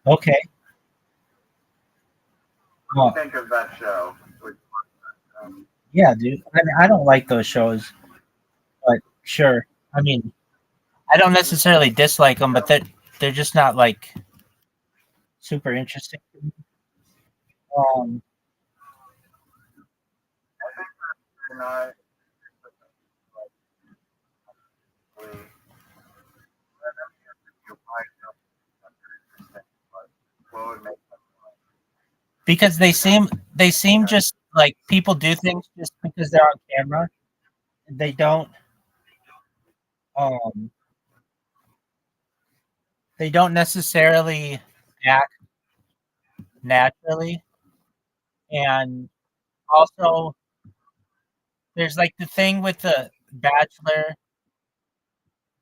Okay. You Well, think of that show? yeah, dude. I mean, I don't like those shows, but sure. I mean, I don't necessarily dislike them, but they're just not like super interesting to me. Um, You're not really, you might know interesting, but what would make because they seem just like people do things just because they're on camera. They don't um they don't necessarily act naturally. And also there's like the thing with the bachelor,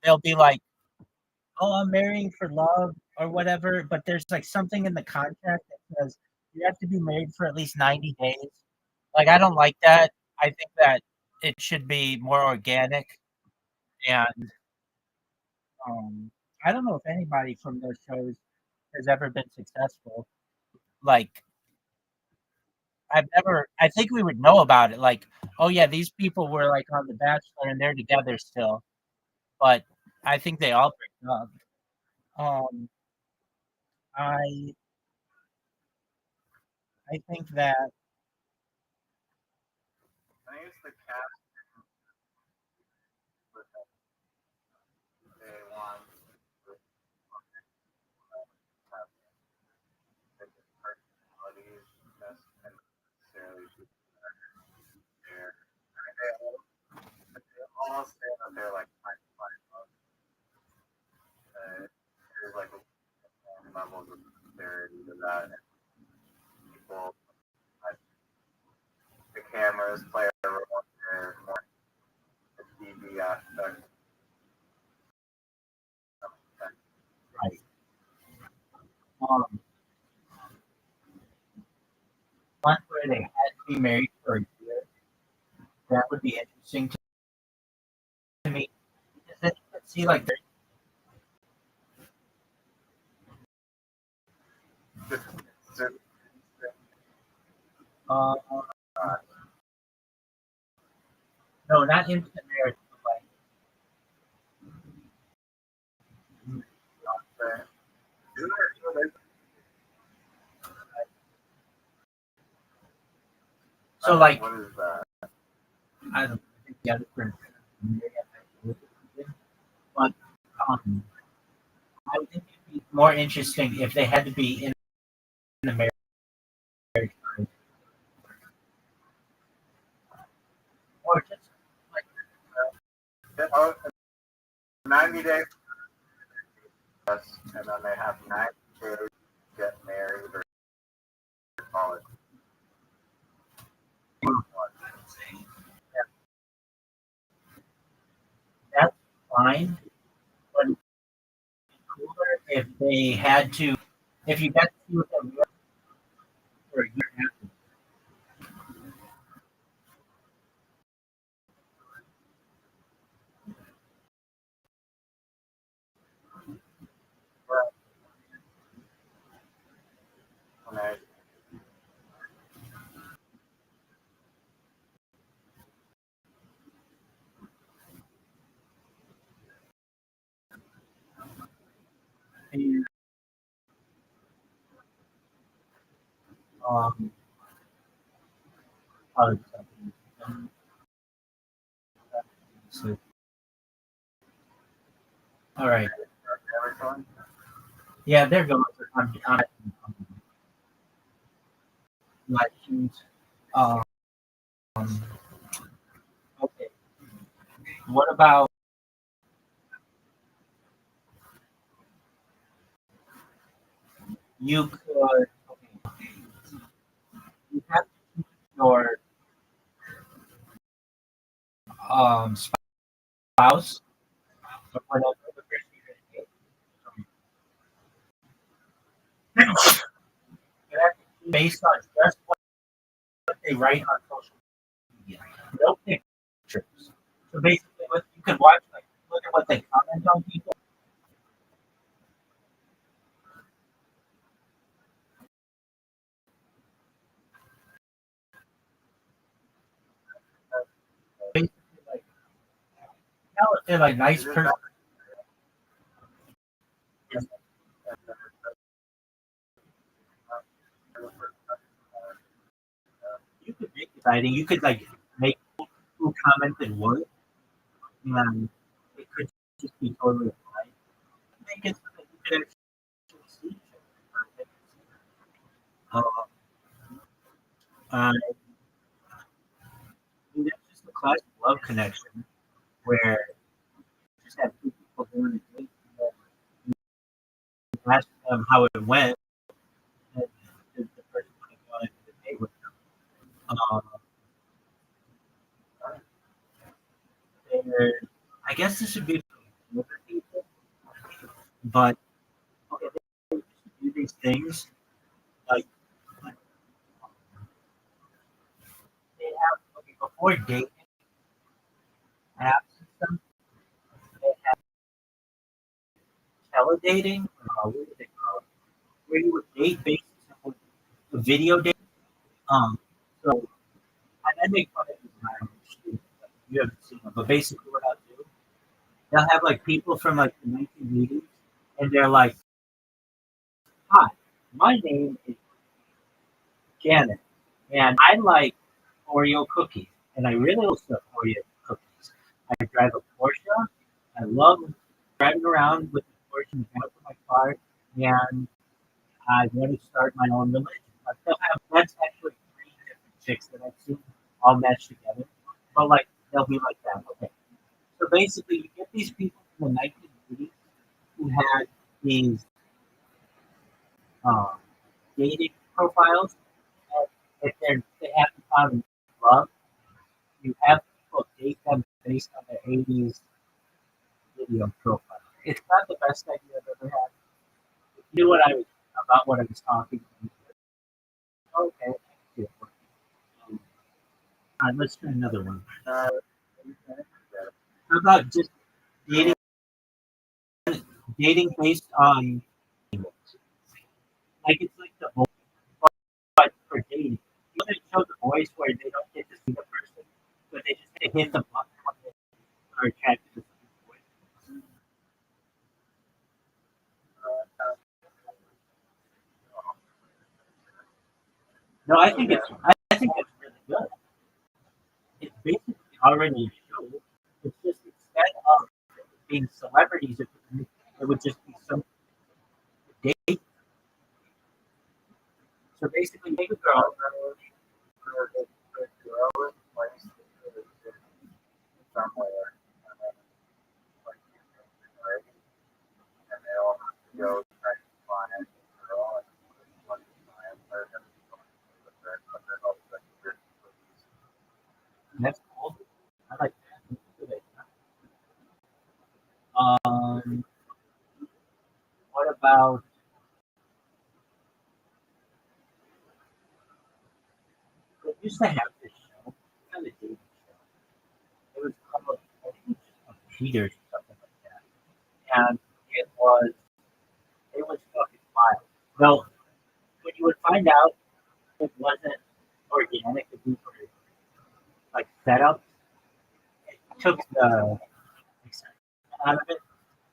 they'll be like, "Oh, I'm marrying for love," or whatever, but there's like something in the contract that says you have to be married for at least 90 days. Like I don't like that. I think that it should be more organic. And I don't know if anybody from those shows has ever been successful. Like I think we would know about it. Like, oh yeah, these people were like on The Bachelor and they're together still. But I think they all break up. Um, I I think that I think it's the cast that they want to have different personalities necessarily be there. I mean, they all say that they're like trying to find love. There's like levels of sincerity to that, and people, like, the cameras play a role there more the TV aspect. right. Um, one where they had to be married for a year. That would be interesting to me. Because then you could see like Just, just, uh, no, not instant marriage, but uh, so like what is that? I don't think the other person, but um, I think it'd be more interesting if they had to be in the marriage, or just like Oh, 90 days, and then they have 90 days to get married or college. that's fine. But it'd be cooler if they had to, if you got to see what them for a year after. And I, And, um, other stuff. So, all right. everyone, Yeah, they're going for elections. Um, okay. What about you could, okay, you have to choose your spouse or whatever the person you're going to date. You have to choose based on just what they write on social media. No pictures. So basically, what you could watch, like, look at what they comment on people. They're like nice Is it person. not? You could make it exciting. You could like make who commented what, and it could just be totally fine. Make it so that you could actually see each other. I mean, that's just a classic love connection where you just have two people doing a date, and then you ask them how it went, and the person might go on a date with them. Um, there, I guess this would be for older people, but okay, they used to do these things like they have okay, before dating apps and stuff, they have teledating. What do they call it? Where you would date basically a video date. Um, so I make fun of these guys. You haven't seen them, but basically what I'll do, they'll have like people from like the 1980s, and they're like, "Hi, my name is Janet, and I like Oreo cookies, and I really love Oreo cookies. I drive a Porsche. I love driving around with the Porsche in the back of my car, and I want to start my own religion." Like they'll have that's actually three different chicks that I've seen all meshed together, but like they'll be like that. Okay, so basically you get these people from the 1980s who had these um, dating profiles, and if they haven't found love, you have people date them based on their 80s video profile. It's not the best idea I've ever had. If you knew what I was about what I was talking about. Okay, yeah. Um, all right, let's try another one. How about just dating dating based on like it's like the voice, but for dating. You want to show the voice where they don't get to see the person, but they just hit the button when they are attracted to the voice. No, I think it's really good. It's basically already a show. It's just instead of being celebrities, it would just be some date. So basically, make a girl. Somewhere, like, and they all have to go try to find a girl and like find her and but they're all like weird cookies. That's cool. I like that. That's a good idea. What about? We used to have this show, kind of dating show. It was called, I think it was just called Cheaters or something like that. And it was fucking wild. Well, when you would find out it wasn't organic, if we were like setup, it took the excitement out of it.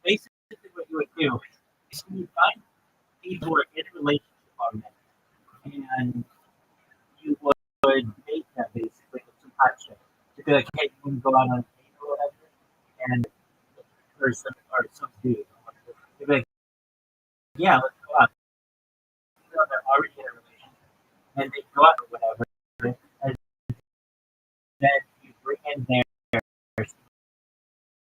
Basically, what you would do is you would find people who are in a relationship already, and you would date them basically with some hot shit. To be like, hey, you want to go out on a date or whatever, and or some dude, or whatever. They'd be like, yeah, let's go out. You know, they're already in a relationship, and they go out or whatever, and then you bring in their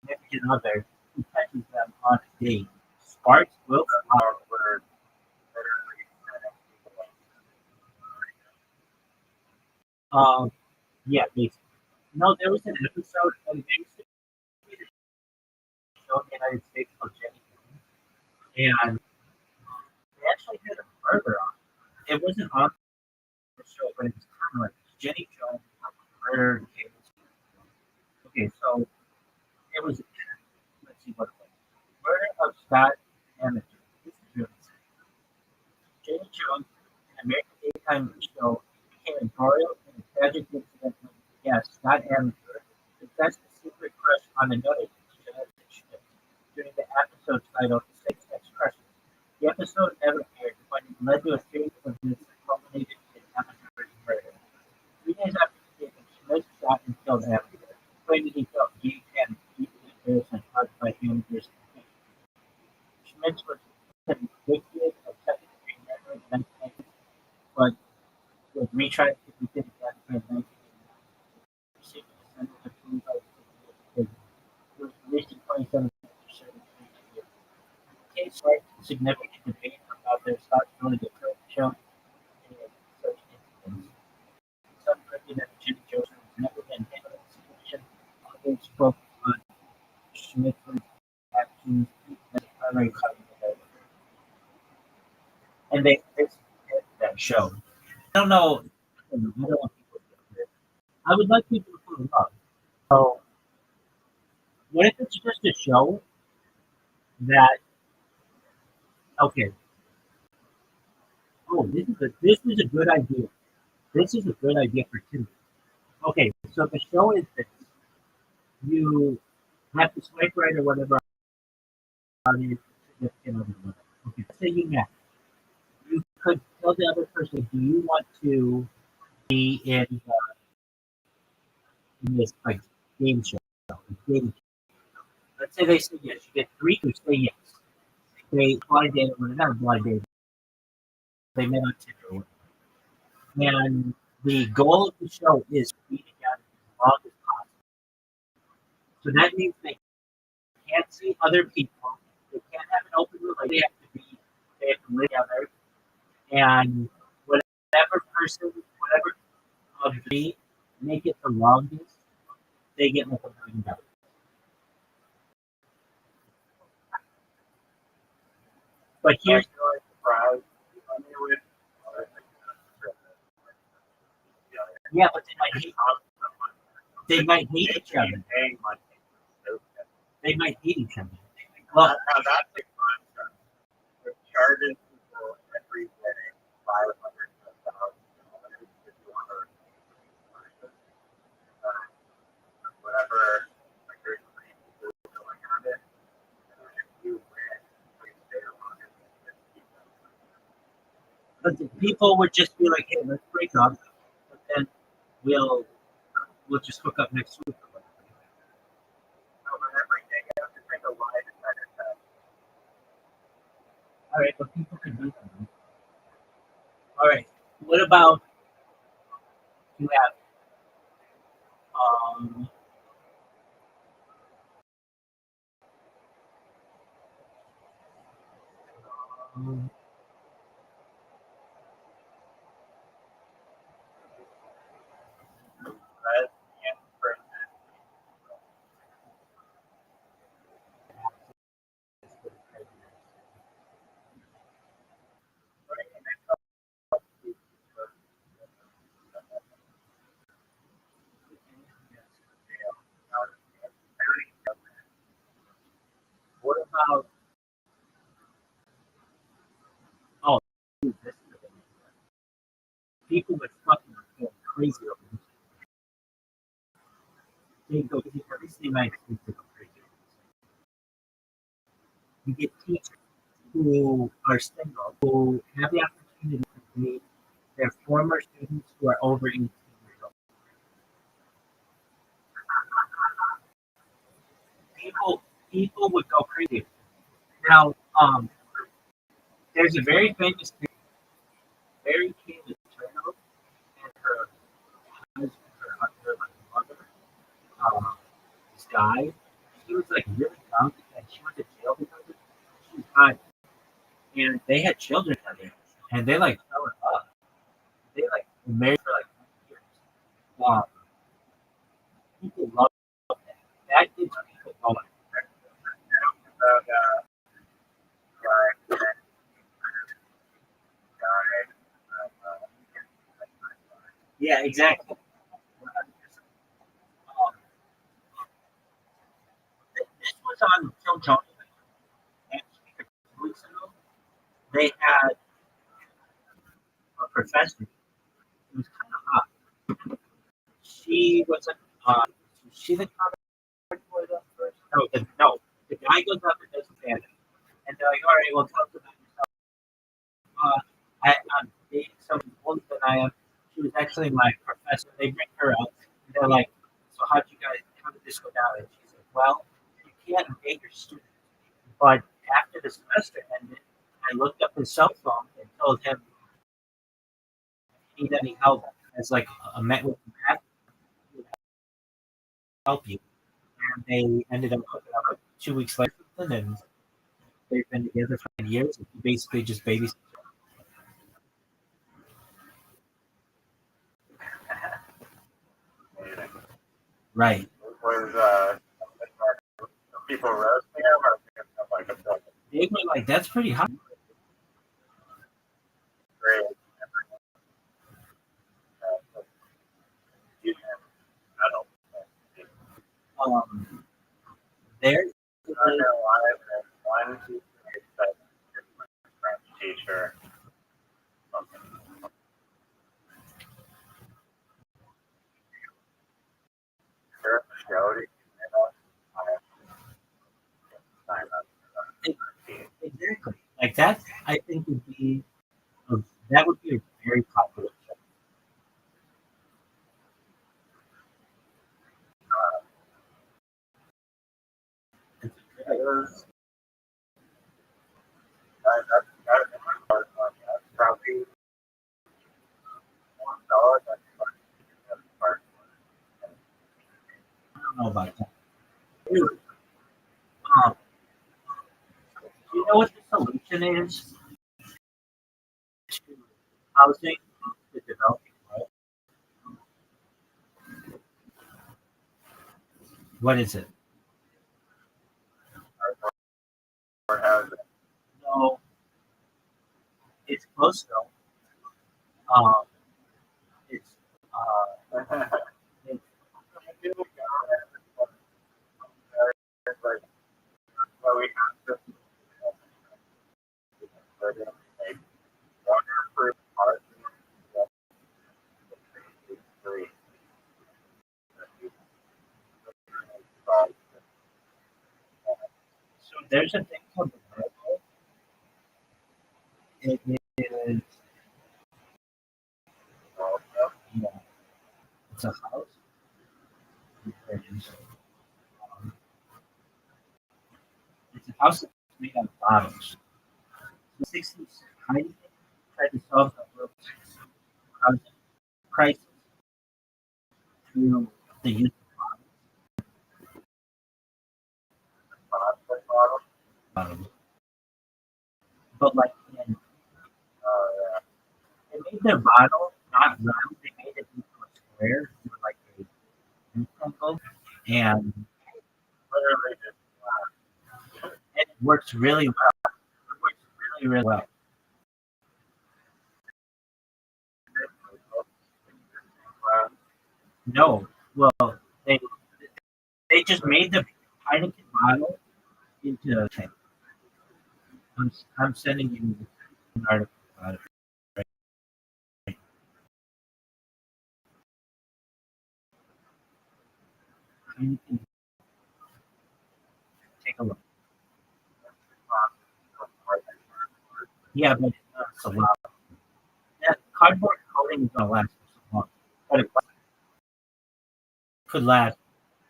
significant other who catches them on a date. Sparks will fly. Where literally Yeah, basically. No, there was an episode of there used to be a show in the United States called Jenny, and they actually had a murder on it. It wasn't on the show, but it was kind of like Jenny Jones murder case. Okay, so it was, let's see what it was. Murder of Scott Amateur. This is really sad. Jenny Jones, an American daytime show, became embroiled in a tragic incident when, yes, Scott Amateur confessed a secret crush on another during the episode titled Six Sex Crushes. The episode never aired, but it led to a series of events that culminated in Amateur's murder. 3 days after escaping, Schmidt shot and killed Amateur, claiming he felt guilt and deeply embarrassed and caused by Amateur's defeat. Schmidt was convicted of second-degree murder in 1990, but was retried to be again in 1989. Receiving a sentence of 25 to 50 years in prison. He was released in 2017 after serving 3 years. The case sparked significant debate about the responsibility of the show in such incidents. Some argued that Jimmy Joseph was never been handled in the situation. Others spoke on Schmidt's actions as a primary cause of the death. And this that show. I don't know. I don't want people to get it. I would like people to put it up. So, what if it's just a show that? Okay. Oh, this is a good idea. This is a good idea for Tinder. Okay, so the show is this: you have to swipe right or whatever on your significant other. Whatever. Okay, let's say you met. You could tell the other person, "Do you want to be in this like game show?" Dating. Let's say they say yes. You get three who say yes. They blind date or not blind date. They met on Tinder. And the goal of the show is to be together as long as possible. So that means they can't see other people. They can't have an open relationship. They have to live together. And whatever of the three make it the longest, they get like $1 million. But here's yeah, but they might hate each other. They might hate each other. Well, Now that's a contract. They're charging people every day $500,000 if you want to whatever. Like there's three people going on it, and if you win, please stay along and just keep them. but the people would just be like, "Hey, let's break up," but then we'll we'll just hook up next week. So but every day you have to take a lie detector test. All right, but people can do that. All right, what about you have um um, Lesbian person. Right? And then what about oh dude, this is a people would fucking go crazy over this. They go crazy, at least the United States they go crazy. You get teachers who are single who have the opportunity to date their former students who are over 18 years old. People would go crazy. Now, there's a very famous Mary Kay Letourneau and her husband, her like, mother, this guy. She was like really young and she went to jail because of it. She was hot, and they had children together, and they like fell in love. They like were married for like 20 years. Um, people love that. That gets people going. about guy, guy, Yeah, exactly. This was on Phil Jones. And 2 weeks ago, they had a professor. It was kind of hot. She was a, was she the comic boy first? No, the guy goes up and does a stand up, and they're like, "All right, well, tell us about yourself." I'm dating someone older than I am. She was actually my professor. They bring her up, and they're like, "So how did this go down?" And she's like, "Well, you can't date your students." But after the semester ended, I looked up his cell phone and told him he needed any help as like a met with Matt would help you. And they ended up hooking up like 2 weeks later, and they've been together for 10 years. And he basically just babysits. Amazing. Right. Was people roasting him or something like a They were like, "That's pretty hot." great? I don't There. know why one teacher said French teacher something. There's a show to sign up for that. Exactly. Like that, I think that would be a very popular show. It's a It great- was that's probably $1. I don't know about that. Um, do you know what the solution is to housing the developing world? What is it? Or has it? No, it's close though. Um, it's it's Like, well, we have to make waterproof parts free. so there's a thing called the vertical. It is yeah, it's a house. It is, um, it's a house that's made out of bottles. The 60s, Heidi tried to solve the world's housing crisis through the use Model. of bottles. But like in, they made their bottle not round, they made it into a square, into like a rectangle, and Literally just it works really well. It works really, really well. No, well, they they just made the Heineken bottle into a tank. I'm sending you an article about it. Right? Heineken, take a look. Yeah, but it's a lot. That cardboard coating is gonna last for so long, but it could last.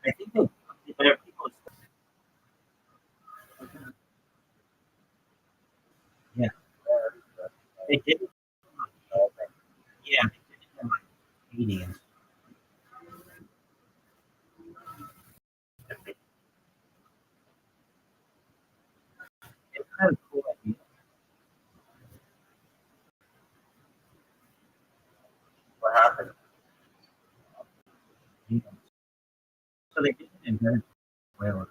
I think there are people. Yeah, they did it. Yeah, they did it in like 80 and it's kind of cool idea. what happened. You know. So they did it in Venezuela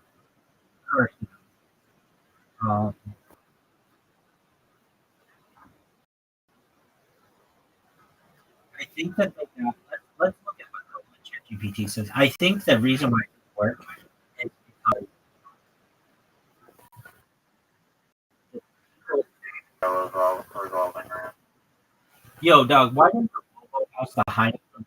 first. Um, I think that they got. Let's look at what ChatGPT says. I think the reason why it didn't work is because the people. Revolving around. Yo, dog, why didn't the Volvo house the Heineken?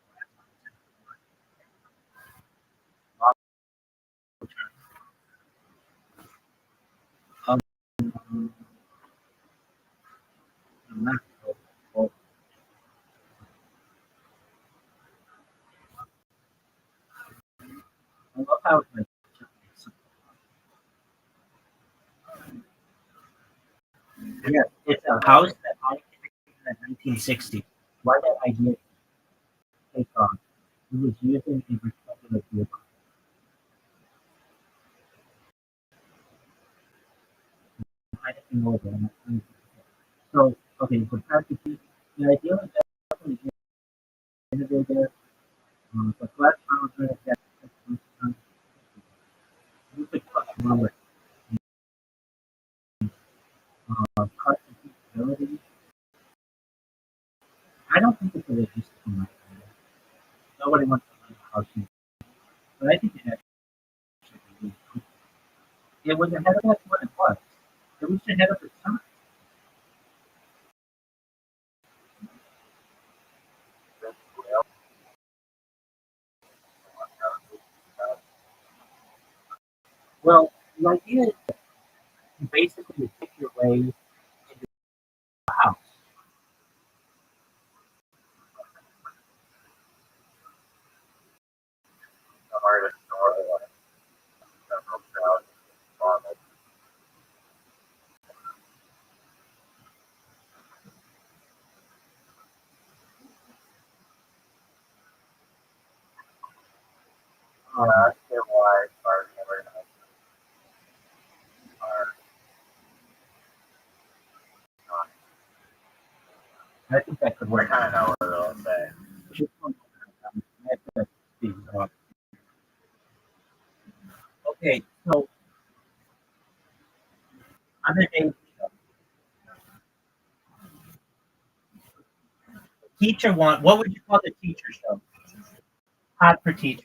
house like yeah, it's a house that I created in the 1960s. Why that idea take off? It was using a rectangular vehicle. I didn't know that. So, okay, so practically, the idea was definitely innovative. The flat panel grid that you could cut through it. Cut capability. I don't think it's a logistical nightmare. Nobody wants to learn how to, but I think it actually really cool. It was ahead of that's what it was. It was ahead of its time. Well, the idea is you basically pick your way into a house. artist or several crowds on it. Um, That's why party organizers are not. I think that could I work. kind of know what they'll say. Just one moment. I have to speak up. Okay, so on the day teacher one, what would you call the teacher show? Hot for teacher.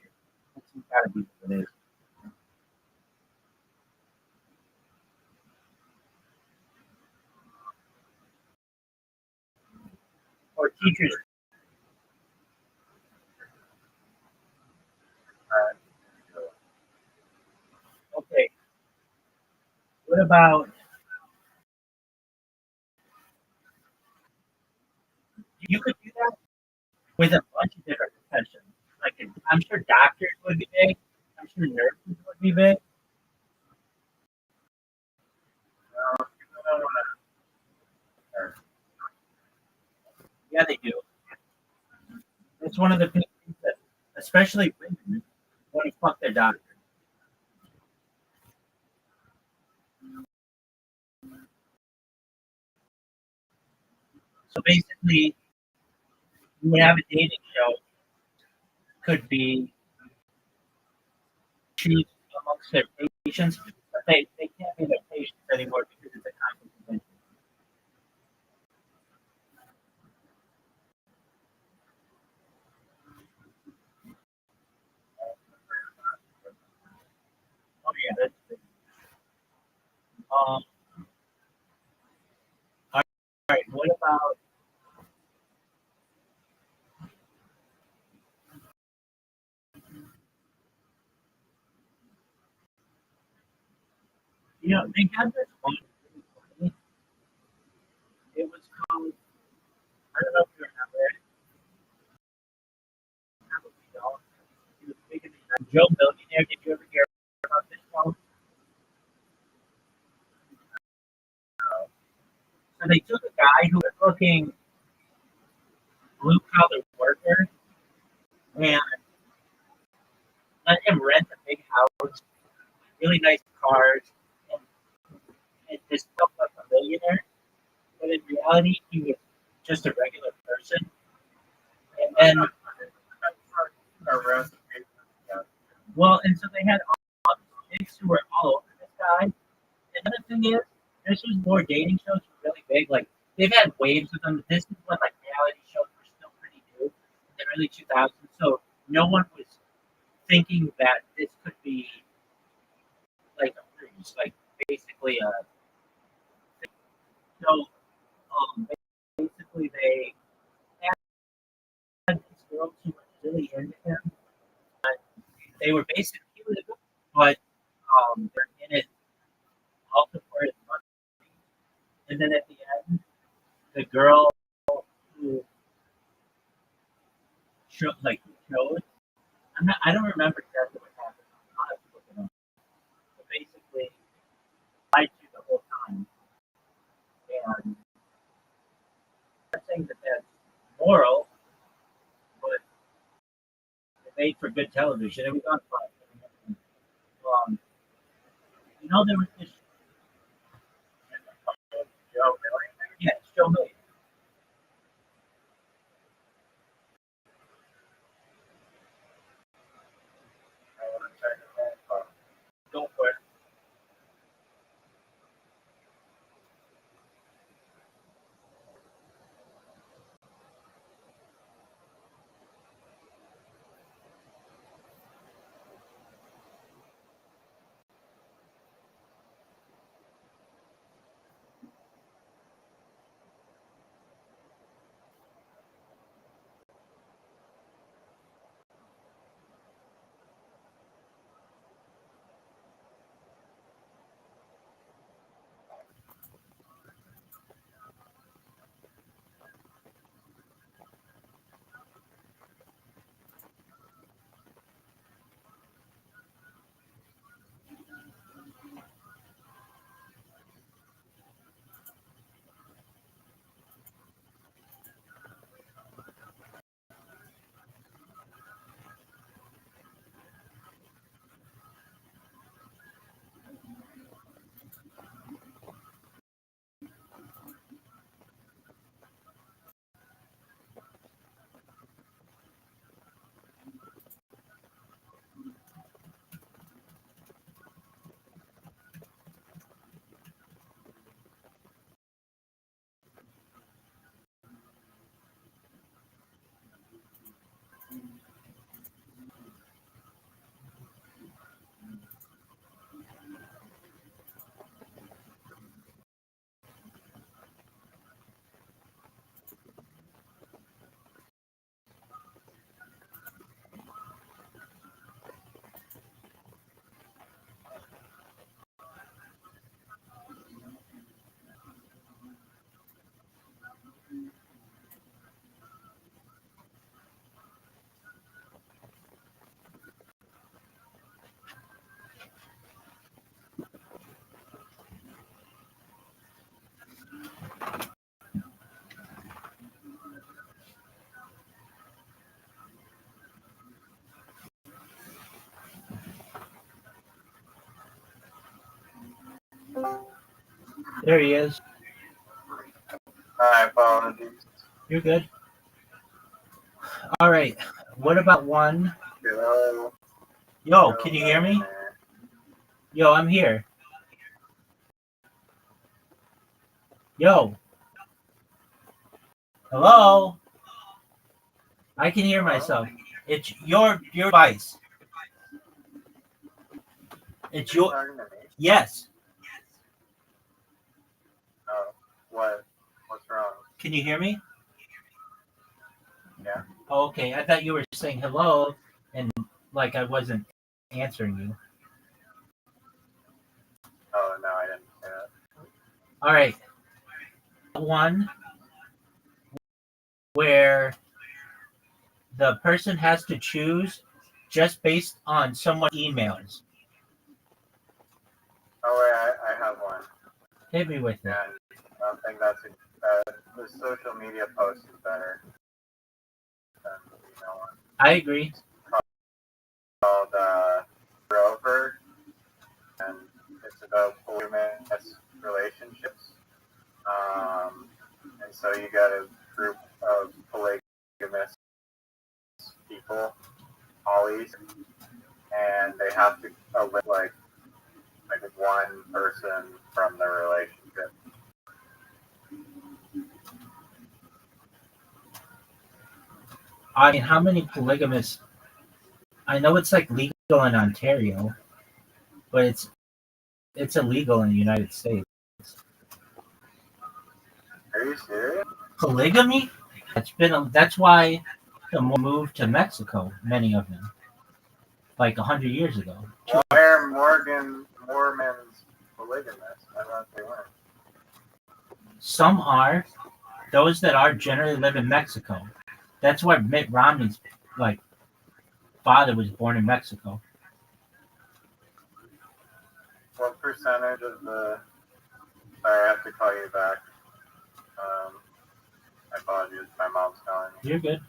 That's gotta be what it is. Or teachers. Uh, Okay. What about you could do that with a bunch of different professions. Like I'm sure doctors would be big. I'm sure nurses would be big. people don't want to. Yeah, they do. It's one of the big things that, especially women, want to fuck their doctor. So basically, you would have a dating show. Could be choose amongst their patients, but they can't be their patients anymore because it's a conflict of interest. Oh yeah, that's good. All right. What about they had this one. It was called. I don't know if you remember it. Probably don't. It was big in the United Joe Millionaire. Did you ever hear about this show? So they took a guy who was looking blue collar worker and let him rent a big house, really nice cars, and it just felt like a millionaire. But in reality, he was just a regular person. And then, well, and so they had all these chicks who were all over this guy. And the other thing is, this was more dating shows were really big. Like they've had waves of them. This is when like reality shows were still pretty new in the early 2000s. So no one was thinking that this could be like a cruise, like basically a. So basically they had these girls who were really into him. They were basically he was a good, but they're in it also for his money. And then at the end, the girl who showed like chose. I don't remember exactly what happened. made for good television. It was on Fox. You know there was this Joe, really? yeah show made. I want to check it out. Go for it. There he is. My apologies. You're good. All right. What about one? Hello. Yo, can you hear me? Yo, I'm here. Yo, hello. I can hear myself. It's your device. It's You're your talking to me? yes. Oh, what? What's wrong? Can you hear me? Yeah. Okay, I thought you were saying hello, and like I wasn't answering you. Oh, no, I didn't say that. All right, one where the person has to choose just based on someone's emails. Oh, wait, I have one. Hit me with it. And I don't think the social media post is better than the email one. I agree. Called Rover, and it's about polygamous relationships. And so you got a group of polygamous people, polys, and they have to elect like one person from the relationship. I mean, how many polygamous? I know it's like legal in Ontario, but it's illegal in the United States. Are you serious? Polygamy? That's why the moved to Mexico. Many of them, like 100 years ago. Why are Mormons polygamous? I thought they weren't. Some are. Those that are generally live in Mexico. That's why Mitt Romney's like father was born in Mexico. What percentage of the? Sorry, I have to call you back. I apologize. My mom's calling me. You're good.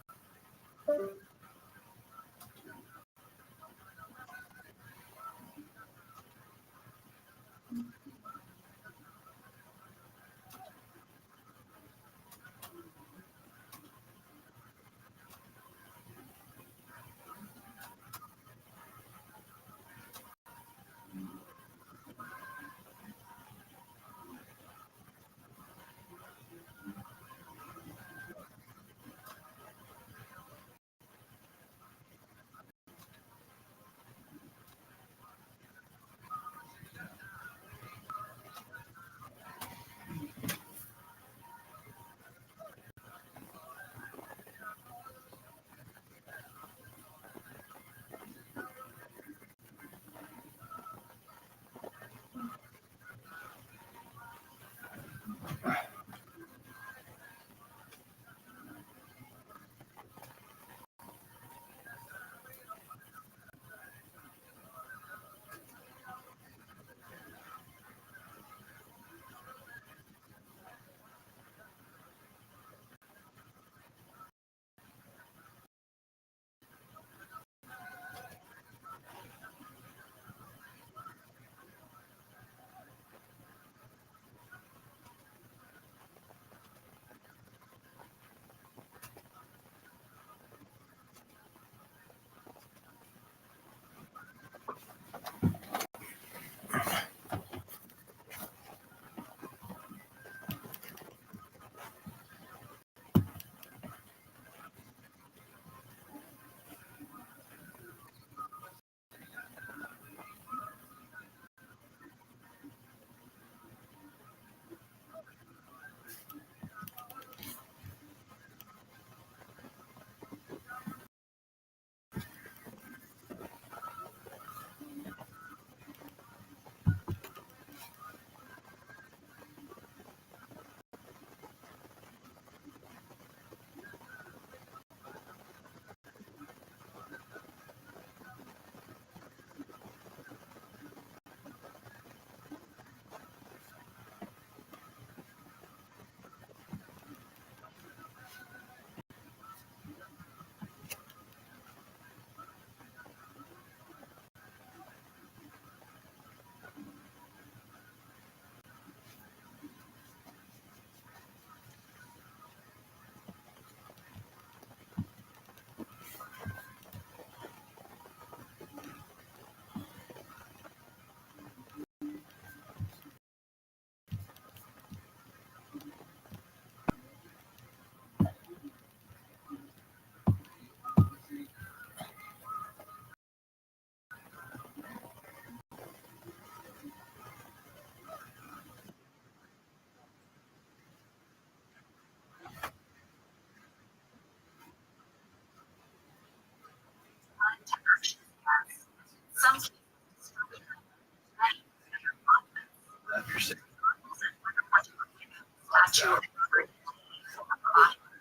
statue of Robert, a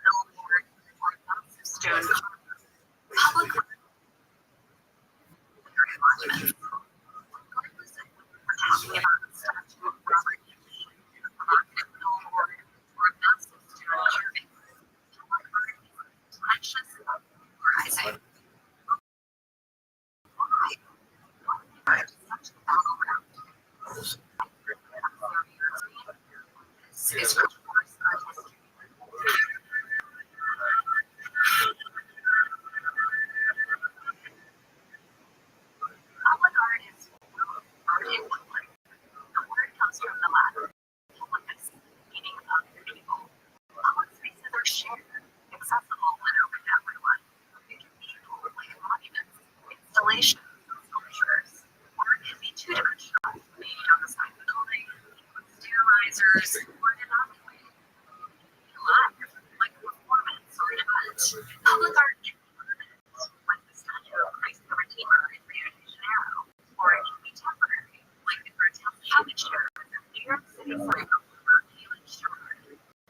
billboard, or a massive stone public monuments. Regardless of whether we're talking about a statue of Robert, a rocket billboard, or a massive stone carving, public art is precious and polarizing. Why are such a battleground? This is of course art history. Public art is art in public. The word comes from the Latin publicus, meaning of the people. Public spaces are shared, accessible, and open to everyone. It can be like monuments, installations, sculptures, or it can be two-dimensional, maybe on the side of a building, with stair risers, or in an alleyway. Live, like a performance or an event. Public art can be permanent, like the statue of Christ the Redeemer in Rio de Janeiro, or it can be temporary, like the grotesque sculpture in New York City sign of Rothschild shore.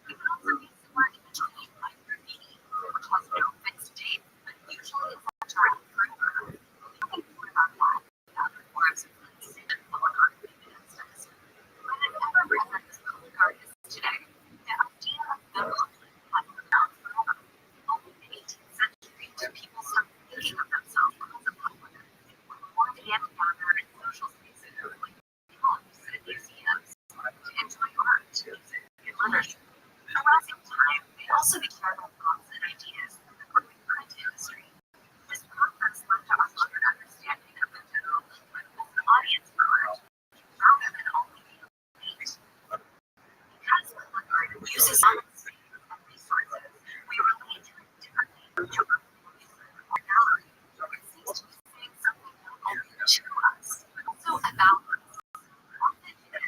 It can also be somewhere in between, like graffiti, which has no fixed date, but usually it's around forever. Think more about that in other forms of considered public art instances. But an ever-present public art is today, the idea of the public has been around forever. Only in the 18th century did people start thinking of themselves as a public. When more began to gather in social spaces like clubs and museums to enjoy art, music, and literature. Around the time, they also became thoughts and ideas from the growing print industry. This process led to a broader understanding of the general public as an audience for art, rather than only being paid. Because public art uses space and resources, we relate to it differently to a museum or gallery. It seems to be saying something not only to us, but also about us. Often in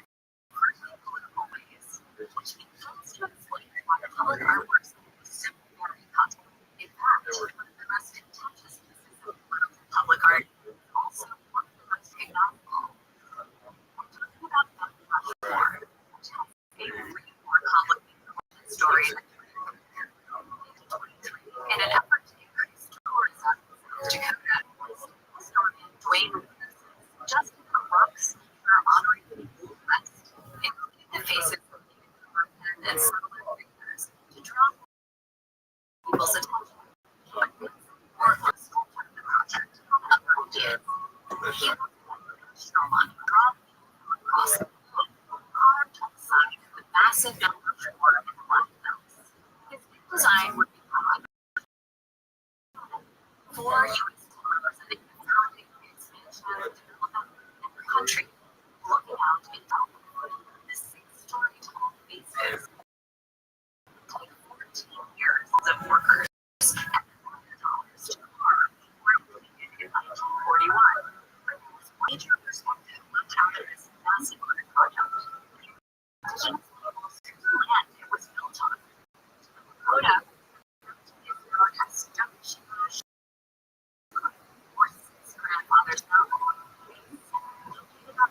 personally political ways, which begins to explain why public artworks can be so very costly. In fact, one of the most contentious pieces of political public art is also one of the most ignoble. We're talking about the War, which has a way more complicated origin story than in an effort to increase tourism in South Dakota, historian Dwayne Justin Brooks are honoring the West, including the faces of Native American and settler figures, to draw people's attention. Or a sculptor of the project, Upper Indians. He looked at the national monument across the globe, carved on the side of the massive number 4 in the Black Belts. His new design would become 4 U.S. representing the founding, expansion, development, and the country, looking out into the 6-story tall faces. Take 14 years of workers and $400 to carve were completed in 1941. But there was major perspective left out of this massive art project. Indigenous peoples whose land it was built on. Dakota is known as Stone Shimash, or Six Grandfathers Mountain, located on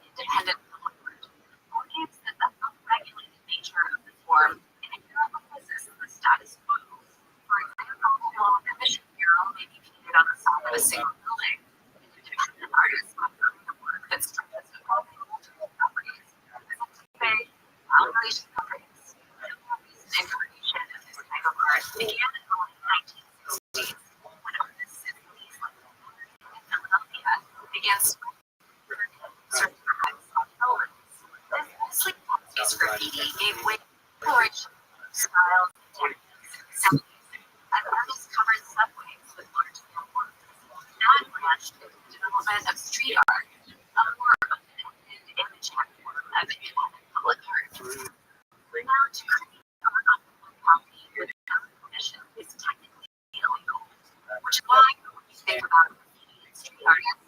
independent public art argues that the unregulated nature of the form inherently resists the status quo. For example, while a commission mural may be painted on the side of a single building, independent artists might create a work that's composed of multiple properties, vague, population properties. The incarnation of this type of art began in the late 1960s when artists in cities like Philadelphia began certain acts on buildings. This sleep policies graffiti gave way to exploration of styles and techniques in the 70s, as artists covered subways with large-scale works. That branched into the development of street art, a more open-ended image-check form of independent public art. Now, to create art on public property without permission is technically illegal, which is why when you think about graffiti and street artists,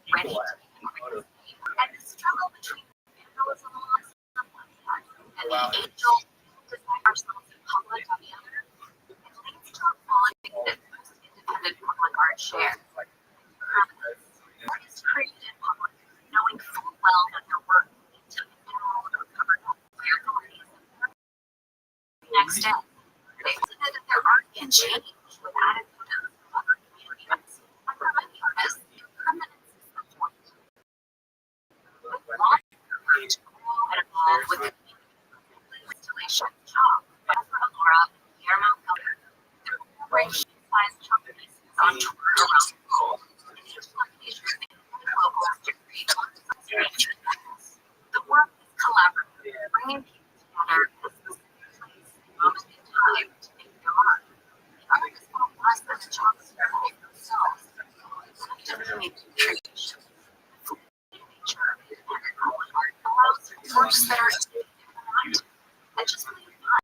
ready to be and the struggle between vandalism laws on one hand and the age-old design ourselves in public on the other, it leads to a quality that most independent public art share. Art is created in public, knowing full well that their work will lead to immoral or covered up by authorities. Next day, they submit that their art can change with added photos of other communities, and for many artists, permanence is the point. Law art and evolve with the installation job for Alora and Guillermo Keller. Their corporation-sized chunk pieces on tour around the world, and each location and locals to create conservation efforts. The work is collaborative, bringing people together in a specific place and moment in time to make their art. The artists want less than a chance to create themselves, to create creation. The nature of independent public art allows for works that are interactive and just plain fun.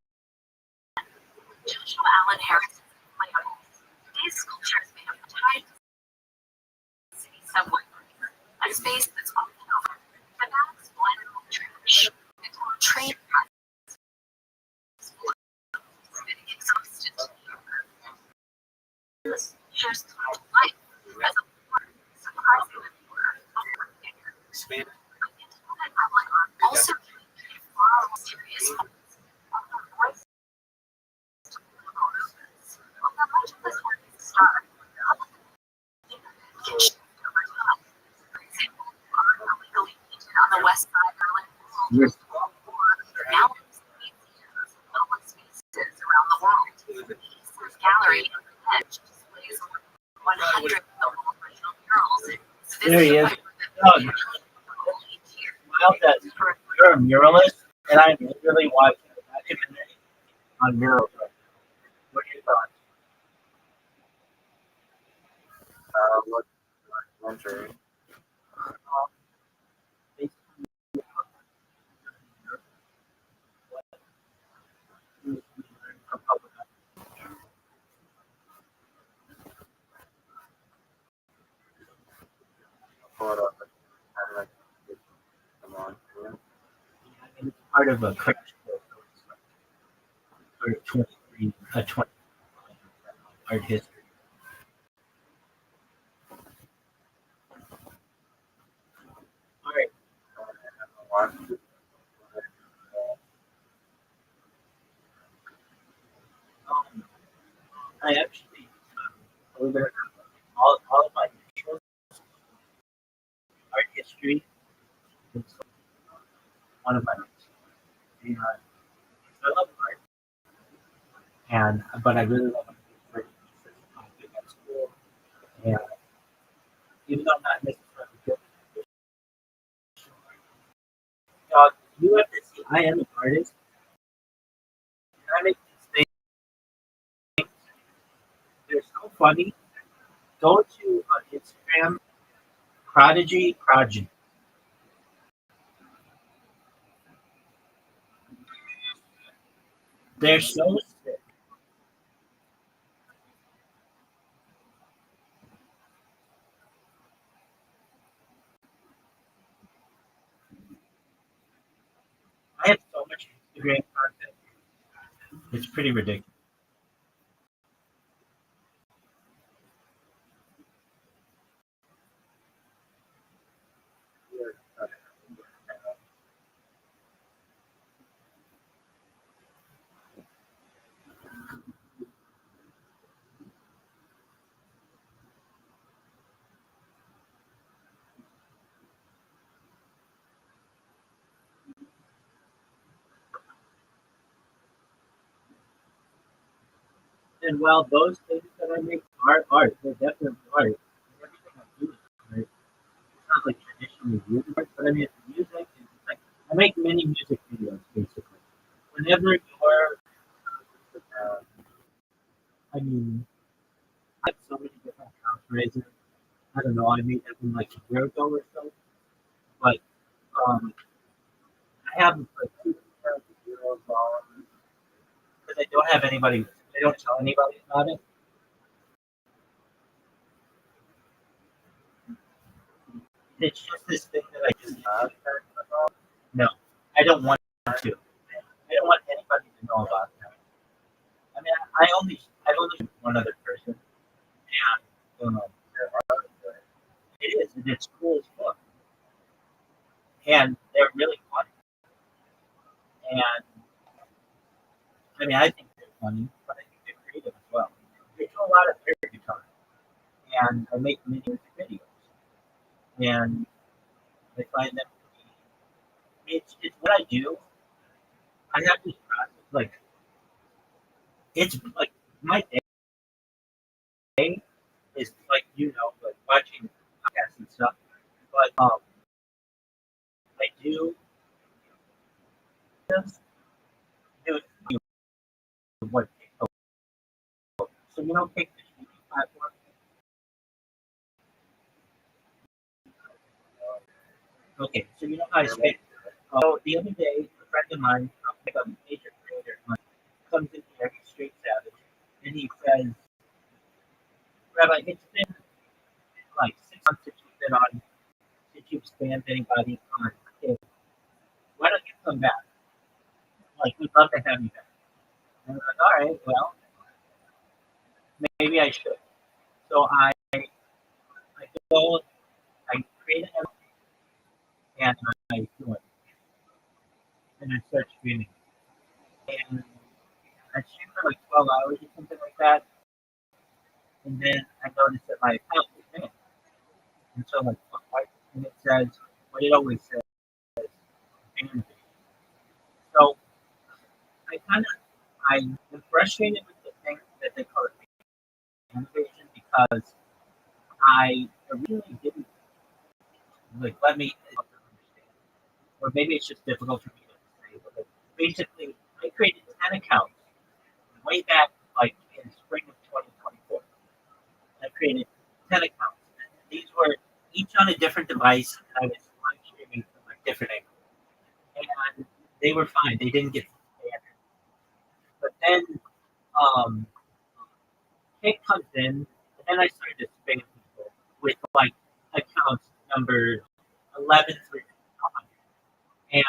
Joshua Allen Harrison's Playables. These sculptures made of tied city subway lines, a space that's often over. The bags blend with trash until a train passes, spitting exhaust into the air. This shares time of life as a poor, surprisingly poor, upward figure. But independent public art also can be far more serious moments of the voice to political movements. Although much of this work is a start, public can shift over time. For example, art illegally painted on the west side of Berlin Wall during the World War now lives in museums and public spaces around the world. The East Side Gallery in the Edge displays over 100 of the world's original murals. There he is. Doug, wow, you're a muralist, and I'm literally watching a documentary on murals. What are your thoughts? What documentary? Pull it up. Have like come on. It's part of a crash course for 23, 20 art history. All right. Watch. I actually, believe it or not, all of my initials, art history, is one of my majors. And I love art, but I really love art at school. And even though I'm not necessarily good, you have to see, I am an artist. And I make these things. They're so funny. Go to Instagram, Prodigy Project. They're so sick. I have so much Instagram content. It's pretty ridiculous. And while those things that I make are art, they're definitely art. And everything I do is art. It's not like traditionally viewed art, but I mean, it's music. It's like I make many music videos basically. Whenever you're, uh, I mean, I have so many different accounts, right? I don't know. I made them like a year ago or so, but um, I have like two videos on because I don't have anybody. I don't tell anybody about it. It's just this thing that I just have. No, I don't want to. I don't want anybody to know about that. I mean, I've only shown one other person, and it is, and it's cool as fuck, and they're really funny. And I mean, I think they're funny, but I think they're creative as well. They do a lot of air guitar, and I make many music videos, and I find them. It's what I do. I have this process, like it's like my day is like like watching podcasts and stuff. But I do just do what so take the TV platform. Okay, so how I spend. So the other day, a friend of mine, like a major creator, comes in here, he's straight savage, and he says, "Rabbi, it's been like 6 months since you've been on, since you've spammed anybody on. Okay, why don't you come back? Like, we'd love to have you back." And I'm like, "All right, well, maybe I should." So I go, I create an and I do it, and I start streaming. And I stream for like 12 hours or something like that, and then I noticed that my account was banned. And so I'm like, "Fuck, why?" And it says, what it always says, banned. So I'm frustrated with the thing that they call it ban invasion because I originally didn't like let me understand, or maybe it's just difficult for me to say. But like, basically, I created 10 accounts way back, like in spring of 2024. I created 10 accounts. These were each on a different device, and I was live streaming from like different angles. And they were fine. They didn't get banned. But then um, it comes in, and then I started to spam people with like accounts number 11 through 100.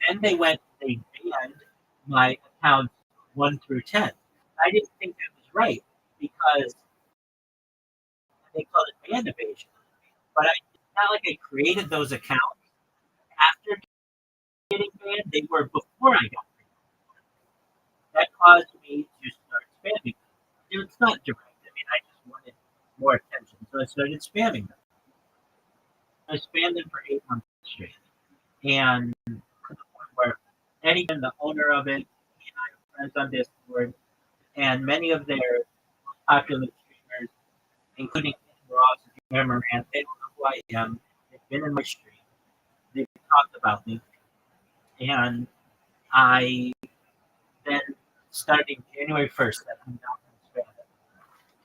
And then they banned my accounts 1 through 10. I didn't think that was right because they call it band evasion. But it's not like I created those accounts after getting banned. They were before I got banned. That caused me to start spamming them. It's not direct. I mean, I just wanted more attention. So I started spamming them. I spammed them for 8 months straight. And to the point where anyone, the owner of it, he and I are friends on Discord, and many of their popular streamers, including Ross and Moran, they don't know who I am. They've been in my stream. They've talked about me. And I then starting January 1st that I'm not going to spam it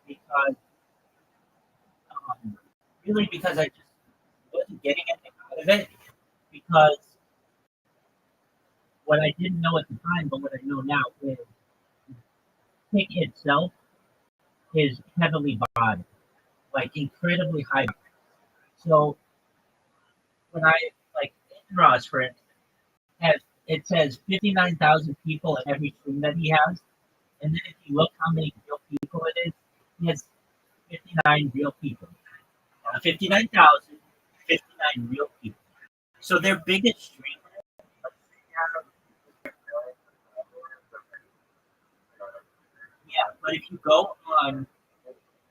because really because I just wasn't getting anything out of it because what I didn't know at the time, but what I know now is Kick itself is heavily botted, like incredibly high. So when I like Ross, for instance, has it says 59,000 people in every stream that he has, and then if you look how many real people it is, he has 59 real people. 59,000, 59 real people. So their biggest streamer, yeah. But if you go on,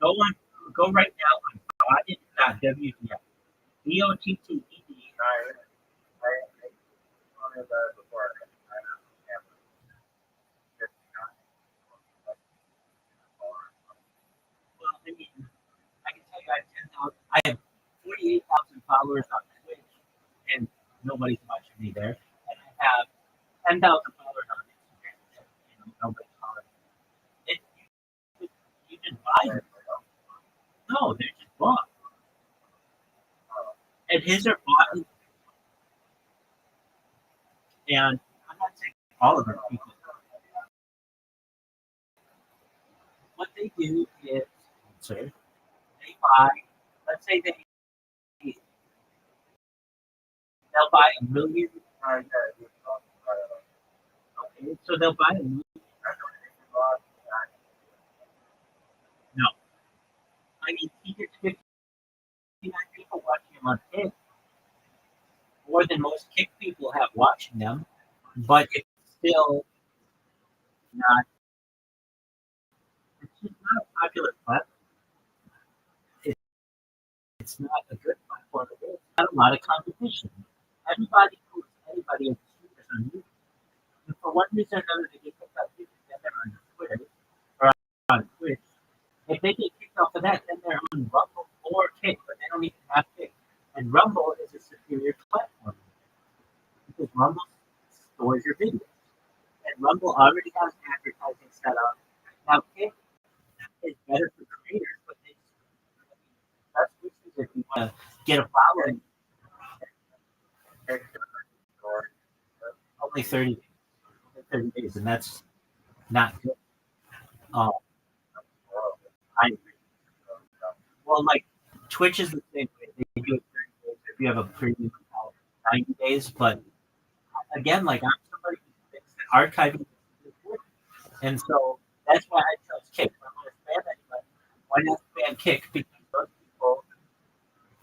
go right now on botted.wtf, BOTTED. I have 48,000 followers on Twitch, and nobody's watching me there. And I have 10,000 followers on Instagram, and nobody's following me. You can buy them. No, they're just bought. And his are bought, and I'm not saying all of them people. What they do is, they buy, let's say they'll buy a million. Okay, so they'll buy a million. No, I mean he gets 59 people watching him on Kick, more than most Kick people have watching them, but it's still not. It's just not a popular platform. It's not a good platform. It's not a lot of competition. Everybody posts anybody as streamers on YouTube. And for one reason or another, they get kicked off YouTube, then they're on Twitter or on Twitch. If they get kicked off of that, then they're on Rumble or Kick, but they don't even have Kick. And Rumble is a superior platform because Rumble stores your videos. And Rumble already has advertising set up. Now, Kick is better for creators, but that's if you want to get a following. Only 30 days, and that's not good. I agree. Well, like Twitch is the same way. They do it 30 days if you have a premium account, 90 days. But again, like I'm somebody who thinks that archiving is important, and so that's why I chose Kick. I'm going to spam anybody. Why not spam Kick? Because those people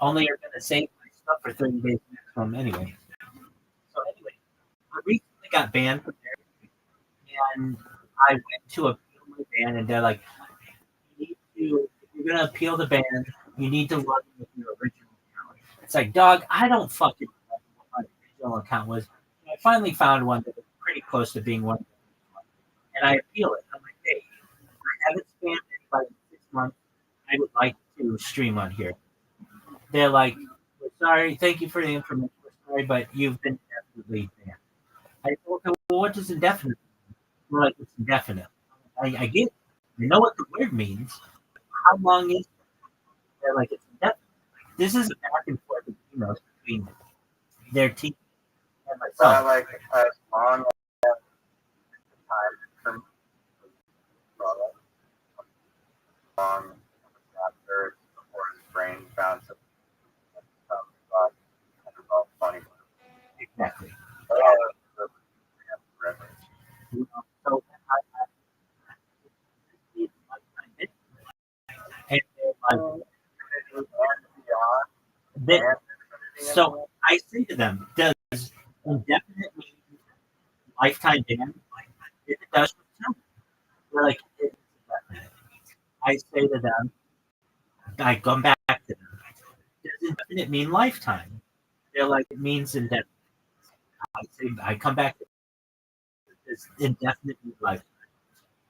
only are going to save my stuff for 30 days maximum anyway. So anyway, I recently got banned from there, and I went to appeal my ban, and they're like, you need to, if you're going to appeal the ban, you need to log in with your original account. It's like, dog, I don't fucking know what my original account was. And I finally found one that was pretty close to being one, and I appeal it. I'm like, hey, I haven't spammed anybody in 6 months. I would like to stream on here. They're like, we're sorry, thank you for the information. We're sorry, but you've been indefinitely banned. I said, okay, well, what does indefinite mean? We're like, it's indefinite. I get it. I know what the word means. How long is it? They're like, it's indefinite. This is a back and forth of emails between their team and myself. Like as long as time from after before his brain bounces funny. Exactly. So and so I say to them, does indefinite mean lifetime ban? If it does, they're like, it's indefinite. I say to them, I come back to them, does indefinite mean lifetime? They're like, it means indefinite. I say, I come back to them, does indefinite mean lifetime?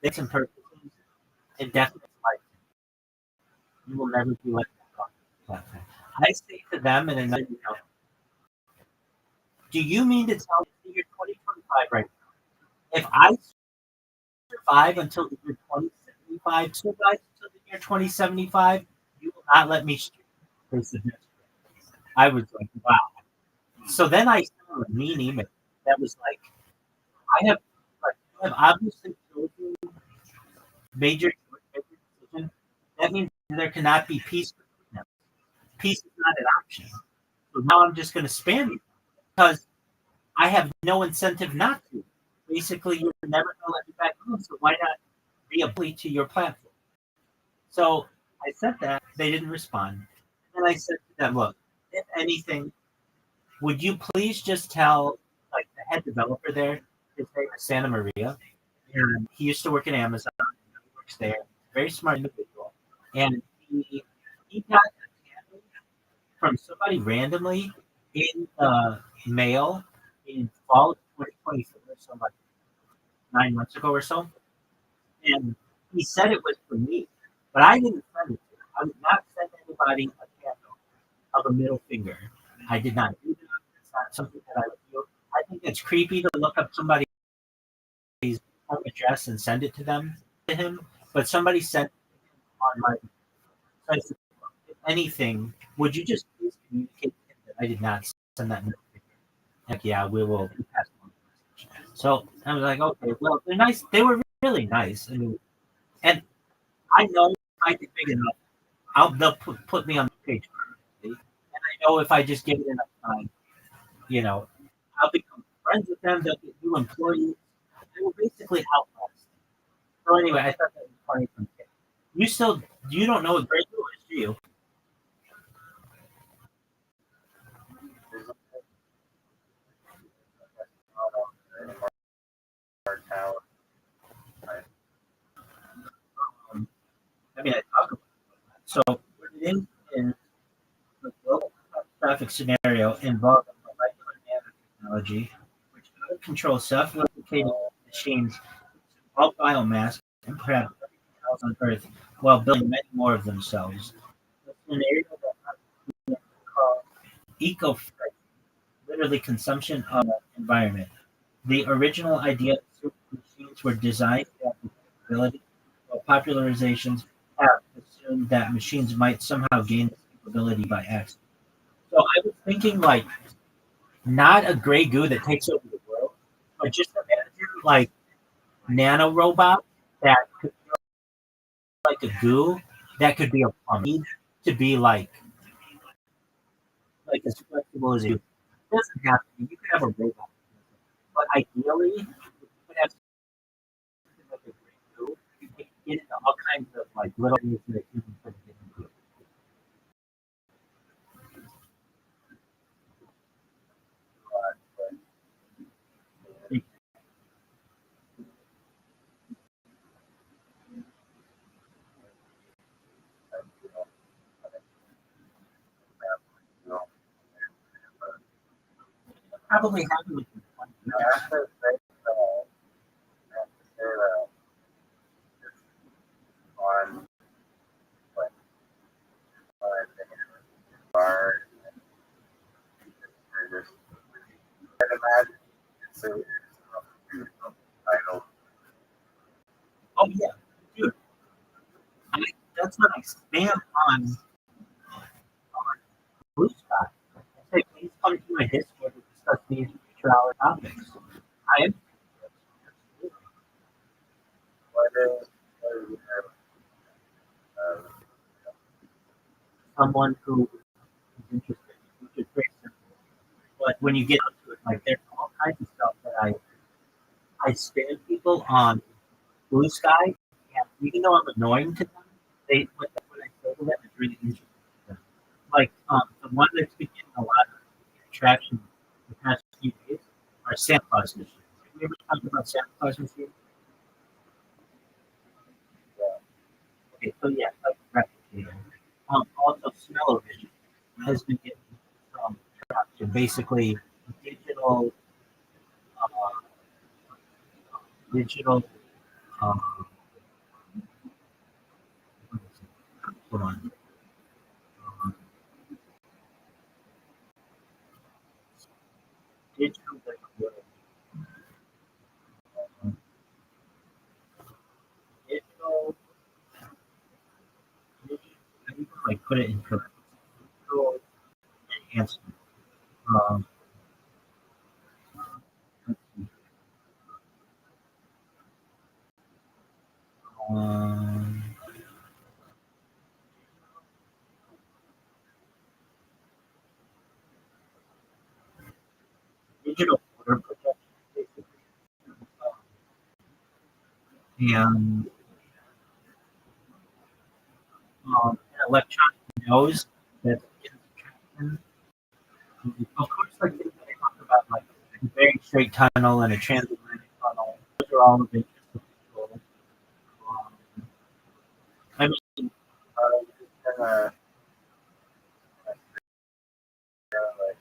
It's in purposes, indefinite lifetime. You will never be like that. I say to them in another, do you mean to tell me you're 2025 right now? If I survive until the year 2075, survive until the year 2075, you will not let me stream. I was like, wow. So then I saw a mean email that was like, I have obviously chosen major decision. That means there cannot be peace. Peace is not an option. So now I'm just going to spam you because I have no incentive not to. Basically, you're never going to let me back on, so why not be a bully to your platform? So I said that. They didn't respond. And I said to them, look, if anything, would you please just tell like the head developer there, his name is Santa Maria, and he used to work at Amazon, he works there, very smart individual, and he got a candle from somebody randomly in the mail in fall of 2024, so like 9 months ago or so, and he said it was for me, but I didn't send it to him. I would not send anybody a candle of a middle finger. I did not do that. It's not something that I would do. I think it's creepy to look up somebody's home address and send it to him. But somebody sent on my, so I said, if anything, would you just please communicate to him that I did not send that middle finger? Heck yeah, we will pass on the message. So I was like, okay, well, they're nice. They were really nice. I mean, and I know if I get big enough, they'll put me on the page permanently. And I know if I just give it enough time, you know, I'll become friends with them. They'll get new employees. They will basically outlast. So anyway, I thought that was funny from kid. You don't know what grade you is, do you? Um, I mean, I talk about it. So what it is the global traffic scenario involving molecular nanotechnology, which out of control self-replicating machines all biomass and perhaps everything else on Earth while building many more of themselves. It's an area that I call eco literally consumption of the environment. The original idea that super machines were designed to have the capability, while popularizations have assumed that machines might somehow gain this capability by accident. So I was thinking like not a gray goo that takes over the world, but just imagine like nano robot that could be like a goo that could be a plumber to be like as flexible as you. It doesn't have to be. You could have a robot, but ideally, you could have something like a gray goo. You can get into all kinds of like little things that you can put into. You probably have it within 20 I years. have to say, I have to say that on like my opinion, bar, or just I can imagine it's a title. Oh yeah, dude. I, that's when I spam on Blue Sky. I say, please come to my Discord to discuss these future hour topics. I am What is someone who is interested, which is very simple. But when you get into it, like there's all kinds of stuff that I spam people on Blue Sky, and even though I'm annoying to them, they when I say to them, it's really interesting. To them. Like the one that's been getting a lot of traction the past few days are Santa Claus machines. Have you ever talked about Santa Claus machines? Okay, so yeah, like replicator. Also, smell-o-vision has been getting some traction. Basically, digital, digital. Um, hold on. Digital, digital, digital. I need to like put it in correct. Digital enhancement. Um, um, digital order projection, basically, and an electronic nose that gets traction. Of course, like things that I talked about, like a very straight tunnel and a transatlantic tunnel. Those are all of interest to people. Um, I mean, kind of like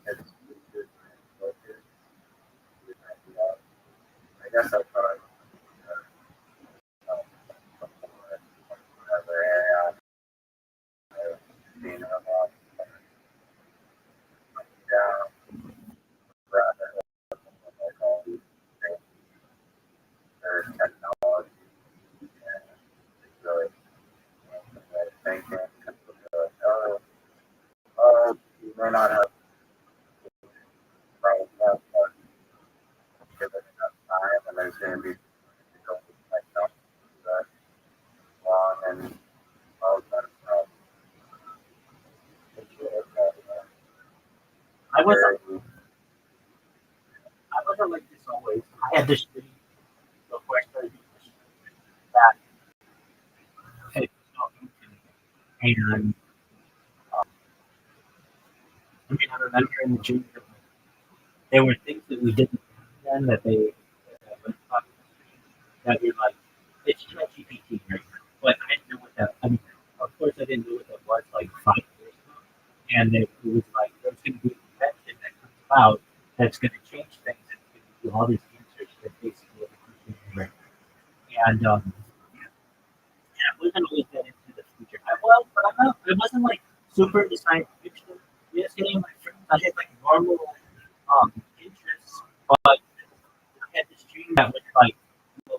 it's, I guess I thought whatever area may not have right enough, but give it enough time, and there's going to be people like don't do that long and all that stuff. I wasn't like this always. I had this dream before I started doing this that it was not and I mean, I remember in the dream that there were things that we didn't then that they that were like it's ChatGPT right now, but I didn't know what that. I mean, of course, I didn't know what that was like 5 years ago, and it was like there's going to be an invention that comes out that's going to change things and give you all these answers that basically everything's right. And yeah, we're going to look that into the future. Well, but I'm not. It wasn't like super into science fiction. Just getting my friends. I had like normal interests, but I had this dream that was like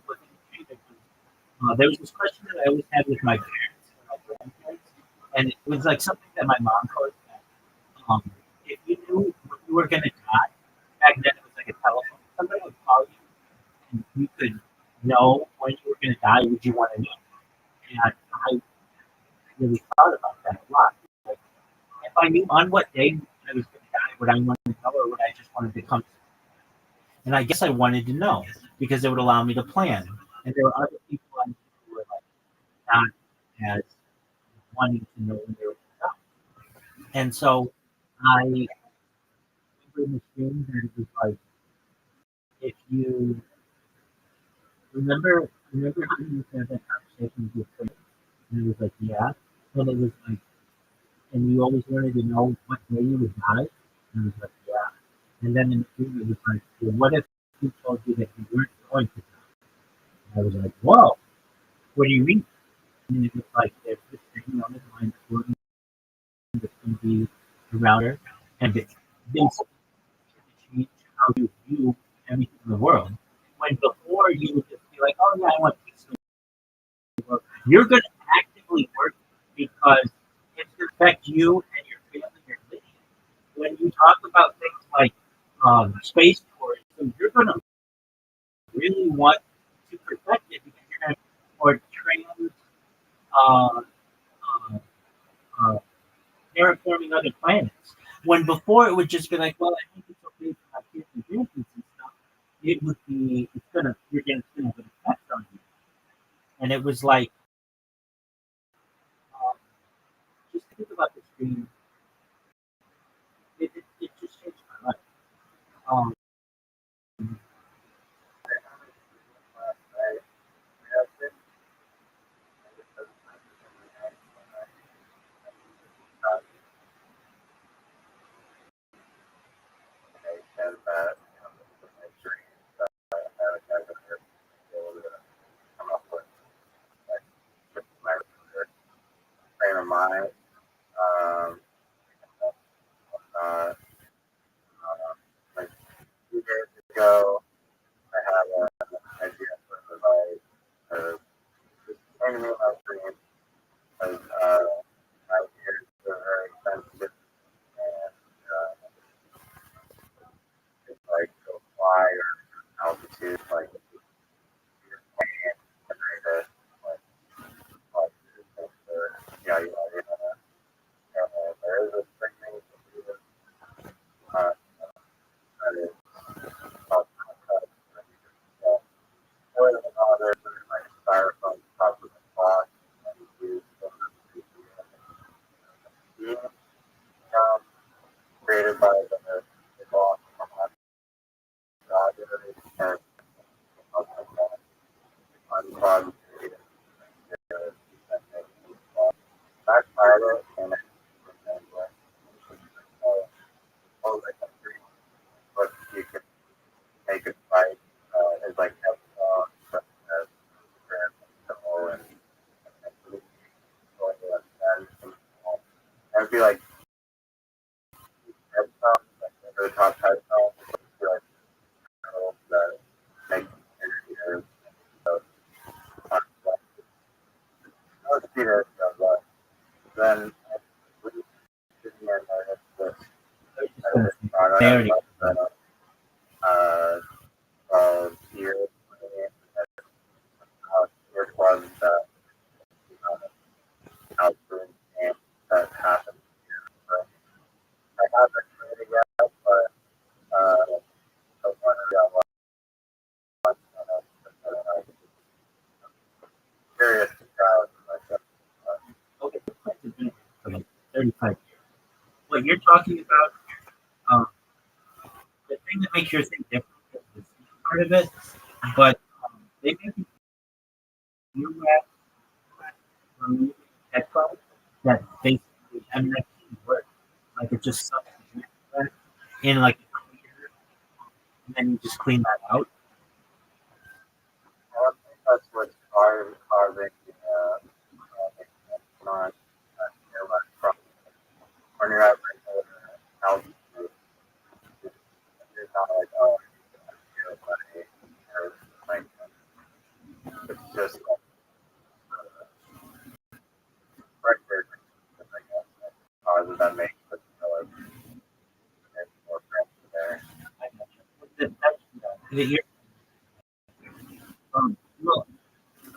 within the dream, there was this question that I always had with my parents and my grandparents, and it was like something that my mom told me that if you knew when you were going to die, back then it was like a telephone. Somebody would call you, and you could know when you were going to die. Would you want to know? And I really thought about that a lot. Like, if I knew on what day I was going to die, would I want to know, or would I just want to become? And I guess I wanted to know because it would allow me to plan. And there were other people I knew who were like not as wanting to know when they were going to die. And so I remember in this dream that it was like if you remember how you had that conversation with your friend, and it was like yeah, and it was like and you always wanted to know what day you would die, and it was like yeah, and then in the dream it was like well, what if he told you that you weren't going to die? And I was like whoa, what do you mean? And it was like there's this thing on his mind floating that's going to be around her, and it's basically change how you view everything in the world. When before you would just be like, oh yeah, I want peace in the world. You're going to actively work because it's going to affect you and your family, your lineage. When you talk about things like space tourism, you're going to really want to protect it because you're going to or trans uh, uh, uh, terraforming other planets. When before it would just be like, well, I think it's okay for my kids and grandkids and stuff. It would be, you're going to have an effect on you. And it was like, just think about this dream. It just changed my life. Um, Frame of mind. Um, uh, like 2 days ago, I had an idea for the life. Just came to my dream because my ears are very sensitive and it's like go fly or altitude, like you're playing and yeah, there is a thing uh, that is called more than another, like styrofoam top of the box, and you use created by the boss and unclogged backfire and but you can make it right is like such as and going to and it'd be like I They have already. much better. Here, earplugs that outdoor game that happened. So I haven't played it yet, but I want to watch it. Curious to try it myself. Okay, the price has been for like 35 years. What you're talking about, the thing that makes your thing different is the sleep part of it, but they make you headphones that basically, I mean, that can work. Like it just sucks the juice out of it in like a cleaner, and then you just clean that out. I think that's what's causing the not earbuds problem. When you're at regular altitude, it's not like, oh, earbud or like, it's just like pressure, I guess, that causes that makes it like it's more pressure there. I gotcha. That you're, well,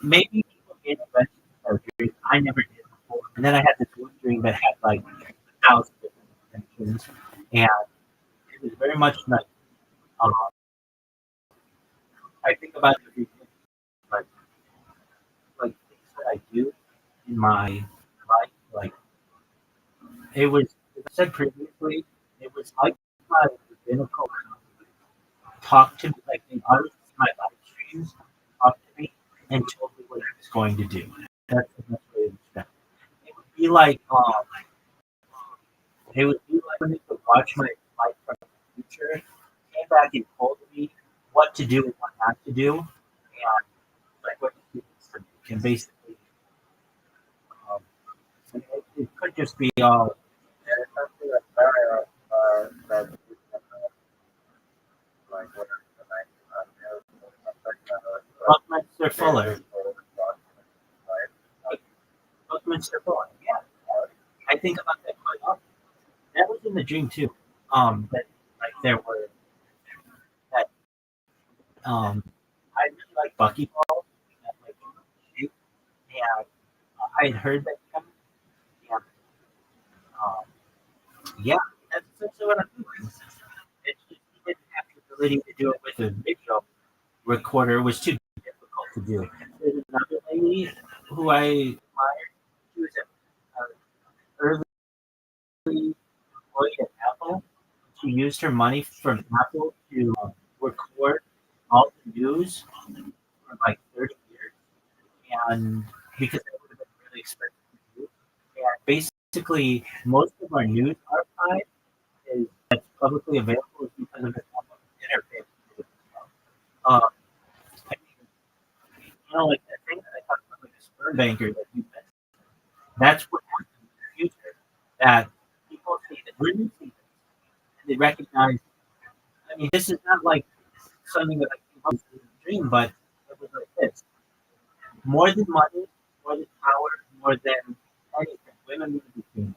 maybe people get inventions surgery. I never did before. And then I had this one dream that had like 1,000 different inventions. And it was very much like, um, I think about everything, like, like things that I do in my life. Like, it was, as I said previously, it was like my rabbinical talk to me, like the artists in my live streams talked to me and told me what I was going to do. That's the best way to describe it. It would be like, it would be like when they could watch my life from the future, came back and told me what to do and what not to do, and like what to do and basically, um, it could just be all. And it's something that's very, that like whatever the night Buckminster Fuller. Buckminster Fuller. Yeah, I think about that quite often. That was in the dream too. That like there were that I really like Buckyball. That like shoot, and I had heard that coming. And um, yeah, that's essentially what I'm doing. It's just he didn't have the ability to do it with a video recorder. It was too difficult to do. There's another lady who I admired. She was an early employee at Apple. She used her money from Apple to record all the news for like 30 years, and because it would have been really expensive to do. And basically, most of our news archive is that's publicly available is because of this interface. Um, I mean, like that thing that I talked about, like the sperm banker that you mentioned. That's what happens in the future. That people see that women see this and they recognize. I mean, this is not like something that I came up with in a dream, but it was like this: more than money, more than power, more than anything, women need to be famous.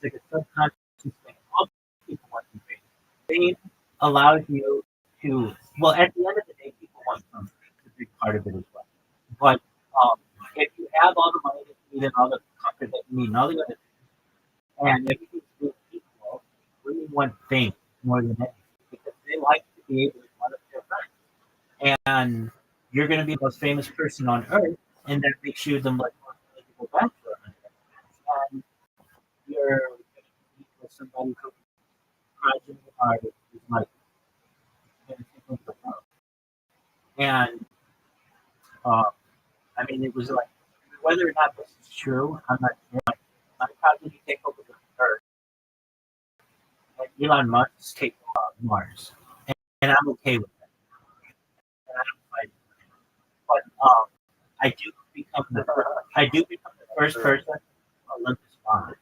It's like a subconscious thing. All people want to be famous. Fame allows you to. Well, at the end of the day, people want something. It's a big part of it as well. But if you have all the money that you need and all the comfort that you need and all the other and everything's being equal, women want fame more than anything because they like to be able to one of their friends. And you're going to be the most famous person on earth, and that makes you the most eligible bachelor on earth. And you're going to meet with somebody who progeny are is like going to take over the world. And uh, I mean, it was like whether or not this is true, I'm not sure. Like, how did he take over the earth? And Elon Musk take Mars, and I'm okay with that. And I don't fight it. But I do become the first person Olympus Mons.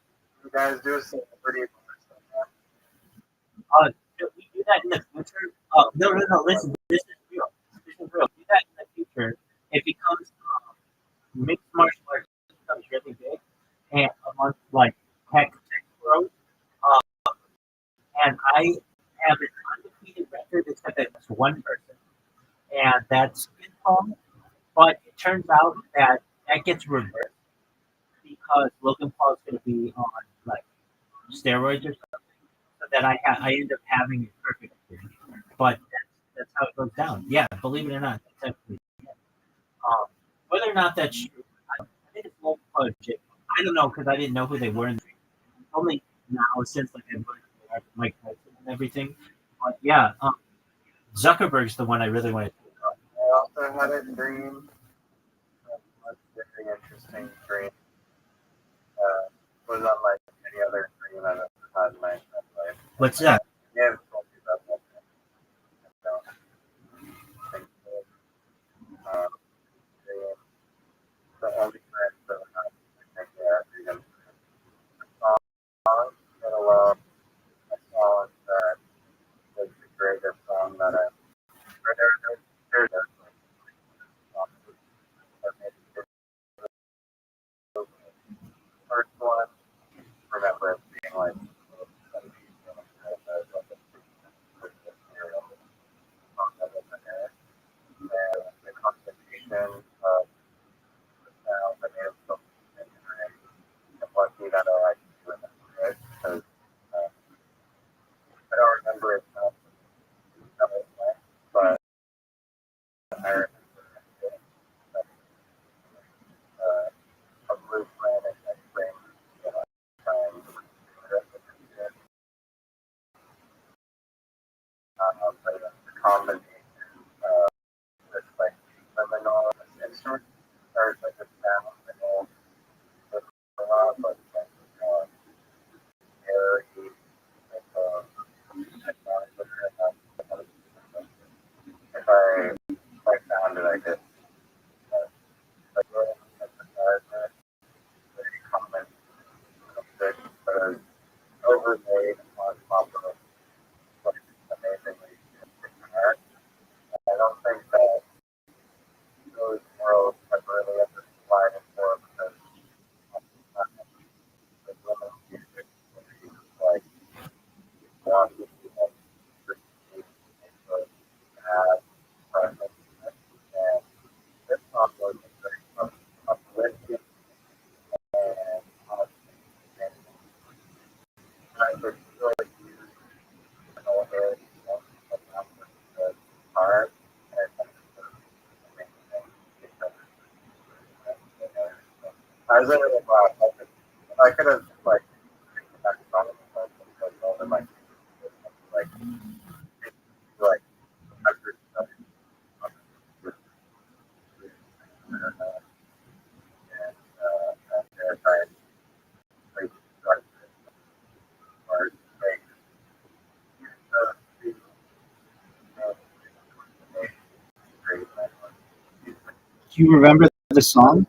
You guys do some pretty cool stuff. Do we do that in the future? No. Listen, this is real. This is real. Do that in the future. It becomes mixed martial arts becomes really big, and amongst like tech growth. And I have one person, and that's Paul. But it turns out that that gets reversed because Logan Paul is going to be on like steroids or something. So that I end up having it perfect. But that's how it goes down. Yeah, believe it or not, that's actually whether or not that's true. I think it's low budget. I don't know because I didn't know who they were. Only now since like I learned Mike Tyson and everything. But yeah, Zuckerberg's the one I really want to. I also had a dream. A very interesting dream. Was unlike any other dream I've ever had in my life. What's that? Yeah, I've told you about that. I don't think so. The only friends that I think they are song in a row. A song that was the greatest song that I heard. There's the first one. Remember it being like and the combination of the sound and the I'm lucky that I remember it because I don't remember it but I remember it. A blue planet that brings time but the combination of this like liminal instrument or like the sound and all a lot but very if I found it I could like very common music but overlaid on top of like amazingly guitar. I don't think that those worlds have really ever collided before because the women music like one like had and this song was very uplifting and I would really use all his guitar and I was really glad I could have like that song because all of my like like hundreds of and I like or like Do you remember the song?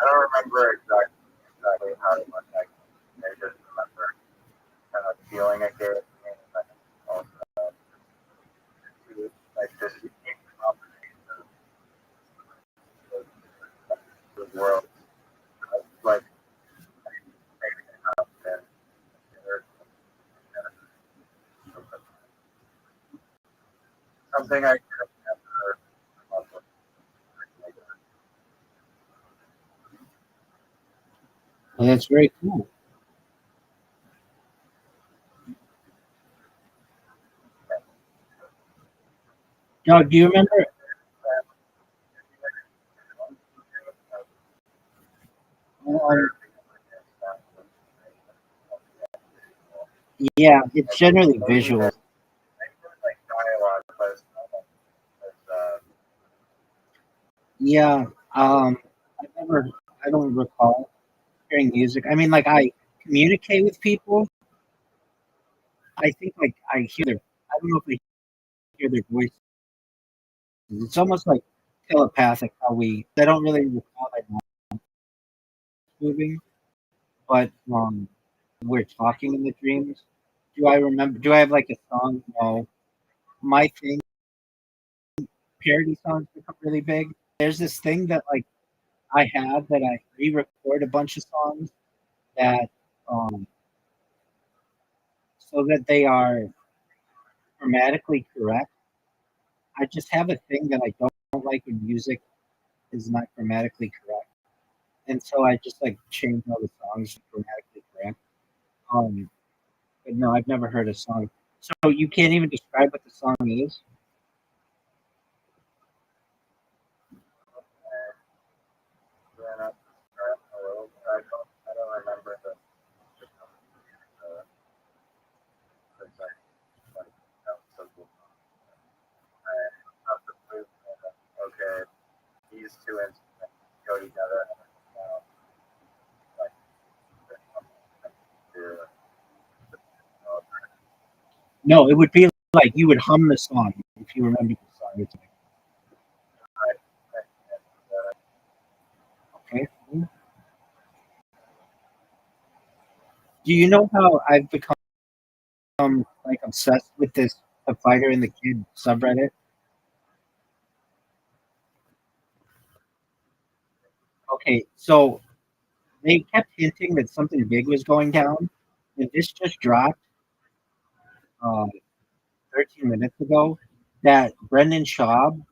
I don't remember exactly how it went. I just remember kind of feeling it gave me, and also like this combination of the world, like maybe it up and something I could have never come up with. Oh, that's very cool. Doug, do you remember? Yeah, it's generally visual. Like dialogue, but it's Yeah, I don't recall hearing music. I mean, like I communicate with people. I think like I don't know if I hear their voices. It's almost like telepathic how I don't really recall like moving, but we're talking in the dreams. Do I have like a song? No. My thing, parody songs become really big. There's this thing that like I have that I re-record a bunch of songs that um so that they are grammatically correct. I just have a thing that I don't like when music is not grammatically correct, and so I just like change all the songs to grammatically correct. Um, but no, I've never heard a song. So you can't even describe what the song is. Ran up a little bit. I don't remember the precise like notes of the song. I have to prove that, okay, these two instruments go together and like to No, it would be like you would hum the song if you remember the song. It's like, okay. Do you know how I've become like obsessed with this The Fighter and the Kid subreddit? Okay, so they kept hinting that something big was going down, and this just dropped uh, 13 minutes ago. That Brendan Schaub,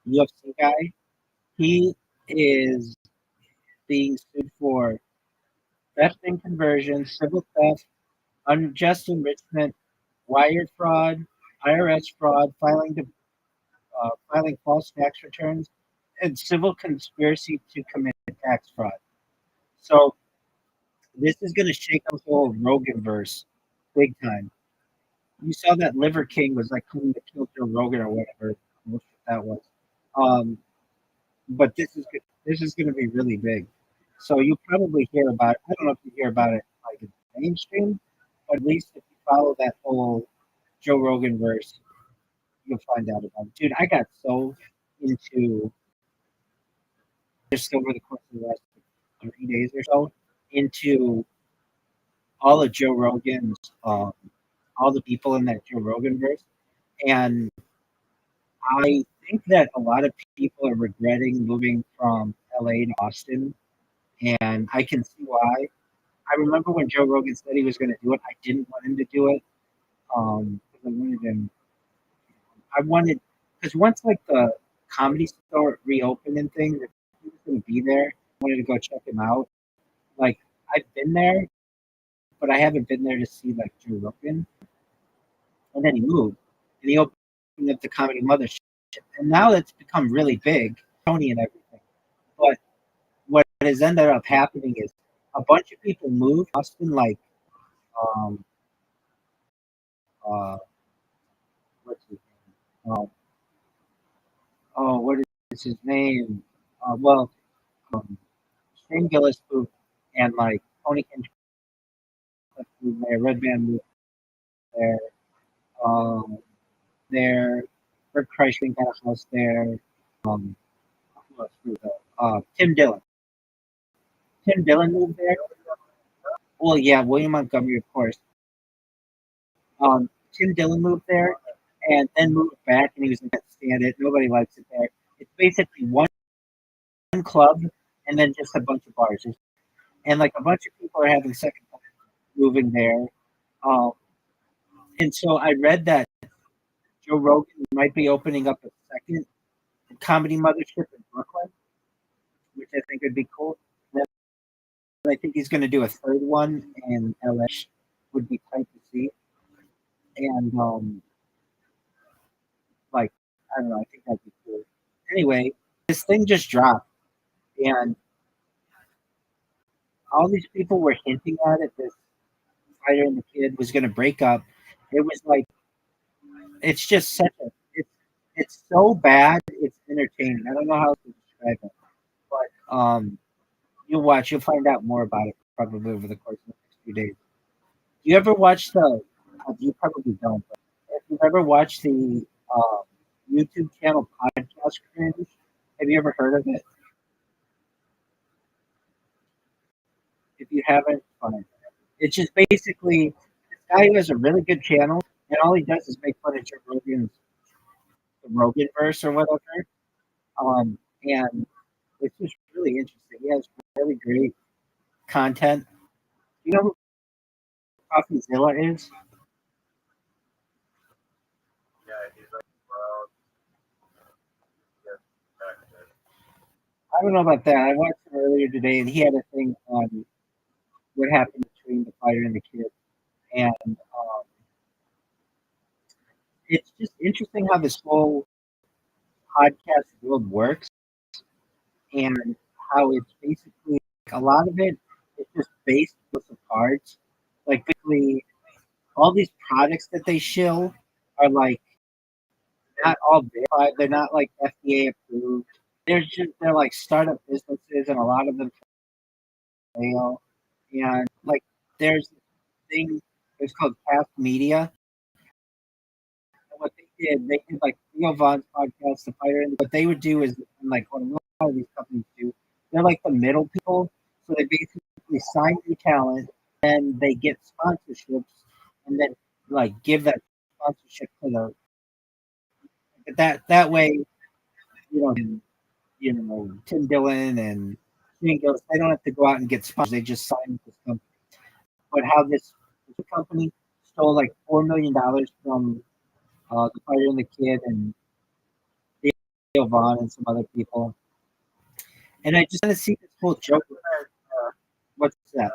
UFC guy, he is being sued for theft and conversion, civil theft, unjust enrichment, wire fraud, IRS fraud, filing false tax returns, and civil conspiracy to commit tax fraud. So this is going to shake up the whole Rogan verse big time. You saw that Liver King was like coming to kill Joe Rogan or whatever that was. Um, but this is going to be really big. So you'll probably hear about it. I don't know if you hear about it like in the mainstream, but at least if you follow that whole Joe Rogan verse, you'll find out about it. Dude, I got so into just over the course of the last 3 days or so into all of Joe Rogan's, all the people in that Joe Rogan verse, and I think that a lot of people are regretting moving from LA to Austin, and I can see why. I remember when Joe Rogan said he was going to do it. I didn't want him to do it. 'Cause I wanted him. I wanted because once like the comedy store reopened and things, if he was going to be there. I wanted to go check him out. Like I've been there, but I haven't been there to see like Joe Rogan. And then he moved, and he opened up the Comedy Mothership, and now it's become really big, Tony and everything. But what has ended up happening is a bunch of people moved to Austin, like um, uh, what's his name? Oh, what is his name? Well, um, Shane Gillis moved, and like Tony Hinchcliffe moved there, Redman moved there, um, there. Bert Kreischer got a house there. Um, who else moved there? Tim Dillon. Tim Dillon moved there. Well, yeah, William Montgomery, of course. Tim Dillon moved there, and then moved back, and he was like, "Can't stand it. Nobody likes it there." It's basically one club, and then just a bunch of bars, and like a bunch of people are having second time moving there. Um, and so I read that Joe Rogan might be opening up a second comedy mothership in Brooklyn, which I think would be cool. And I think he's going to do a third one in LA, would be tight to see. And like I don't know, I think that'd be cool. Anyway, this thing just dropped, and all these people were hinting at it. This fighter and the kid was going to break up. It was like it's just such a it's so bad. It's entertaining. I don't know how to describe it, but you'll watch. You'll find out more about it probably over the course of the next few days. Do you ever watch the? You probably don't. But if you've ever watched the YouTube channel Podcast Cringe, have you ever heard of it? If you haven't, fine. It's just basically this guy who has a really good channel, and all he does is make fun of Joe Rogan's the Rogan verse or whatever. And it's just really interesting. He has really great content. You know who CoffeeZilla is? I don't know about that. I watched him earlier today, and he had a thing on what happened between the fighter and the kid, and it's just interesting how this whole podcast world works, and how it's basically a lot of it is just based with the cards. Like basically, all these products that they shill are like not all verified. They're not like FDA approved. They're like startup businesses, and a lot of them fail. And like there's this thing. It's called Cast Media. And what they did like Theo Von's podcast, The Fighter, and what they would do is like what a lot of these companies do. They're like the middle people, so they basically sign new talent, and they get sponsorships, and then like give that sponsorship to the that way, Tim Dillon and Ghost, they don't have to go out and get sponsors. They just sign with this company. But how this company stole like $4 million from the fighter and the kid and Theo Vaughn and some other people. And I just kind of see this whole joke. What's that?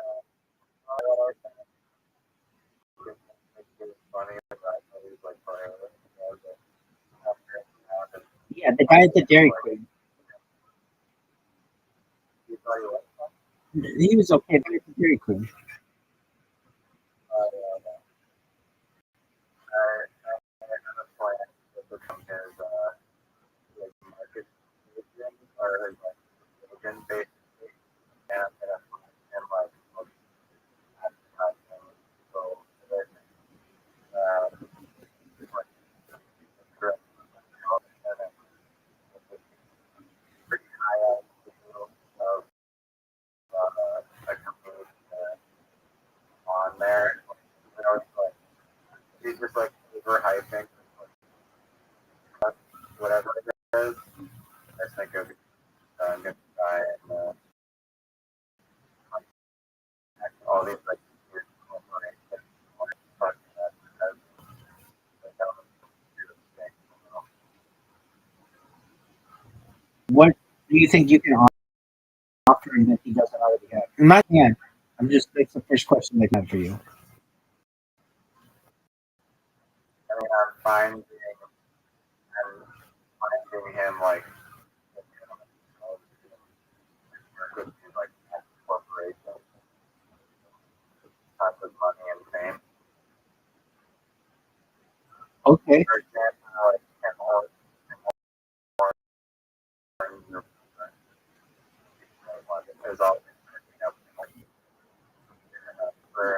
Yeah, the guy at the Dairy Queen. He was okay, but at the Dairy Queen. On there, he's just like overhyping whatever it is. I think of good guy and all these like What do you think you can offer him that he doesn't already have? In my hand, that's the first question they have for you. I mean, I'm finding him like like corporations, tons of money and fame. Okay. For example, like is all for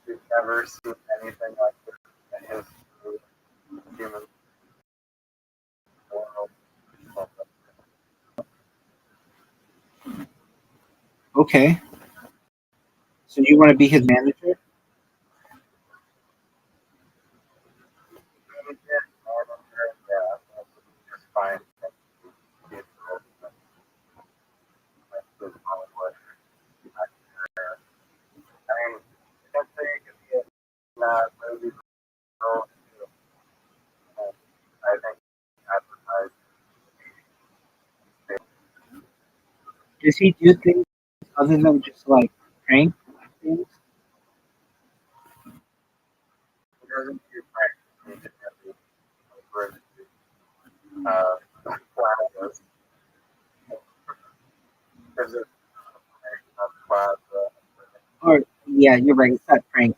you've never seen anything like this in his human world. Okay. So you want to be his manager? Just fine. I mean, let's say it could be not maybe so I think advertise Does he do things other than just like prank things? he doesn't do practice plazas. There's a plaza. Or yeah, you're right. It's not prank.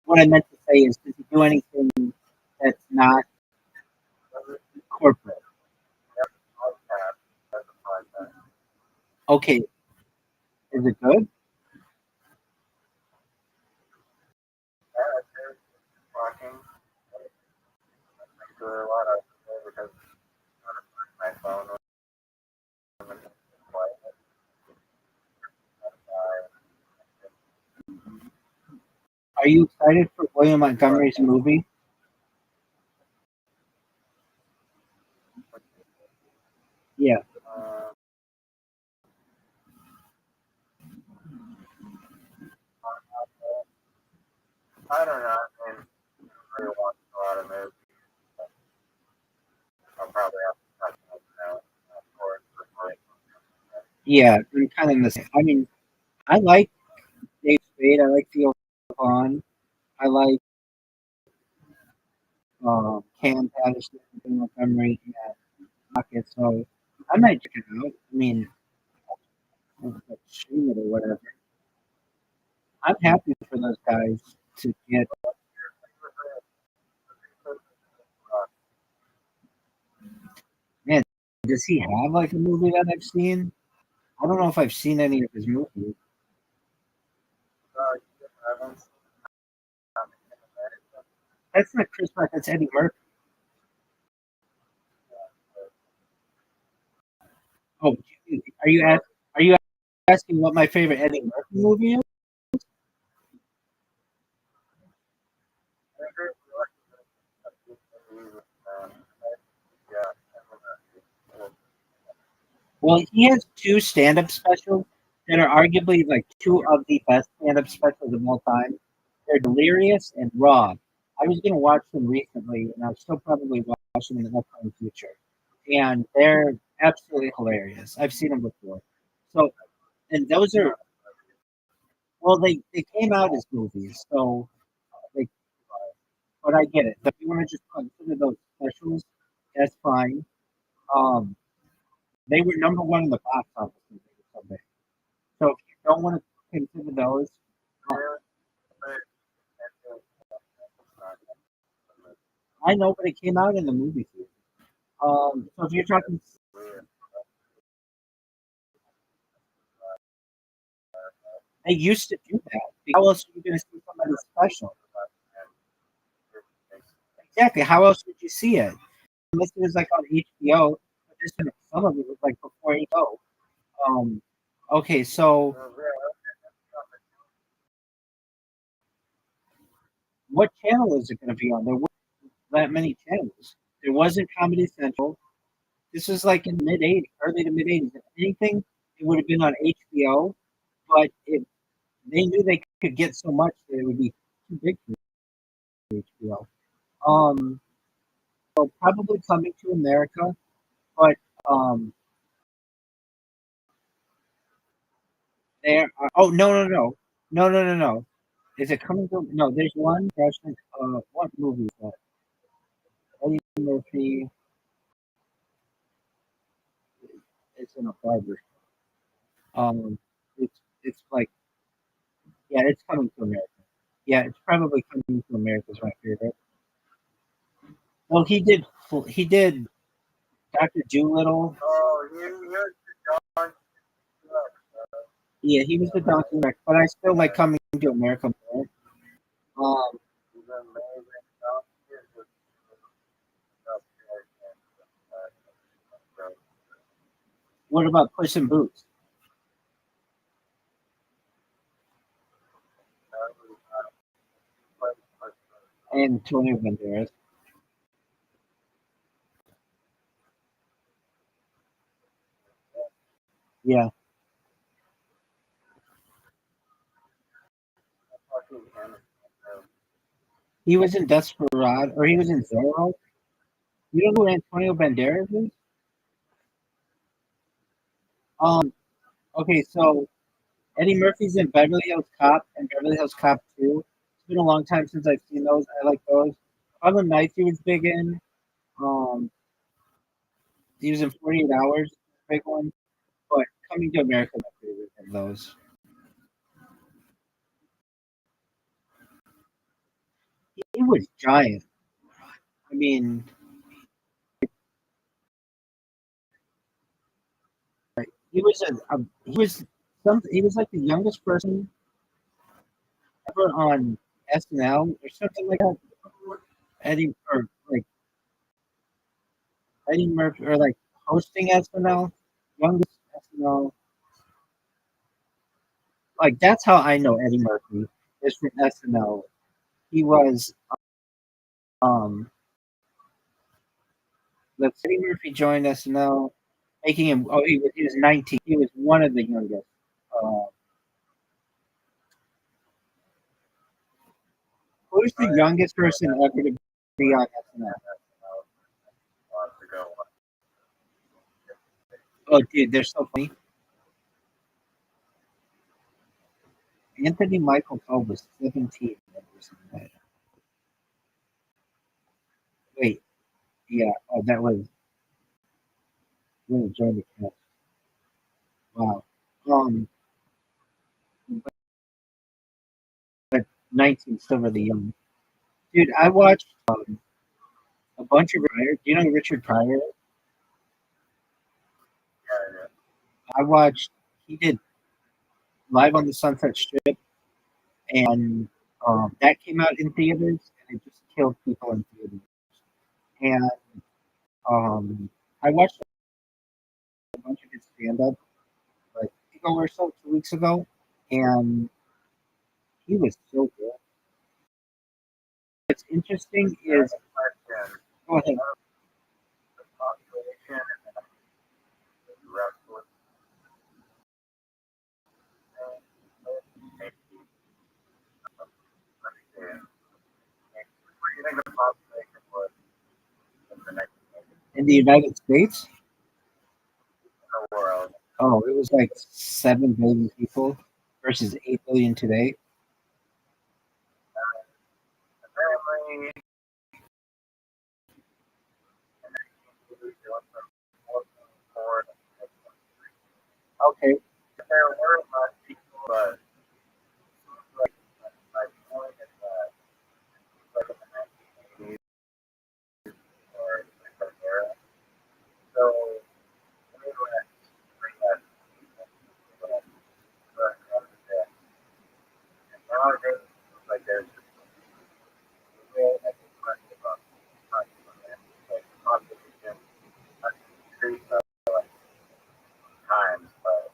What I meant to say is, does he do anything that's not corporate? Okay. Is it good? Talking to a lot of because my phone was Are you excited for William Montgomery's movie? Yeah. I don't know. I mean, Yeah, I'm kind of in the same. I mean, I like Dave Spade. I like Theo Vaughn. I like Cam Patterson in Montgomery and Pocket. So I might check it out. I mean, stream it or whatever. I'm happy for those guys to get. Man, does he have like a movie that I've seen? I don't know if I've seen any of his movies. That's not Chris Rock. That's Eddie Murphy. Oh, are you are you asking what my favorite Eddie Murphy movie is? Well, he has two stand-up specials that are arguably like two of the best stand-up specials of all time. They're Delirious and Raw. I was going to watch them recently, and I'll still probably watch them in the upcoming future. And they're absolutely hilarious. I've seen them before. So, and those are well, they came out as movies, so like, but I get it. If you want to just consider those specials, that's fine. Um, they were number one in the box office. Someday. So if you don't want to consider those, uh, I know, but it came out in the movie theater. So if you're talking, they used to do that. How else are you going to see somebody special? Exactly. How else would you see it? Unless it was like on HBO, but some of it was like before HBO. Um, okay, so what channel is it going to be on? There weren't that many channels. There wasn't Comedy Central. This was like in mid '80s, early to mid '80s. If anything, it would have been on HBO, but they knew they could get so much that it would be too big for HBO. Um, so probably Coming to America, but um, there. Oh no! Is it coming to? No, there's one Russian. What movie is that? Eddie Murphy. It's in a barber. It's like yeah, it's Coming to America. Yeah, it's probably Coming to America is my favorite. Well, he did Doctor Doolittle. Yeah, he was the Donkey Rex, but I still like Coming to America more. Um, what about Puss in Boots and Antonio Banderas? Yeah, he was in Desperado, or he was in Zorro. You don't know who Antonio Banderas is? Um, okay, so Eddie Murphy's in Beverly Hills Cop and Beverly Hills Cop 2. It's been a long time since I've seen those. I like those. Harlem Nights he was big in. Um, he was in 48 Hours, big one. But Coming to America, my favorite of those. He was giant. I mean, he was he was like the youngest person ever on SNL or something like that. Eddie or like Eddie Murphy or like hosting SNL, youngest SNL. Like that's how I know Eddie Murphy is from SNL. He was um let's Eddie Murphy joined SNL, making him he was 19. He was one of the youngest. Uh, who's the youngest person ever to be on SNL? Oh, dude, they're so funny. Anthony Michael Hall was 17 when he was in that. Wait, yeah, oh, that was when he joined the cast. Wow. Um, but 19 still really young. Dude, I watched a bunch of Pryor. Do you know who Richard Pryor is? Yeah, I watched, he did Live on the Sunset Strip, and that came out in theaters, and it just killed people in theaters. And I watched a bunch of his stand up like a week ago or so, 2 weeks ago, and he was so good. What's interesting is, question. go ahead. The population and the wrestling thing. Let me see. What do you think the population was in the next In the United States, in the world? oh, it was like 7 billion people versus 8 billion today. Apparently, it went from 4.4 to 6.3. Okay, There were less people, but like my point is that like in the 1980s or different era, so we went bring that but and nowadays like there's really like a question about like population has increased like times, but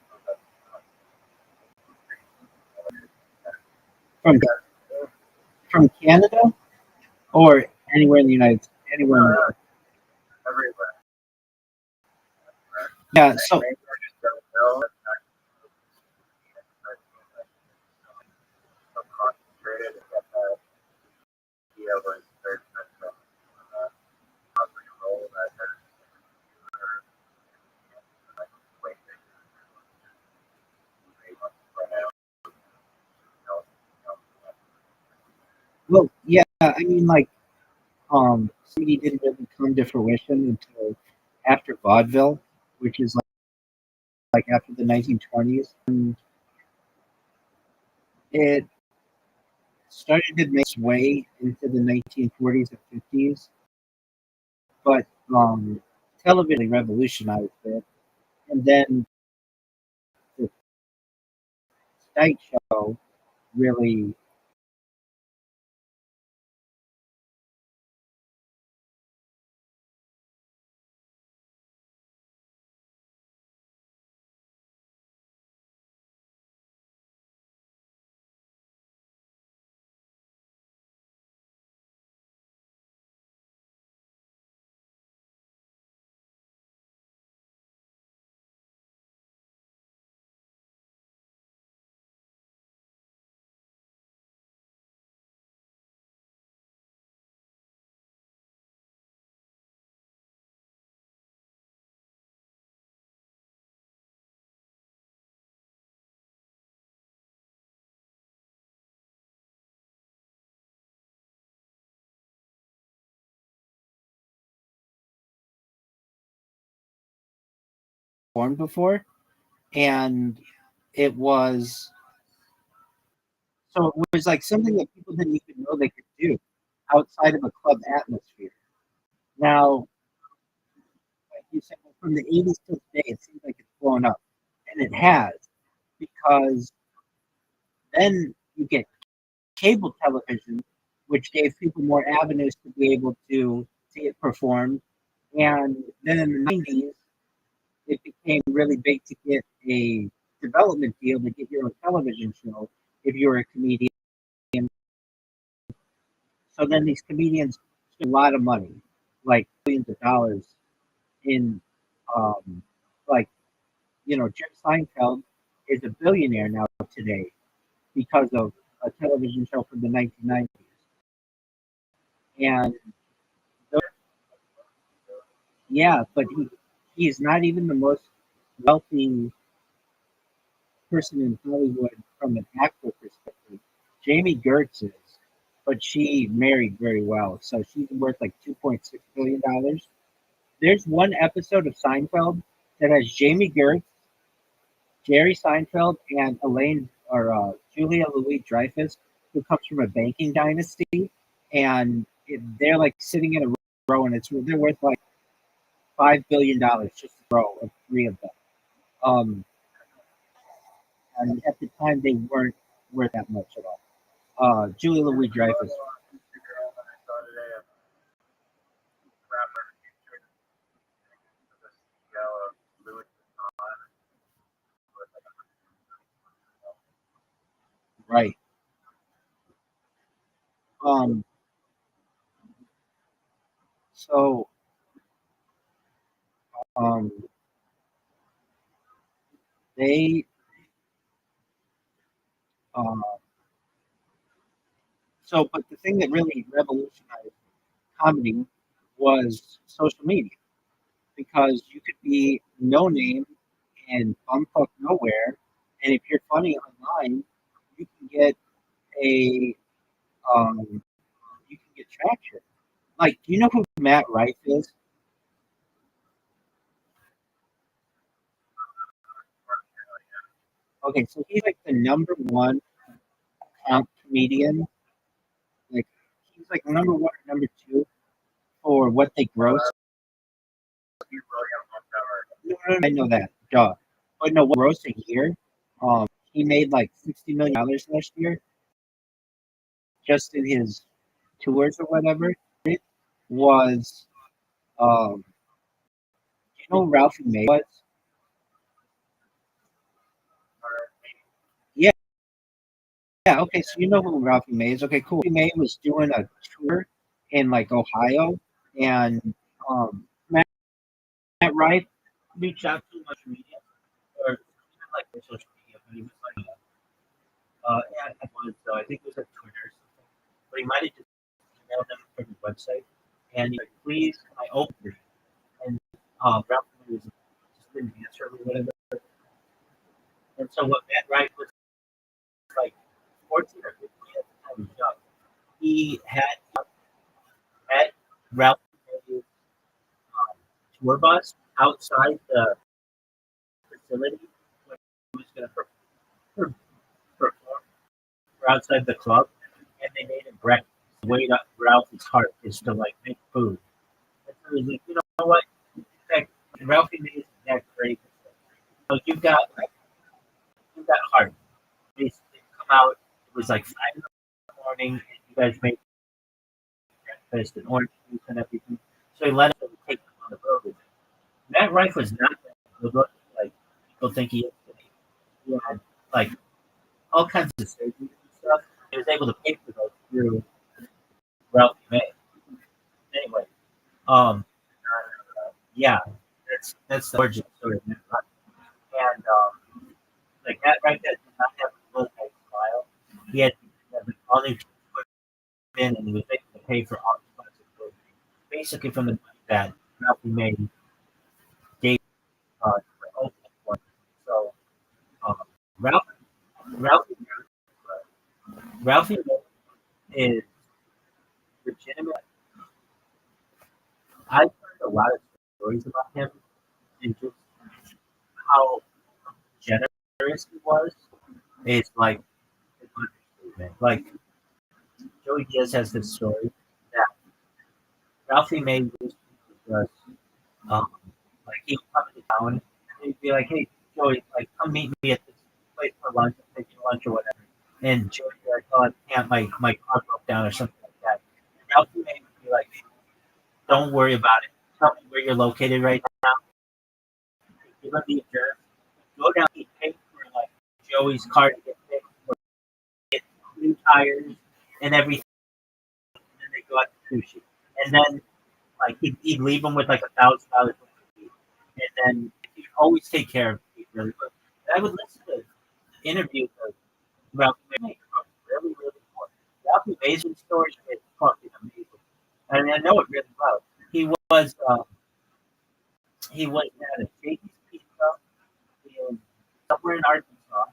from from Canada or anywhere in the United States, anywhere in the world. everywhere. Yeah, so Maybe I just don't know. So concentrated and get that idea was very special. Role that there's like way right now. well, yeah, I mean, like, CD didn't really come to fruition until after vaudeville, which is like after the 1920s, and it started to make its way into the 1940s and 50s, but television revolutionized it, and then the Tonight Show really formed before, and it was so it was like something that people didn't even know they could do outside of a club atmosphere. Now, like you said, from the 80s to today, it seems like it's blown up, and it has because then you get cable television, which gave people more avenues to be able to see it performed. And then in the 90s, it became really big to get a development deal to get your own television show if you were a comedian. So then these comedians spent a lot of money, like billions of dollars, in, um, like, Jerry Seinfeld is a billionaire now today because of a television show from the 1990s. And yeah, but he is not even the most wealthy person in Hollywood from an actor perspective. Jamie Gertz is, but she married very well, so she's worth like $2.6 billion. There's one episode of Seinfeld that has Jamie Gertz, Jerry Seinfeld, and Elaine or Julia Louis Dreyfus, who comes from a banking dynasty, and they're like sitting in a row, and they're worth like $5 billion just a row of three of them. And at the time, they weren't worth that much at all. Julia Louis Dreyfus. Right. Um, so um, they uh, but the thing that really revolutionized comedy was social media, because you could be no name and bumfuck nowhere, and if you're funny online, you can get a um, you can get traction. Like, do you know who Matt Rife is? Okay, so he's like the number one comedian. Like, he's like number one or number two for what they gross. No, I know that, duh. But no, what gross a year? He made like $60 million last year just in his tours or whatever. It was, you know, who Ralphie May was. Yeah, yeah. Okay, so you know who Ralphie May is. Okay, cool. Ralphie May was doing a tour in like Ohio, and Matt Rife Reach out to much media or like social media, but he was like, yeah, it was, I think it was like Twitter or something, but he might have just emailed them from the website, and he's like, please, can I open for you? And Ralph was just didn't answer or whatever. And so what Matt Wright was like 14 or 15 at the time he was young, he had met Ralph tour bus outside the facility when he was going to perform or outside the club, and they made him breakfast. The way up Ralphie's heart is to like make food. And so he's like, you know what? In fact, Ralphie made that great. So you've got heart. They come out. It was like 5 in the morning, and you guys made breakfast and orange juice and everything. So he let him take them on the road with him. Matt Rife was not that good looking, like people think he is. He had like all kinds of surgeries and stuff. He was able to pay for those through Ralphie May. Anyway, um, yeah, that's the origin story of Matt Rife. And like Matt Rife did not have a little nice smile. He had all these in, and he was able to pay for all the responsibility, basically from the money that Ralphie May gave for opening for him. So um, Ralph, Ralphie, Ralphie May is legitimate. I've heard a lot of stories about him and just how generous he was. It's like an understatement. Like Joey Diaz has this story that Ralphie May used to just um, like he'd come to town and he'd be like, "Hey Joey, like come meet me at this place for lunch, I'll take you lunch or whatever." And Joey would be like, "Oh, I can't, my car broke down or something like that." And Ralphie May would be like, "Don't worry about it. Tell me where you're located right now. Give him the address. Go down and pay for like Joey's car to get fixed, or get new tires and everything." And then they go out to sushi, and then like he'd leave them with like $1,000 worth of food, and then he'd always take care of me really well. And I would listen to interviews of Ralph May, really, really important. Ralph May's story is fucking amazing, and I know it really well. He was at a Shakey's Pizza in somewhere in Arkansas,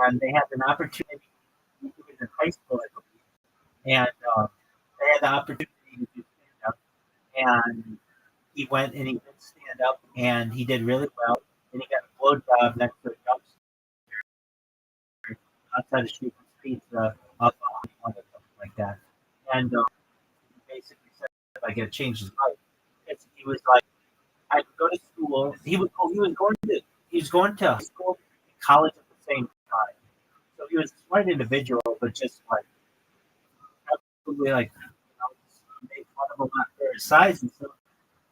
and they had an opportunity. He was in high school, I believe, and they had the opportunity to do stand up, and he went and he did stand up, and he did really well, and he got a blowjob next to a dumpster outside the street with pizza up on or something like that, and he basically said, "If I get to change his life," he was like, "I could go to school." He was going to high school and college at the same time. So he was a smart individual, but just like probably like made fun of him for his size and stuff.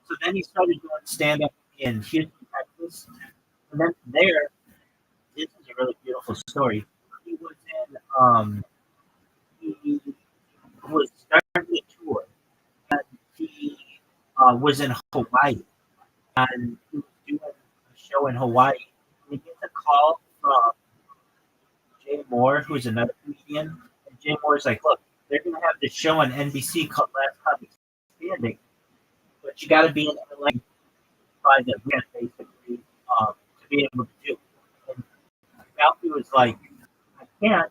So then he started doing stand up in Houston, Texas. And then from there, this is a really beautiful story. He was he was starting a tour, and he was in Hawaii, and he was doing a show in Hawaii. And he gets a call from Jay Moore, who's another comedian. And Jay Moore's like, "Look, they're going to have this show on NBC called Last Comic Standing, but you got to be in LA by the weekend, basically, to be able to do." And Ralphie was like, "I can't.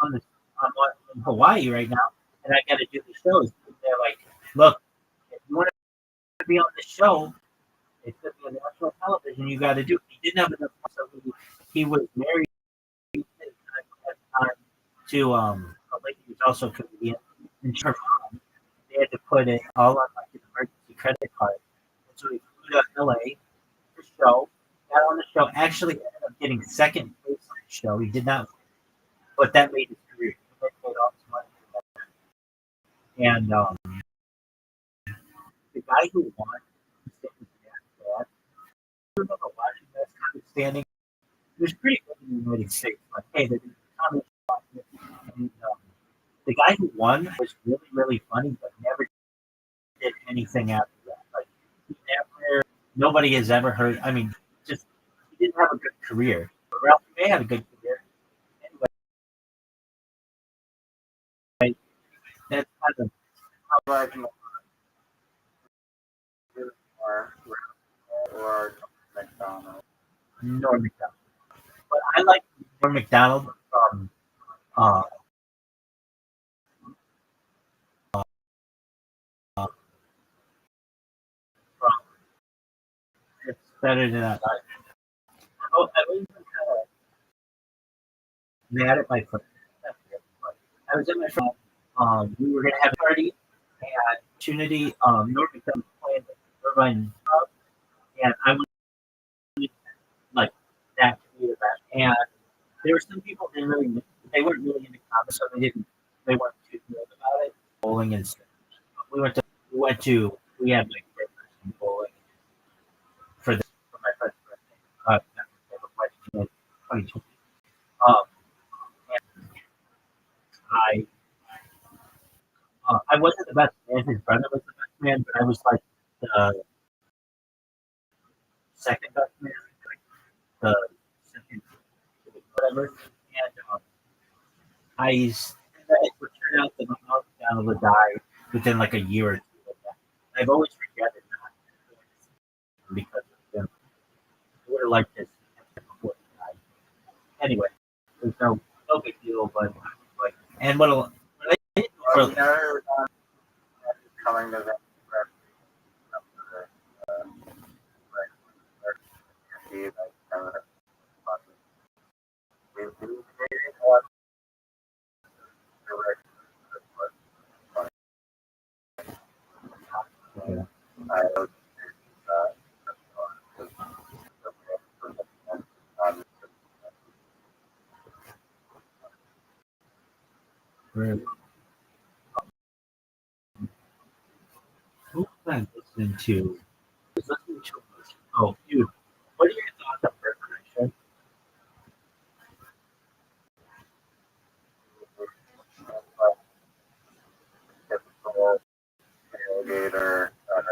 On this, I'm in Hawaii right now, and I got to do the shows." And they're like, "Look, if you want to be on the show, it's going to be on national television. You got to do it." He didn't have enough time, so he was married at the time to a lady who's also a comedian, and her mom. They had to put it all on like an emergency credit card. And so he flew to LA for the show, got on the show, actually ended up getting second place on the show. He did not win, but that made his career. He made all his money. And the guy who won, his name was Dad. I remember watching this kind of standing. It was pretty good in the United States. Like, hey, they're doing comedy. And the guy who won was really, really funny, but never did anything after that. Like, nobody has ever heard. I mean, just he didn't have a good career. But Ralph May had a good career. Anyway, that's kind of How about or McDonald's? Norm Macdonald. But I like Norm Macdonald from uh, from It's Better Than I Like. I was even kind of mad at my friend. I was at my friend. We were gonna have a party and opportunity. Norm Macdonald playing the Irvine Pub, and I was like that to be the best. And there were some people they weren't really into comedy, so they weren't too thrilled about it. Bowling and stuff. We had like breakfast and bowling for my friend's birthday. Not 2020. And I wasn't the best man. His brother was the best man, but I was like the second best man, like the second whatever. And it would turn out that my mom down would die within like a year or two of that. I've always regretted not doing it because of him. I would have liked this before he died. Anyway, there's no big deal, but like, and what I did Well, you never coming to that. who am I listening to? I was listening to oh, dude, what are your thoughts on preparation? Tailgater at a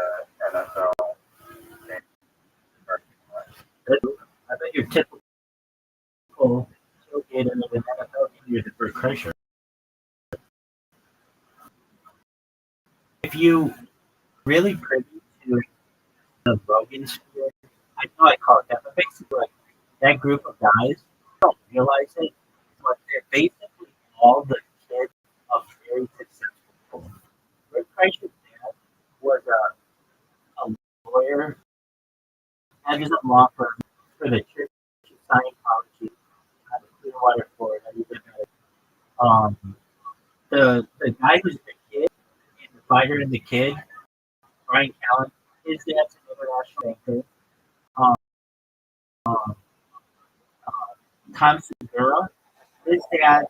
NFL game. I bet your typical tailgate in an NFL game is the Bert Kreischer. If you really privy to the Rogan sphere, I know I call it that, but basically like that group of guys, oh realize it, but they're basically all the kids of very successful people. Rick Kreischer's dad was a lawyer, headed a law firm for the Church of Scientology out of Clearwater, Florida. Um, the guy who's the kid, in the fighter and the kid, Brian Callen, his dad's an international banker. Um, um, Tom Segura, his dad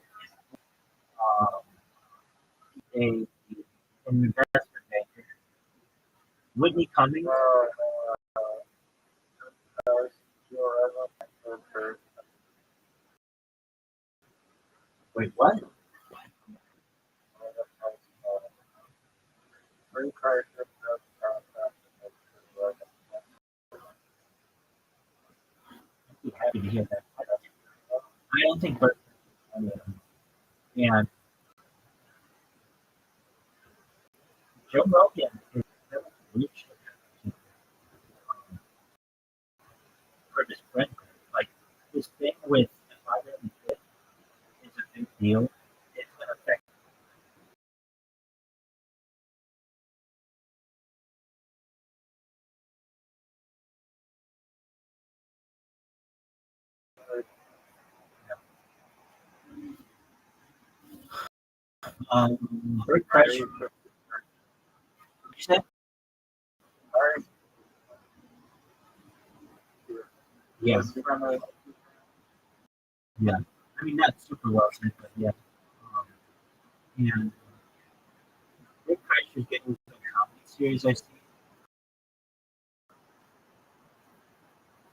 is an investment banker. Whitney Cummings, wait, what? I'd be happy to hear that. I don't think Bert and Joe Rogan is reached for this friend. Like this thing with the father and the kid is a big deal. It's going to affect. Bert Kreischer. You said? Yeah. Yeah. I mean, not super well said, but yeah. And Bert Kreischer's getting into a comedy series I see.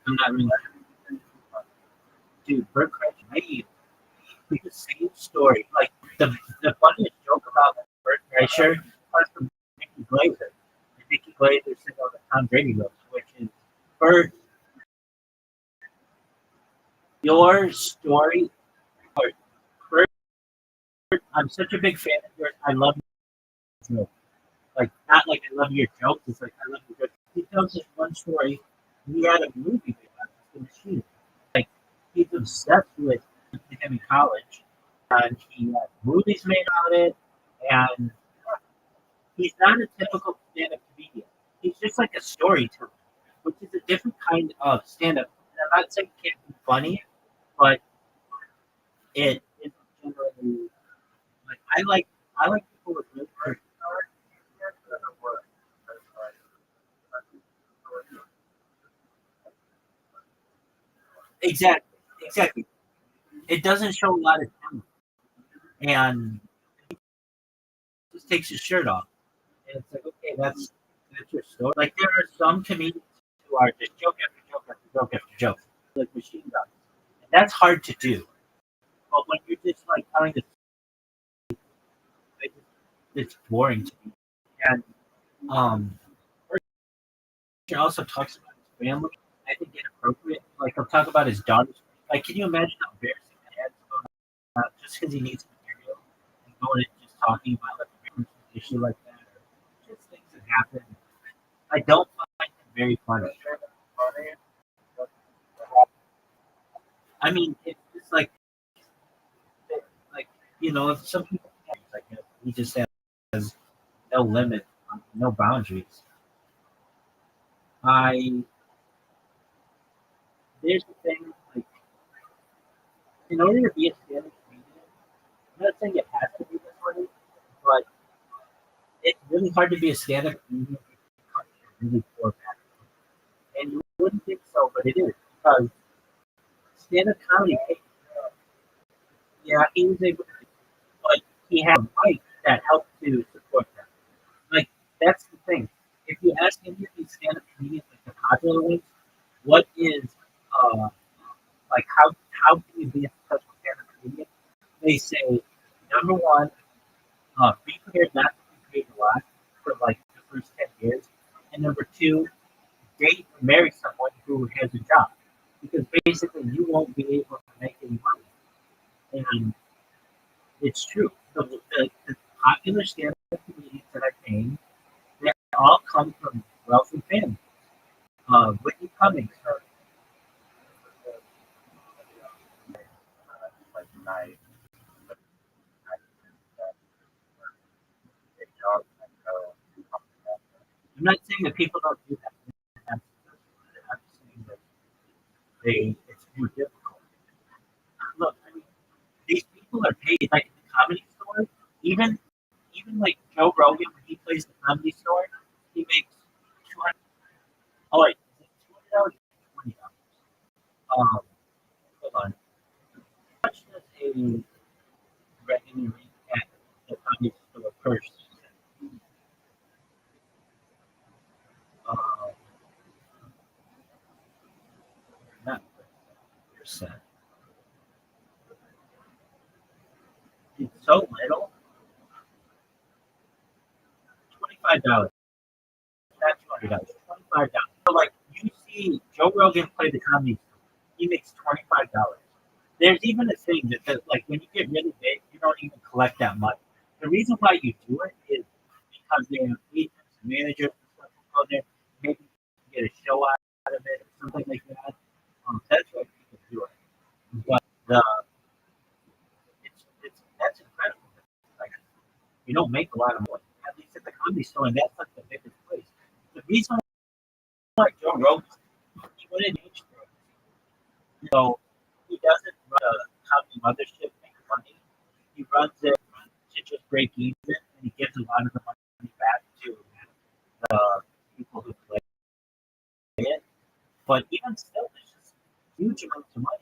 I'm not really. Dude, Bert Kreischer made the same story. Like, the funniest joke about Bert Kreischer comes from Nikki Glazer. And Nikki Glazer said on the Tom Brady roast, which is, Bert, your story, or Bert, I'm such a big fan of yours. I love your joke. Like, not like I love your jokes. It's like I love your jokes. He tells this one story. He had a movie about the machine. Like, he's obsessed with him in college, and he had movies made on it. And he's not a typical stand-up comedian. He's just like a storyteller, which is a different kind of stand-up. And I'm not saying it can't be funny, but it is generally like I like people with really good. Exactly. It doesn't show a lot of talent, and just takes his shirt off, and it's like, okay, that's your story. Like there are some comedians who are just joke after joke after joke after joke, like machine guns, and that's hard to do. But when you're just like telling the, it's boring to me. And he also talks about his family. I think inappropriate. Like he'll talk about his daughters. Like, can you imagine how embarrassing that is going on just because he needs material and going and just talking about like a personal issue like that, or just things that happen. I don't find him very funny. I mean, it's like if some people like he just has no limit, no boundaries. I There's the thing, like in order to be a stand-up comedian, I'm not saying it has to be this way, but it's really hard to be a stand-up comedian if you come from a really poor background. And you wouldn't think so, but it is because stand-up comedy. Yeah, he was able to, but he had a mic that helped to support that. Like that's the thing. If you ask any of these stand-up comedians, like the popular ones, what is uh like how can you be a successful stand-up comedian? They say number one, be prepared not to be paid a lot for like the first 10 years, and number two, date or marry someone who has a job, because basically you won't be able to make any money, and it's true. The popular stand-up comedians that I've named, they all come from wealthy families. Whitney Cummings, I'm not saying that people don't do that. I'm saying that it's more difficult. Look, I mean, these people are paid like in the comedy store. Even like Joe Rogan when he plays the comedy store, he makes 200. Oh wait, is it $200? $20. Hold on. How much does a regular at the comedy store first? Um, not percent. It's so little. $25. Not $200. $25. So like you see Joe Rogan play the comedy store, he makes $25. There's even a thing that like when you get really big, you don't even collect that money. The reason why you do it is because they have agents and managers and stuff who go there, maybe get a show out of it or something like that. That's why people do it. But it's that's incredible. Like you don't make a lot of money, at least at the comedy store, and that's like the biggest place. The reason why Joe Rogan, he wouldn't age things. So he doesn't run a comedy mothership make money. He runs it to just break even, and he gives a lot of the money back to the people who play it. But even still, there's just huge amounts of money.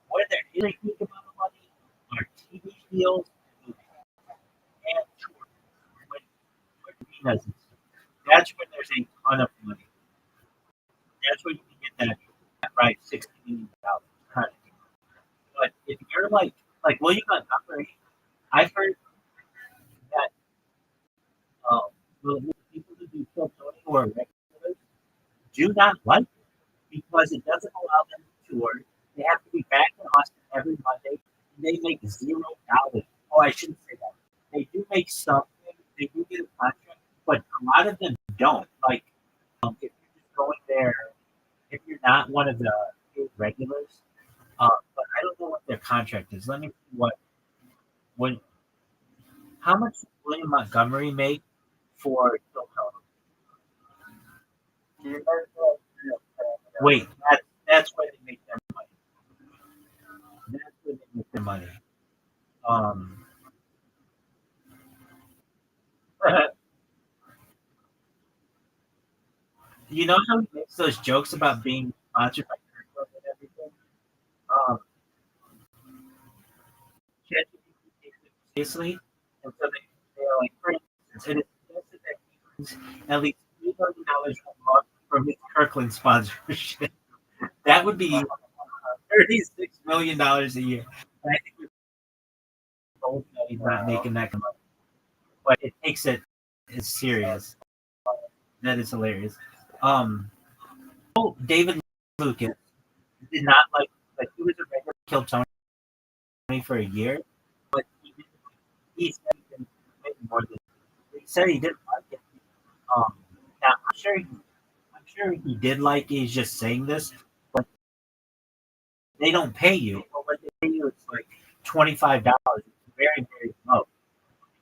Where there is a huge amount of money are TV deals and tours. When arenas and stuff. That's when there's a ton of money. That's when you can get that right, $60 million kind of thing. But if you're like William Montgomery, I've heard that the people who do Phil Tony who are regulars do not like it because it doesn't allow them to tour. They have to be back in Austin every Monday. And they make $0. Oh, I shouldn't say that. They do make something. They do get a contract, but a lot of them don't. Like if you're just going there, if you're not one of the regulars, but I don't know what their contract is. Let me see what how much does William Montgomery make for Phil Tony? Wait, that's where they make their money. That's where they make their money. Um, you know how he makes those jokes about being sponsored by Kirkland and everything? Um, ChatGPT takes it seriously, and so they're like, for instance, it is suggested that he earns at least $3 million a month from his Kirkland sponsorship. That would be $36 million a year. And I think we're both know he's not making that kind of money, but it takes it as serious. That is hilarious. David Lucas did not like he was a regular Kill Tony for a year, but he said he didn't make more than he said he didn't like it. Now I'm sure he did like it, he's just saying this, but they don't pay you. But what they pay you it's like $25. It's very, very low.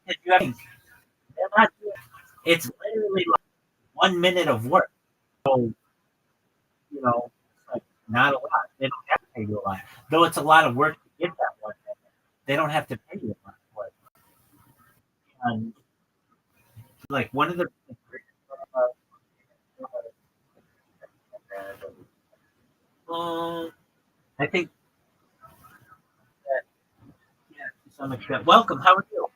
Because you have, they're not doing it's literally like 1 minute of work. So it's like not a lot. They don't have to pay you a lot. Though it's a lot of work to get that 1 minute. They don't have to pay you a lot for it. And like one of the I think that yeah, to some extent. Welcome, how are you?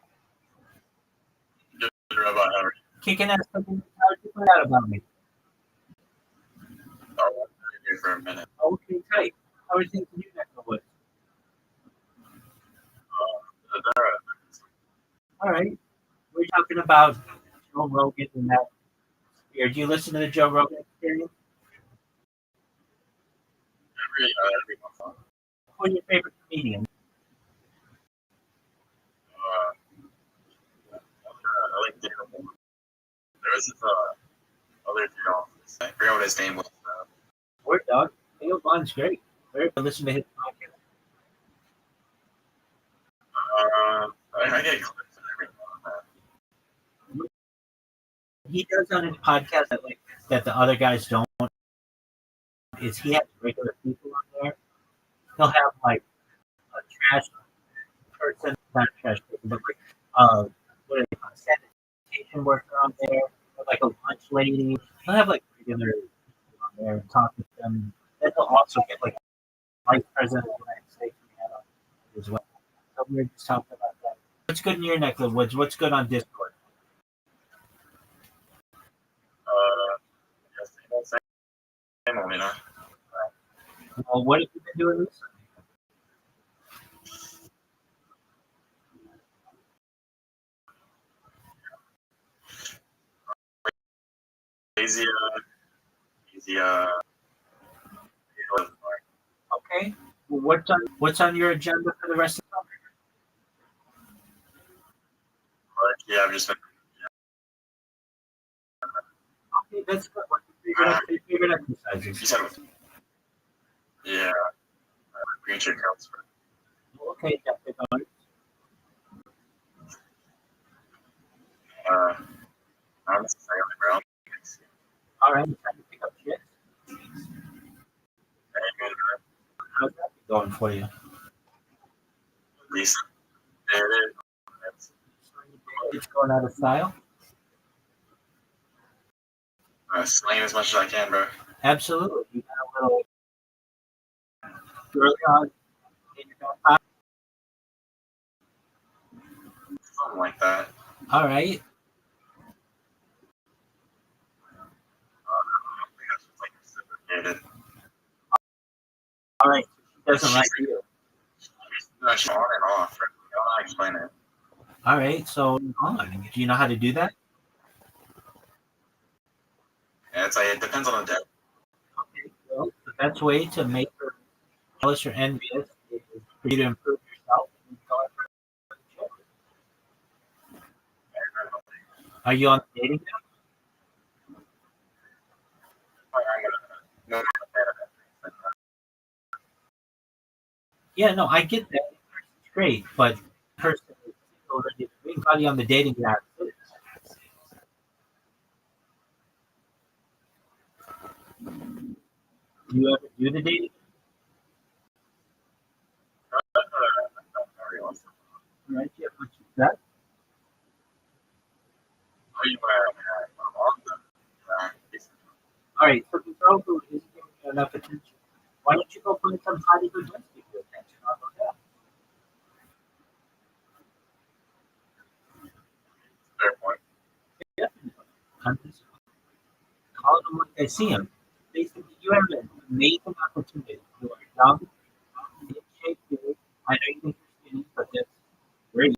Good, Rabbi. How are you? Kicking ass something how did you find out about me? Oh, I've been here for a minute. Okay, tight. How are things in you neck of the woods? All right. We're talking about Joe Rogan and that sphere. Do you listen to the Joe Rogan experience? Every month. Who's your favorite comedian? I like Daniel Moore. There was this other dude on this. I forgot what his name was. Word dog. Daniel Bond's great. Very good. Listen to his podcast. I get clips and everything on that. he does on his podcast that the other guys don't is he has regular people on there. He'll have like a trash person, not a trash person, but like what are they called? Sanitation worker on there, or like a lunch lady. He'll have like regular people on there and talk with them. Then he'll also get like vice president of the United States as well. So we're just talking about that. What's good in your neck of the woods? What's good on Discord? Yes, same old, you know. Well, what have you been doing recently? Easy, easy, Okay. Well, what's on your agenda for the rest of the yeah, I've just been, summer? Okay, that's good. What's your favorite exercises? you said, yeah, preacher counselor. Okay, definitely. Not necessarily, bro. All right, time to pick up shit. How's that going for you? Decent. It is. It's going out of style. Slaying as much as I can, bro. Absolutely. You got a little early on in your back pocket. Something like that. All right. Like reciprocated. All right. She doesn't like you. She's on and off. Right? I don't know how to explain it. All right. So, do you know how to do that? Yeah, it's like it depends on the depth. Okay. Well, the best way to make her jealous or envious is for you to improve yourself and go after a chick. Are you on the dating app? No, Yeah, no, I get that. It's great, but person is already everybody on the dating app. Do you ever do the dating? Right? Yeah, what you said. All right, so the girl who isn't giving you enough attention, why don't you go find somebody who does give you attention? How about that? Fair point. Yeah. I'm just calling them like I see them. Basically, you have an amazing opportunity. You are young, in shape, good. I know you think you're skinny, but that's great.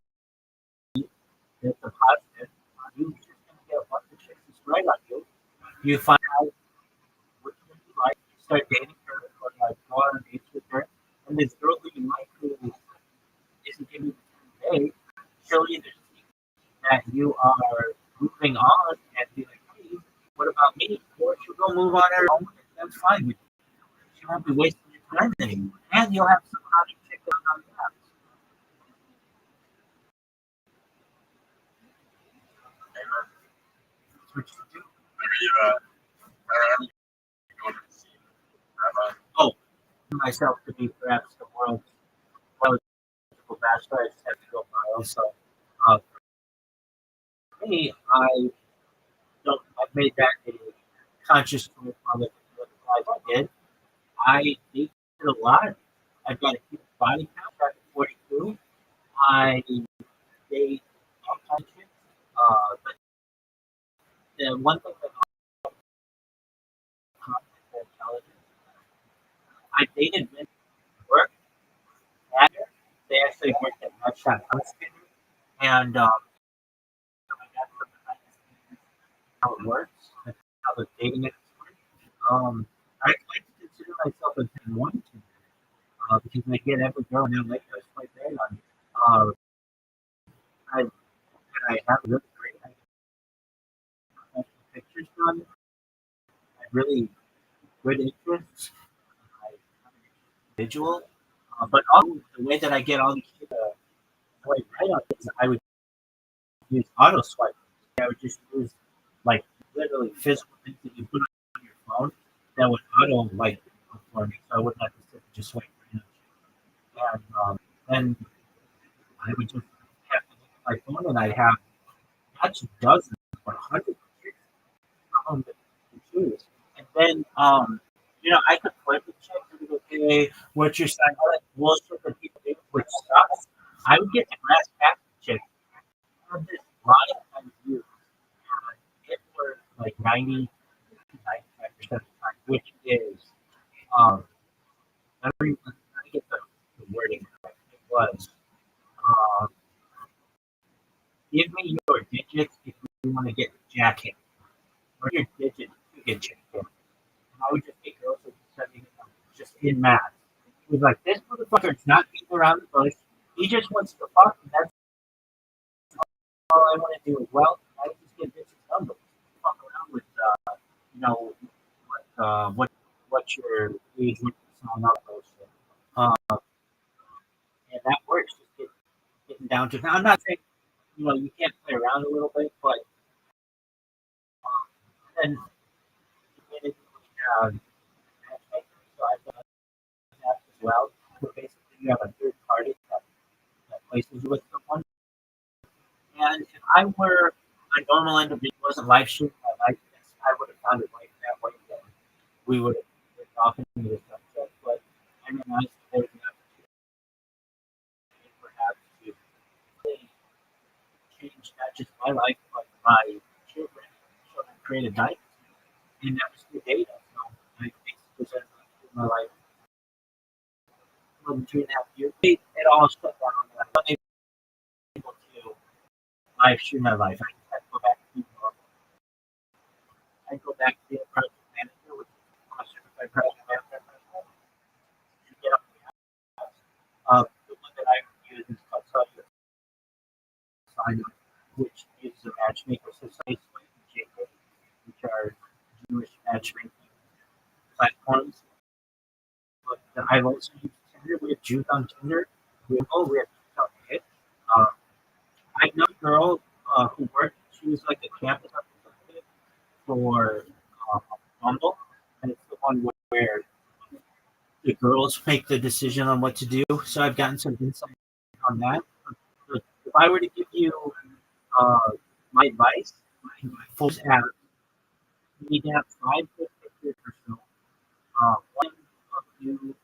That's a positive. You're just going to get a bunch of chicks that's right on you. You find out which one you like, you start dating her, or like go on dates with her, and this girl who you like who isn't giving you the day, she'll either see that you are moving on and be like, hey, what about me? Or she'll go move on her own, and that's fine with you. She won't be wasting your time anymore. And you'll have some hot chick on the apps. That's what you do. Oh, myself to be perhaps the world's eligible bachelor, I just have to go file. So, for me, I've made that a conscious choice on the life I did. I dated a lot. I've got a huge body count at 42. I date all kinds of chicks. But the one thing that I'm intelligent, I dated men who worked at her. They actually worked at Rothschild and how it works, and how the dating is. I like to consider myself as being one to because I get every girl in LA that's quite there on. I have really great pictures done. I really good interests. I am an individual, but also the way that I get all these swipe right on is I would use auto swipe. I would just use like literally physical things that you put on your phone that would auto like for me, so I wouldn't have to sit and just wait for him. And I would just have to look at my phone, and I'd have not just dozens, but hundreds of chicks on the choose. And then, I could flip the chicks and be like, okay, what's your sign? All that bullshit that people do, which sucks. I would get the grass back chick on this line I would use. It was like 95% of the time, which is, um, let me get the wording right. It was, uh, give me your digits if you want to get jacket, or your digits to get jacket. And I would just get girls with sending them just in math. He was like, this motherfucker's not beating around the bush. He just wants to fuck, and that's all I want to do as well. I just get bitches numbers. Fuck around with, what your age, what you sign up for. And that works. Just getting down to. Now, I'm not saying, you can't play around a little bit, but then we have matchmakers, so I've done that as well. Where basically you have a third party that places you with someone. And if I were a normal individual, wasn't live shooting my life, I would have found it right that way. Then we would have been talking to the subject. But I realized there's an opportunity perhaps to really change not just my life, but my children. So I created Dynasty, and that was through data. So I basically said my life more than 2.5 years. It all shut down. And I'm able to live stream my life. I just had to go back to being normal. I go back to being a project manager, which is a certified project manager. To get up the house. The one that I use is called Cellular Sign, which is a matchmaker system, which are Jewish matchmaking platforms. But I've also used Tinder. We have Jews on Tinder. We have Jews on Hit. Uh, I know a girl who worked. She was like a campus representative for Bumble, and it's the one where the girls make the decision on what to do. So I've gotten some insight on that. But if I were to give you uh, my advice, my full app, you need to have 5 good pictures or so. One of you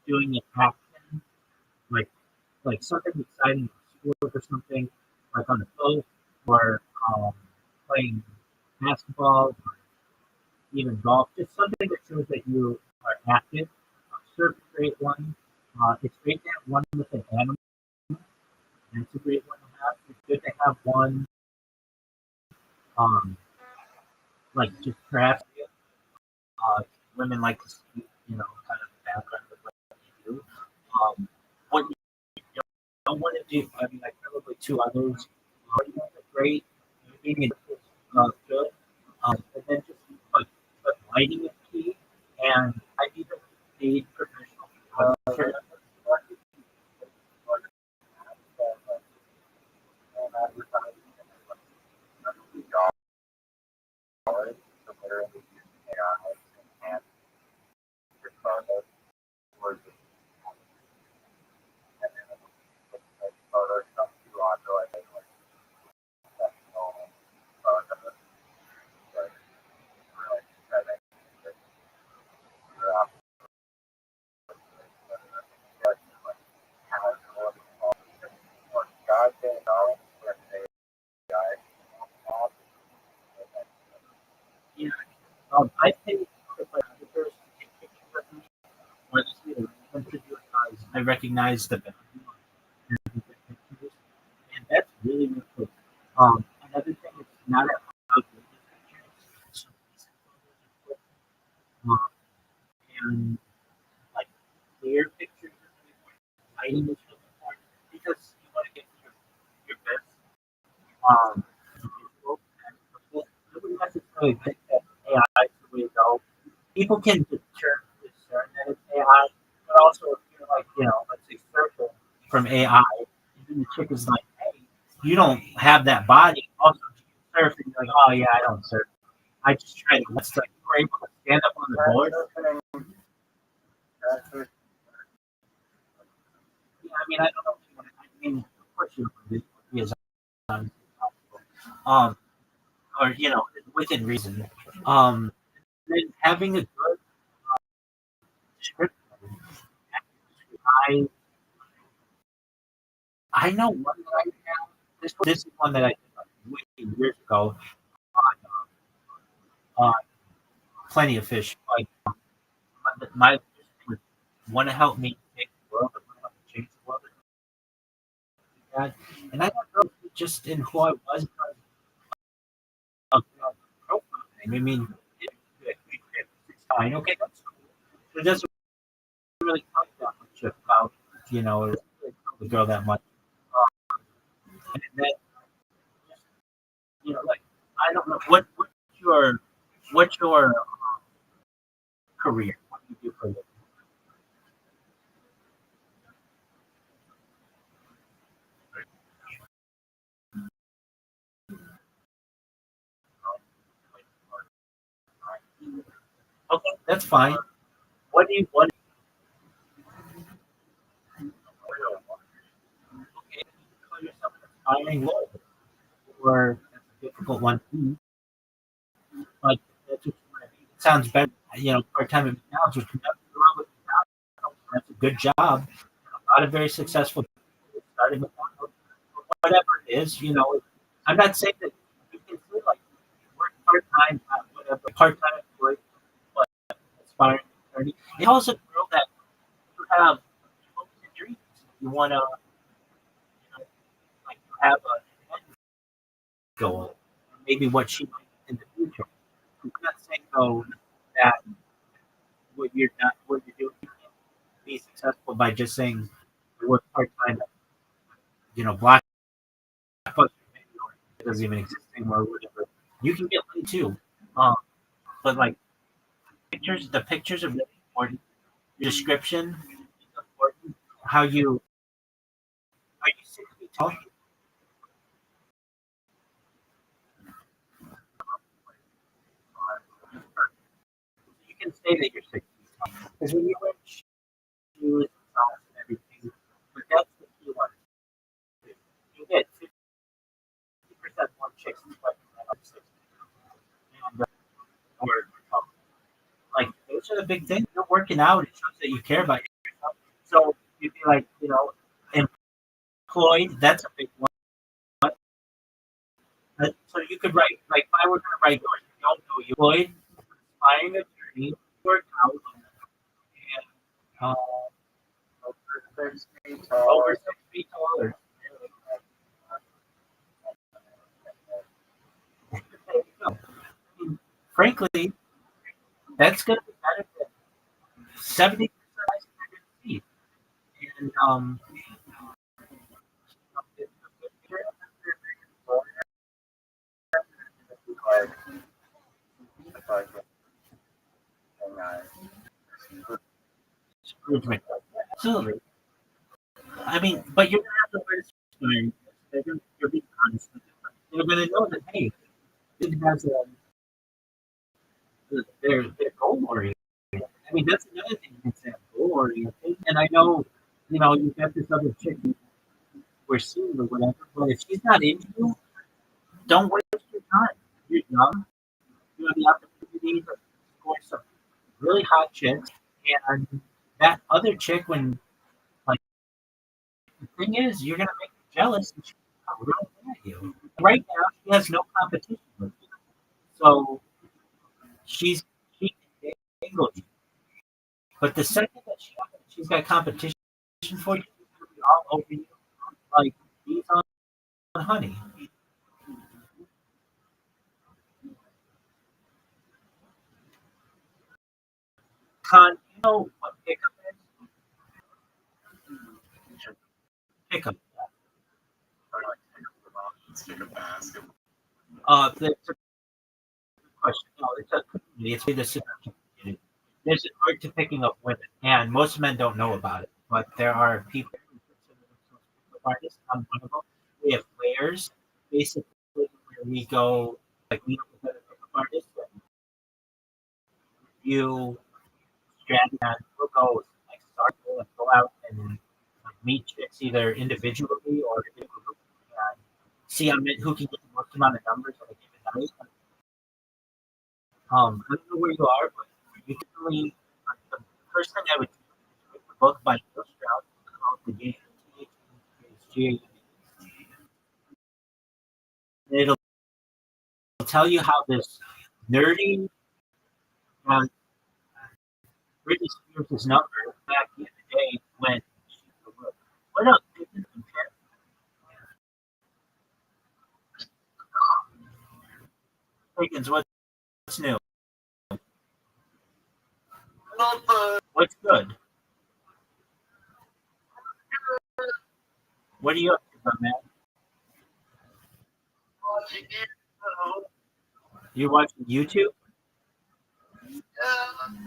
doing a action, like something exciting, sport or something, like on a boat, or playing basketball, or even golf. Just something that shows that you are active. Surf is a great one. It's great to have one with an animal. That's a great one to have. It's good to have one, um, like just perhaps women like to see, kind of the background of what they do. What you don't want to do, I mean, like probably 2 others. You know, great, being good, and then just like but lighting is key, and I even need professional photographer. So literally using AI to enhance your photos or just and then like photos come to onto like professional photos like really setting your up like casual or goddamn knowledge with AI. Yeah, I pay photographers to take pictures of me, or just me because I recognize the value of taking pictures, and that's really really cool. Another thing is not about good pictures, so um, and like clear pictures are really important. Lighting is really important because you want to get your best visual and nobody necessarily think that AI is the way to go. People can discern that it's AI, but also if you're like, let's say surfing from AI, and then the chick is like, hey, you don't have that body. Also, you can surf, and you're like, oh, Oh yeah, I don't surf. I just tried it once. Like you were able to stand up on the board. Yeah, I mean, I don't know. If you want to, I mean, of course you would be as on, um, or within reason. Um, then having a good script. I I know one that I have. This is one that I did like way years ago on Plenty of Fish. Like my want to help me make the world, want to help me change the world. Like that. And I don't know just in who I was of profile name. I mean, it's fine. Okay, that's cool. It doesn't really talk that much about the girl that much. And then like I don't know your what's your career? What do you do for a living? Okay, that's fine. What do you want? Okay, you call yourself an aspiring lawyer, or that's a difficult one too. But that's what you want to be. It sounds better. Part time at McDonald's, which nothing wrong with McDonald's. That's a good job. A lot of very successful people starting McDonald's, whatever it is. I'm not saying that you can feel like work part time, whatever, part time employee, but aspiring attorney. It also a girl that you have hopes and dreams. You want to, like, you have a end goal, maybe what she might in the future. I'm not saying though that what you're doing can be successful by just saying you work part time at Blockbuster, it doesn't even exist anymore or whatever. You can get money too. Um, but like the pictures are really important. Your description is important. How you are you 6 feet tall? You can say that you're 6 feet tall because when you wear shoes and socks and everything, but that's the key one. You get 50% more chicks expecting that I'm 6 feet tall. And, or like those are the big things. You're working out. It shows that you care about yourself. So you'd be like, employed. That's a big one. So you could write like if I were going to write yours, you don't know you employed, aspiring attorney, work out, and over 6 feet taller. There you go. I mean, frankly, that's going to be better than 70% feet. And Scrooge McDuck. Absolutely. I mean, but you're gonna have to wear this. You're being honest with them. They're gonna know that hey, it has they're goal oriented. I mean, that's another thing you can say, goal oriented. And I know, you've got this other chick we're seeing or whatever. But if she's not into you, don't waste your time. You're young. You have the opportunity to score some really hot chicks, and that other chick, when like the thing is, you're gonna make her jealous, and she's really mad at you. Right now, she has no competition with you, so she can dangle you. But the second that she's got competition for you, she's gonna be all over you like bees on honey. Con, you know what pickup is? Pickup. It's a question. No, it's a community. It's the seduction community. There's an art to picking up women, and most men don't know about it. But there are people who consider themselves pickup artists. I'm one of them. We have layers, basically, where we go like meet up with other pickup artists and review strategy, and we'll go like start and go out and like, meet chicks either individually or in a group and see who can get the most amount of numbers on a given night. I don't know where you are, but you can really the first thing I would do is read the book by Rothschild called The Game. It'll tell you how this nerdy uh, Britney Spears' number back in the day when she was what up? Higgins, what's new? What's good? What are you up to, man? You watching YouTube?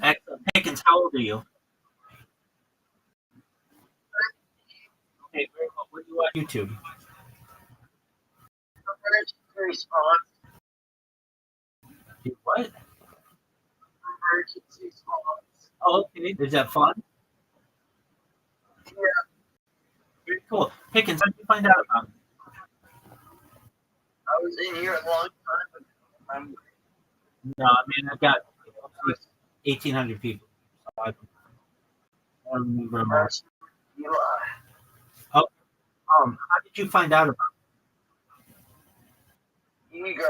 Excellent. Higgins, how old are you? Okay, very well. What do you watch on YouTube? You what? Oh, okay. Is that fun? Very cool. Higgins, how did you find out about me? I was in here a long time ago. No, I mean, I've got 1,800 people. So I don't remember them all. Oh, how did you find out about You go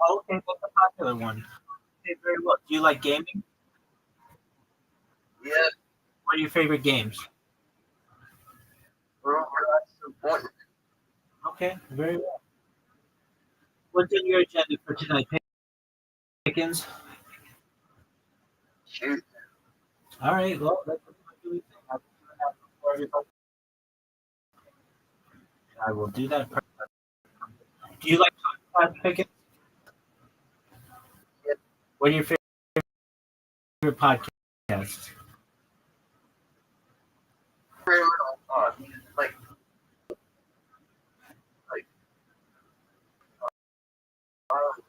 Oh, okay, what's the popular one? Okay, very well. Do you like gaming? Yeah, What are your favorite games? Okay, very well. What's in your agenda for tonight, Pickens? shoot. All right, well, that's what I'm doing. I will do that. Do you like podcasts, Pickens? What are your favorite podcasts? Like,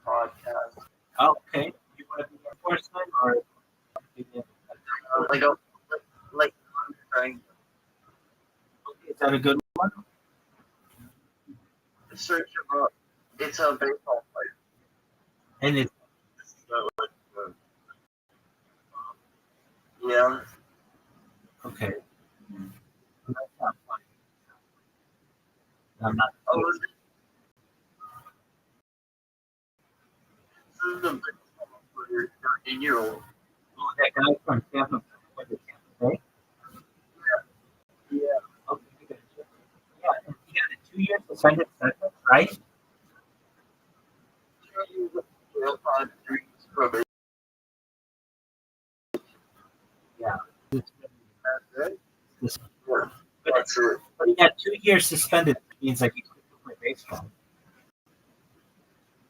podcast. Oh, okay. You want to be a person or Like, a, like, trying is that a good one? to search about. It's a baseball player. And it's Yeah. okay. That's not funny. I'm not. Oh, this is a baseball player, 13-year-old. Oh, that guy from Tampa. What is Tampa Bay? Yeah. Okay, good. Yeah, and he got a 2 year suspended sentence, right? Yeah. This- But, That's it. but he got 2 years suspended. Means like he couldn't play baseball.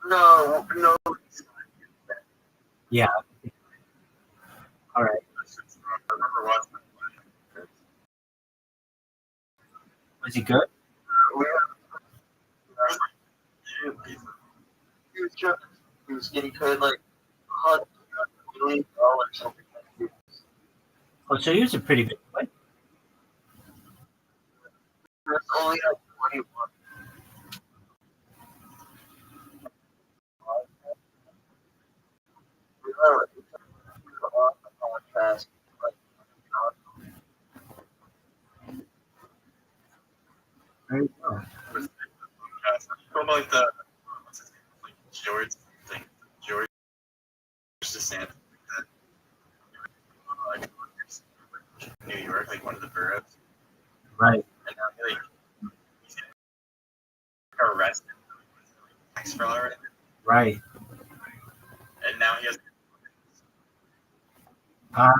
No. Yeah. All right. I remember watching it. Was he good? He was getting paid like $100 million something. Oh, so he was a pretty big player. That's only like 21. Fast. There you go. From like the like George thing, George DeSantis, like New York, like one of the boroughs, Right. and now he's arrested for tax fraud already, Right. and now he has. I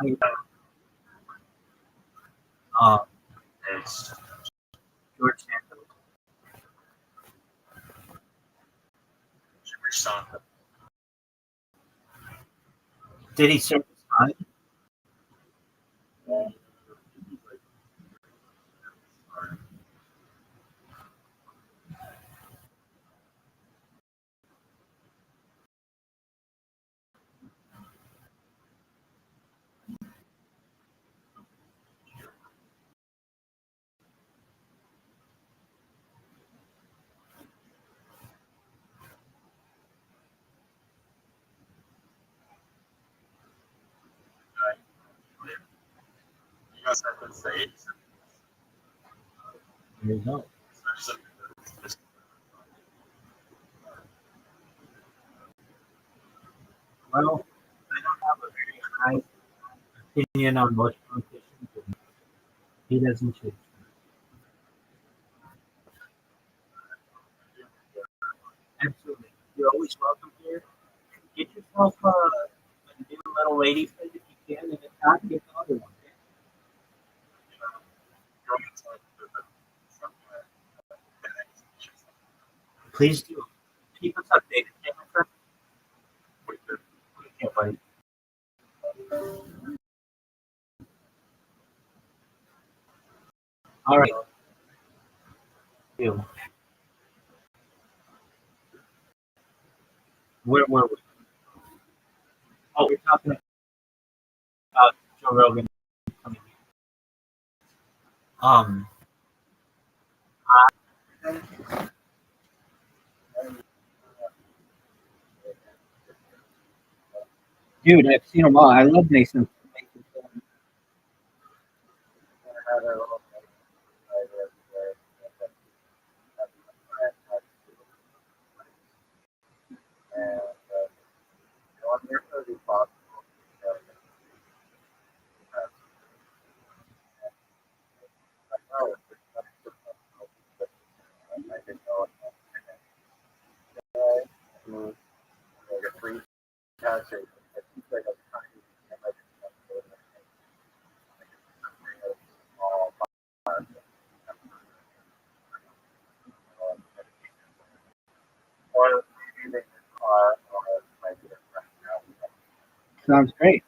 um It's George Santos. Jewish son. Did he serve his time? say. There you go. Well, I don't have a very high opinion on most politicians, and he doesn't change. Absolutely. You're always welcome here. Get yourself a new little lady friend if you can, and if not, get the other one. Please do. Keep us updated. Okay, my friend? Can't wait. All right. You. Where were we? Oh, we're talking about Joe Rogan coming in. Dude, I've seen them all. I love Nathan. Sounds great.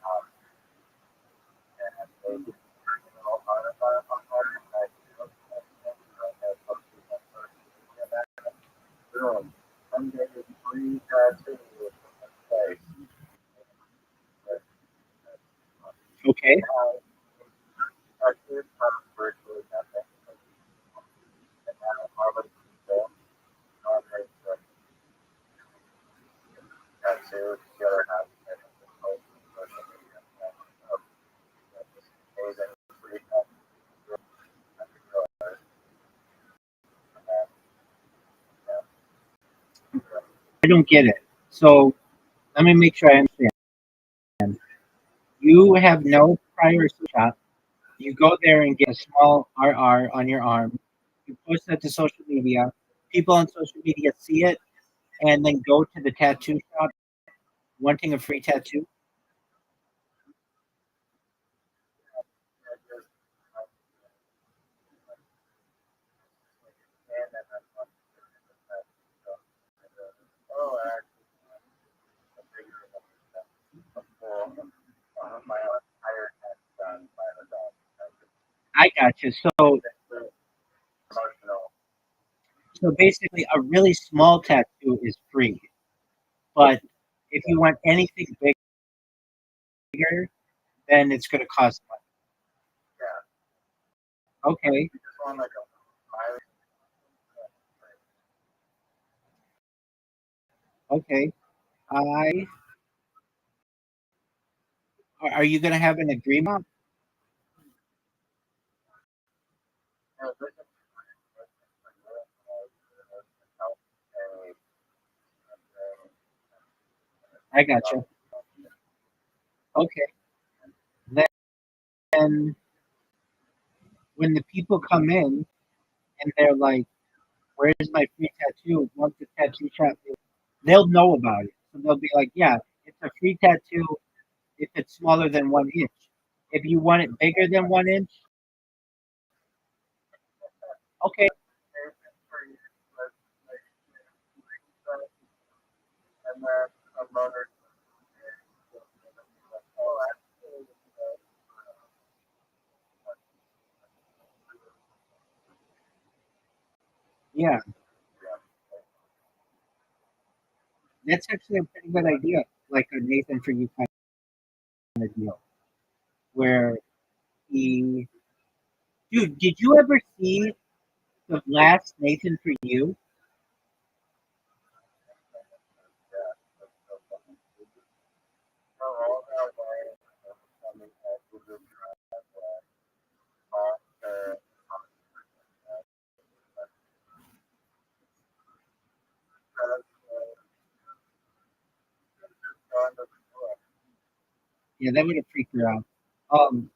Okay. I don't get it. So let me make sure I understand. You have no prior shot. You go there and get a small RR on your arm. You post that to social media. People on social media see it and then go to the tattoo shop wanting a free tattoo. I got you. So basically, a really small tattoo is free, but if you want anything bigger, then it's going to cost money. Okay. Okay. I are you going to have an agreement? I got you. Okay. Then when the people come in and they're like, "Where's my free tattoo? What's the tattoo shop?" They'll know about it. So they'll be like, "Yeah, it's a free tattoo if it's smaller than 1 inch. If you want it bigger than 1 inch, okay." Yeah, that's actually a pretty good idea. Like a Nathan for you kind of deal, where he, dude, did you ever see the last Nathan for you? Yeah, that would have freaked her out. Um,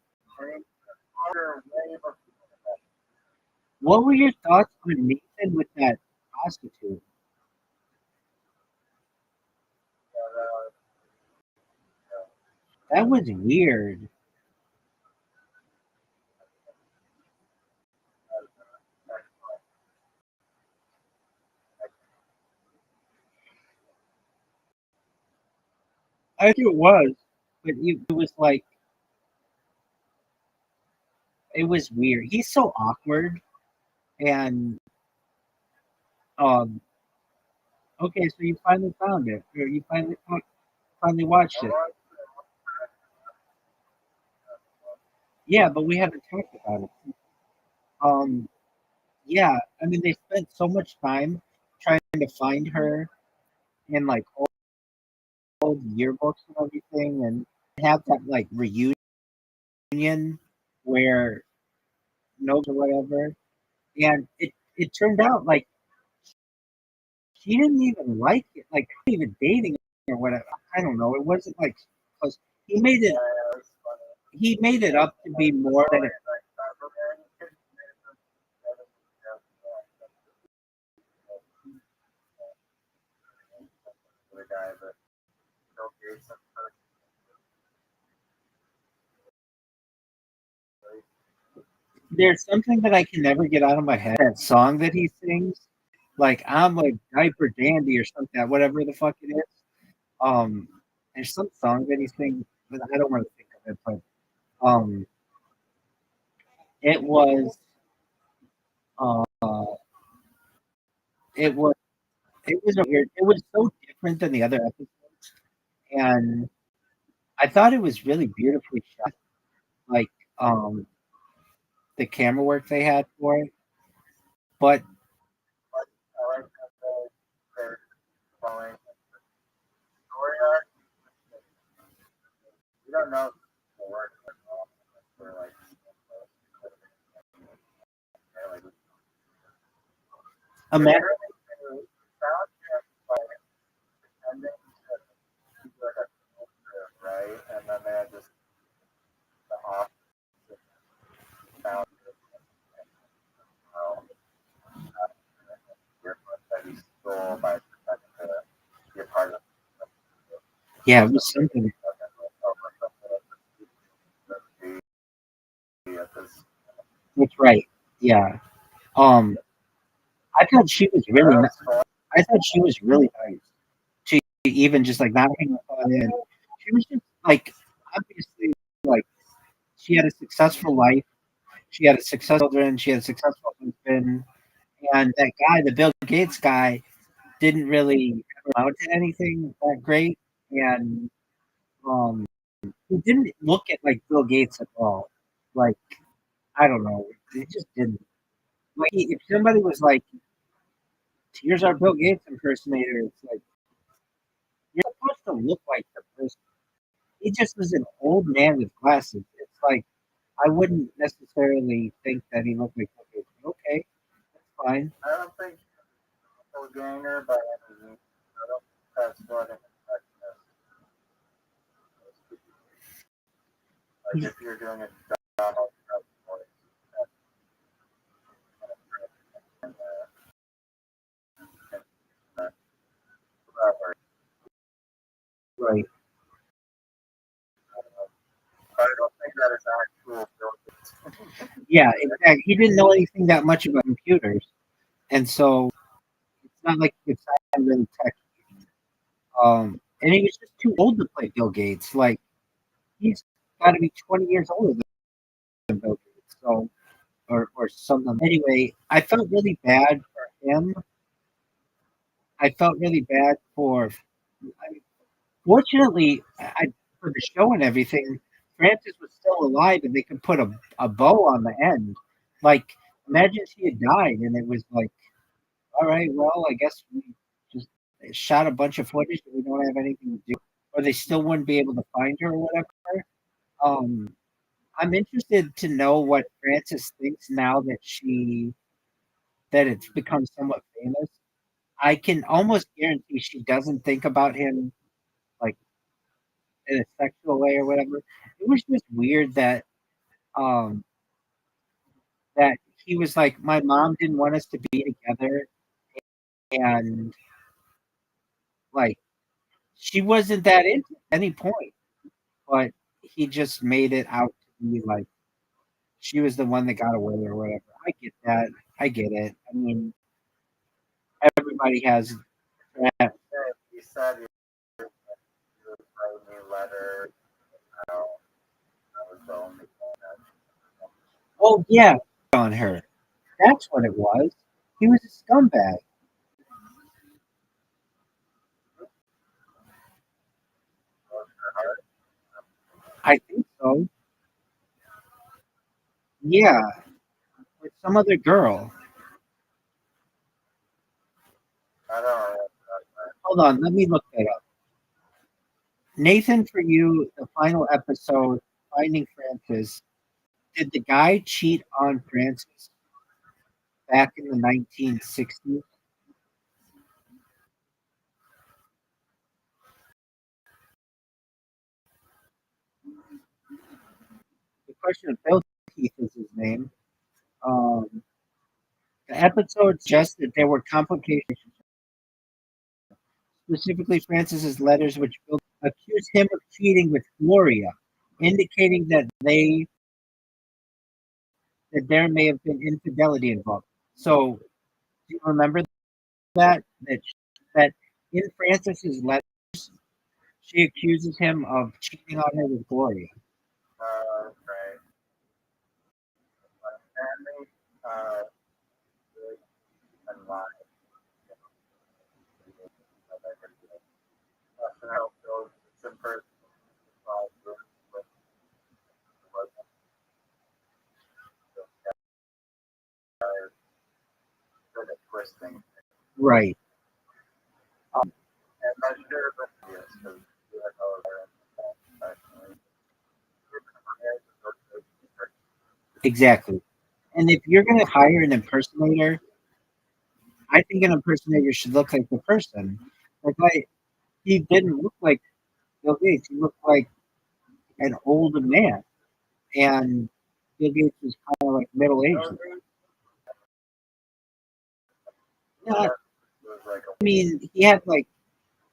what were your thoughts on Nathan with that prostitute? That was weird. I think it was, but it was like it was weird. He's so awkward, and um. Okay, so you finally found it, or you finally watched it. Yeah, but we haven't talked about it. Um, yeah, I mean they spent so much time trying to find her in like old yearbooks and everything, and have that like reunion where no or whatever. And it turned out like she didn't even like it, like even dating or whatever. I don't know. It wasn't like because he made it he made it up to be more than it. The guy that Bill Gates and There's something that I can never get out of my head. That song that he sings, like I'm a diaper dandy or something, whatever the fuck it is. Um, there's some song that he sings, but I don't want to think of it. But it was, uh, it was, it was a weird. It was so different than the other episodes, and I thought it was really beautifully shot. Like um, the camera work they had for it, but I like that they're following story arc. You don't know the work for like imagine, soundtrack by ending like a right, and then they had just the off sound that he stole by pretending to be a part of yeah, it was something. this. That's right. Yeah. Um, I thought she was really. I thought she was really nice. She even just like not hanging on in. She was just like obviously like she had a successful life. She had a successful children. She had a successful husband. And that guy, the Bill Gates guy, didn't really amount to anything that great. And um, he didn't look at like Bill Gates at all. Like I don't know, he just didn't. Like if somebody was like, "Here's our Bill Gates impersonator," it's like you're supposed to look like the person. He just was an old man with glasses. It's like I wouldn't necessarily think that he looked like okay, okay, that's fine. I don't think he's a ganger by any means. I don't think that's what it like if you're doing a Donald Trump voice. And, Right. I don't think that is actual Bill Yeah, in fact, he didn't know anything that much about computers, and so it's not like he could sound really tech. And he was just too old to play Bill Gates. Like he's got to be 20 years older than Bill Gates, so or something. Anyway, I felt really bad for him. I felt really bad for. I mean, fortunately, for the show and everything, Francis was still alive, and they could put a bow on the end. Like, imagine she had died, and it was like, all right, well, I guess we just shot a bunch of footage that we don't have anything to do, or they still wouldn't be able to find her or whatever. Um, I'm interested to know what Francis thinks now that it's become somewhat famous. I can almost guarantee she doesn't think about him like in a sexual way or whatever. It was just weird that um that he was like, my mom didn't want us to be together, and like she wasn't that into it at any point, but he just made it out to be like she was the one that got away or whatever. I get that. I get it. I mean, everybody has that. He said he was writing me letter. That was the only thing that. Oh yeah, on her. That's what it was. He was a scumbag. I think so. Yeah, with some other girl. I don't know. Hold on, let me look that up. Nathan, for you, the final episode, Finding Francis. Did the guy cheat on Francis back in the 1960s? The question of Bill Keith is his name. Um, the episode suggests that there were complications, specifically Francis's letters, which Bill accused him of cheating with Gloria, indicating that there may have been infidelity involved. So, do you remember that in Francis's letter, she accuses him of cheating on her with Gloria? Right. Apparently, really unlocked. Some person good at twisting. Right. And I'm not sure, but yes, because professionally. Exactly. And if you're going to hire an impersonator, I think an impersonator should look like the person. He didn't look like Bill Gates. He looked like an older man, and Bill Gates was kind of like middle aged. Yeah, I mean, he had like,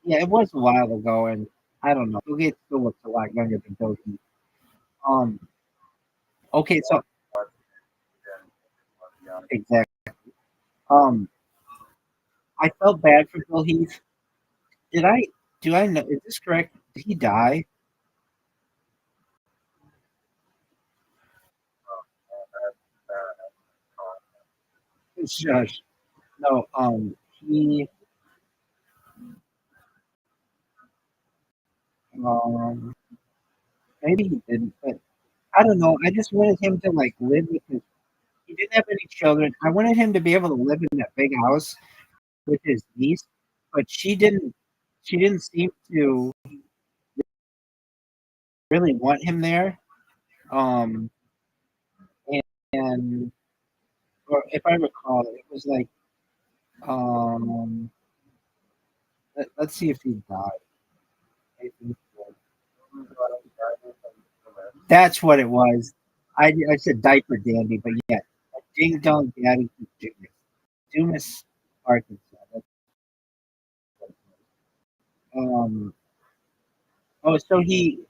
yeah, it was a while ago, and I don't know. Bill Gates still looks a lot younger than Bill Gates. Um, okay, so exactly. Um, I felt bad for Bill Heath. Did I? Do I know? Is this correct? Did he die? Shush. No. He. Um, maybe he didn't, but I don't know. I just wanted him to like live with his. He didn't have any children. I wanted him to be able to live in that big house with his niece, but she didn't. She didn't seem to really want him there. Um, and or if I recall, it was like um. Let's see if he died. I think so. That's what it was. I said diaper dandy, but yeah, ding dong daddy from Dumas, Arkansas. That's what it was. Oh, so he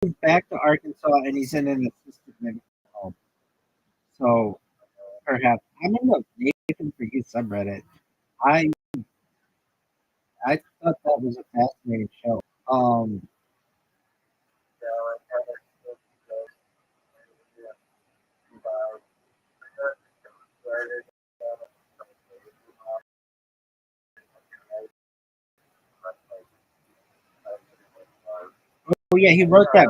moved back to Arkansas and he's in an assisted living home. So perhaps I'm in the Nathan for You subreddit. I I thought that was a fascinating show. Oh yeah, he wrote that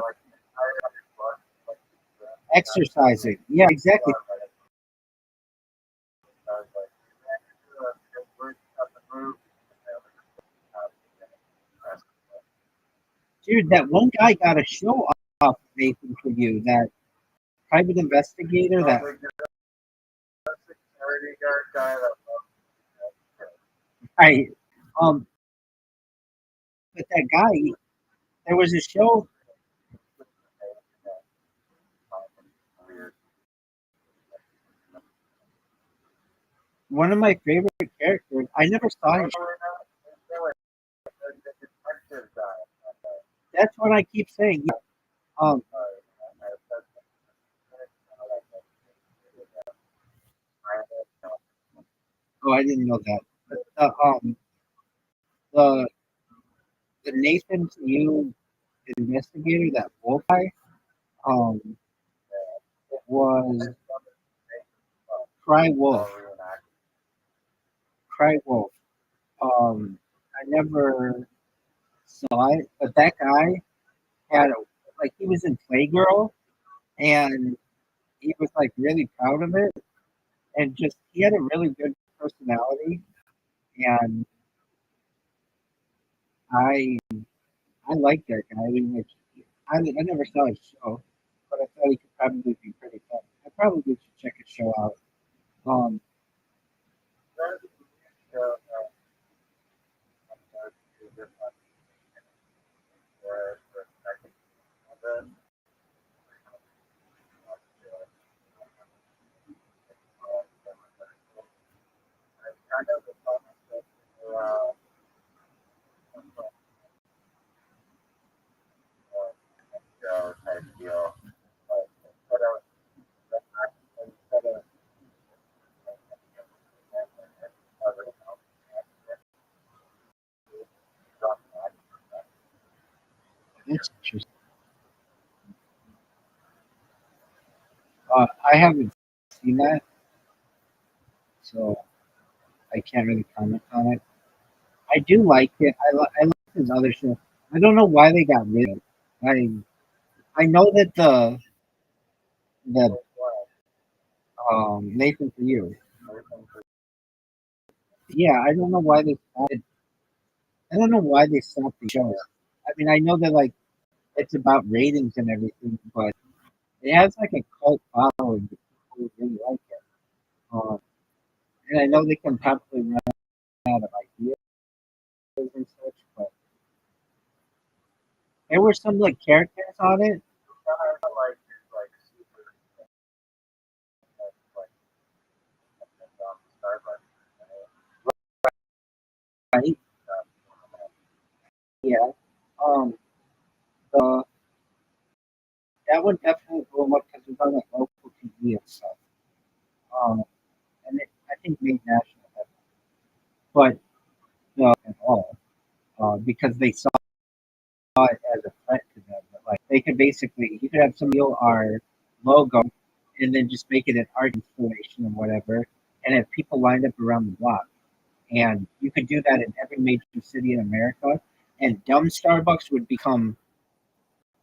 exercising. Yeah, exactly. Dude, that one guy got a show off Nathan for You. That private investigator. That security guard guy that I but that guy There was a show. Weird. One of my favorite characters. I never saw him. That's what I keep saying. Yeah. Um. Oh, I didn't know that. But the the Nathan Yu investigator, that wolf guy, um, was Cry Wolf. Cry Wolf. I never saw it, but that guy had a, like, he was in Playgirl, and he was like really proud of it, and just he had a really good personality, and I I like that guy. I mean, like, I never saw his show, but I thought he could probably be pretty fun. I probably should check his show out. Um, Type deal. it's interesting. I haven't seen that, so I can't really comment on it. I do like it. I like his other show. I don't know why they got rid of it. I know that the Nathan for you. Yeah, I don't know why they started. I don't know why they stopped the shows. I mean, I know that like it's about ratings and everything, but it has like a cult following. People really like it. Um, and I know they can probably run out of ideas and such, but there were some like characters on it, right? Yeah. Um, the that one definitely blew them up because it was on like local TV and stuff. Um, and I think made national headlines, but no, at all, because they saw it as a threat to them. But, like, they could basically, you could have some steal our logo and then just make it an art installation or whatever, and have people lined up around the block. And you could do that in every major city in America, and dumb Starbucks would become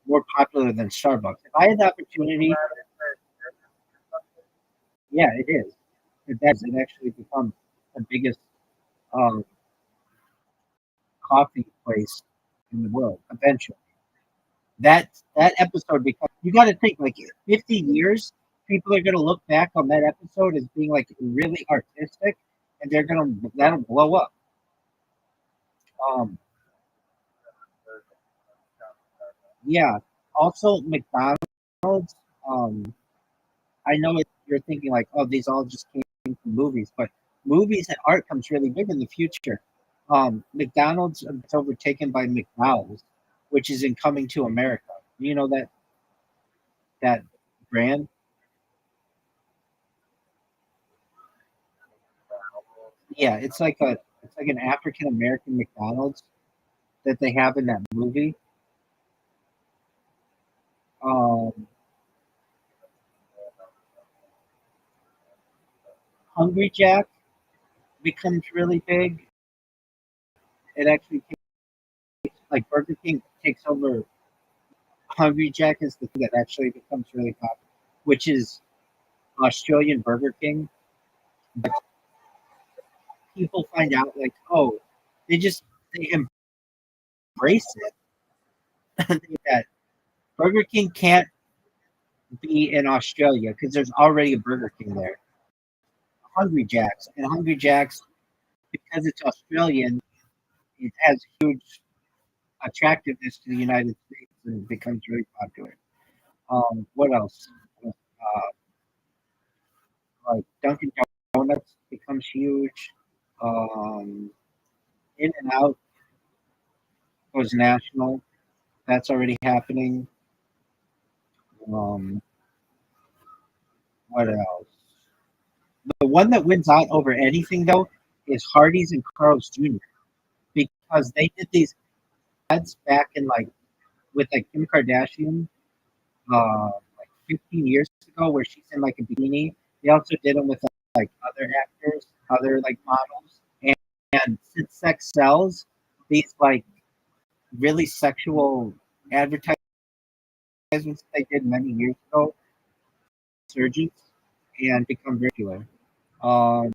more popular than Starbucks. If I had the opportunity, yeah, it is. It does. It actually becomes the biggest um, coffee place in the world eventually. That episode, because you got to think, like, 50 years, people are going to look back on that episode as being like really artistic, and that'll blow up. Um, yeah. Also, McDonald's. Um, I know you're thinking like, oh, these all just came from movies, but movies and art comes really big in the future. McDonald's is overtaken by McDowell's, which is in Coming to America. You know that brand? Yeah, it's like an African American McDonald's that they have in that movie. Um, Hungry Jack becomes really big. It actually takes, like, Burger King takes over. Hungry Jack is the thing that actually becomes really popular, which is Australian Burger King. But people find out like, oh, they embrace it. That Burger King can't be in Australia because there's already a Burger King there. Hungry Jacks, and Hungry Jacks, because it's Australian, it has huge attractiveness to the United States and it becomes very popular. What else? Like Dunkin' Donuts becomes huge. Um, In and Out goes national. That's already happening. Um, what else? The one that wins out over anything though is Hardee's and Carl's Jr. because they did these ads back in like with like Kim Kardashian, like 15 years ago, where she's in like a bikini. They also did them with like other actors, other like models, and since sex sells, these like really sexual advertisements they did many years ago, surgeons, and become very popular. Um,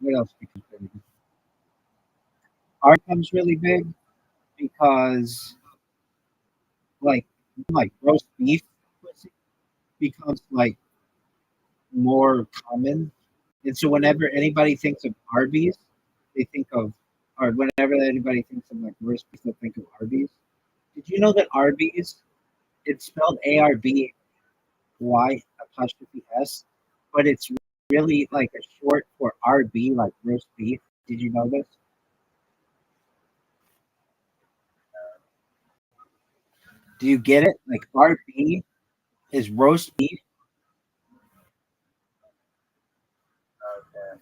what else becomes big? Art becomes really big because like roast beef becomes like more common. And so whenever anybody thinks of Arby's, they think of, or whenever anybody thinks of like roast beef, they think of Arby's. Did you know that Arby's, it's spelled ARBY apostrophe S, but it's really like a short for RB, like roast beef. Did you know this? Do you get it? Like RB is roast beef. Okay.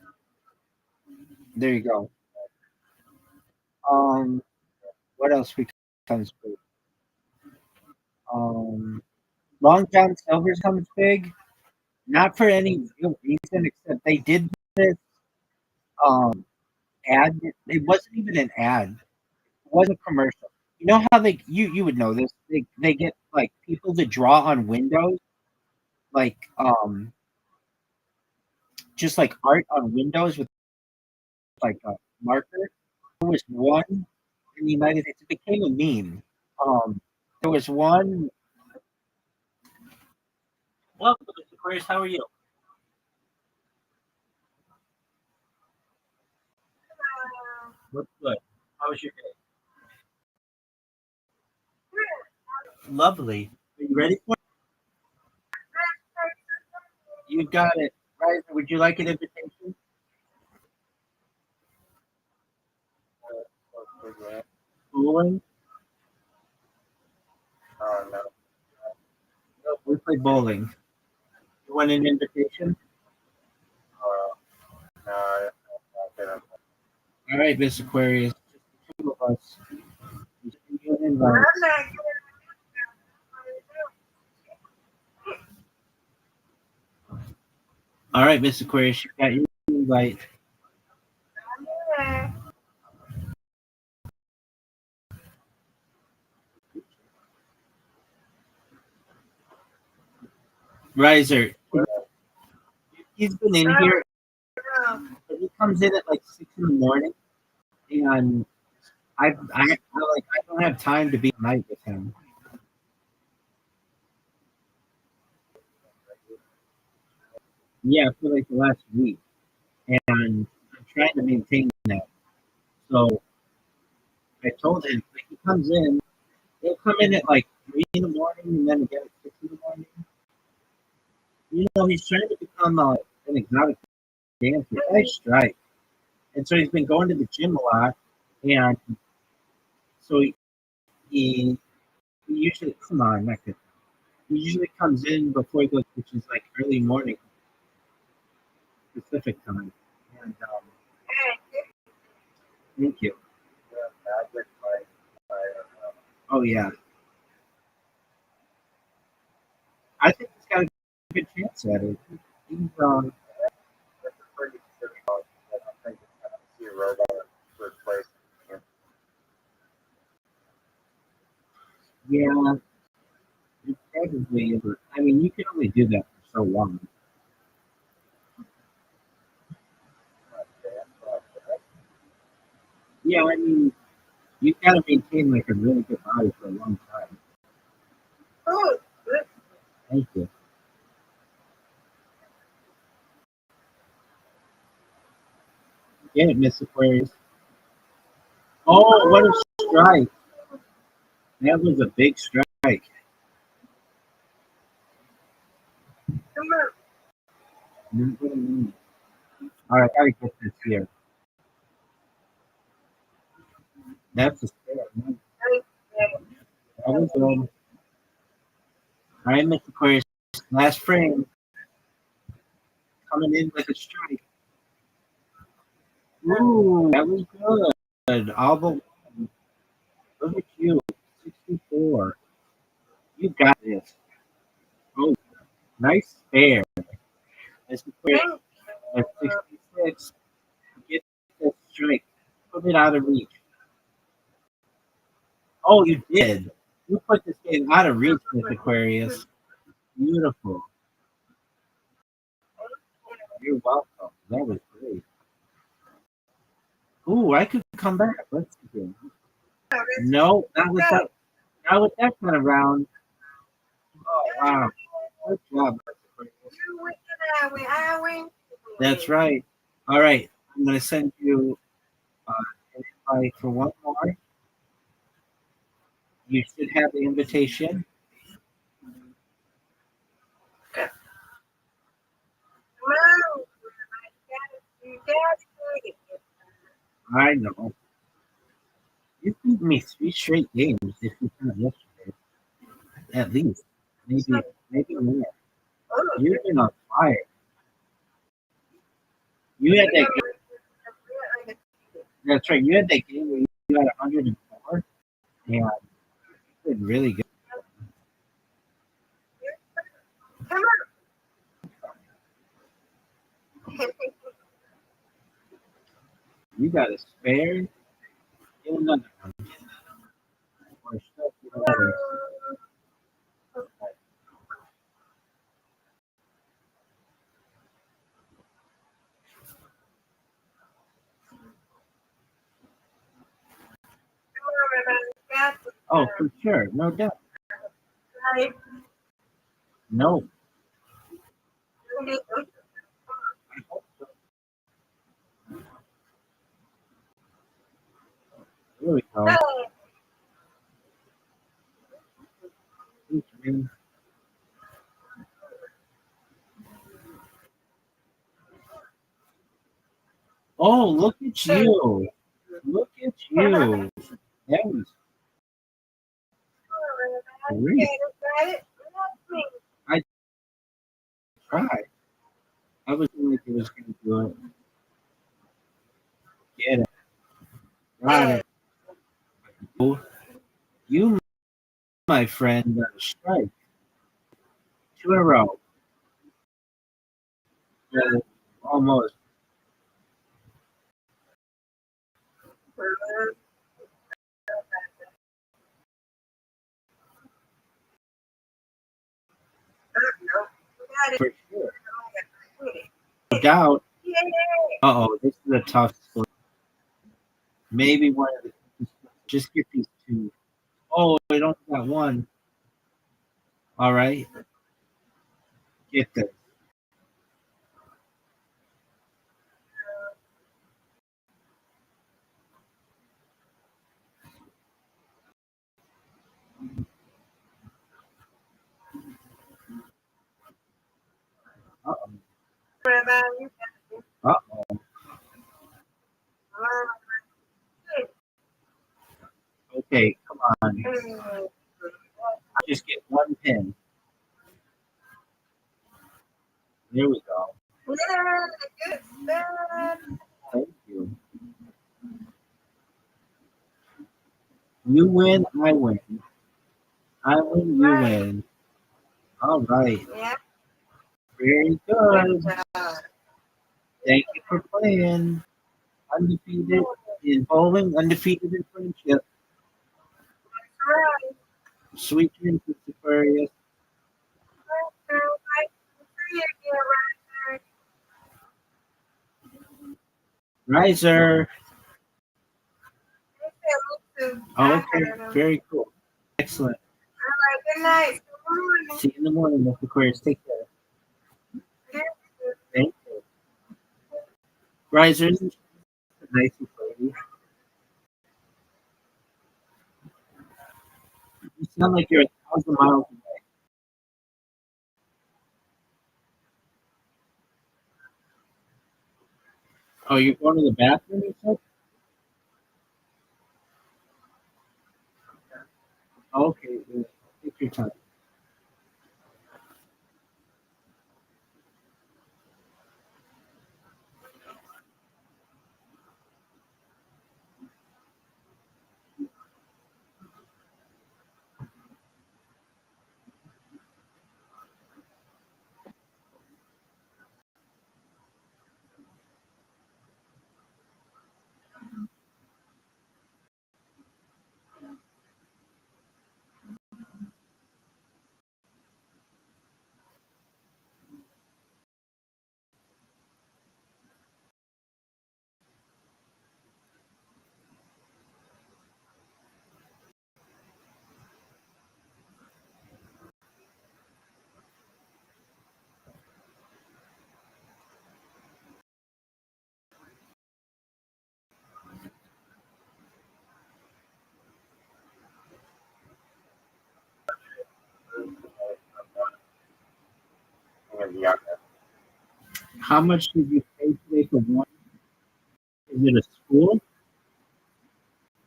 There you go. Um, what else becomes big? Um, Long John Silver's comes big, not for any real reason except they did this um ad. It wasn't even an ad. It wasn't a commercial. You know how you would know this. They get like people to draw on windows, like just like art on windows with like a marker. There was one in the United States. It became a meme. There was one. Welcome, Mr. Chris. How are you? What's good? How was your day? Lovely. Are you ready for it? You got it. Right? Would you like an invitation? Bowling? Oh no. No, we play bowling. You want an invitation? No, I didn't. All right, Miss Aquarius. Just the two of us. Just send you an invite. All right, Miss Aquarius, you got your invite. Riser, he's been in here, but he comes in at like 6 in the morning, and I don't have time to be at night with him. Yeah, for like the last week, and I'm trying to maintain that. So I told him like he comes in, he'll come in at like 3 in the morning, and then again at 6 in the morning. You know, he's trying to become an exotic dancer. Nice strike. And so he's been going to the gym a lot, and so he, he usually come on, not good. He usually comes in before he goes, which is like early morning Pacific time. And thank you. Magic, Oh yeah, I think he's got a good chance at it. He's it's a pretty difficult. I don't think it's gonna see a robot replace him. yeah, it probably is. I mean, you can only do that for so long. Yeah, I mean, you've got to maintain like a really good body for a long time. Thank you. Get it, Miss Aquarius. Oh, what a strike! That was a big strike. Come on. All right, I gotta get this here. That's a spare. That was good. All right, Mr. Aquarius. Last frame. Coming in with a strike. Ooh, that was good. All but one. Look at you. 64. You got this. Oh, nice spare. Mr. Aquarius at 66. Get that strike. Put it out of reach. Oh, you did. You put this game out of reach, Mr. Aquarius. Beautiful. You're welcome. That was great. Ooh, I could come back. Let's see. No, not with that kind of round. Oh, wow. Good job, Mr. Aquarius. That's right. All right. I'm going to send you an invite for one more. You should have the invitation. I know. You beat me 3 straight games if you count yesterday. At least. Maybe more. You've been on fire. You had that game. That's right. You had that game where you had 104. And you did really good. You got a spare. Get another one. Or stuff together. Oh, for sure. No doubt. No. I hope so. There we go. Thanks, man. Oh, look at you. Look at you. That was great. I tried. I was like it was going to do it. Get it. Got it. Oh, you, my friend, got a strike. 2 in a row. Almost. For sure. No doubt. Uh-oh, this is a tough split. Maybe one of the just get these 2. Oh, I don't got one. All right. Get this. Uh-oh. Uh-oh. Okay, come on. Just get 1 pin. There we go. Thank you. You win, I win. I win, you win. All right. Very good. Thank you for playing. Undefeated in bowling, undefeated in friendship. Sweet dreams, Mr. Aquarius. Riser. Okay, very cool. Excellent. Good night. See you in the morning, Mr. Aquarius. Take care. Thank you. Riser, isn't she the nicest lady? sound like you're 1,000 miles away. Oh, you're going to the bathroom, you said? Okay, take your time. How much did you pay today for one? Is it a school?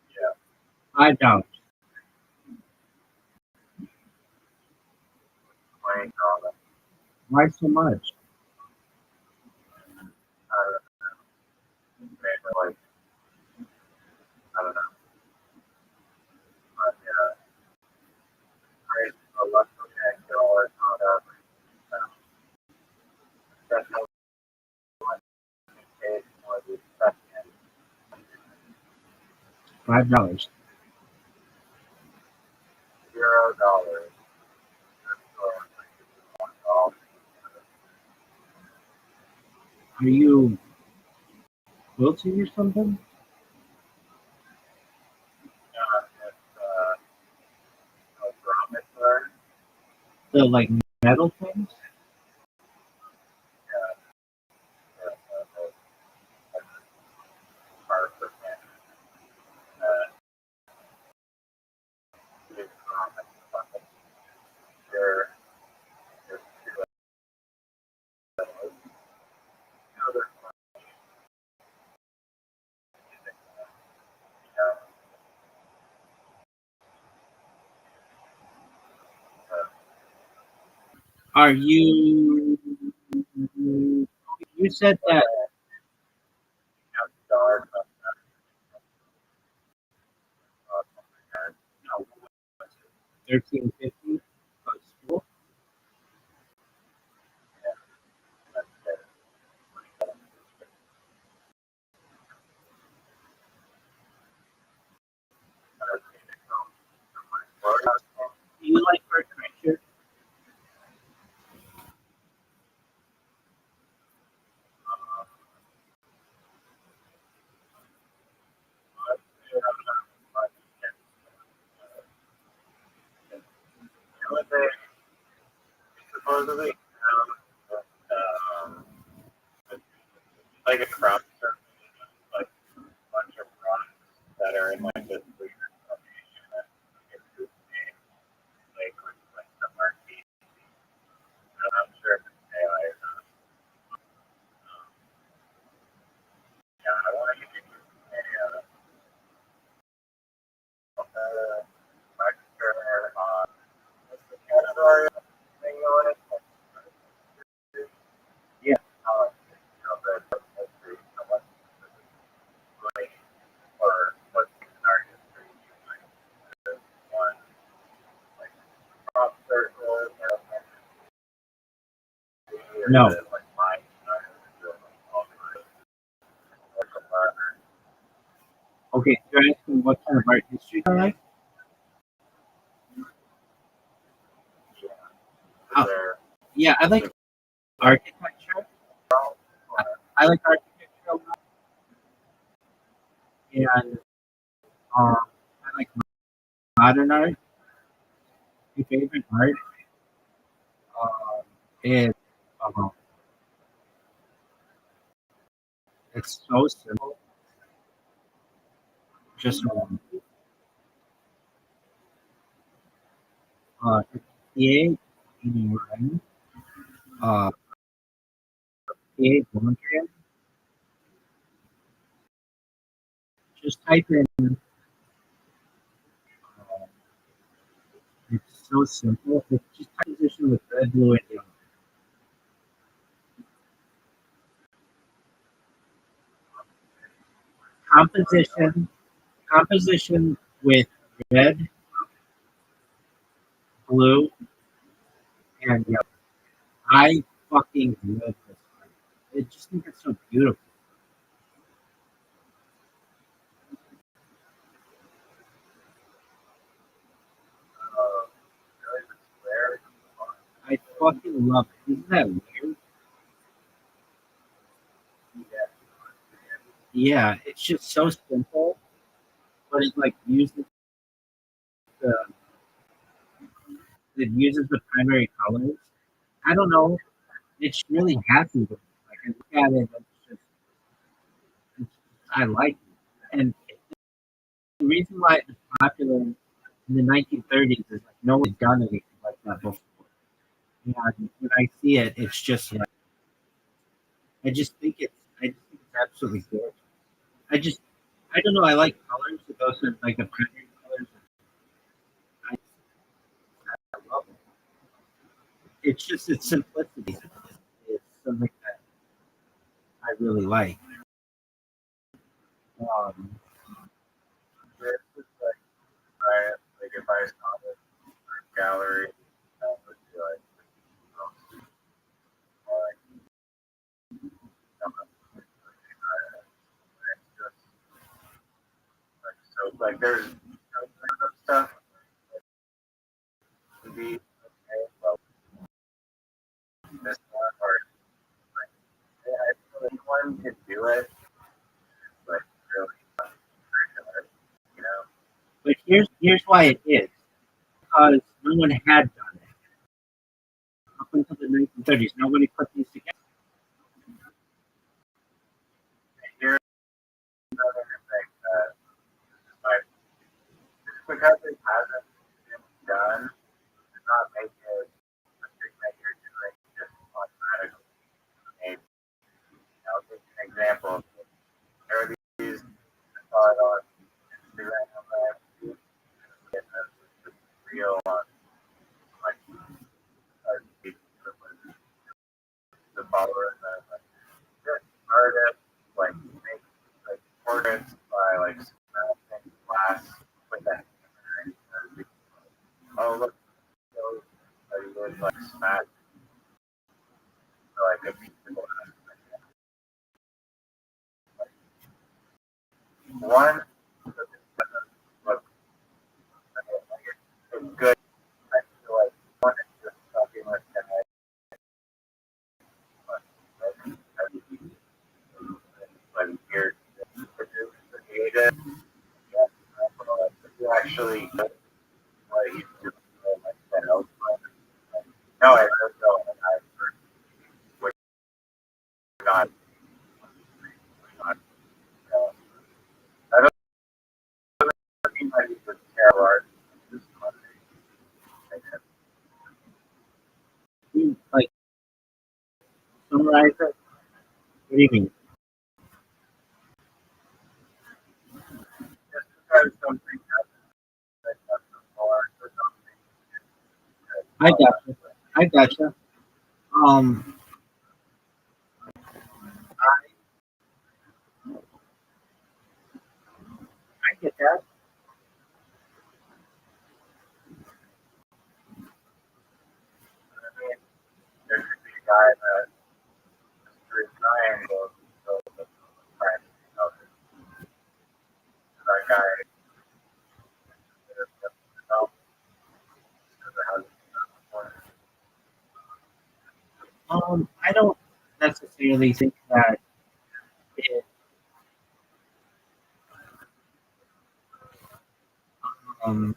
Yeah. $5. $20. Why so much? Maybe like, I don't know. But yeah, great. So let's look at dollars on that. That's no one paid for the second $5. $0. Are you quilting or something? The like metal things? Are you? You said that. No, 1350 for school. Do you like architecture? Supposedly, like a crop circle, like a bunch of products that are in like this weird combination that it's just like with the marquee. I'm not sure if it's AI or not. Yeah, I want to get you a lecture on what's the category thing on it. Yeah. The history, what like, or what's in our history, like one like crop circles or No. like mine. Okay, you're asking what kind of art history I like? Yeah, I like architecture. I like architecture a lot. And I like modern art. My favorite art is um, it's so simple. Just It's PA89, PA100. Just type in. It's so simple. It's just composition with red, blue, and yellow. Composition, composition with red, blue, and yellow. I fucking love this art. I just think it's so beautiful. I fucking love it. Isn't that weird? Yeah, it's just so simple, but it like uses the it uses the primary colors. I don't know. It's really happy with it. Like I look at it, it's, I like it. And the reason why it was popular in the 1930s is like no one had done anything like that before. And when I see it, it's just like I just think it's absolutely gorgeous. I just I don't know. I like colors. So those are like the primary colors. I, I love it. It's just its simplicity. It's something that I really like. Um, This is like if I saw this gallery, that would be like, like, it's just like so like there's stuff to be okay, but this one or like I feel anyone could do it, like really good, you know. but here's why it is because no one had done it up until the 1930s. Nobody put these together. Here's another thing that like just because it hasn't been done does not make it something that you're doing just automatically. Maybe. I'll take an example. There are these I saw it on Instagram last week, and this real like the followers that like this artist like make like portraits by like smashing glass with that hammer. Oh look, those are good like smash like a piece of glass. One look it's good. I feel like one is just talking with guys like weird created. You actually what he's doing like that else. No, I don't know. We're not. We're not I don't mean like he's a terrible artist. Just Like summarize it. What do you mean? just because something happens before or something. I gotcha. I gotcha. Um, I get that. I mean, there could be a guy that just drew triangles, so the triangle of that guy himself because it hasn't been done before. I don't necessarily think that it. Um,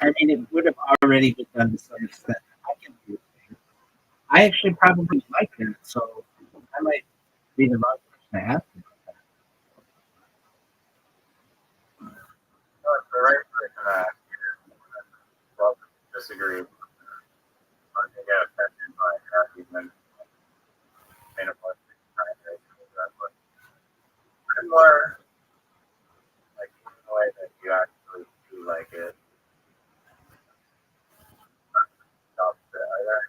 I mean, it would have already been done to some extent. I can do it. I actually probably like that, so I might be the wrong person to ask. disagree. They get affected by human minimalistic kind of but more like in the way that you actually do like it. Are there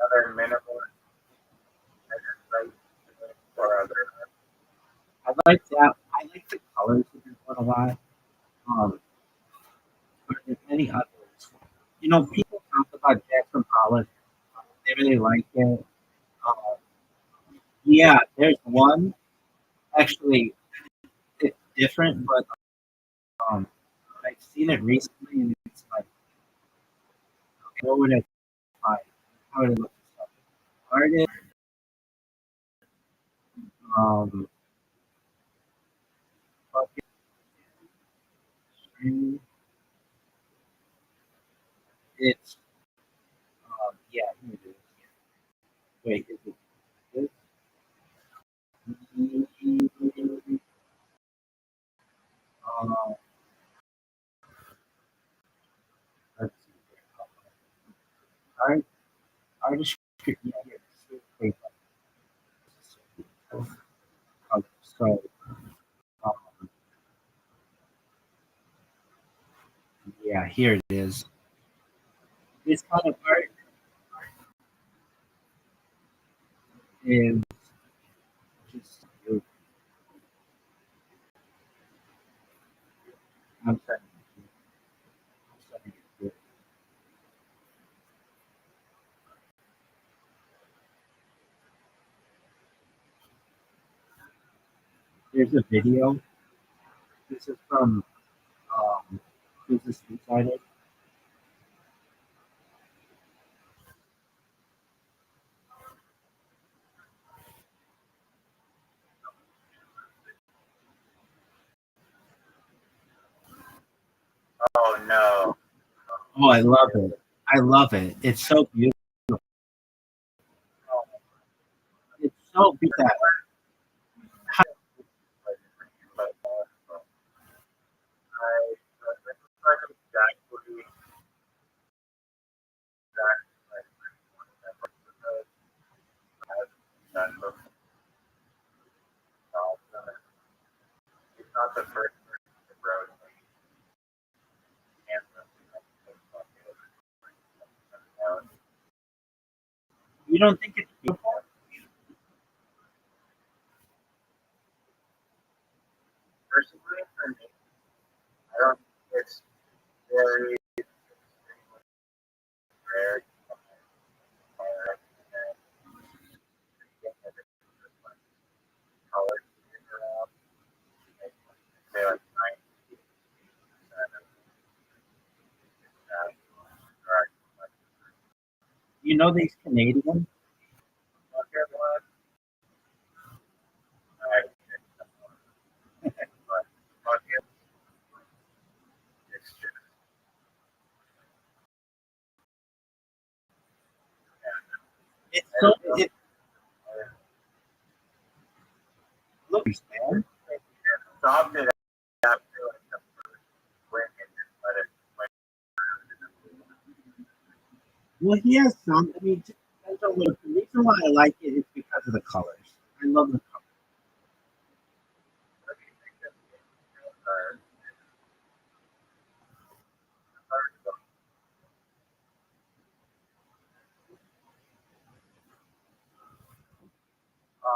other minimalist sites or other? I like that. I like the colors of this one a lot. Are there any others? You know, people talk about Jackson Pollock. They really like it. Uh, yeah, there's one. Actually, it's different, but um, I've seen it recently, and it's like, what would I find? How would I look this up? Artist, um, fucking, it's, yeah, here it is. Wait, is it this? Uh, let's see. Art, artist, yeah, here. Wait, so, um, yeah, here it is. This kind of art is just, I'm sorry. I'm sorry. There's a video. This is from Business Insider. Oh no! Oh, I love it. I love it. It's so beautiful. It's so beautiful. But I exactly done before. It's not the first person to wrote You don't think it's beautiful? personally for me. I don't. It's very rare. Colors say like 90% of that. You know these Canadians? It's so it looks, man. Stopped it after like the first win and just let it Well, he has some. I mean, depends on the reason why I like it is because of the colors. I love the colors.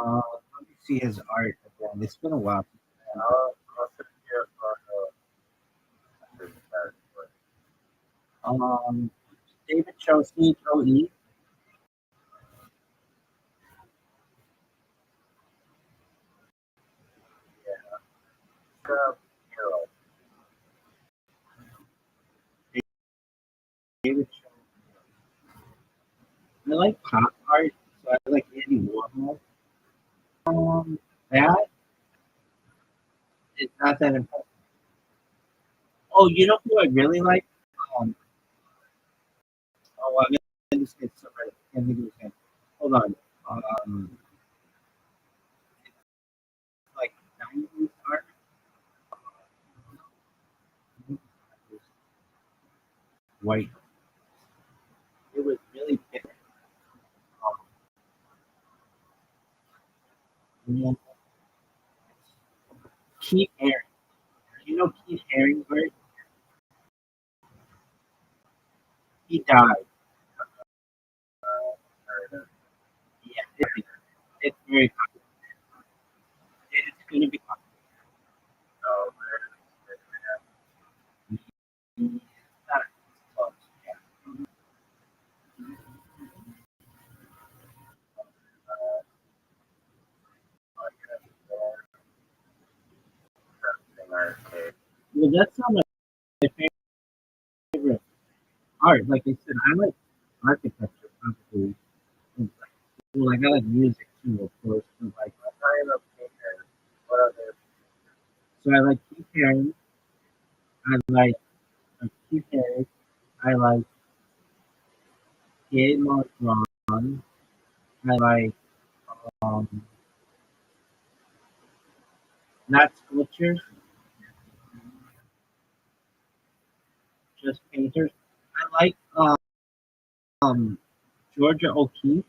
Let me see his art again. It's been a while. I'll send you Um, David Cho, CHOE. David Cho. I like pop art, so I like Andy Warhol. That is not that important. Oh, you know who I really like? Um, I'm gonna just get so right. I can't think of his name. Hold on. Um, like 90s art. White. And Keith Haring. You know Keith Haring, right? He died. Yeah, it's very popular. It's going to be So, popular. Not close. Yeah. arcade. Well, that's not my favorite art. Like I said, I like architecture probably. Well, like I like music too, of course. But like, I'm talking about painters. What other so I like Keith Haring. I like Keith Haring. I like Game of Thrones. I like um, not sculptures, just painters. I like um, Georgia O'Keeffe.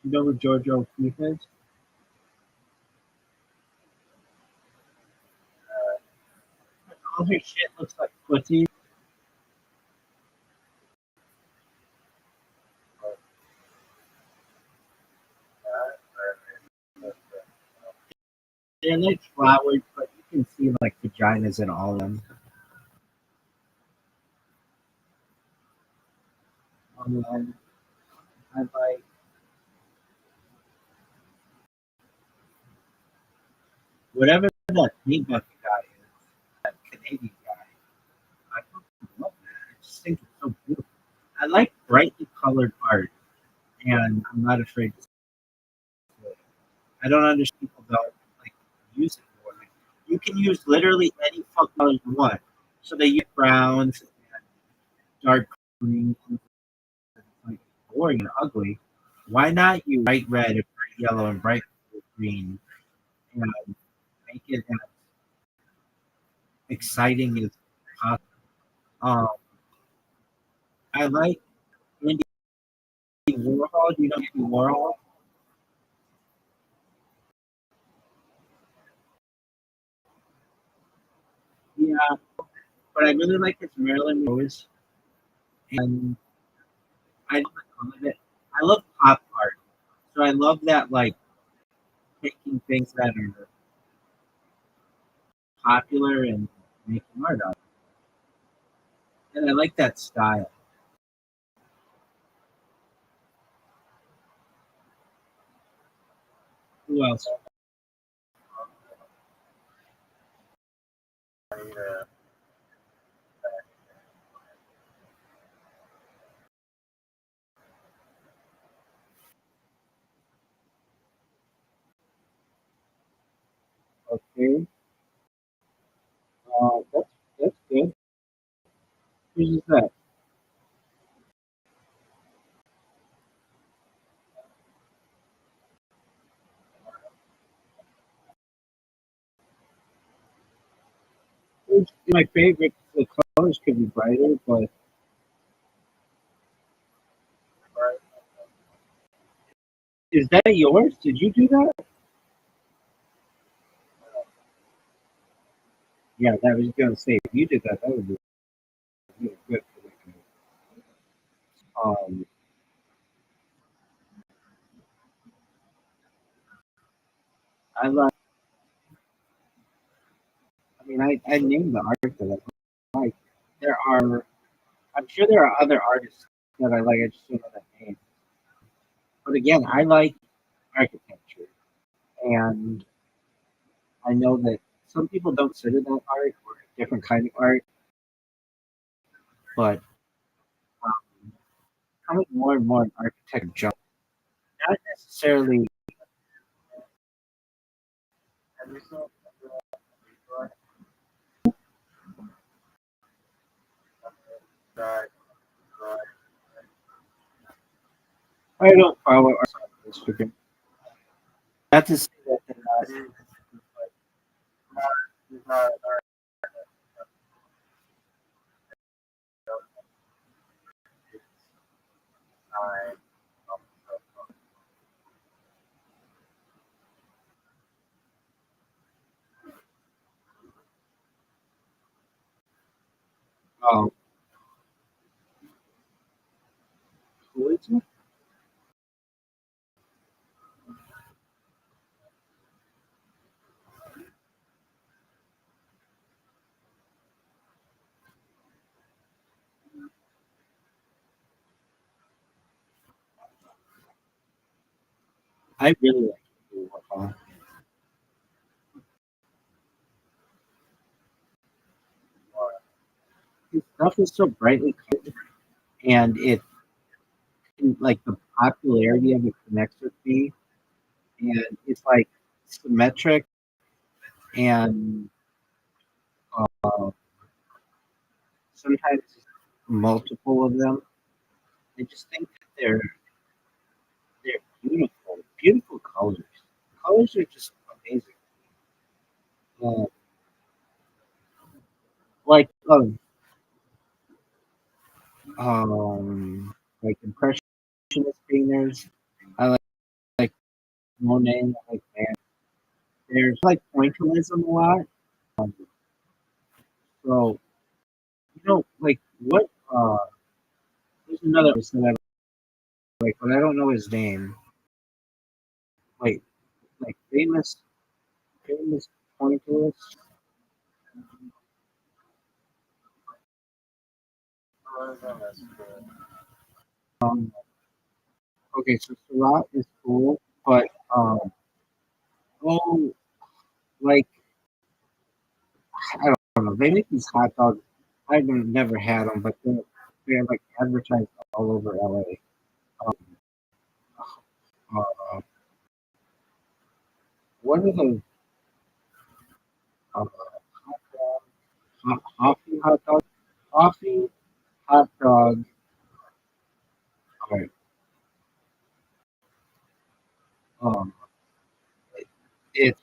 You know who Georgia O'Keeffe is? All her shit looks like pussy. They're like flowers, but you can see like vaginas in all of them. Um, I like whatever that paint bucket guy is, that Canadian guy. I fucking love that. I just think it's so beautiful. I like brightly colored art, and I'm not afraid to say it. I don't understand people don't like use it more. Like, you can use literally any fucking color you want. So they use browns and dark greens. It's like boring and ugly. Why not use bright red and bright yellow and bright green and make it as exciting as possible? Um, I like Andy Warhol. Do you know Andy Warhol? Yeah, but I really like his Marilyn Monroe's, and I love some of it. I love pop art, so I love that like taking things that are popular and making art out of it. And I like that style. Who else? I need a Okay, that's good. Who's that? Who's my favorite? The colors could be brighter, but is that yours? Did you do that? Yeah, that was gonna say if you did that, that would be really good for the game. Um, I like. I mean, I named the art that I like. There are. I'm sure there are other artists that I like. I just don't know the name. But again, I like architecture, and I know that some people don't consider that art or a different kind of art, but becoming more and more an architect jump, not necessarily. have you seen that I don't follow art on Instagram. Not to say that they're not. he's not an artist. Um, who is it? I really like Blue Waffle. His stuff is so brightly colored, and it like the popularity of it connects with me, and it's like symmetric and uh, sometimes multiple of them. I just think that they're beautiful, beautiful colors. Colors are just amazing. Uh, like like impressionist painters. I like Monet. I like Van. There's like pointillism a lot. Um, so like what? There's another artist that I like, but I don't know his name. Like famous pointillist. Um, okay, so Surat is cool, but oh, like I don't know. They make these hot dogs. I've never had them, but they're like advertised all over LA. Um, uh, what are the coffee hot dog? Coffee hot dog. All right. Um, it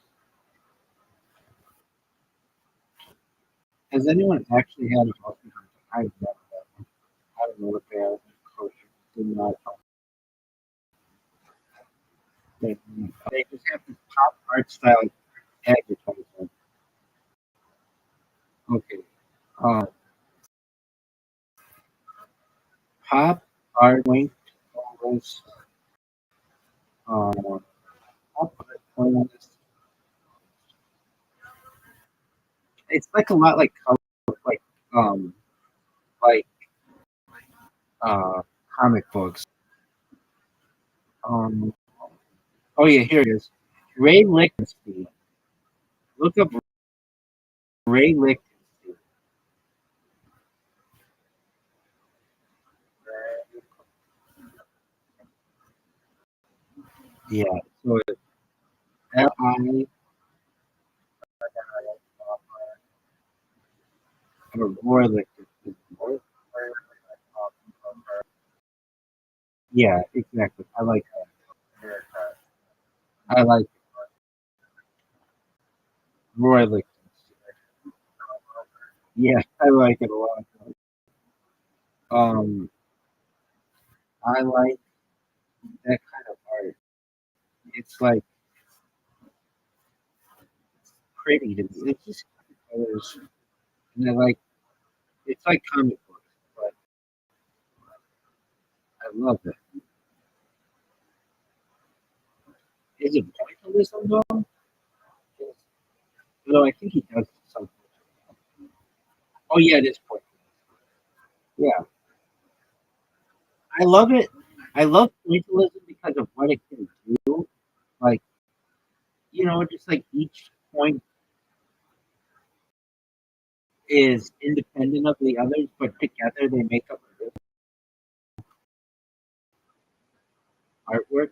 has anyone actually had a coffee hot dog? I've never had one. I don't know what they are. Kosher. Do not. They just have this pop art style advertisement. Okay. Um, pop art point was pop art point. It's like a lot like color, like um like uh comic books. Um oh yeah, here it is. Ray Lichtenstein. Look up Ray Lichtenstein. Yeah. So it's L-I or Roy Lichtenstein. Yeah, exactly. I like that. I like Roy Lichtenstein. Yeah, I like it a lot. Um I like that kind of art. It's like pretty to me. It's just colors and I like it's like comic books, but I love it. Is it pointillism though? No, I think he does something. Oh yeah, it is pointillism. Yeah, I love it. I love pointillism because of what it can do. Like just like each point is independent of the others, but together they make up a good artwork.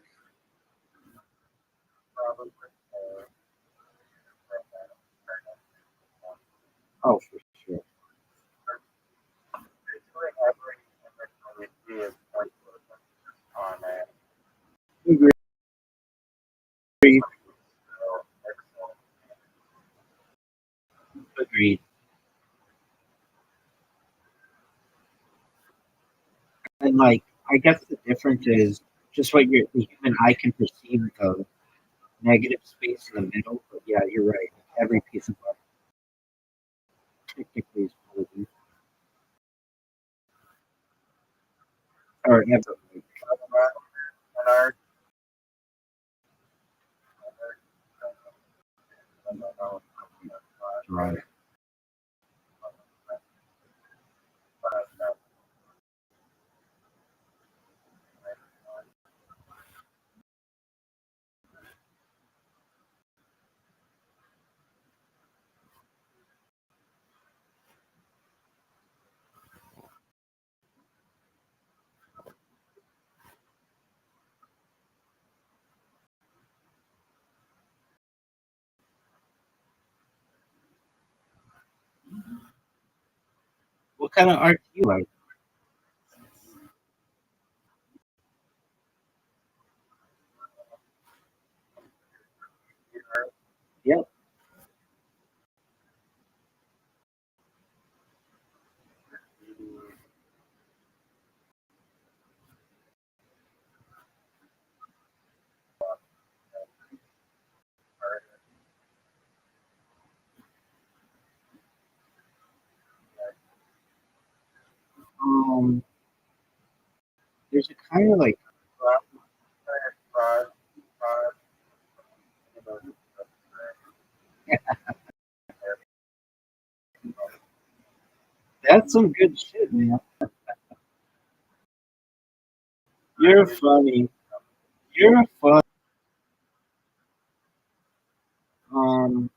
Oh, for sure. Agreed. Agreed. And like, I guess the difference is just what the human eye can perceive the negative space in the middle. But yeah, you're right. Every piece of art technically is poetry. or ever. And our Right. What kind of art do you like? Yep. Um, there's a kind of like that's some good shit, man. You're funny. You're fun. Um,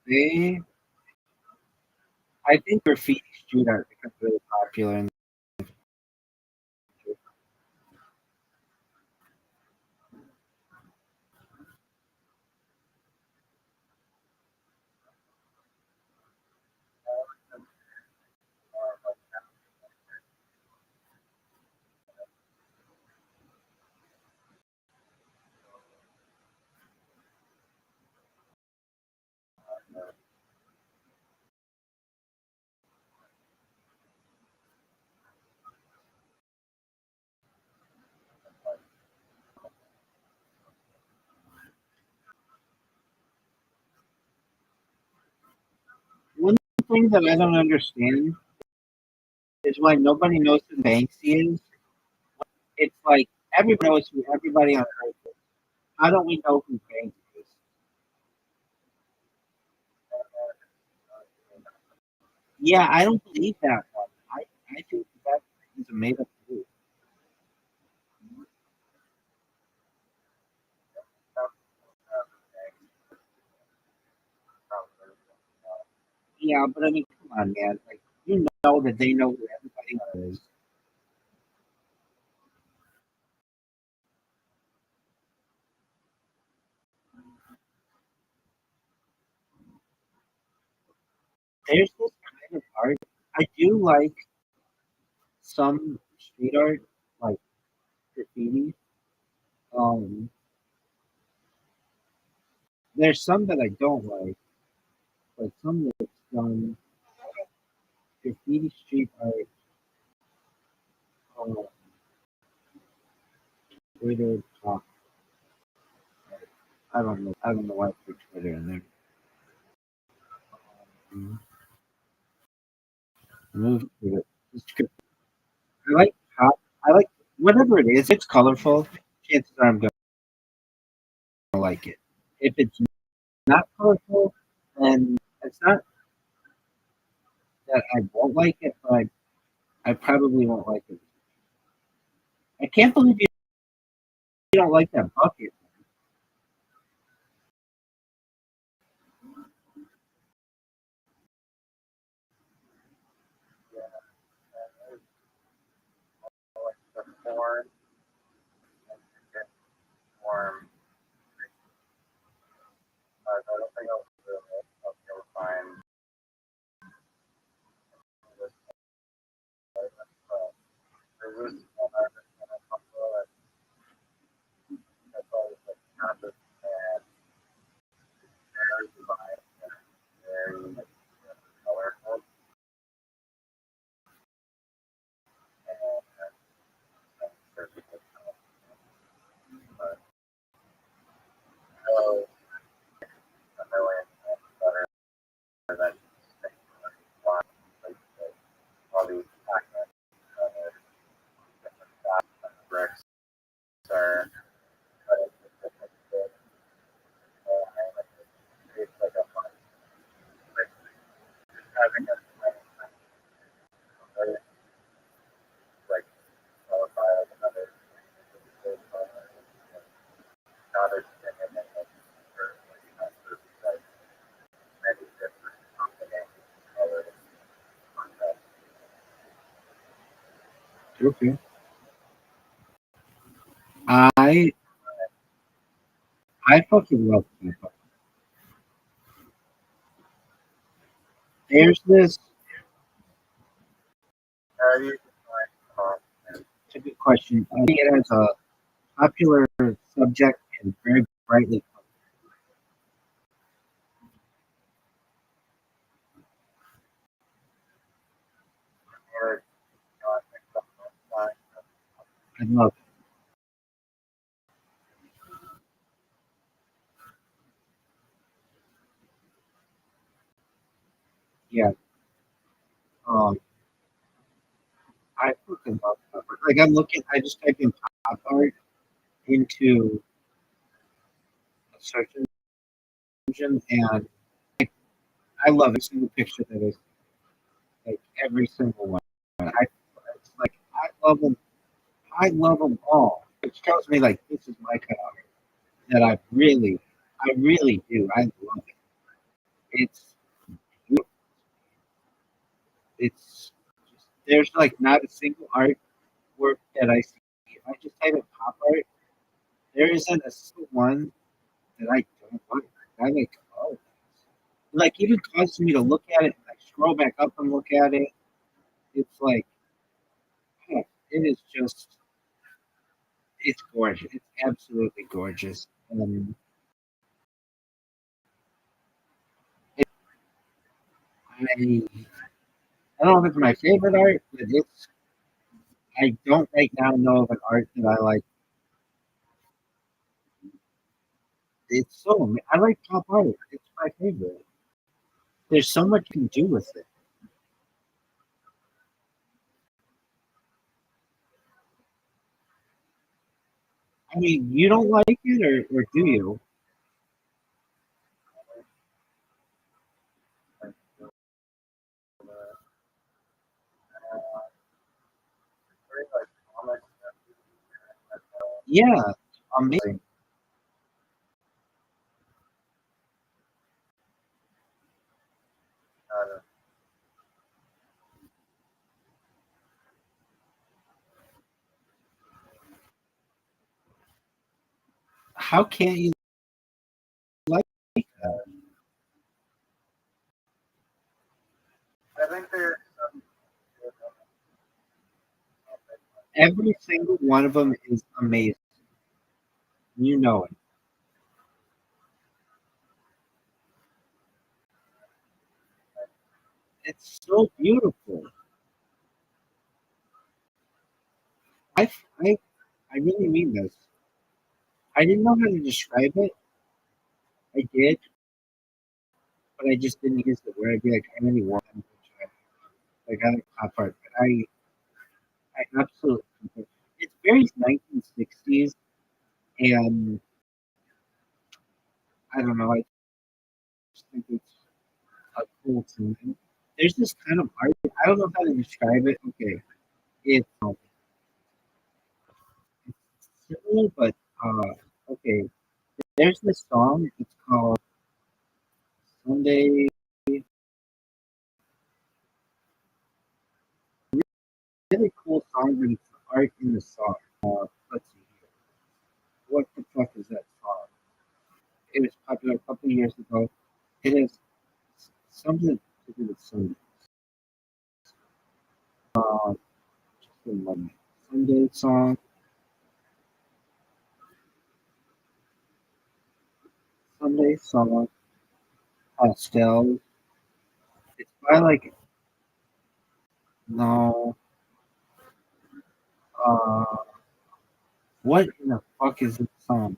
they, I think graffiti street art becomes really popular. And one thing that I don't understand is why nobody knows who Banksy is. It's like everybody knows who everybody on earth is. How don't we know who Banksy is? Yeah, I don't believe that one. I think that is a made up group. Yeah, but I mean, come on, man. Like, you know that they know who everybody on earth is. There's this kind of art. I do like some street art, like graffiti. Um, there's some that I don't like some that's done graffiti street art, uh, Twitter talk. I don't know. I don't know why I put Twitter in there. Move to it. I like pop. I like whatever it is. If it's colorful, chances are I'm gonna like it. If it's not colorful, then it's not that I won't like it, but I probably won't like it. I can't believe you don't like that bucket. the corn get warm. I don't think I'll be able to find this. There's this one artist and a couple of Okay. I I fucking love K-pop. There's this. How do you define pop? It's a good question. I think it has a popular subject and very brightly. Or not like I love it. Yeah. Um, I fucking love pop art. Like I'm looking. I just typed in pop art into a search engine, and I love every single picture that is like every single one. It's like I love them. I love them all, which tells me like this is my kind of art that I really do. I love it. It's it's just, there's like not a single artwork that I see. If I just type in pop art, there isn't a single one that I don't like. I like all of it. Like even causes me to look at it, like scroll back up and look at it. It's like oh, it is just it's gorgeous. It's absolutely gorgeous. I I don't know if it's my favorite art, but it's I don't right now know of an art that I like. It's I like pop art. It's my favorite. There's so much you can do with it. I mean, you don't like it, or do you? very like comics. Yeah, amazing. Uh, How can't you like that? I think there's Every single one of them is amazing. You know it. It's so beautiful. I, I, I really mean this. I didn't know how to describe it. I did, but I just didn't use the word. I'd be like, I really want them to try. Like I like pop art, but I absolutely. It's very 1960s, and I don't know. I just think it's a cool time. There's this kind of art. I don't know how to describe it. Okay, it's similar, but okay. There's this song. It's called Sunday. Really cool song, but it's art in the song. Let's see here. What the fuck is that song? It was popular a couple of years ago. It is something to do with Sunday. Just a moment. Sunday song. Sunday song. Pastel. It's by like no. Uh, what in the fuck is this song?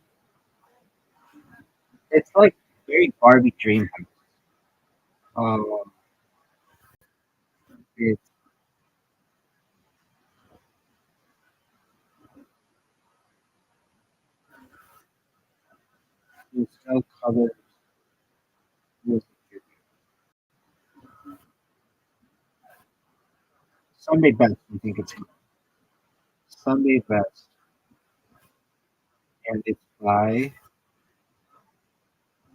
It's like very Barbie Dream. Um, it's still covered music. Sunday Best, I think it's called. Sunday Best, and it's by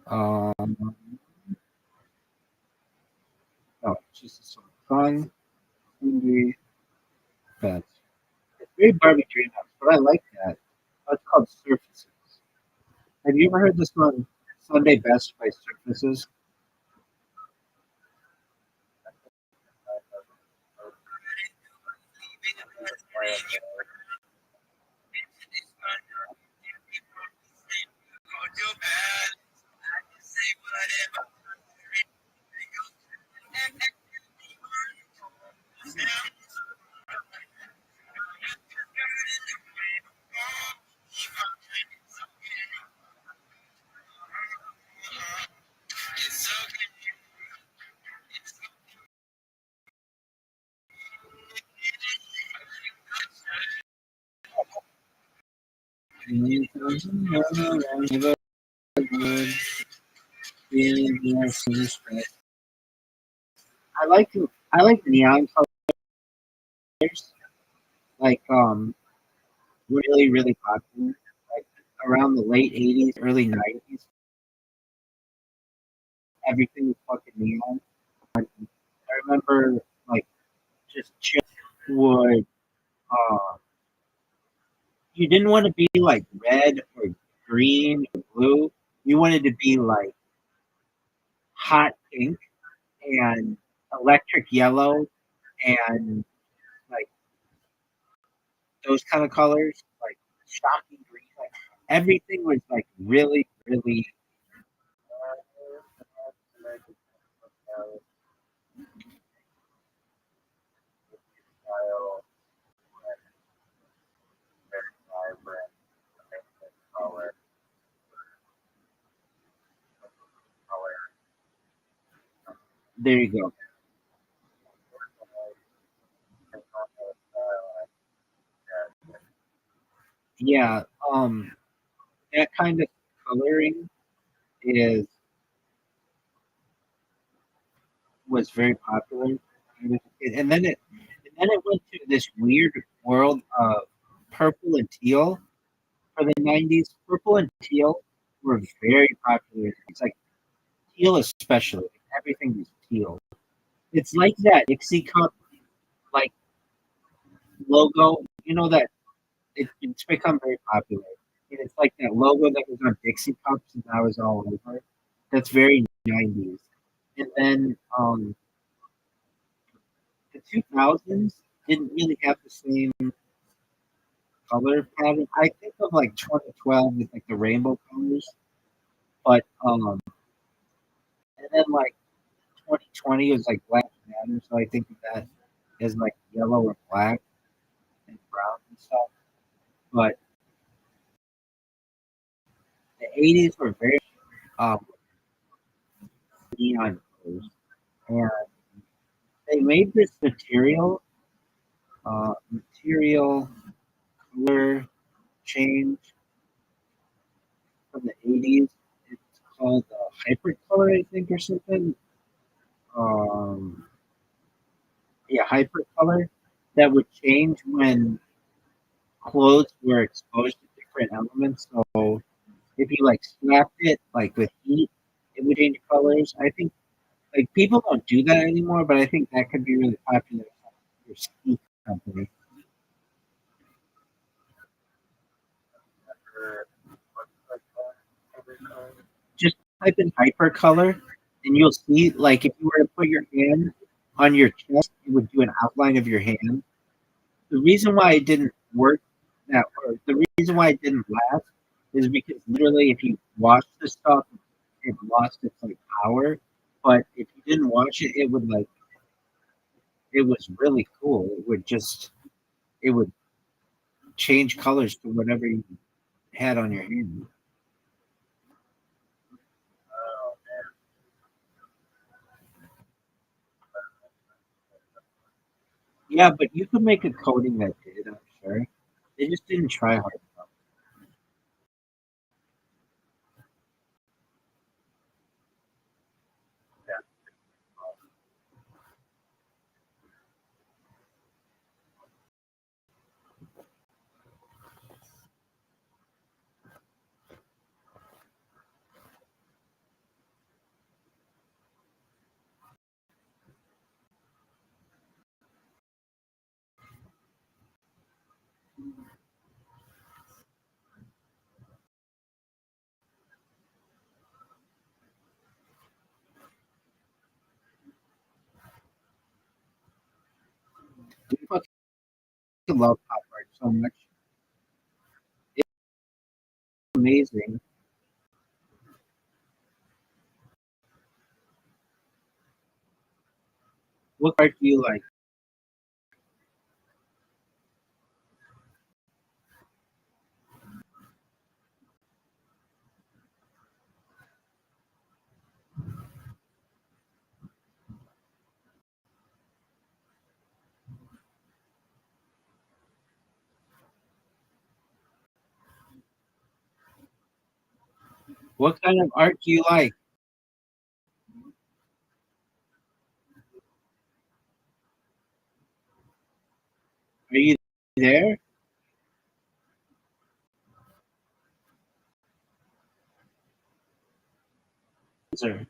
um. No, it's just a song. Sunday Best. very Barbie Dreamhouse, but I like that. It's called Surfaces. Have you ever heard this one, Sunday Best by Surfaces? I like neon colors, like really popular, like around the late '80s, early '90s. Everything was fucking neon. I remember like just chill would you didn't want to be like red or green or blue. You wanted to be like hot pink and electric yellow and like those kind of colors, like shocking green. Like everything was like really. style, very vibrant, color, color. There you go. Yeah, that kind of coloring is was very popular, and then it went to this weird world of purple and teal for the '90s. Purple and teal were very popular. It's like teal, especially everything was teal. It's like that Dixie cup like logo. You know that it's become very popular. And it's like that logo that was on Dixie cups, and now is all over. That's very '90s. And then the 2000s didn't really have the same color pattern. I think of like 2012 with like the rainbow colors, but and then like 2020 was like Black Matter, so I think of that as like yellow and black and brown and stuff. But the '80s were very um, neon colors, and they made this material color change from the '80s. It's called hypercolor, I think, or something. Um, yeah, hypercolor that would change when clothes were exposed to different elements. So if you like slapped it like with heat, it would change colors. I think like people don't do that anymore, but I think that could be really popular for your ski company. Just type in hypercolor and you'll see like if you were to put your hand on your chest, it would do an outline of your hand. The reason why it didn't work that or the reason why it didn't last is because literally if you wash the stuff, it lost its like power. But if you didn't wash it, it would like it was really cool. It would change colors to whatever you had on your hand. Yeah, but you could make a coating that did, I'm sure. They just didn't try hard enough. to love pop art so much. It's amazing. What art do you like? What kind of art do you like? Are you there? Sir?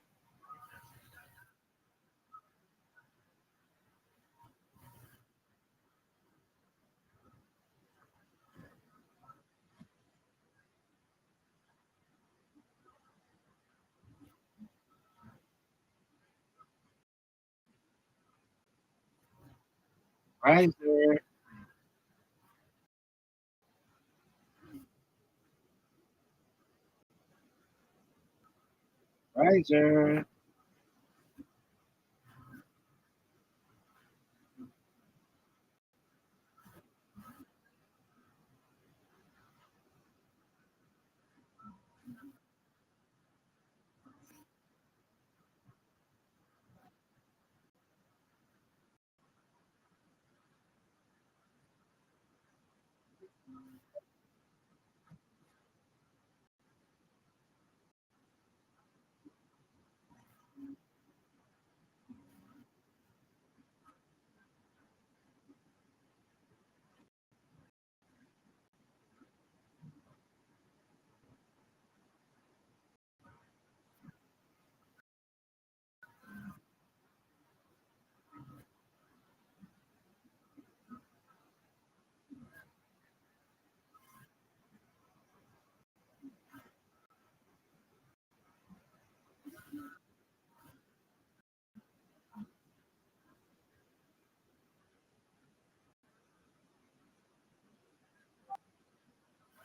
Riser, riser.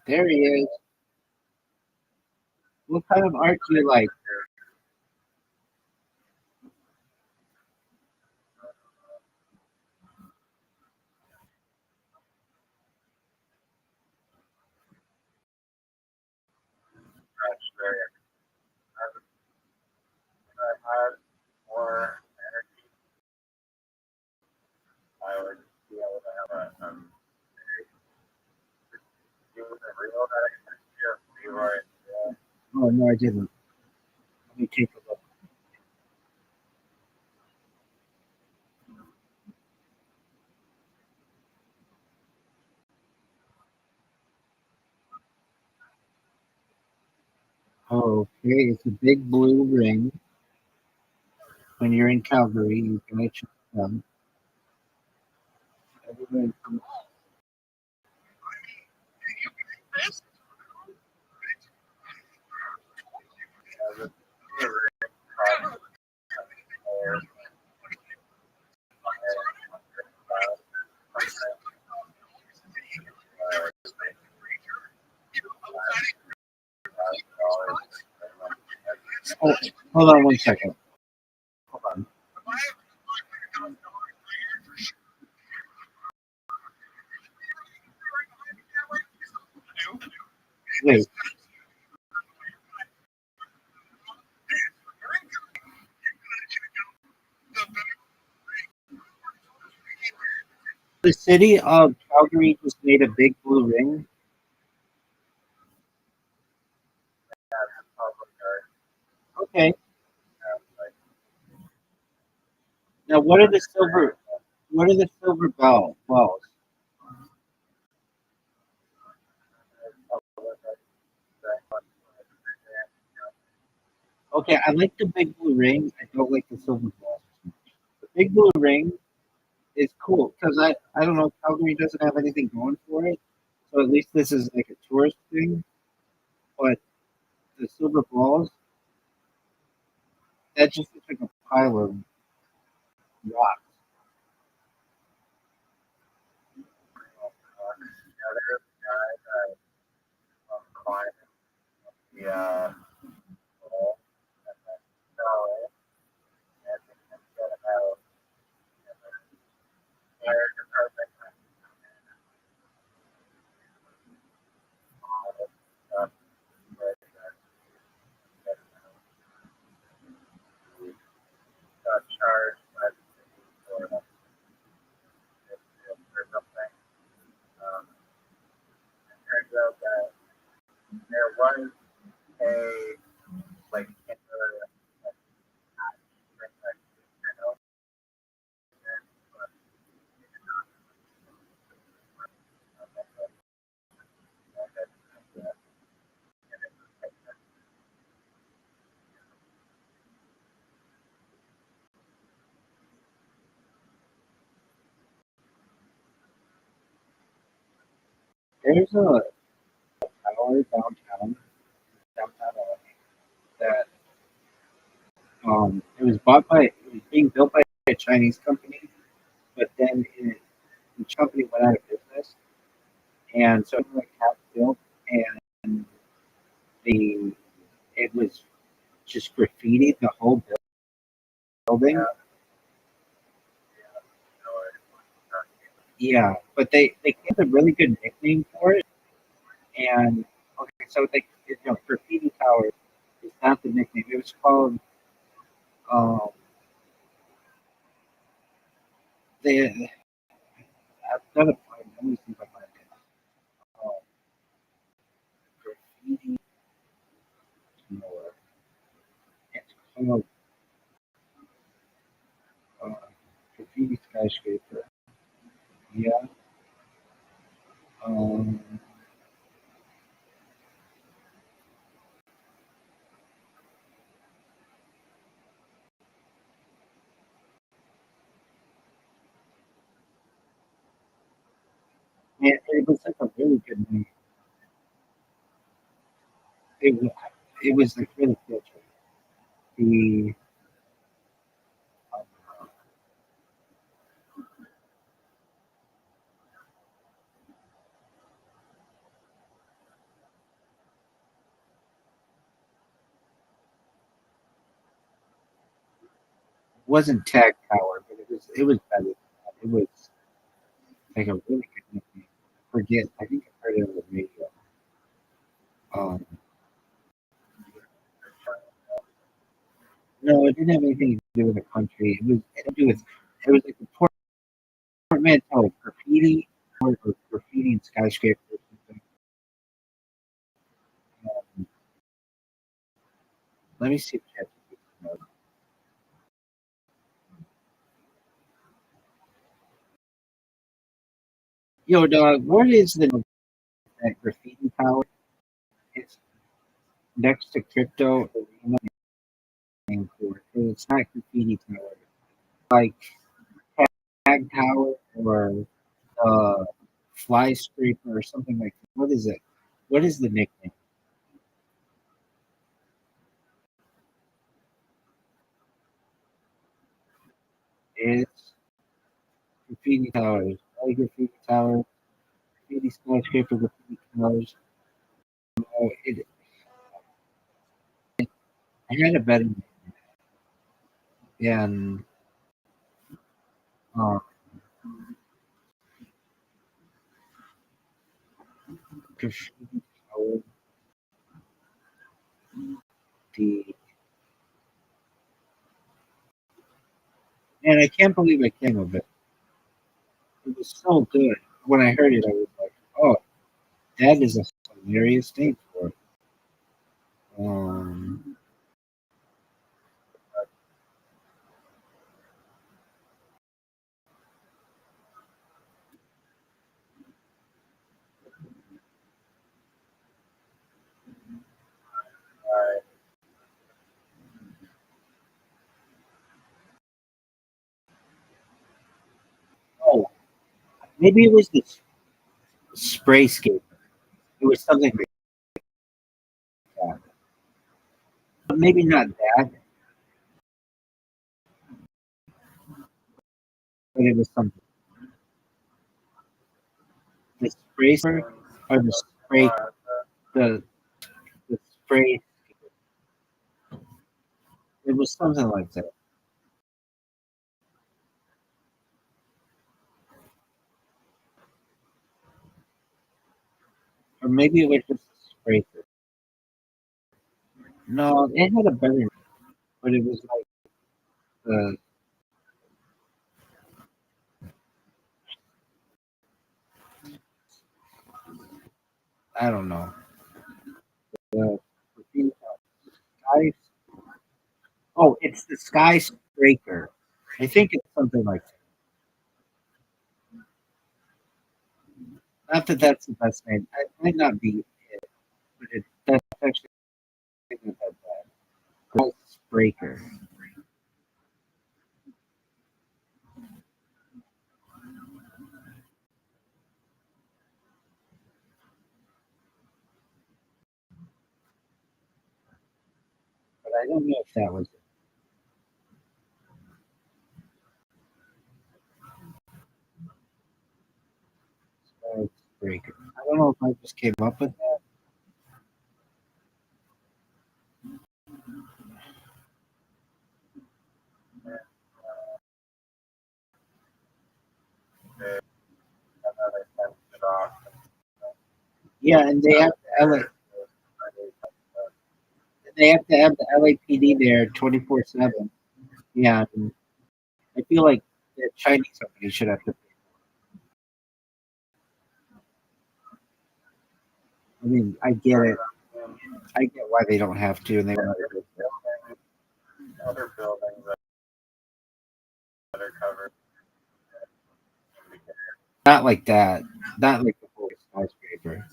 There he is. What kind of art do you like? That's very. If I had more energy, I would be able to have a do the real that I can just Leroy. Oh no, I didn't. Let me take a look. Okay, it's a big blue ring. When you're in Calgary, you can check them. Everyone comes. Oh, hold on 1 second. Hold on. Wait. The city of Calgary just made a big blue ring. Okay. Now, what are the silver? What are the silver balls? Okay, I like the big blue ring. I don't like the silver balls. The big blue ring is cool because I don't know, Calgary doesn't have anything going for it, so at least this is like a tourist thing. But the silver balls, that just looks like a pile of rocks. There's a tower downtown LA that it was being built by a Chinese company, but then the company went out of business, and so it was like half built, and the it was just graffiti the whole building. Yeah, but they came up with a really good nickname for it, and okay, so graffiti tower is not the nickname. It was called um they I've got to find. Let me see if I find it. Um, graffiti tower. It's called uh, graffiti skyscraper. Yeah. Um, it was like a really good name. It was, it was like really good. The wasn't Tag Tower, but it was better than that. It was like a really good nickname. Forget. I think I heard it on the radio. Um, no, it didn't have anything to do with the country. It had to do with it was like the portmanteau of graffiti or graffiti and skyscraper or something. Um, let me see if I have. Yo, dog, what is that graffiti tower? It's next to crypto arena name for it. It's not graffiti tower. Like tag tower or fly scraper or something like that. What is it? What is the nickname? It's graffiti towers. Like graffiti tower, graffiti skyscraper, graffiti towers. Oh, I had a better name. Yeah, and uh, graffiti tower. The and I can't believe I came of it. It was so good. When I heard it, I was like, "Oh, that is a hilarious name for it." Um, oh, maybe it was the spray skater. It was something like that. But maybe not that, but it was something. The spray skater or the the spray. It was something like that, or maybe it was just a spray. No, it had a better name, but it was like the I don't know the sky. Oh, it's the skyscraper. I think it's something like that. Not that that's the best name. It might not be it, but that's actually not that bad. Skyscraper. I don't know if that was a breaker. I don't know if I just came up with that. They another sent it off. Yeah, and they have to have the LAPD there 24/7. Yeah, and I feel like the Chinese company should have to. I mean, I get it. I get why they don't have to, and they want to. Other buildings that are covered. Not like that. Not like the whole skyscraper.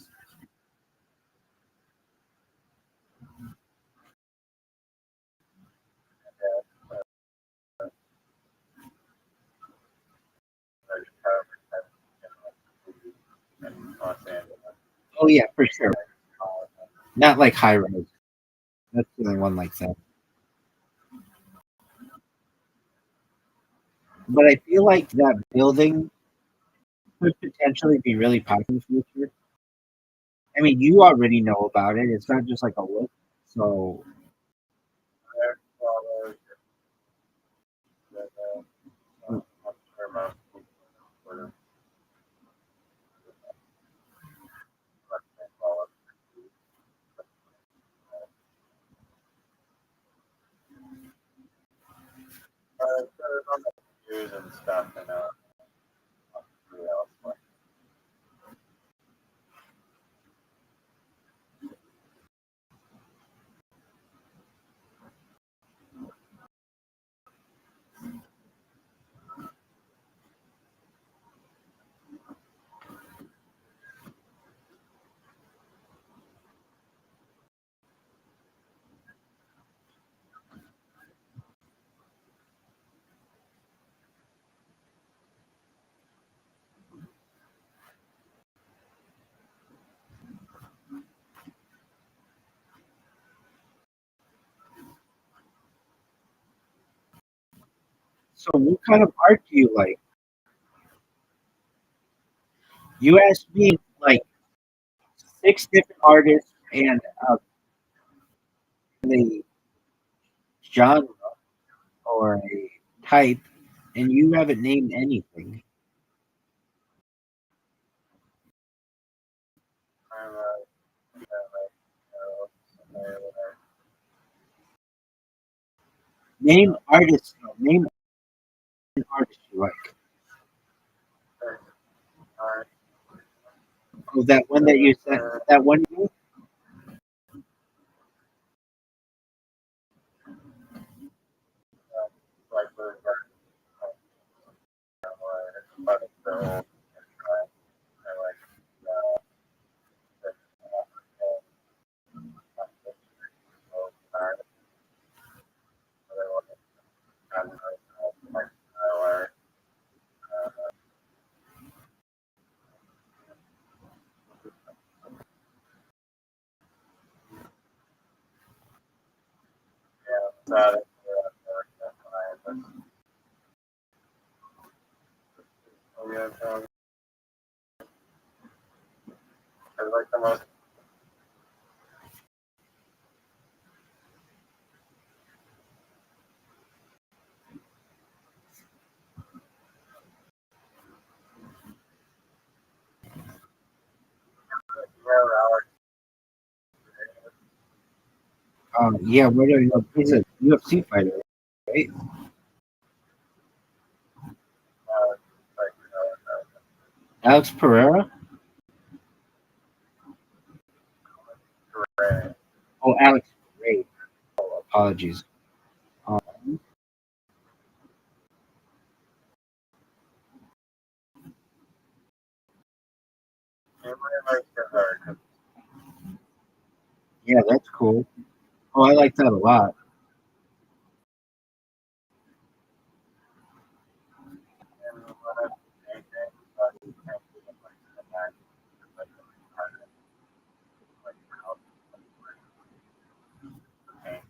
Are covered in Los Angeles. Oh yeah, for sure. Not like high rise. That's the only one like that. But I feel like that building could potentially be really popular in the future. I mean, you already know about it. It's not just like a look. So There follows that I'm sure most people would have followed. There's on the news and stuff, you know. Else. so what kind of art do you like? You asked me like 6 different artists and a genre or a type, and you haven't named anything. I'm Name artists. No, name an artist you like. Oh, that one that you said. That one. like but so I like that I like the most Yeah. What are you? He's a UFC fighter, right? like Alex Pereira. gray. Oh, Alex. Great. Apologies. Um, I really like his art. yeah, that's cool. Oh, I like that a lot. And when I painting, but he can't do it like the back, like like how paint.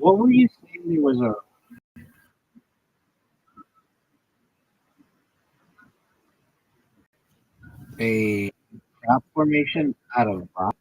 What were you saying? There was a crop formation out of rock.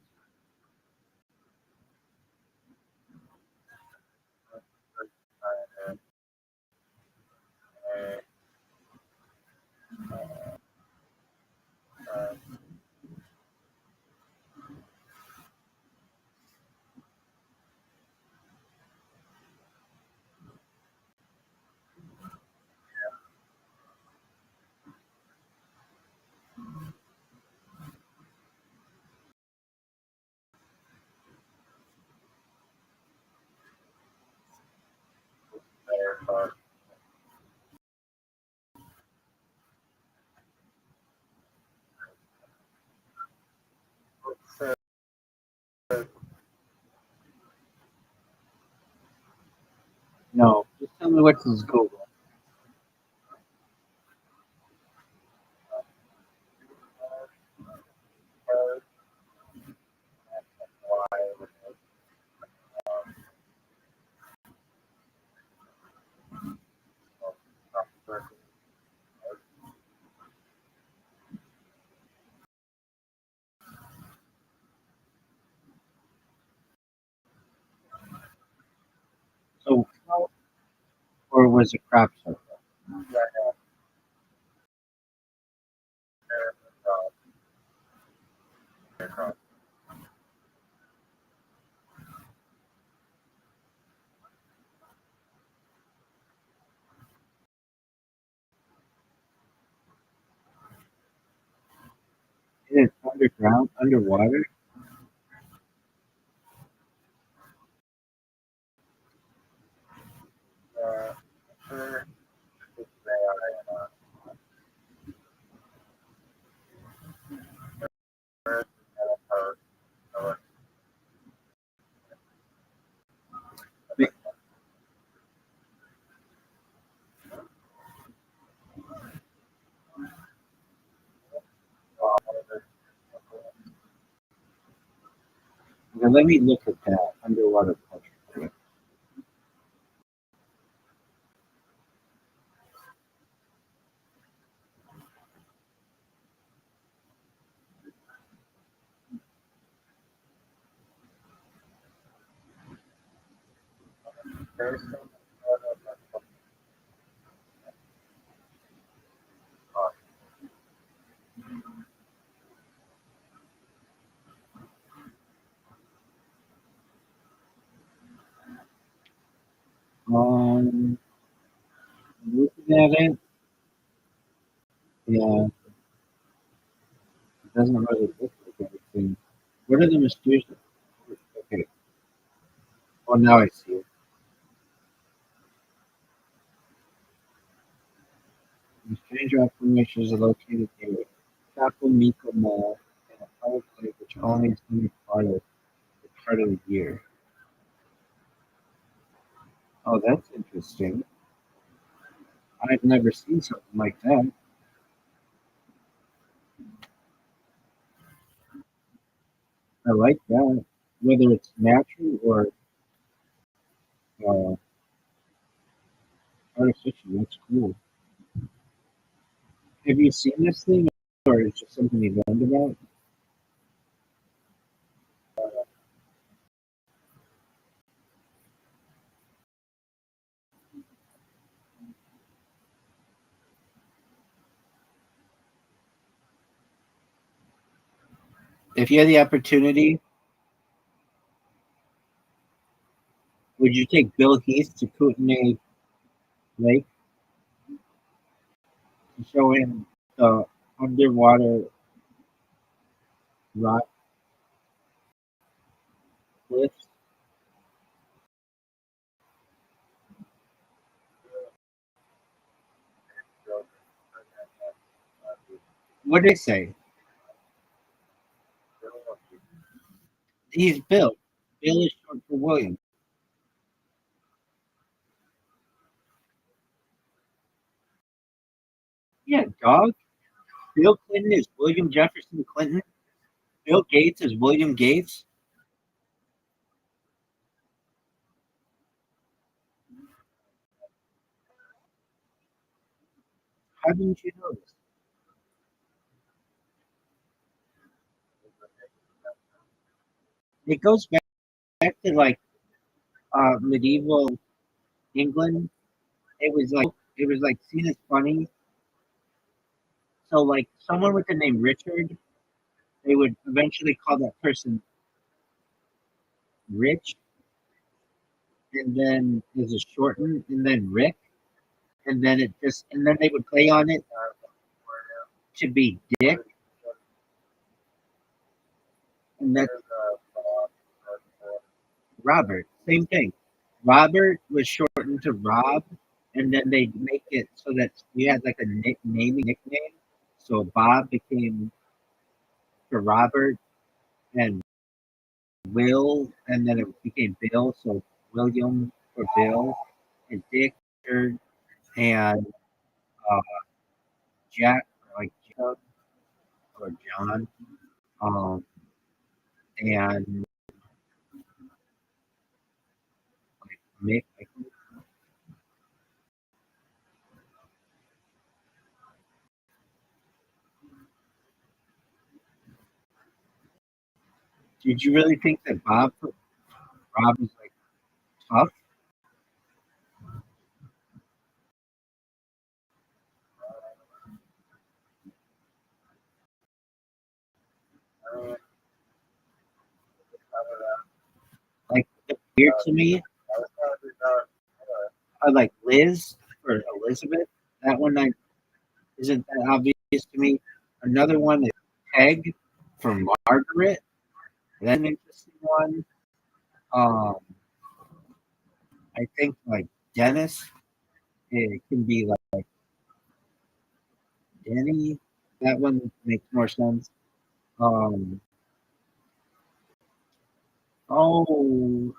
No, just tell me what's his Google. So, or was it crop circle? It's underground, underwater. Now, let me look at that underwater culture. Looking at it, yeah, it doesn't really look like anything. What are the mysterious? Okay, oh, now I see it. The strange rock formations are located near Chaco Miko Mall and a power plant which only is only part of the year. Oh, that's interesting. I've never seen something like that. I like that. Whether it's natural or uh, artificial, that's cool. Have you seen this thing, or is it just something you learned about? If you had the opportunity, would you take Bill Heath to Kootenai Lake to show him the underwater rock cliffs? What did they say? He's Bill. Bill is short for William. Yeah, dog. Bill Clinton is William Jefferson Clinton. Bill Gates is William Gates. How didn't you know this? It goes back to like medieval England. It was like seen as funny. So like someone with the name Richard, they would eventually call that person Rich, and then there's a shorten, and then Rick, and then they would play on it to be Dick, and that's Robert. Same thing. Robert was shortened to Rob, and then they make it so that you had like a nickname. So Bob became for Robert, and Will, and then it became Bill. So William for Bill, and Dick, and uh, Jack, like Jacob or John, um, and like Mick. Did you really think that Rob was like tough? Like weird to me. I like Liz or Elizabeth. That one I isn't that obvious to me. Another one is Peg for Margaret. That's an interesting one. Um, I think like Dennis. It can be like Danny. That one makes more sense. Um, oh,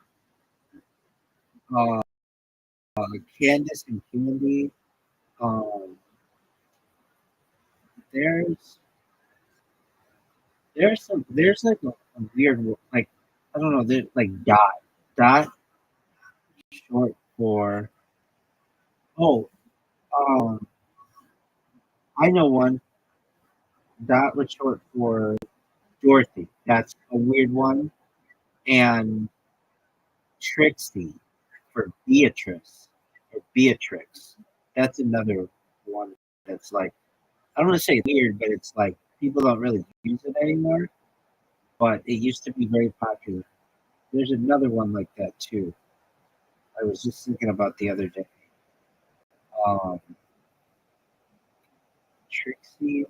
uh, Candace and Candy. Um, there's there's like a weird like I don't know. There's like Dot short for oh I know one. Dot was short for Dorothy. That's a weird one. And Trixie for Beatrice or Beatrix. That's another one that's like I don't want to say weird, but it's like people don't really use it anymore. But it used to be very popular. There's another one like that too. I was just thinking about the other day. Um, Trixie.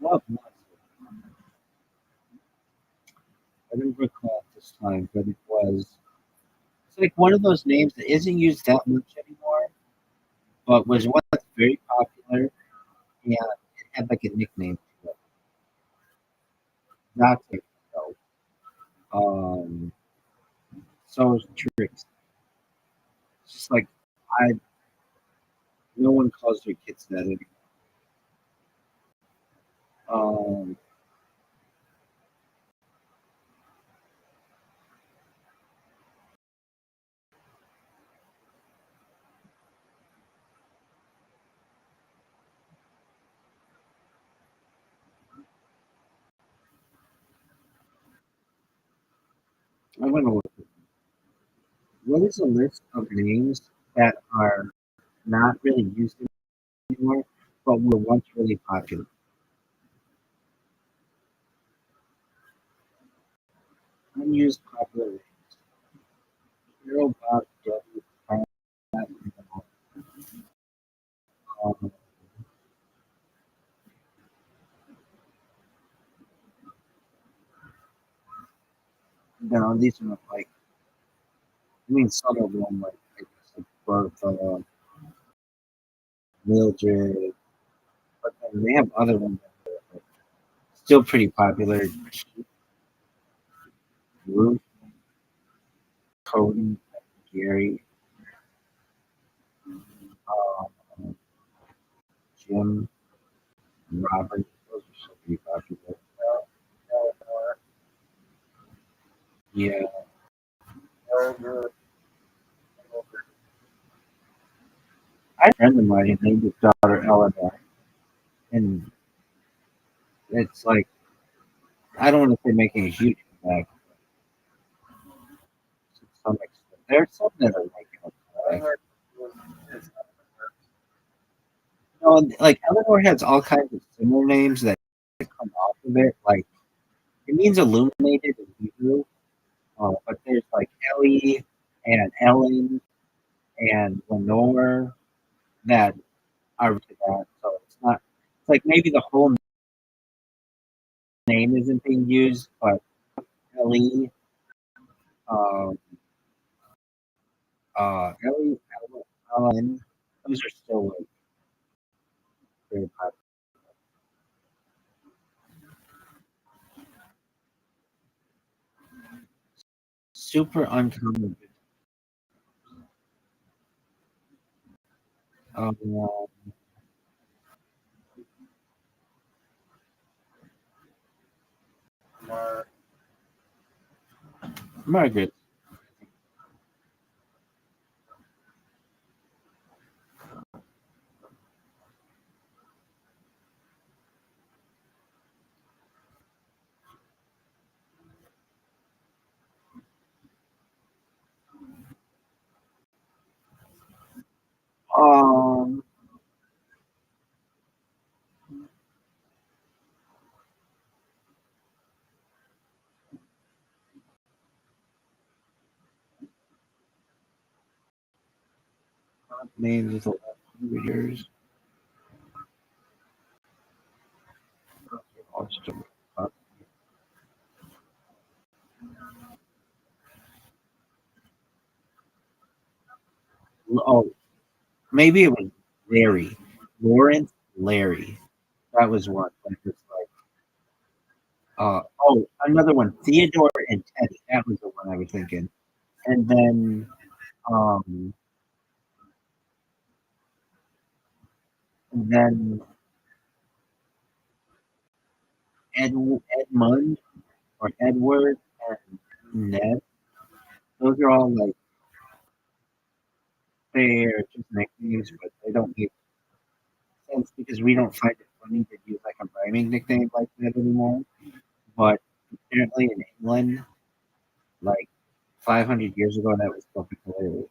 What was it? I don't recall at this time, but it was. It's like one of those names that isn't used that much anymore, but was once very popular, and it had like a nickname to it. Not like so. So is Trixie. It's just like I. No one calls their kids that anymore. Um, I'm gonna look. What is a list of names that are not really used anymore, but were once really popular? Unused popular names. Carol, Bob, Debbie, Pat, um, these are not like, I mean, some of them, like, I guess, like Bertha, Mildred, but then they have other ones that are like, still pretty popular. Ruth, Cody, Gary, um, Jim, Robert. Those are still pretty popular. Yeah. I had a friend of mine who named his daughter Eleanor, and it's like I don't want to say making a huge impact to some extent. There's some that are making a I comeback. heard it's Like Eleanor has all kinds of similar names that come off of it. Like it means illuminated in Hebrew, but there's like Ellie and Ellen and Lenore that are to that. So it's not. It's like maybe the whole name isn't being used, but Ellie, um, Ellie, Ellen, those are still like very popular. Super uncommon. Um, more Margaret. Um, names is 1,100 years. Oh, maybe it was Larry, Lawrence, Larry. That was one. That was like, oh, another one, Theodore and Teddy. That was the one I was thinking. And then, um, and then Edmund or Edward and Ned. Those are all like they're just nicknames, but they don't make sense because we don't find it funny to use like a rhyming nickname like that anymore. But apparently in England, like 500 years ago, that was fucking hilarious.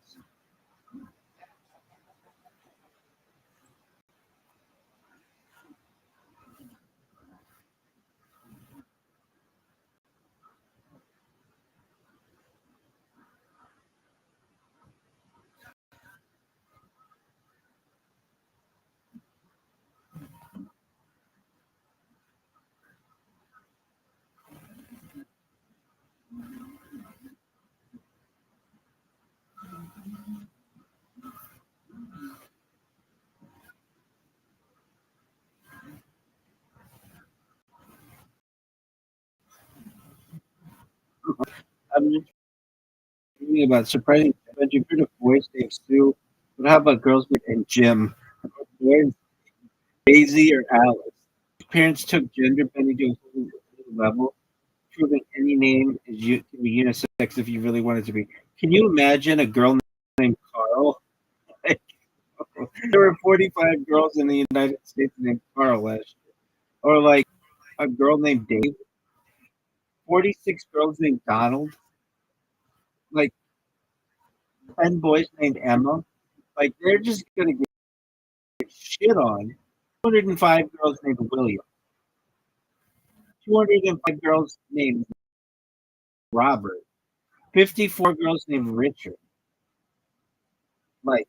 I'm just thinking about surprising. But you've heard of boys named Sue, but how about girls named Jim? Boys, Daisy or Alice? Parents took gender bending to a whole new level, proving any name can be unisex if you really want it to be. Can you imagine a girl named Carl? There were 45 girls in the United States named Carl last year. Or like a girl named Dave, 46 girls named Donald, like 10 boys named Emma. Like they're just going to get shit on. 205 girls named William, 205 girls named Robert, 54 girls named Richard. Like,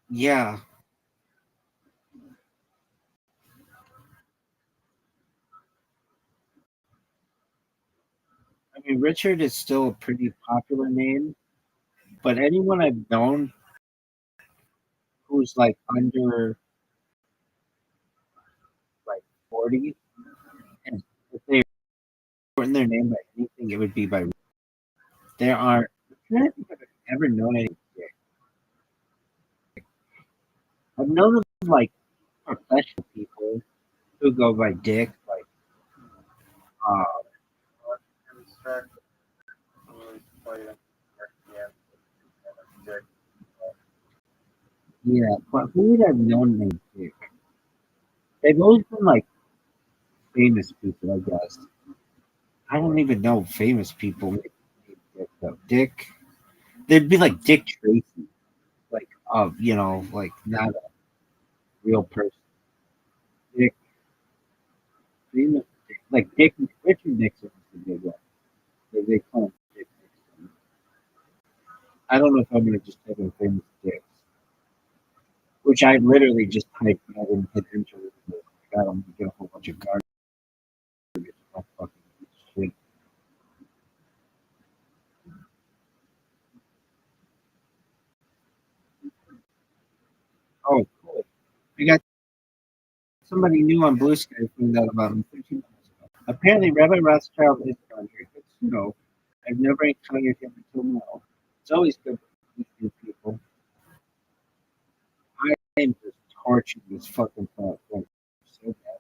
yeah. I mean, Richard is still a pretty popular name, but anyone I've known who's like under like 40, and if they shorten their name by anything, it would be by. There are. I'm trying to think if I've ever known any. I've known of like professional people who go by Dick, like uh, instructor who is played in Yeah, but who would have known named Dick? They've always been like famous people, I guess. I don't even know famous people named Dick though. Dick. They'd be like Dick Tracy, like like not a real person. Dick, famous Dick, like Dick Richard Nixon is the big one. They call him Dick Nixon. I don't know if I'm gonna just type in famous dicks, which I literally just typed and I didn't hit enter. I don't get a whole bunch of garbage. I fucking shit. Oh, cool. I got somebody new on Blue Sky found out about me 13 minutes ago. Apparently, Rabbi Rothschild is on here. Good to know. I've never encountered him until now. It's always good to meet new people. I am just torching this fucking platform so bad.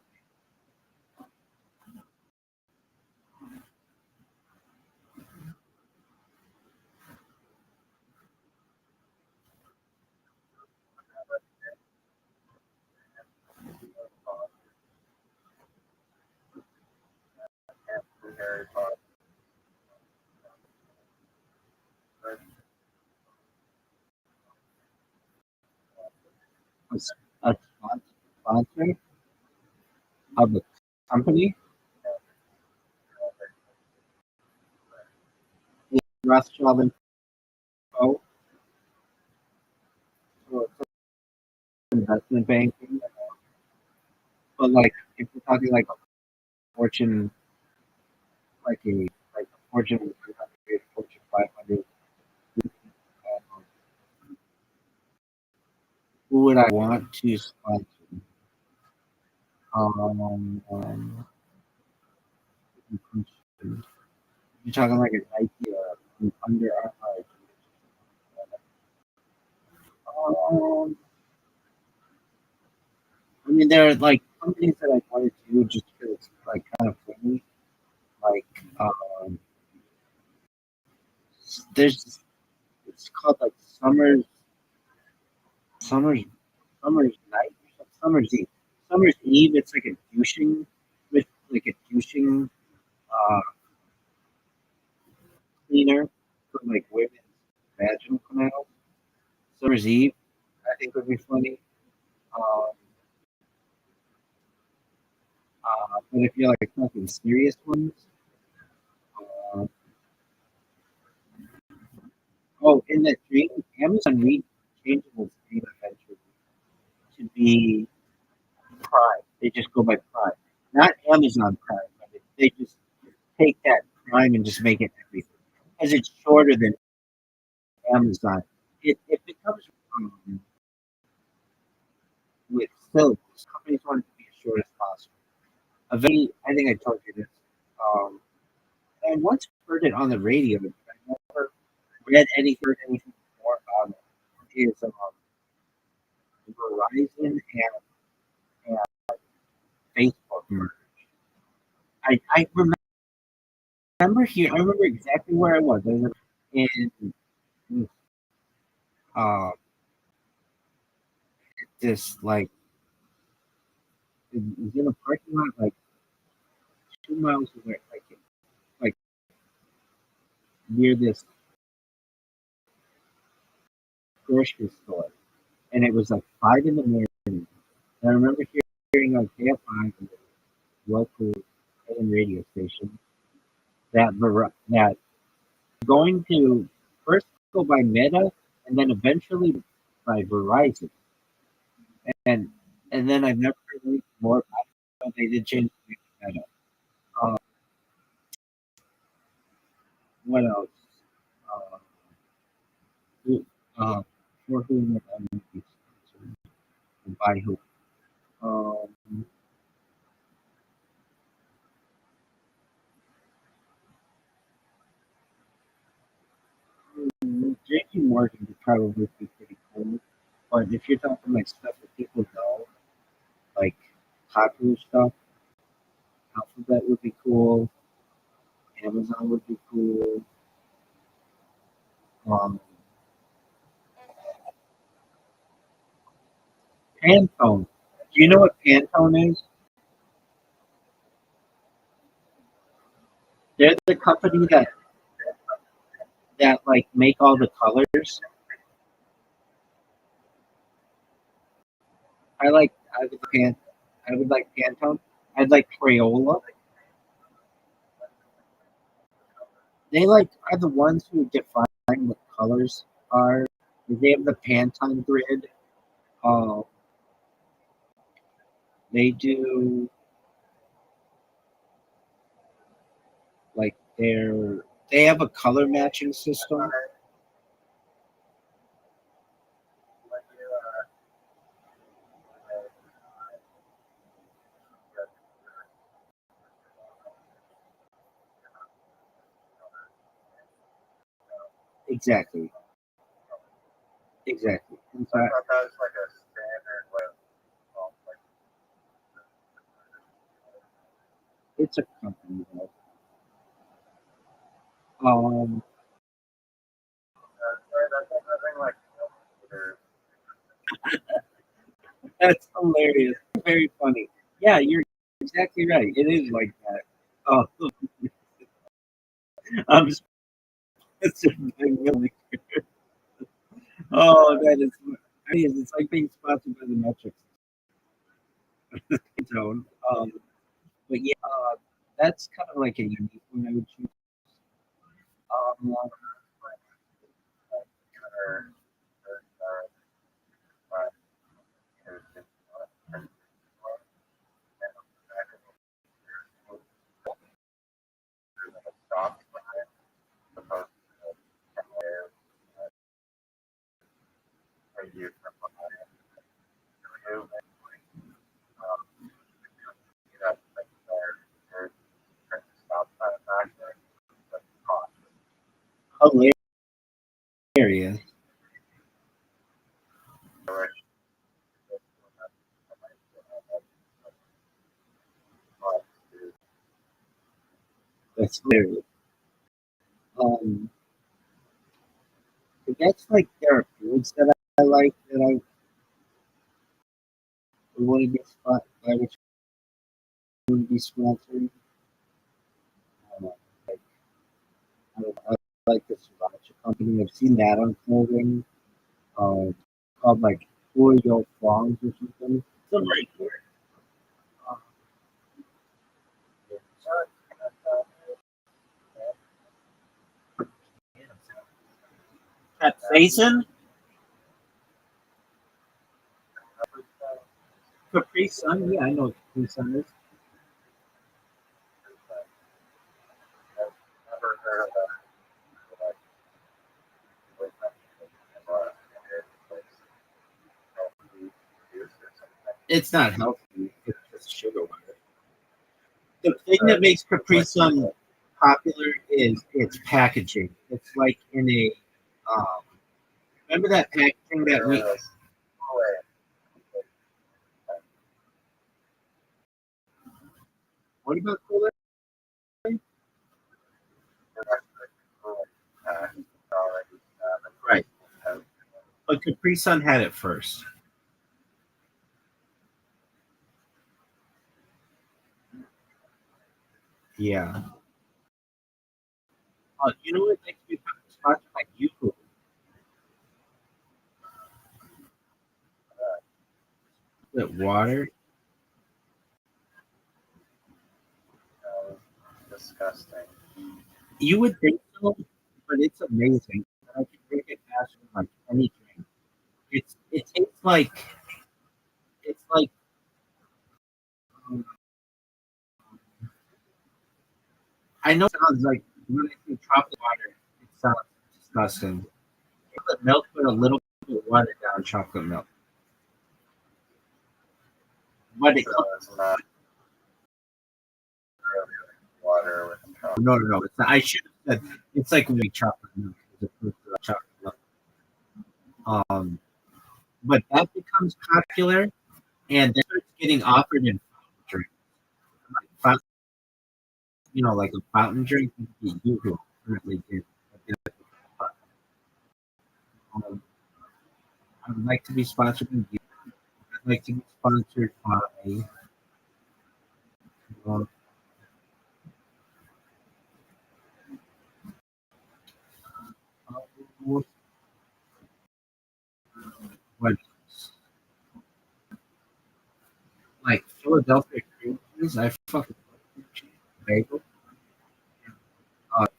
Harry Potter. But A sponsor of a company, Rothschild and Co. So it's investment banking. But like, if we're talking like a Fortune, like a Fortune 300, Fortune 500, um, who would I want to sponsor? Um, you're talking like an Nike or an Under Armour. I mean, there are like companies that I wanted to do just because it's like kind of funny. Like, um, there's it's called like Summer's Summer's Night, or Summer's Eve. Summer's Eve. It's like a douching with like a douching uh, cleaner for like women's vaginal canals. Summer's Eve, I think would be funny. Um, but if you're like talking serious ones, uh, oh, in that dream, Amazon changeable name eventually to be Prime. They just go by Prime, not Amazon Prime. But they just take that Prime and just make it everything because it's shorter than Amazon. It becomes um, with syllables. Companies want it to be as short as possible. Eventually, I think I told you this. Um, I once heard it on the radio, but I never heard anything more about it. Is Verizon and Facebook merge. I remember here. I remember exactly where I was. I was in uh, this like it was in a parking lot like 2 miles away, like near this grocery store, and it was like 5 in the morning. And I remember hearing on KFI, the local AM radio station, that going to first go by Meta and then eventually by Verizon, and and then I've never heard anything more about it. But they did change the name to Meta. Uh, what else? Uh, who, uh, for whom would I not be sponsored and by who? Um, JP Morgan would probably be pretty cool. But if you're talking like stuff that people know, like popular stuff, Alphabet would be cool. Amazon would be cool. Um, Pantone. Do you know what Pantone is? They're the company that like make all the colors. I would I would like Pantone. I'd like Crayola. They like are the ones who define what colors are. They have the Pantone grid. Uh, they do like they have a color matching system. Exactly. Exactly. And so I thought that was like a standard way of like it's a company though. that's nothing like computer. That's hilarious. Very funny. Yeah, you're exactly right. It is like that. Oh, I'm specifically. Oh, that is. It's like being sponsored by the metrics tone. But yeah, that's kind of like a unique one I would choose. Um, Or, uh, stop supposed to a year from you know, their stop manufacturing. hilarious. That's hilarious. Um, but that's like there are foods that I like that I would want to be I would want to be sponsored. Like, I like this Rothschild company. I've seen that on clothing. Called like Oreo Frongs or something. Something like that. Capsaicin? Capri Sun? Yeah, I know what Capri Sun is. Never heard of that. It's not healthy. It's just sugar water. The thing that makes Capri Sun popular is its packaging. It's like in a um, remember that packaging that we. What about Kool Aid? Right, but Capri Sun had it first. Yeah. You know what makes me sponsored by you? That water. Disgusting. You would think so, but it's amazing. I can drink it faster than like any drink. It tastes like it's like um, I know it sounds like when I say chocolate water, it sounds disgusting. Chocolate milk with a little bit of watered down chocolate milk. But it So it's not really water with chocolate. no. It's not, I should have said it's like white chocolate milk as opposed to chocolate milk. But that becomes popular and that starts getting offered in fountain drinks. Like like a fountain drink, you could currently get. Um, I would like to be sponsored by you. like to be sponsored by. Um, what like Philadelphia cream cheese? I fucking love cream cheese. Bagel.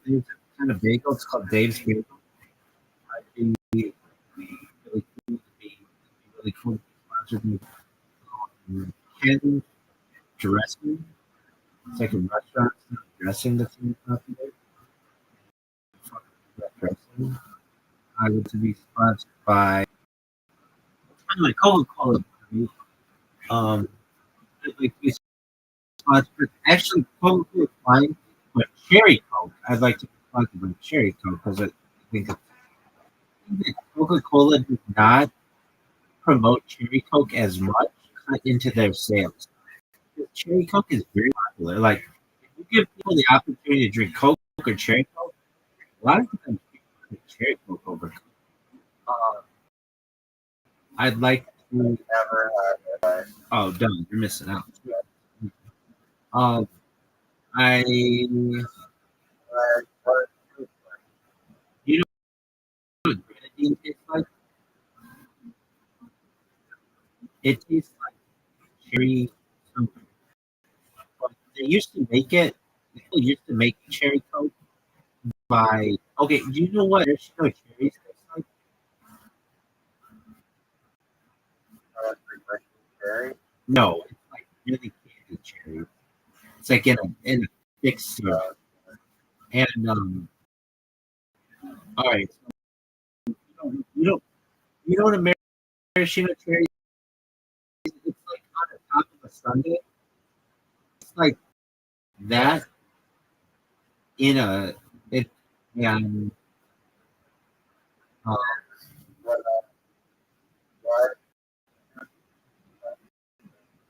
There's a kind of bagel. It's called Dave's Bagel. I'd be really cool to be really cool to be sponsored by Ken Dressing. It's like a restaurant dressing that's in popular. Dressing. I would to be sponsored by like Coca-Cola. Um, I'd like to be sponsored. Actually, Coca-Cola is fine, but Cherry Coke. I'd like to be sponsored by Cherry Coke because I think that Coca-Cola does not promote Cherry Coke as much into their sales. Cherry Coke is very popular. Like, if you give people the opportunity to drink Coke or Cherry Coke, a lot of times people drink Cherry Coke over Coke. I'd like to. Never had it. Oh, done. You're missing out. I. You What know what grenadine tastes like? It tastes like cherry something. But they used to make it. People used to make cherry Coke by. Okay, do you know what maraschino cherries taste like? cherry? No, it's like really candy cherry. It's like in a thick syrup. And all right, so you know what a maraschino cherry is? It's like on the top of a sundae. It's like that in a it and uh, What what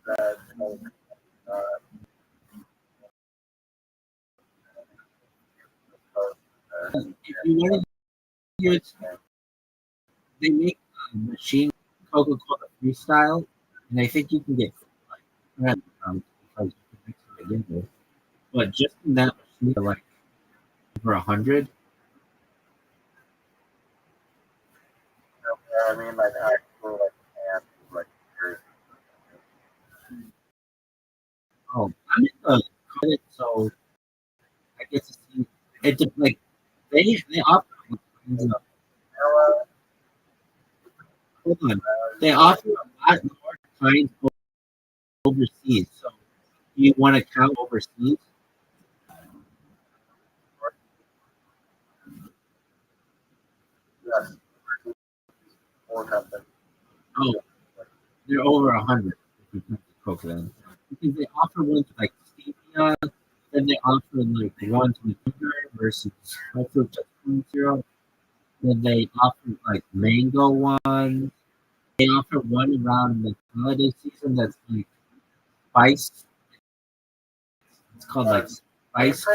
that uh, if you want to use they make machine Coca-Cola freestyle, and I think you can get like because you can mix it together. But just in that machine, they're like over 100. I mean like actual like and like cherry. Oh, I'm in the credit, so I get to see it. Like they offer all kinds of hold on. They offer a lot more kinds overseas. So do you want to count overseas? Yes, or something. Oh, they're over 100 if you count the Coke then. Because they offer ones like stevia, then they offer like ones with sugar versus high fructose corn syrup. Then they offer like mango ones. They offer one around the holiday season that's like spice. It's called like spice.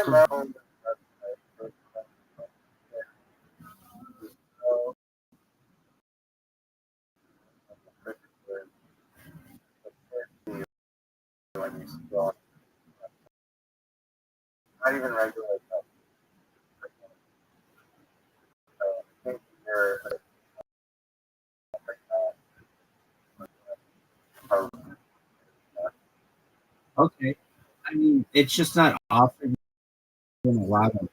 When you scroll, not even regular stuff. I think you're Okay. I mean, it's just not offered in a lot of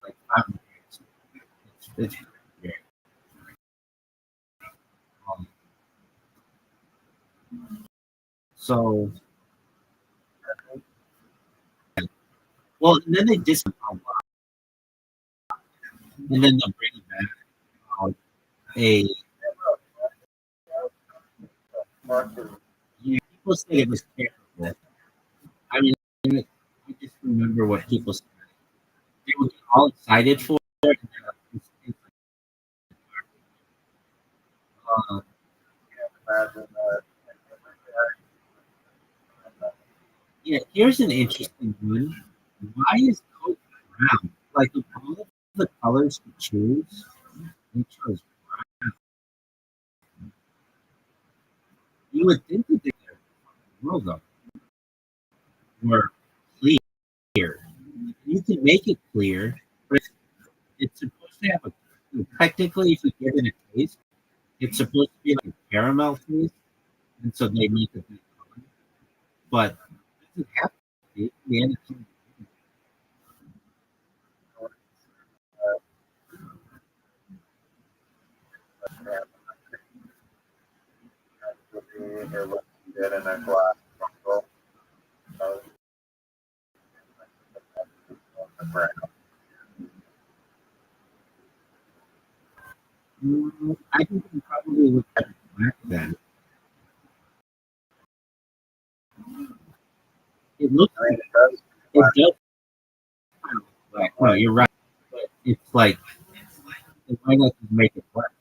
like fountain drinks. It's weird. Um, so, well, and then they discount a lot, and then they'll bring it back. A people say it was terrible. I mean, I just remember what people said. They would get all excited for it. And they're like, uh, imagine yeah, here's an interesting one. Why is Coke brown? Like, of all of the colors to choose, they chose would think that the world up were clear. You can make it clear, but it's supposed to have a technically, if you give it a taste, it's supposed to be like a caramel taste, and so they make it big color. But it doesn't have to be. The end, They're looking good in a glass bottle. So, I think you can probably look at it back then. It looks I mean, like it does. it does kind of look black. No, you're right. But it's like why not just make it black?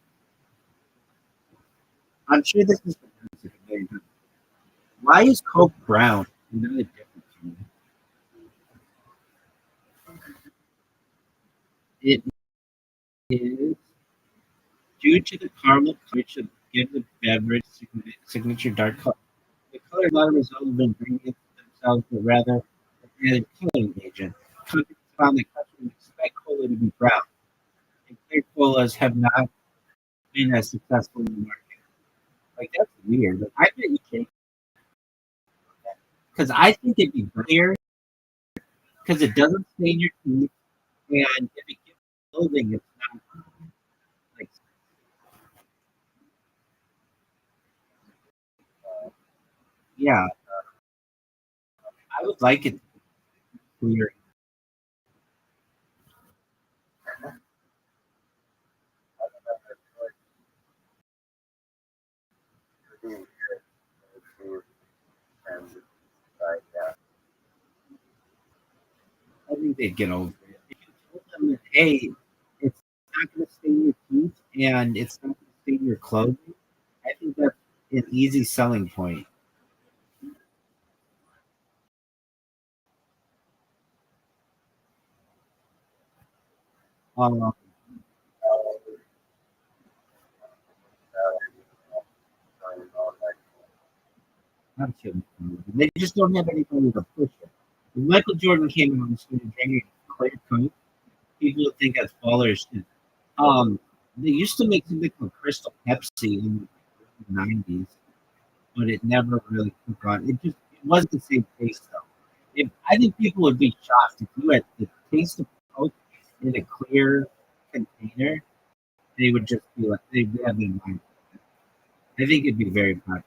I'm sure this is why is Coke brown? Not a different color. It is due to the caramel which give the beverage signature dark color. The color is not a result of ingredients themselves, but rather an added coloring agent. Companies found that customers expect cola to be brown, and clear colas have not been as successful in the market. Like that's weird. Like, I bet you can't because I think it'd be clear because it doesn't stain your teeth, and if it gives clothing, it's not like yeah. I would like it clear. Yeah. I think they'd get over it. If you told them that, hey, it's not going to stain your teeth and it's not going to stain your clothing, I think that's an easy selling point. Um, I'm kidding. They just don't have anybody to push it. If Michael Jordan came on and started drinking clear coke, people would think that's baller shit. They used to make something called Crystal Pepsi in the 90s, but it never really took on. It wasn't the same taste though. I think people would be shocked if you had the taste of Coke in a clear container. They would just be like they'd have their mind. I think it'd be very popular.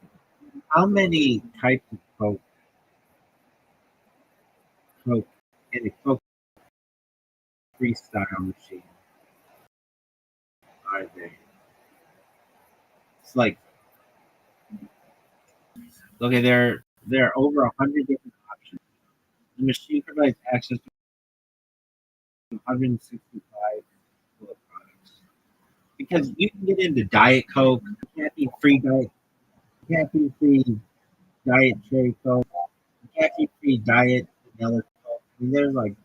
How many types of Coke in a Coke freestyle machine are there? It's like okay, there are over 100 different options. The machine provides access to 165 products. Because you can get into Diet Coke, caffeine free Diet Cherry Coke, caffeine free Diet Vanilla Coke. And there's like,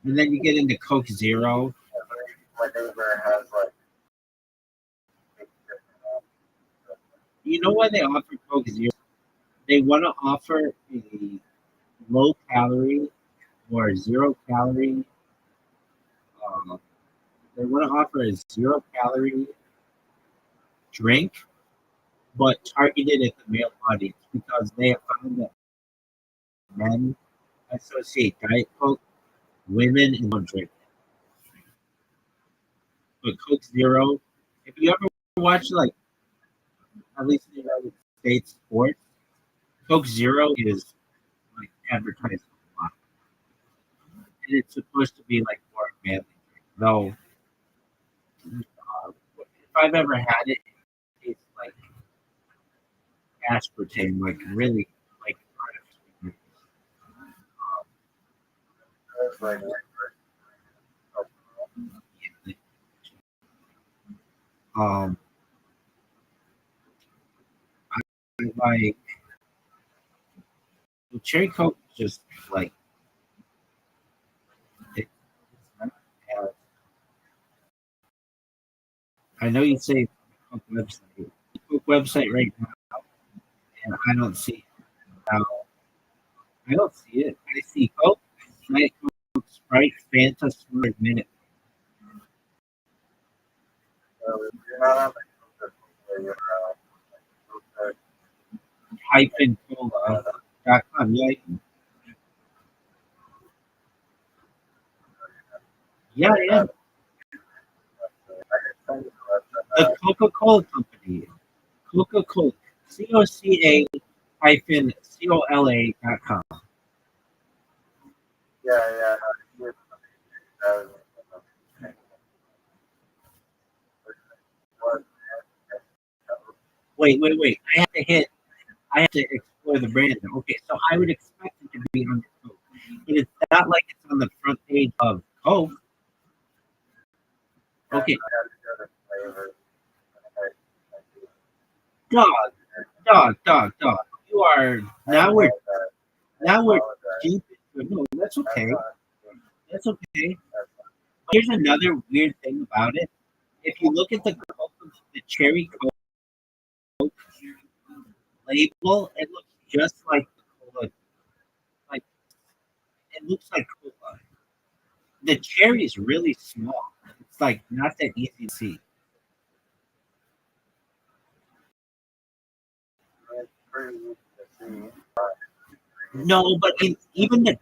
and then you get into Coke Zero. My neighbor has like You know why they offer Coke Zero? They want to offer a low calorie or 0 calorie. Um, they want to offer a 0 calorie drink, but targeted at the male audience because they have found that men associate Diet Coke, women, and don't drink. But Coke Zero, if you ever watch like at least in the United States sports, Coke Zero is like advertised a lot, and it's supposed to be like more manly. Though, if I've ever had it, it's like aspartame, like really like artificial. it's like Um, I like cherry Coke is just like it, uh, I know you say Coke website right now, and I don't see how. I don't see it. I see Coke, Diet Coke, Sprite, Fanta, Smart Minute, So if you're not on the you're hyphen cola.com. Yeah, I am. The Coca-Cola Company. Coca-Cola. COCA hyphen COLA.com. yeah. Uh, Wait. I have to explore the brand. Okay, so I would expect it to be on the Coke. But it's not like it's on the front page of Coke. Okay, dog. You are now we're deep into no, that's okay. That's okay. Here's another weird thing about it. If you look at the cherry Coke label, it looks just like the cola. Like it looks like cola. The cherry is really small. It's like not that easy to see. it's pretty easy to see. No, but even the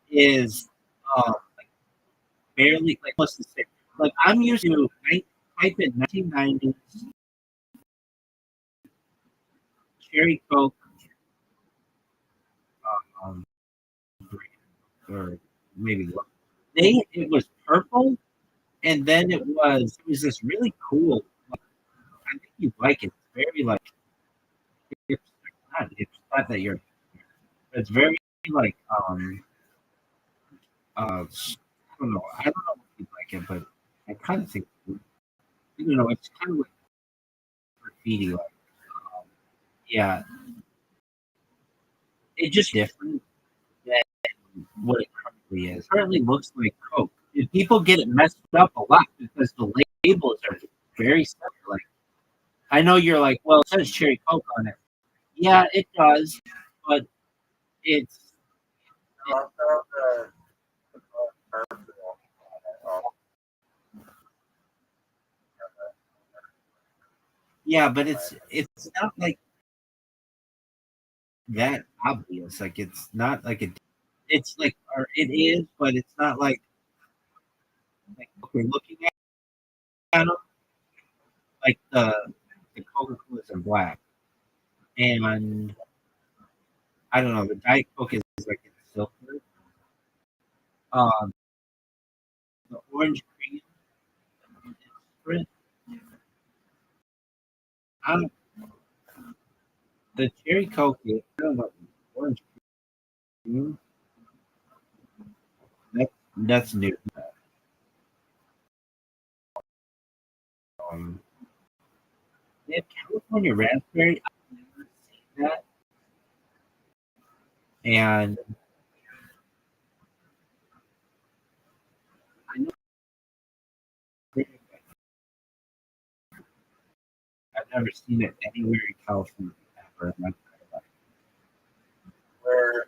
is like barely like what's the say? Like I'm used to type in 1990s cherry Coke um, or maybe what it was purple and then it was this really cool. Like, I think you like it. It's very like it's not that you're. It's very like I don't know. I don't know if you like it, but I kind of think it's kind of like graffiti. Like yeah, it's just different than what it currently is. Currently looks like Coke. And people get it messed up a lot because the labels are very similar. Like I know you're like, well, it says cherry Coke on it. Yeah, it does, but it's Also, the purple, yeah, but it's not like that obvious. Like it's not like it's like or it is, but it's not like we're looking at them like the Coca Cola's in black, and I don't know the Diet Coke is like in silver. Um, the orange cream is different. I don't, the cherry Coke is I don't know orange cream. That's new. Um, they have California raspberry. I've never seen that, and I know I've never seen it anywhere in California ever in my entire life. where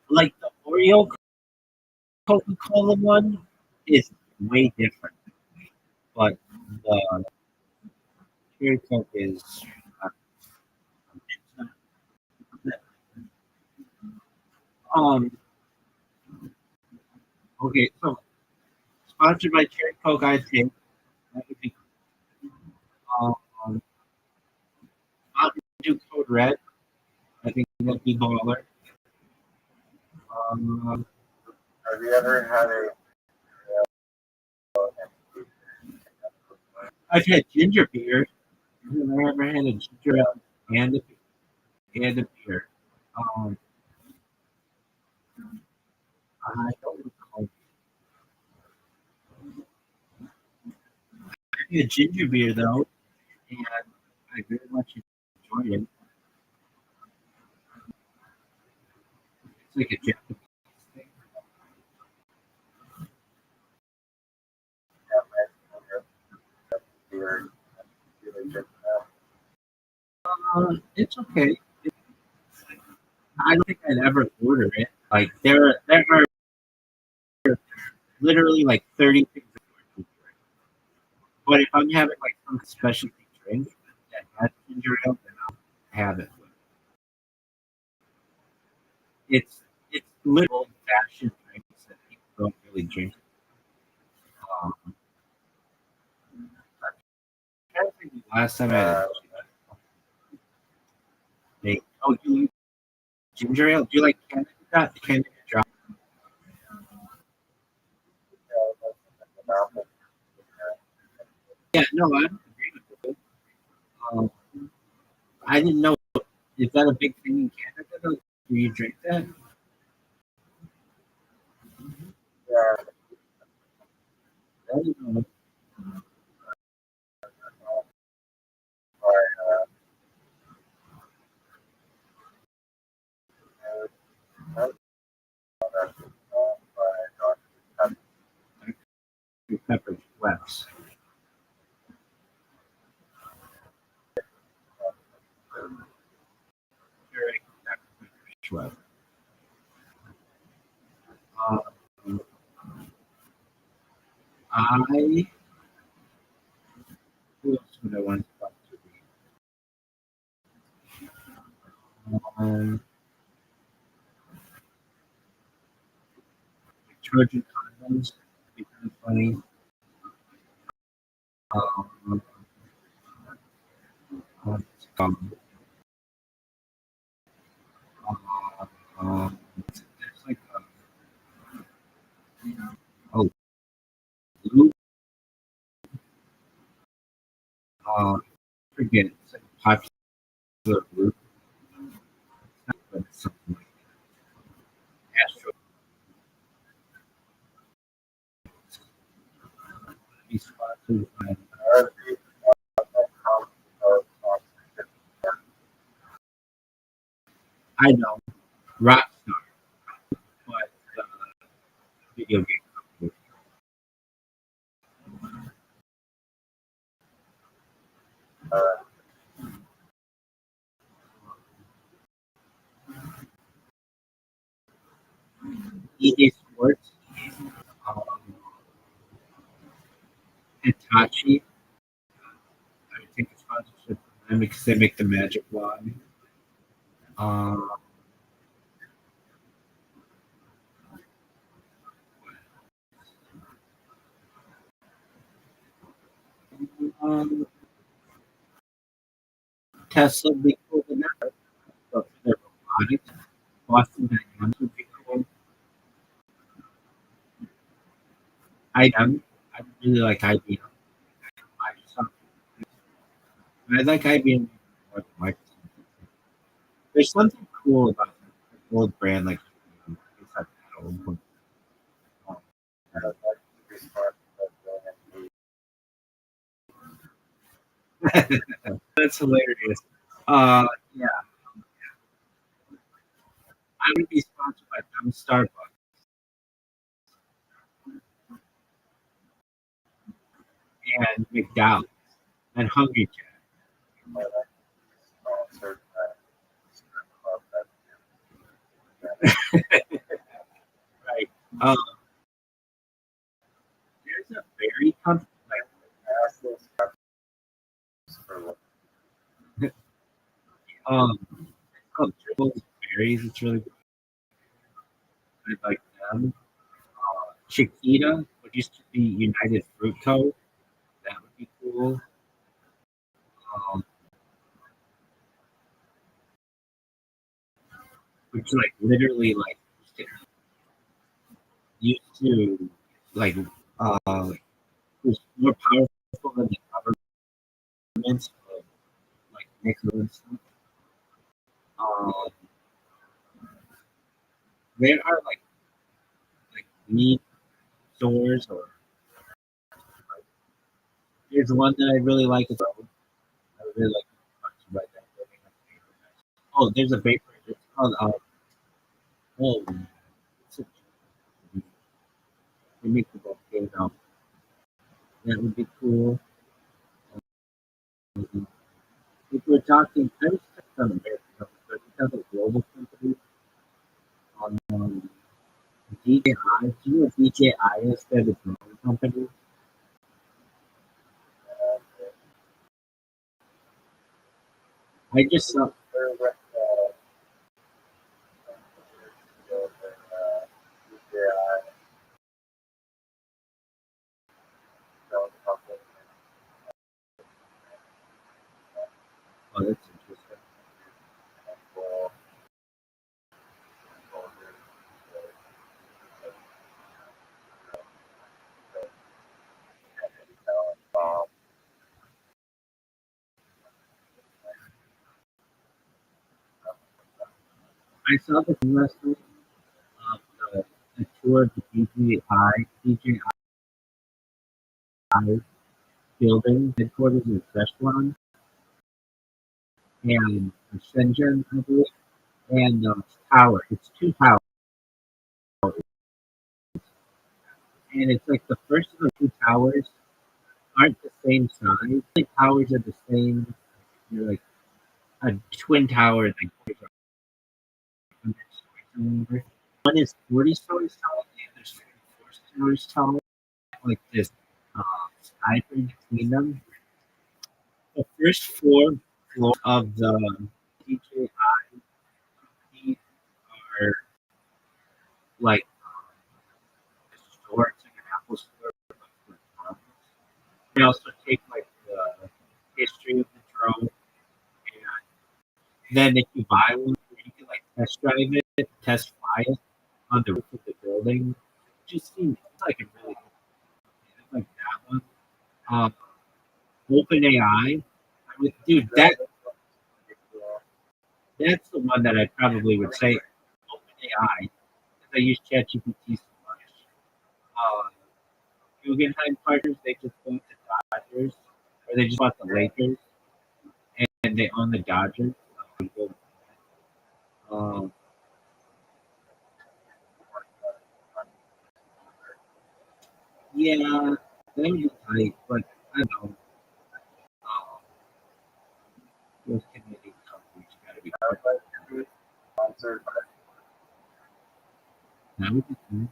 Like the Oreo Coca Cola one is way different, but the cherry Coke is. Uh, um. Okay, so sponsored by Cherry Coke, I think that would be um, Mountain Dew Code Red. I think that'd be baller. Um, have you ever had a I've had ginger beer. I've never had a ginger ale and a beer. Um, I don't recall. I had ginger beer though, and I very much enjoyed it. It's like a Japanese thing. It's okay. I don't think I'd ever order it. Like there are literally like 30 things I would drink. But if I'm having like some specialty drink that has ginger ale, then I'll have it. It's literal old fashioned drinks that people don't really drink. Um, I don't think the last time I had a oh, do you ginger ale? Do you like Canada? Not Canada Dry? Yeah, no, I don't agree with it. Um, I didn't know. Is that a big thing in Canada? Though? Do you drink that? I don't know. Pepper West. Very Pepper West. Um, I who else would I want to talk to? Trojan condoms. Be kind of funny. Um, um, um, there's like oh, blue. Forget it's like a popular group, but it's something like Astro. Be sponsored by. I know Rothschild, but video game company. EA Sports, um, Hitachi. I take a sponsorship from them because they make the Magic Wand. Um, um, Tesla would be cool enough, but for their robotics, Boston Dynamics would be cool. IBM, I really like IBM. Microsoft. I like IBM more than Microsoft. There's something cool about an old brand like IBM. It's like that old one. That's hilarious. Yeah, I would be sponsored by Starbucks and McDonald's and Hungry Jack. Right. There's a berry company like it's called Dribbles Berries. It's really good. I like them. Chiquita, what used to be United Fruit Co. That would be cool. Um, which like literally like used to like like was more powerful than the governments of like Nicola and stuff. Um, there are like meat stores or there's one that I really like as well. I really like to write that. Oh, there's a bakery. It's called oh, it's a, they make the book game now. That would be cool. If we're talking, on American companies, but it's on a global company. Um, DJI, do you know what DJI is? They're the drone company. I just saw. Oh, that's interesting. I saw the thing last week of the tour of the DJI building headquarters in Szechuan and Shenzhen, I believe, and tower. It's two towers, and it's like the first of the two towers aren't the same size. The towers are the same. They're like a twin tower. Like one is 40 stories tall, the other is 44 stories tall. Like this sky between them. The first floor of the DJI are like a store. It's like an Apple store. But for they also take like the history of the drone, and then if you buy one, you can like test drive it, test fly it on the roof of the building. Just seems like a really cool, like that one. Um, OpenAI. I mean, dude, that's the one that I probably would say OpenAI because I use ChatGPT so much. Uh, Guggenheim Partners, they just bought the Dodgers, or they just bought the Lakers, and they own the Dodgers. Um, yeah, that would be tight, but I don't know. Uh, those Canadian companies gotta be Sponsored by that would be cool.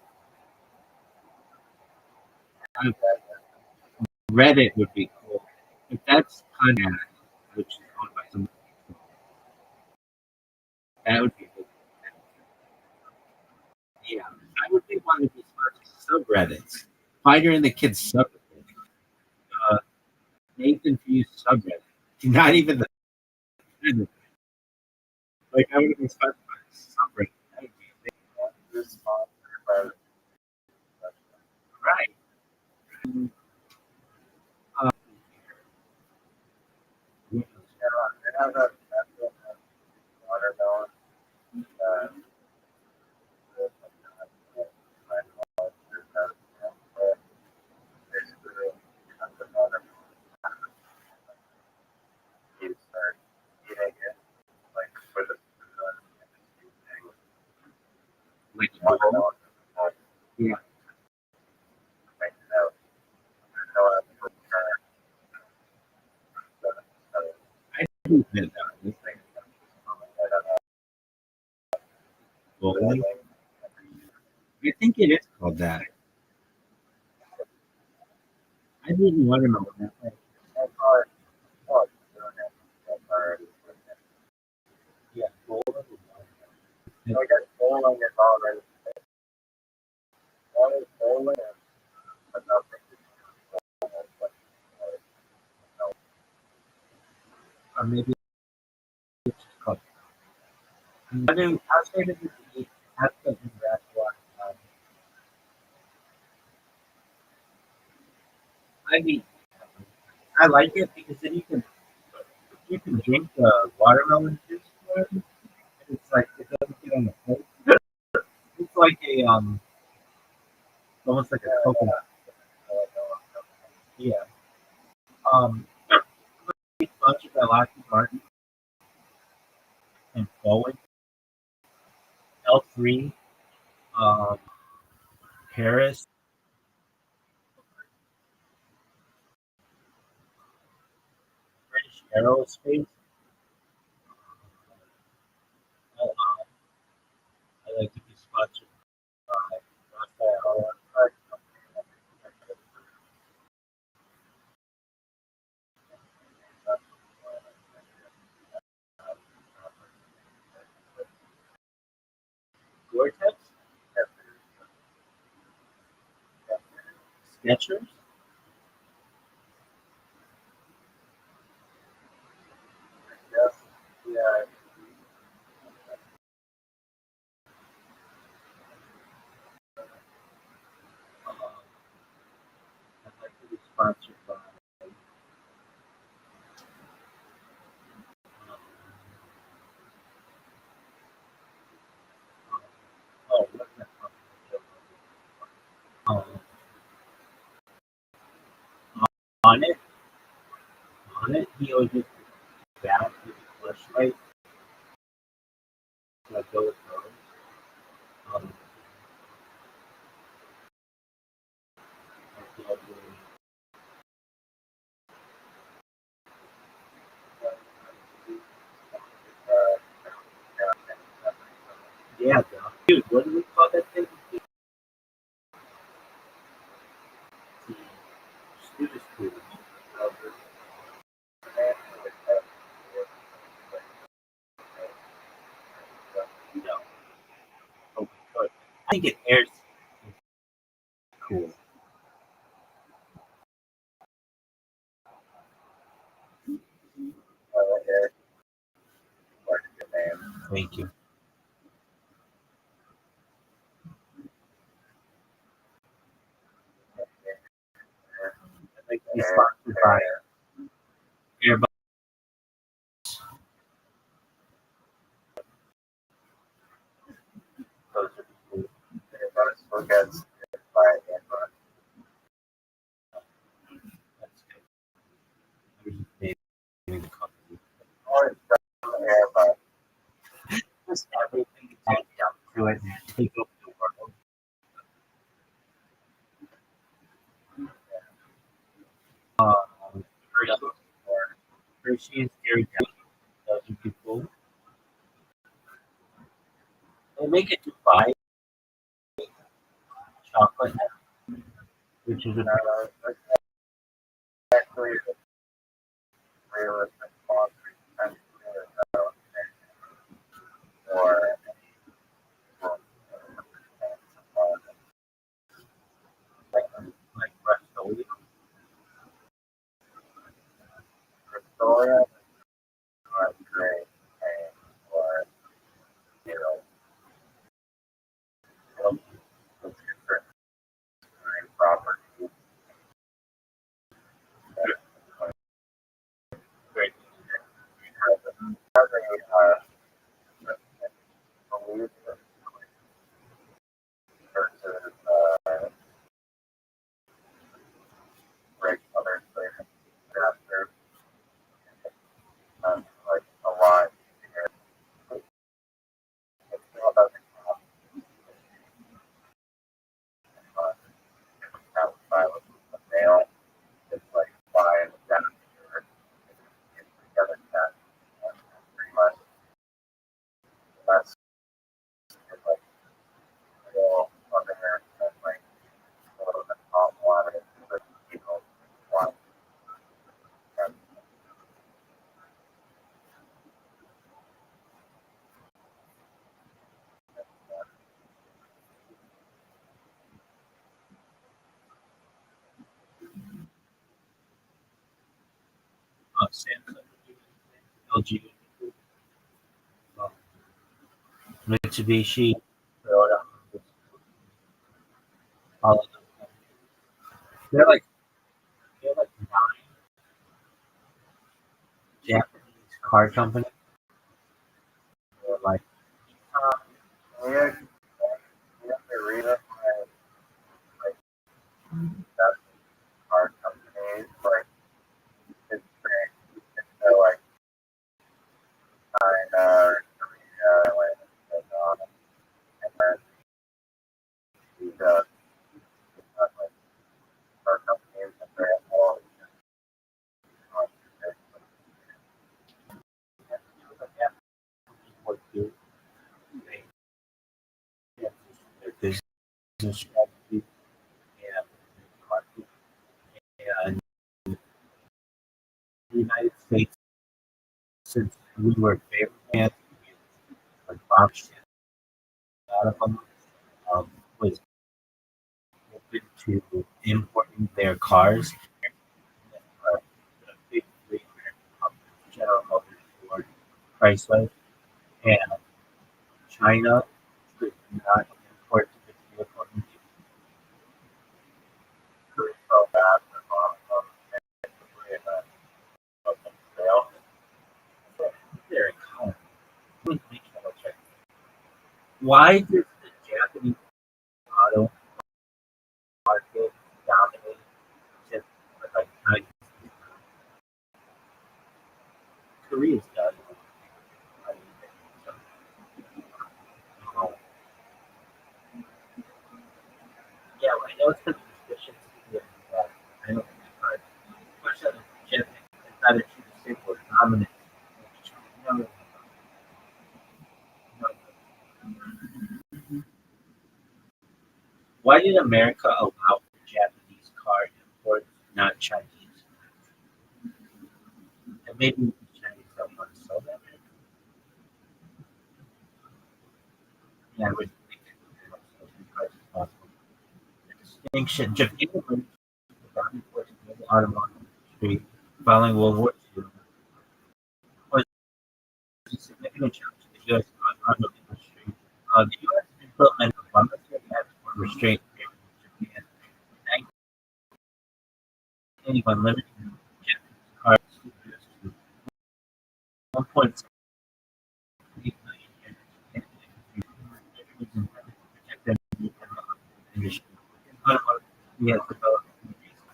Reddit would be cool. If that's Contact, which is owned by some, that would be cool. Yeah, I would be one of these subreddits. Fighter and the Kids subreddit. Uh, Nathan Fuse subreddit. Not even the like I would have been sponsored by the subreddit. That would be this sponsored by right. Uh, they have that watermelon. Uh, basically, the watermelon. You start eating it like for the like watermelon. yeah, Like, no actual I do that. Bowling. I think it is called that. I didn't want to know that. Yeah, bowling. I guess bowling is already one is bowling and nothing to do with Or maybe it's just called. I mean, outside of the aspect of that one, I mean, I like it because then you can drink the watermelon juice. For it. It's like it doesn't get on the plate. It's like a almost like a coconut. Yeah. Um, bunch of Lockheed Martin and Boeing, L3, um, Harris, British Aerospace, Skechers? Yes. Yeah. I'd like to be sponsored by. Oh, what's that company? On it, he always just back with the flashlight. Like those. Um, yeah, dude, what do we call that thing? Student school. No. Oh, good. I think it airs cool. Thank you. I'd like to be sponsored by Airbus. Those are cool. Everybody's forgets by Amber. That's good. I was just naming the company. Or it's Airbus. Just everything tagged down to it. Take over the world. Hershey, Hershey and Dairy Dairy. Those would be cool. They make it to buy chocolate, which is a That's actually a realistic sponsor. Or like Rust-Oleum. Restoria, or Great, or Zero. It's different property. Great. Has a belief versus break other things after like a lot here. It's not that outside of the mail. It's like buying that here. It's together that pretty much that's like real on there and like a little bit hot water but you know one and Samsung, LG, Mitsubishi, Toyota. All of them. They're like nine Japanese car companies. They're like yeah, you have to read it like that car companies like it's very it's like China or Korea like and then these like car companies and they're all what do their business strategy and market. And the United States, since we were favorite fans, like Rothschild, a lot of them was open to importing their cars. Uh, the big three American companies, General Motors, Ford, Chrysler, and China could not import the vehicle into so bad of the sale. their economy. Why does the Japanese auto market dominate just like Chinese? Korea's done? I mean, so, yeah, I know it's because of suspicion. I don't think it's hard. Question is, Japan is not a true stable or dominant. No, no, no. Why did America allow for Japanese car imports, not Chinese? And maybe the Chinese don't want to sell that. Yeah, I would think it would be as price as possible. The distinction Japan emerged as the dominant force in global automotive industry following World War II was a significant challenge to the U.S. automotive industry. The U.S. implemented a voluntary export restraint agreement with Japan in 1981, limiting Japanese cars to produce to 1.8 million units annually. It was intended to protect them from the automotive industry. Automotive industry has developed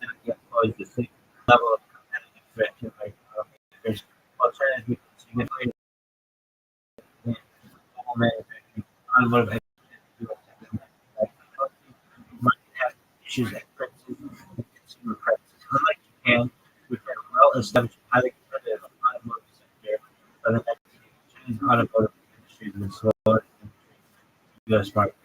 not yet posed the same level of competitive threat to American automakers. Alternatives significantly in global manufacturing, automotive market issues and preferences and consumer preferences. Unlike Japan, which had a well-established, highly competitive automotive sector, by the 1980s, Chinese automotive industry was slower to penetrate the U.S. market.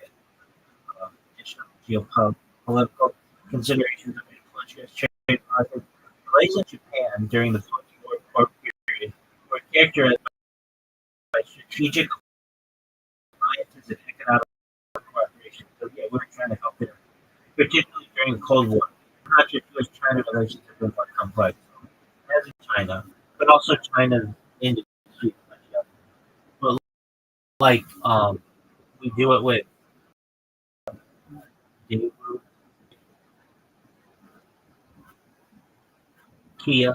Additional geopolitical considerations of influential trade policies. Relations with Japan during the post-war period were characterized by strategic alliances and economic cooperation. So yeah, we're trying to help them, particularly during the Cold War. Not just U.S.-China relations have been more complex, as in China, but also China's industry. But like we do it with Daewoo, Kia.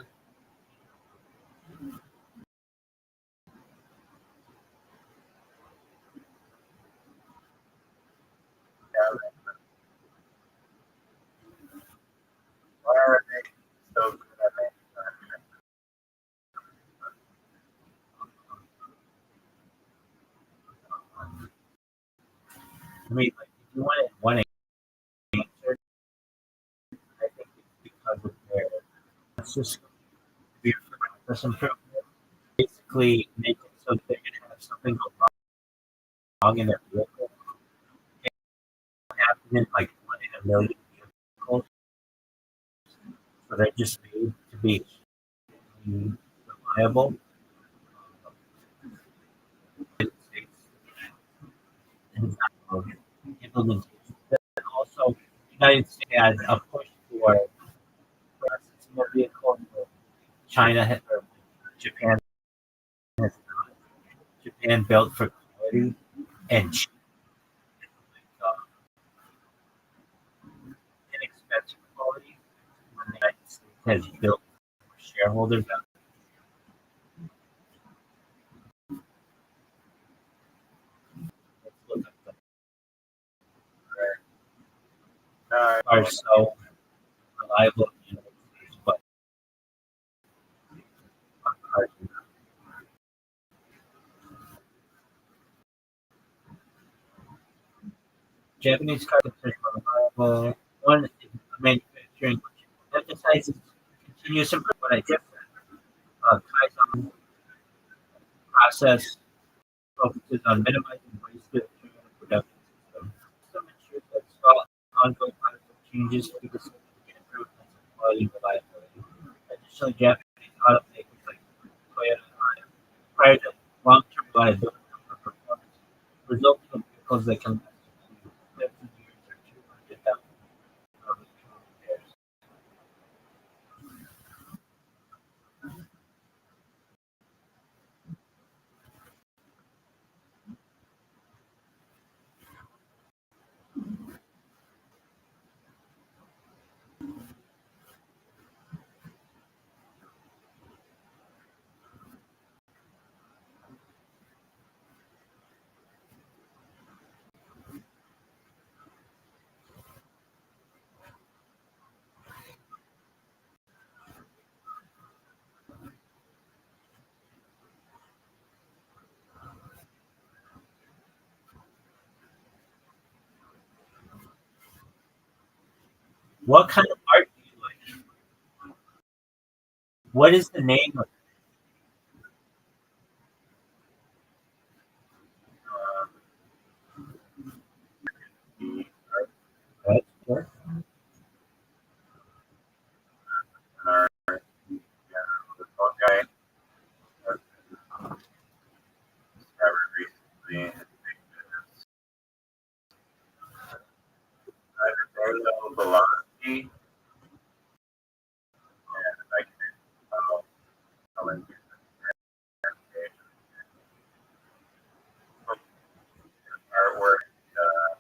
Why are they so good at manufacturing? I mean, like, if you wanted one answer, I think it's because of their system, their process improvement, basically make it so that they're going to have something go wrong in their vehicle. It happens in like 1 in a million vehicles, so they're just made to be reliable. It's not implementation. And also, the United States has a push for more vehicles. China or Japan has not. Japan built for quality and cheap, uh, inexpensive quality. When the United States has built for shareholder value. Let's look at the No, I are so reliable in the United States, but cars are not. Japanese cars are reliable. One is manufacturing, which emphasizes continuous improvement. What I just said, Kaizen process focuses on minimizing waste through the production system. System ensures that small ongoing product changes to the significant improvements in quality and reliability. Additionally, Japanese automakers like Toyota and Honda prior to long-term reliability and performance, resulting in vehicles that can last up to 50 years or 200,000 kilometers. What kind of art do you like? What is the name of it? Sure. This one guy discovered recently in his business Daniel velocity, and I can tell him artwork. Uh,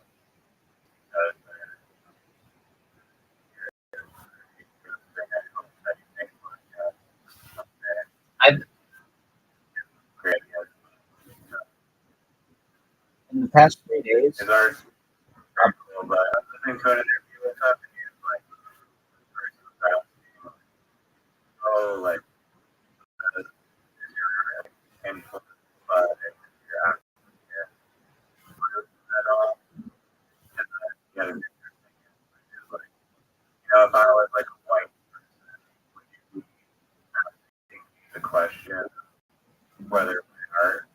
I've in the past 3 days. his art's pretty cool, but I was listening to an interview with him, and he was like, oh, like, influenced by your atmosphere at all. And he had a good like, if I was like a white person, would you ask the question whether my art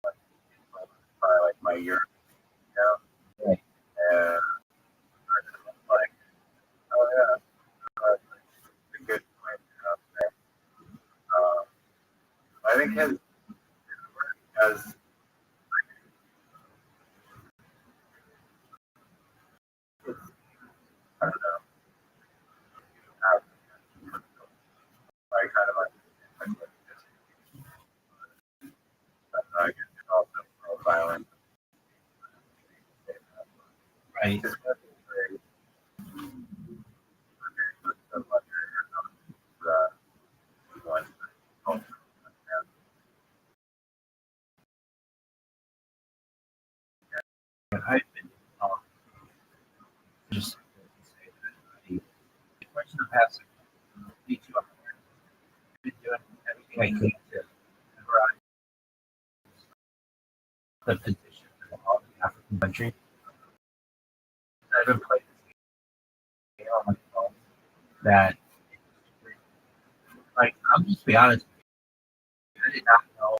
is influenced by like my Europe, Right. and like, oh yeah, it's a good point. I think his work has, I don't know, have, I kind of like, I guess it's also profiling. Right. His work is very, so much one culture. I've been just to say that the question of past 52 hours, I've been doing everything I can to memorize the position of all the African countries. I've been playing this game on my phone that, like, I'm just be honest, I did not know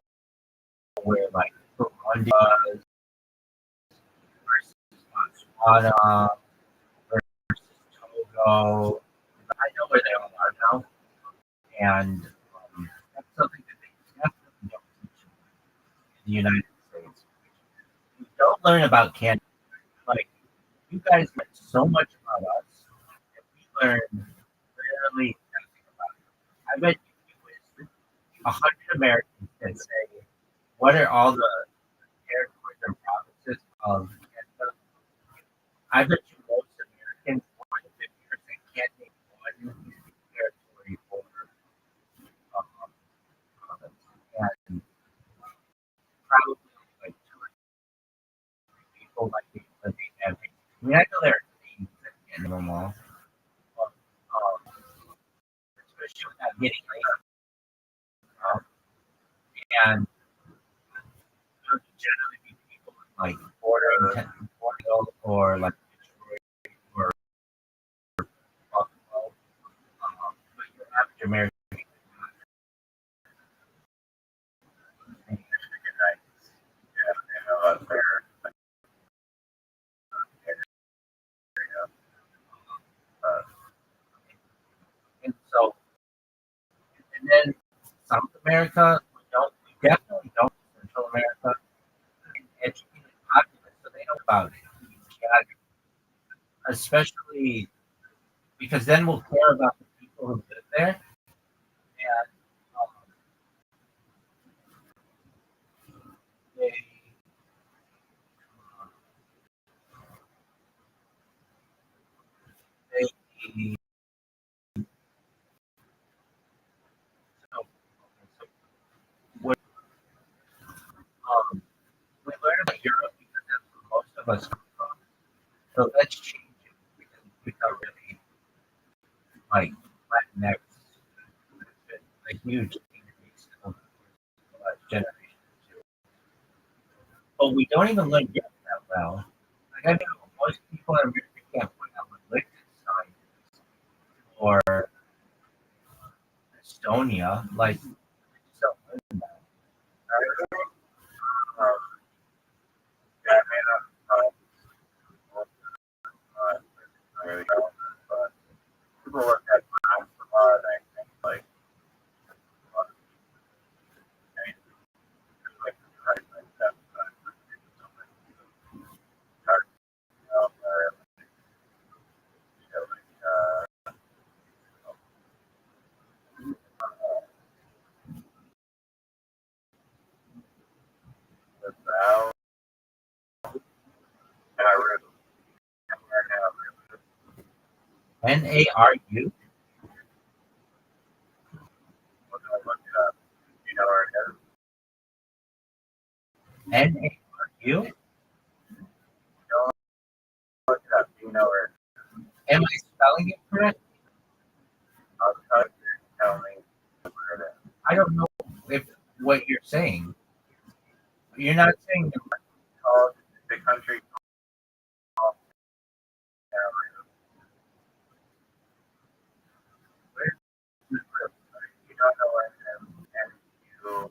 where, like, Burundi was versus Botswana versus Togo. I know where they all are now, and that's something that they definitely don't teach in the United States. You don't learn about Canada. Like, you guys learn so much about us, and we learn literally nothing about it. I bet you quiz 100 Americans and say, what are all the territories and provinces of Canada? I bet you most Americans, more than 50%, can't name one territory or province. And probably like two or three people like they have. I mean, I know there are names that can't name them all. But, especially without getting racist. And there would generally be people like bordering Portugal or like Detroit or Buffalo. But your average American Up there. and so and then South America, we definitely don't Central America and educated populace, so they know about geography, especially because then we'll care about the people who live there. And they, they, so, so what, we learn about Europe because that's where most of us come from. So let's change it because it's become really like Latinx. It's been a huge increase in the last generation or two. But we don't even learn yet that well. Like I know most people in America can't point out what lick is. Macedonia. Like, so, Yeah, I may not really relevant, but people look at maps a lot, and I think like I mean, like that, or the South, and I really NARU. look it up. You know where it is? NARU. Don't look it up. You know where it is. Am I spelling it correct? I'll tell me where it is. I don't know if what you're saying. You're not saying the Called the country called Cameroon. Where's the trip? You don't know where it is, and you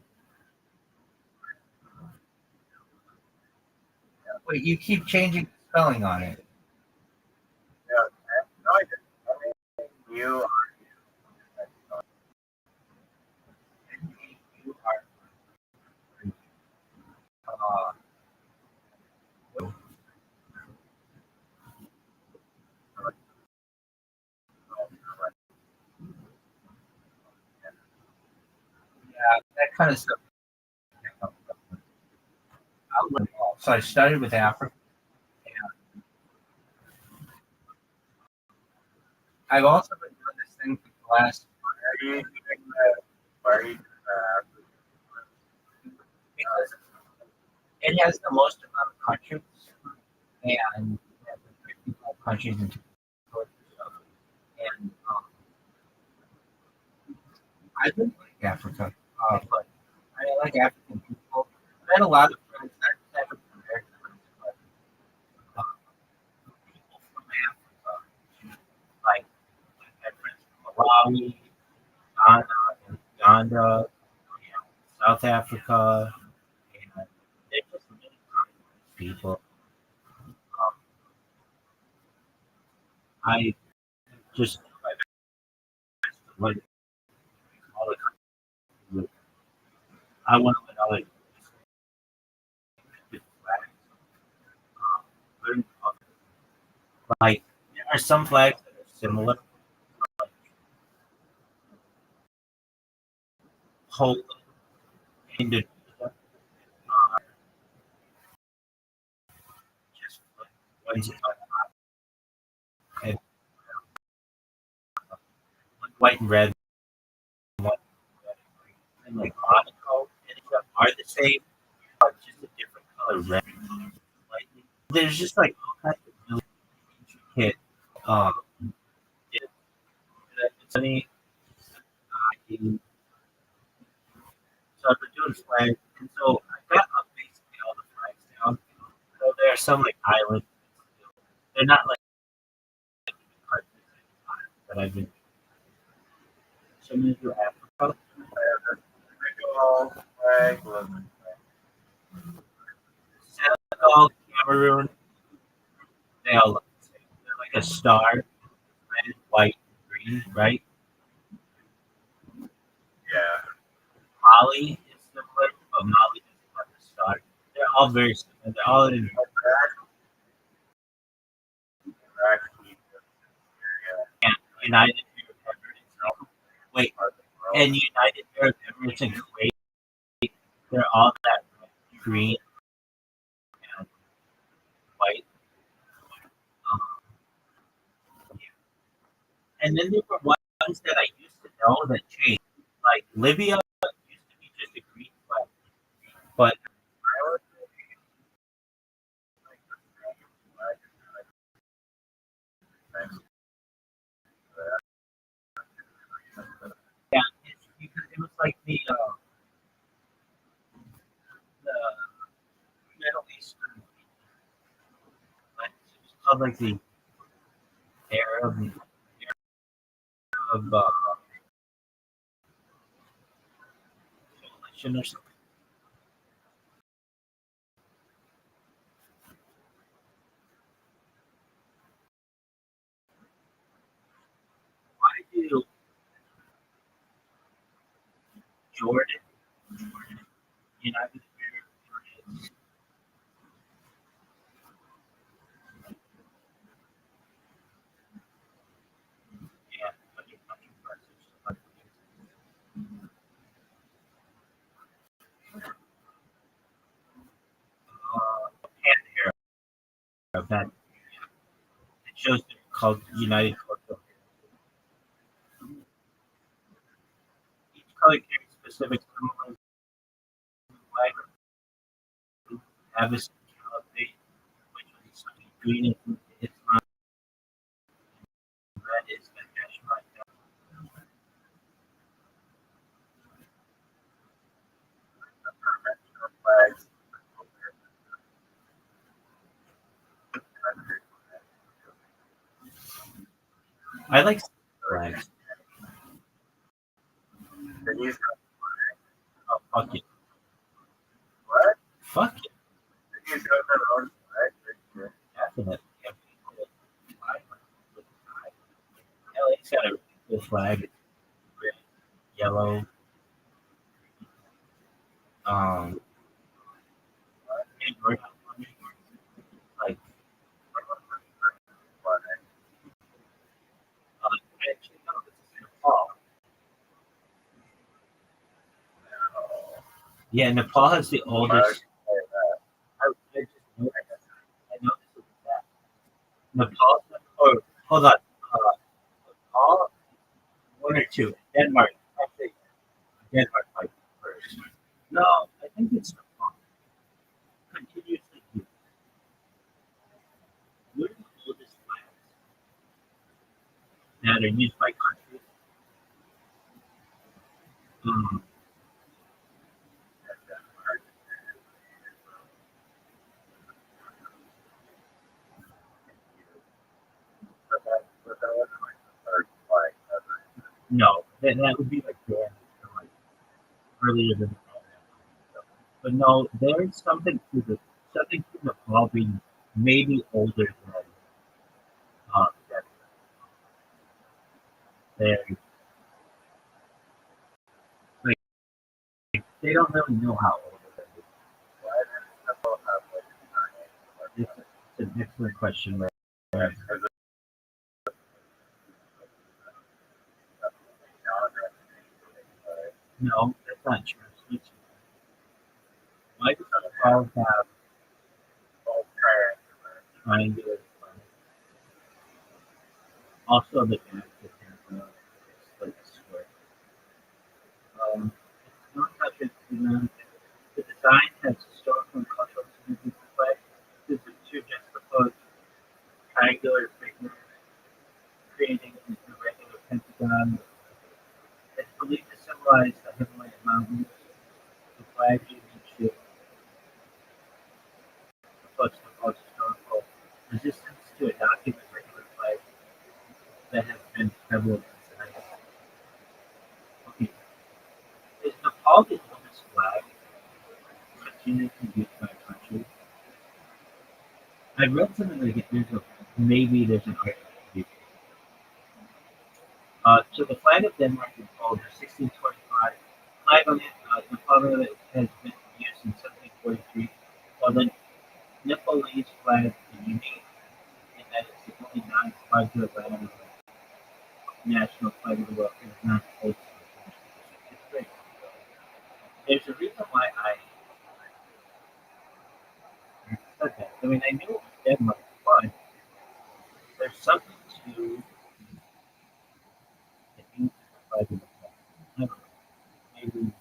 wait. You keep changing the spelling on it. no, I didn't. I mean, you NAUR. Uh, yeah, that kind of stuff. So I started with Africa. I've also been doing this thing for the last are you doing that? Why are you doing that? because it has the most amount of countries, and we have 55 countries in and I really like Africa, but I like African people. I had a lot of friends, not just African American friends, but people from Africa. Like I had friends from Malawi, Ghana, and Uganda, South Africa, and they're just really nice people. Um, I just like all the countries. I want to know like different flags. Learn like there are some flags that are similar. Poland, Indonesia, just like ones and white and red, one and like Monaco and stuff are the same, but just a different color red. Like, there's just like all kinds of really intricate. Um, it's funny. So I've been doing flags, and so I got basically all the flags down. So there are some like islands. They're not like that I've been. So I'm gonna do Africa, Senegal flag looks Senegal, Cameroon. They all look the same. They're like a star, red, white, green, right? yeah. Mali is similar, but Mali doesn't have the star. They're all very similar. They're all in and United Arab Emirates. Wait, and United Arab Emirates and Kuwait, they're all that red, green, and white. Um, and then there were ones that I used to know that changed. Like Libya used to be just a green flag, but yeah, it's because it was like the Middle Eastern, like, it was called like the Arab of or something. Why do Jordan, United States, and other country presidents pan era that it shows they're called United Cultural. Each color carries specific symbolism. Flag have a caliphate, which was something green is Islam, red is the national identity. Conventional flags, country I like flags. the Israel Oh, fuck it. what? Fuck it. The Israel their own flag. Definitely. Yeah, LA's got a cool flag. Red, yellow. Um, like, actually, no, this is Nepal. Yeah, Nepal has the oldest. I just know, I know this is that. Nepal, or hold on. Nepal, one or two. Denmark. Actually, Denmark might be first. No, I think it's Nepal. Continuously used. What are the oldest flags that are used by countries? Um, no, that would be like Dan, like earlier than that. But no, there's something to Nepal being maybe older than that. They're like they don't really know how old it is. It's an excellent question. Right? No, that's not true. Why does Nepal have triangular flags? Also, the back is like a square. It's not such a the design has historical and cultural significance. But this is two juxtaposed triangular figures creating an irregular pentagon. It's believed to symbolize the Himalaya Mountains. The flag even should reflect the historical resistance to adopting the regular flag that has been prevalent since. Okay, is Nepal the oldest flag continuously used by a country? I read something like maybe there's an argument. So the flag of Denmark is called the 1625 flag on it. Nepal has been used since 1743, while the Nepalese flag is unique in that it's the only non-flag national flag of the world. It's not close to the country. It's great. There's a reason why I said that. I mean, I knew it was Denmark, but there's something to the English flag of the world. I don't know. Maybe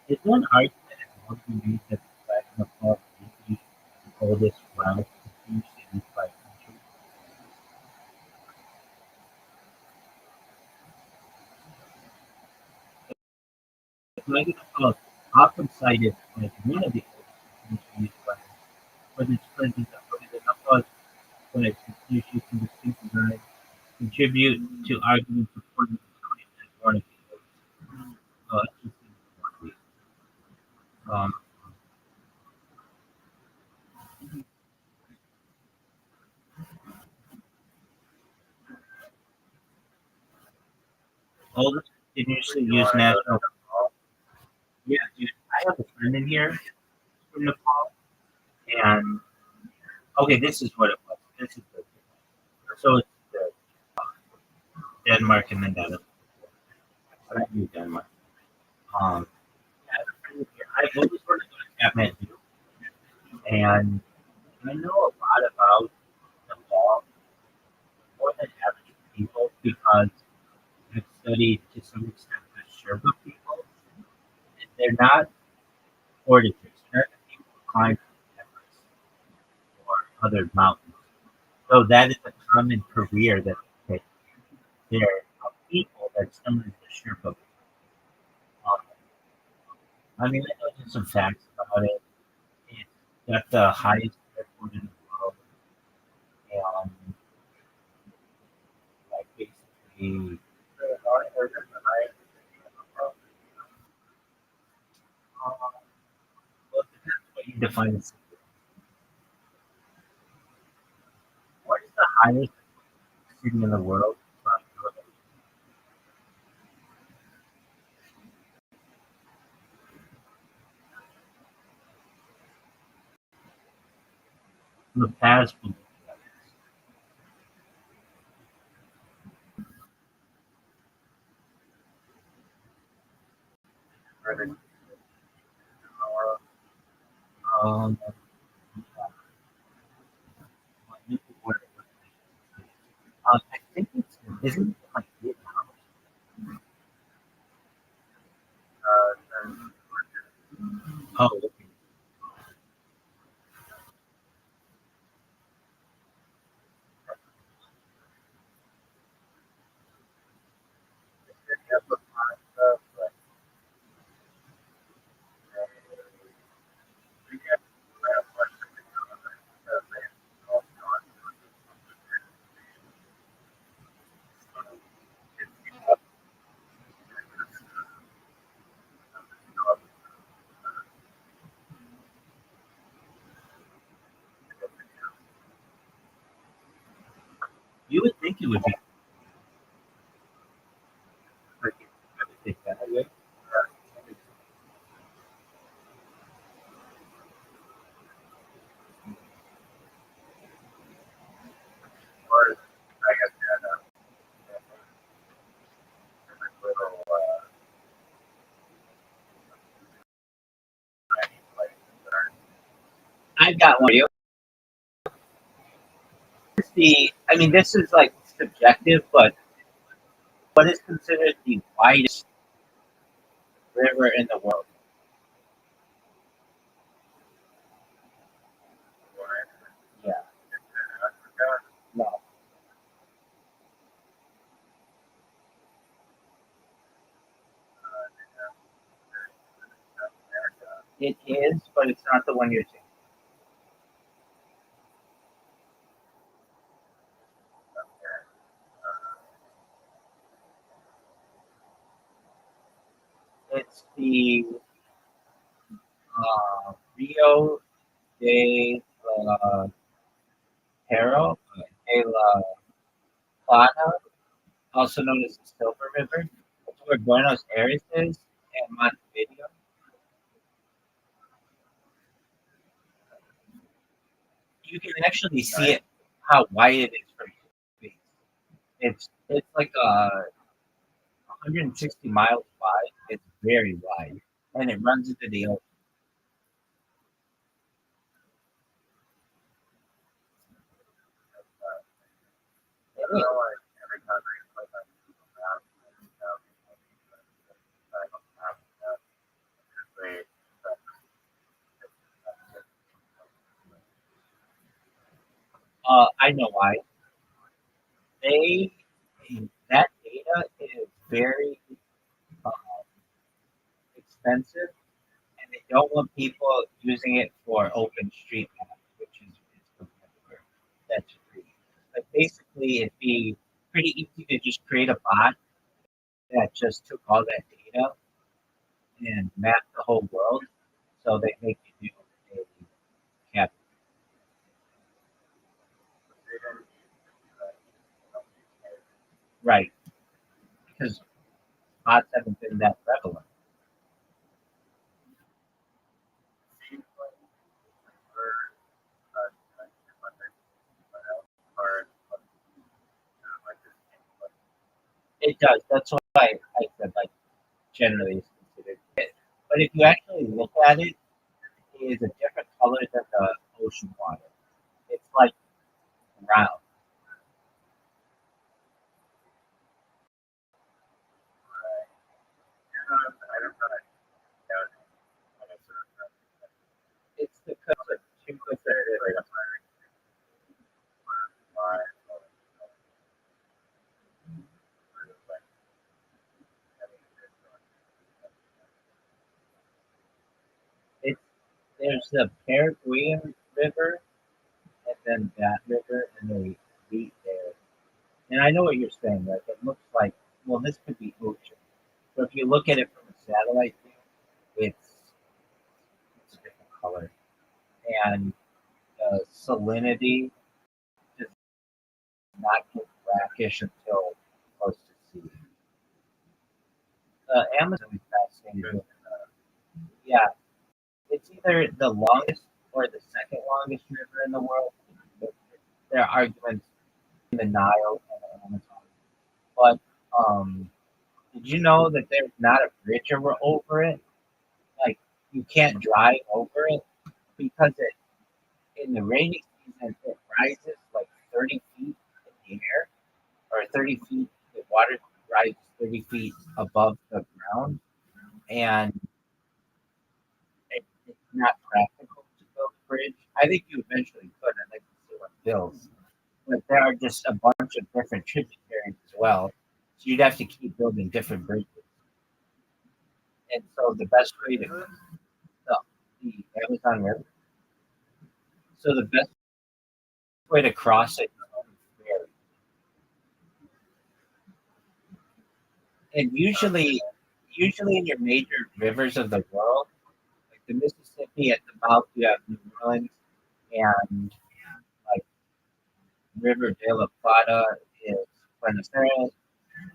is there an argument that one can use that the flag of Nepal is the oldest flag used in by country? The flag of Nepal is often cited as one of the oldest used flags, but its presence in the Nepal flag continues to distinct design contribute to arguments supporting its claim as one of the oldest. it's just been 1 week. Um, Older continuously use national. Yeah, dude, I have a friend in here from Nepal, and okay, this is what it was. This is the so it's the Denmark and then Netherlands. I don't do Denmark. Um, I have a friend in here. I've always wanted to go to Kathmandu, and I know a lot about Nepal more than average people because I've studied to some extent the Sherpa people. And they're not fortitudes. They're not the people who climb Everest or other mountains. So that is a common career that they take. They're people that's similar to Sherpa. I mean, I know just some facts about it. It's got the highest airport in the world, and like basically, well, it depends what you define as. What is the highest city in the world? The past. Um, I think it's isn't it like Vietnam? Oh, okay. You would think it would be like I would think that way. I've got one. I mean, this is like subjective, but what is considered the widest river in the world? Yeah, no, it is, but it's not the one you're thinking. It's the Rio de la Hero, de la Plata, also known as the Silver River. That's where Buenos Aires is and Montevideo. You can actually see it how wide it is from space. It's like 160 miles wide. It's very wide, and it runs into the ocean. It is. I know why. They that data is very uh, expensive, and they don't want people using it for open street maps, which is competitor. That's free. But basically, it'd be pretty easy to just create a bot that just took all that data and map the whole world. So they make you do a cap. They didn't Right, because spots haven't been that prevalent. seem like we're hard, like this. It does. That's why I said like generally it's considered it. But if you actually look at it, it is a different color than the ocean water. It's like round. I don't know. It's because of two different rivers. It's there's the Paraguayan River and then that river, and they meet there. And I know what you're saying. Like it looks like well, this could be ocean. So if you look at it from a satellite view, it's a different color, and the salinity does not get brackish until close to sea. Amazon is fascinating. Yeah, it's either the longest or the second longest river in the world. There are arguments in the Nile and the Amazon. But did you know that there's not a bridge over it? Like you can't drive over it because in the rainy season it rises like 30 feet in the air, or 30 feet. The water rises 30 feet above the ground, and it's not practical to build a bridge. I think you eventually could. I'd like to see one builds, but there are just a bunch of different tributaries as well. So you'd have to keep building different bridges. And so the best way to the Amazon River. So the best way to cross it is on ferry. And usually in your major rivers of the world, like the Mississippi at the mouth, you have New Orleans, and like River de la Plata is Buenos Aires,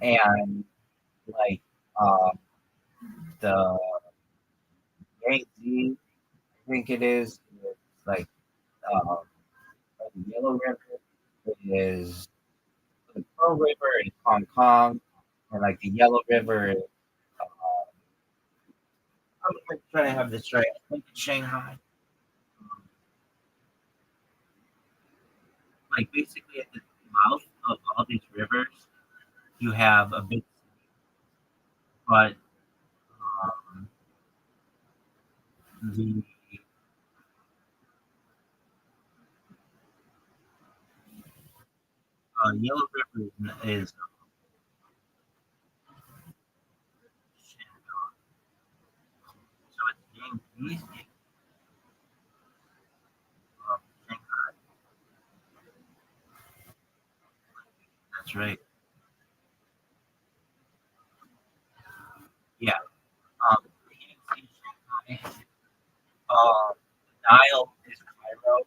and like uh, the Yangtze, I think it is, it's like the Yellow River. It is the Pearl River is Hong Kong, and like the Yellow River is. I'm trying to have this right. I think it's Shanghai. Like basically at the mouth of all these rivers, you have a big, but um, the Yellow River is so it's Yangtze. Shanghai. That's right. Yeah. Yangtze, Shanghai. Nile is Cairo,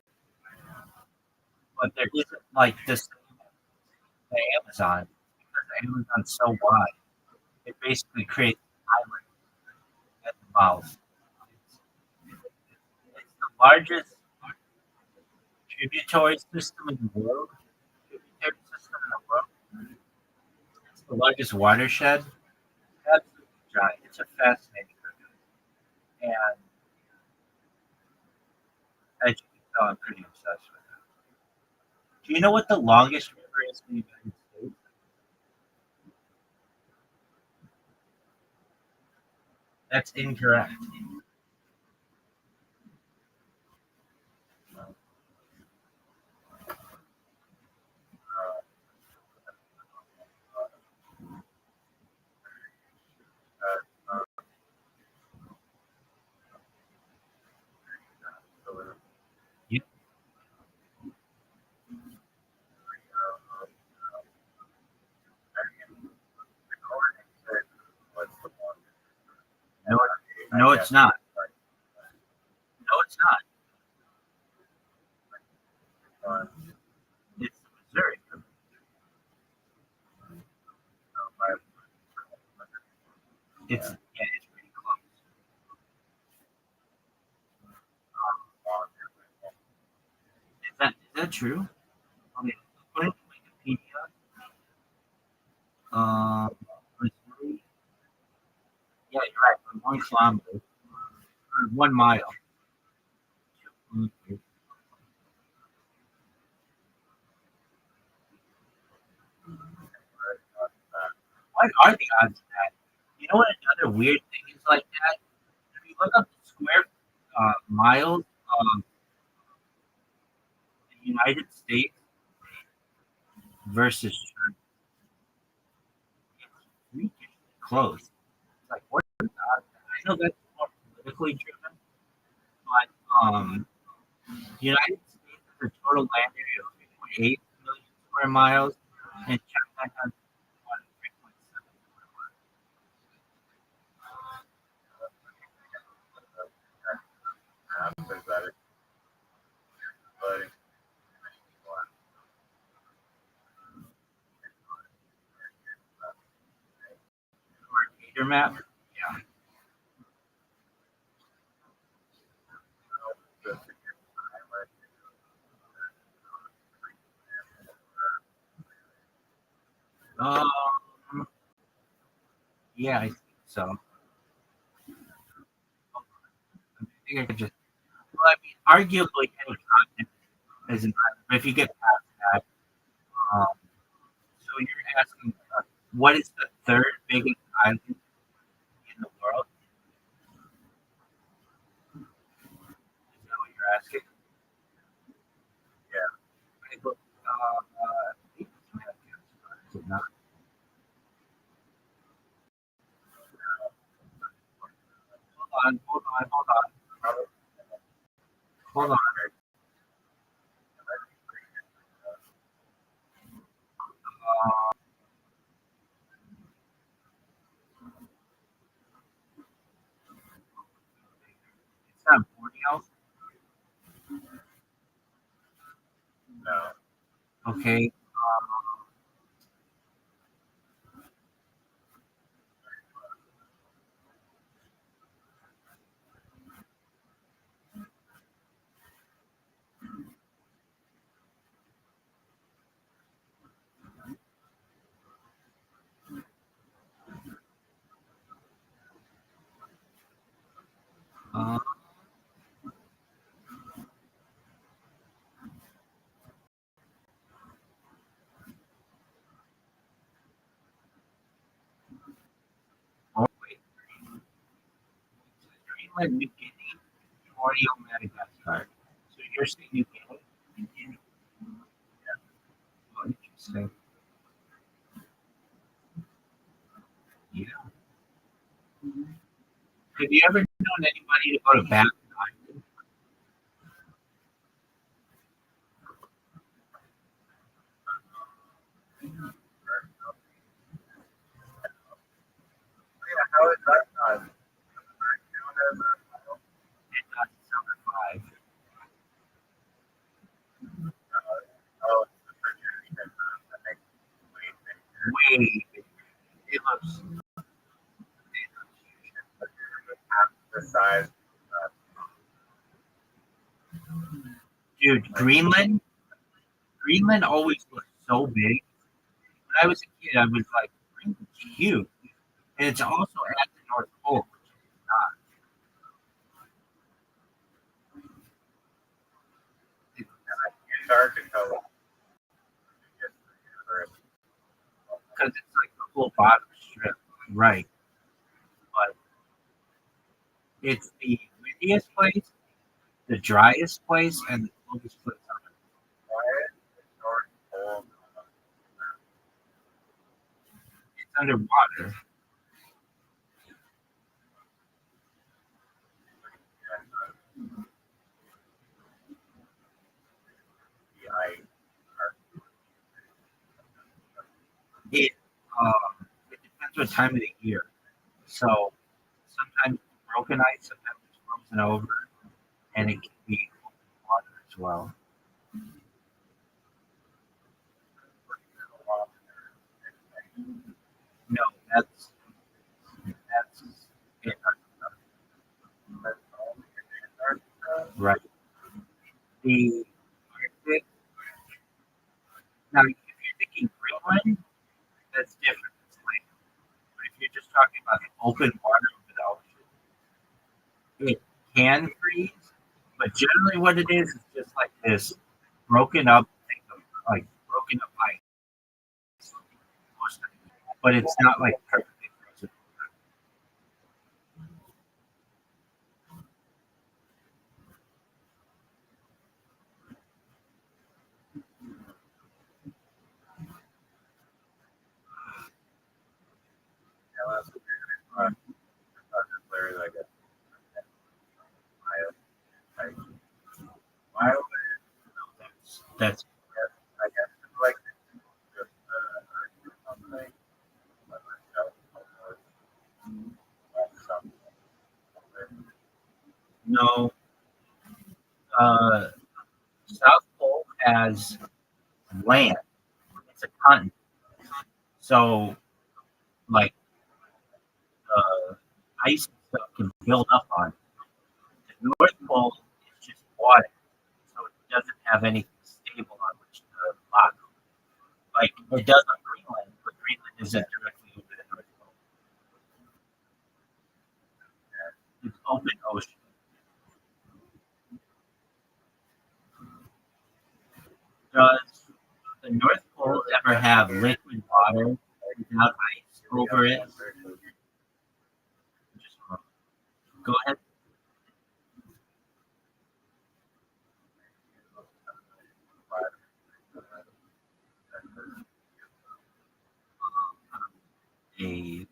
but there isn't like this the Amazon because the Amazon's so wide. It basically creates an island at the mouth. It's the largest tributary system in the world. Tributary system in the world. It's the largest watershed. Absolutely giant. It's a fascinating river, and as you can tell, I'm pretty obsessed with it. Do you know what the longest river is in the United States? That's incorrect. You, What's the one? know what? it's not. No, it's not. It's Missouri. It's it's pretty close. Is that true? I mean, according to Wikipedia, Missouri. Yeah, you're right. 1 kilometer, or 1 mile. What are the odds of that? You know what? Another weird thing is like that. If you look up the square miles of the United States versus China, it's freaking close. It's like what are the odds? I know that's more politically driven, but the United States has a total land area of 3.8 million square miles, and China has 3.7 square miles. Mercator map. Yeah. Um, yeah, I think so. I think I could just. Well, I mean, arguably any continent is an island, but if you get past that, um, so you're asking, what is the third biggest island in the world? Is that what you're asking? I look, I think it's Madagascar, is it not? Hold on. It's not Borneo. Okay. Uh, oh, wait. Greenland, New Guinea, Borneo, Madagascar. So you're saying New Guinea? Oh, interesting. Yeah. Have you ever known anybody to go to Baffin Island? How is that not? It's number 5. Oh, Way bigger. It looks the size. dude, Greenland always looked so big. When I was a kid, I was like, Greenland's huge. And it's also at the North Pole, which is not. Antarctica. Because it's like the whole bottom strip. Right. But it's the windiest place, the driest place, and the coldest place on Earth. It's underwater. It it depends what time of the year. So sometimes it's broken ice sometimes it's frozen over, and it can be open water as well. No, that's right. The Arctic. Now, if you're thinking Greenland, that's different. It's like, but if you're just talking about the open water over the ocean, it can freeze. But generally, what it is just like this broken up thing of like broken up ice. But it's not like perfectly frozen. Yeah, that's players, I guess. Why? That's I guess it's like just something. no. Uh, South Pole has land. It's a continent. So like ice and stuff can build up on it. The North Pole is just water, so it doesn't have anything stable on which to lock. Like it does on Greenland, but Greenland isn't directly over the North Pole. It's open ocean. Does the North Pole ever have liquid water without ice over it? Just go ahead. A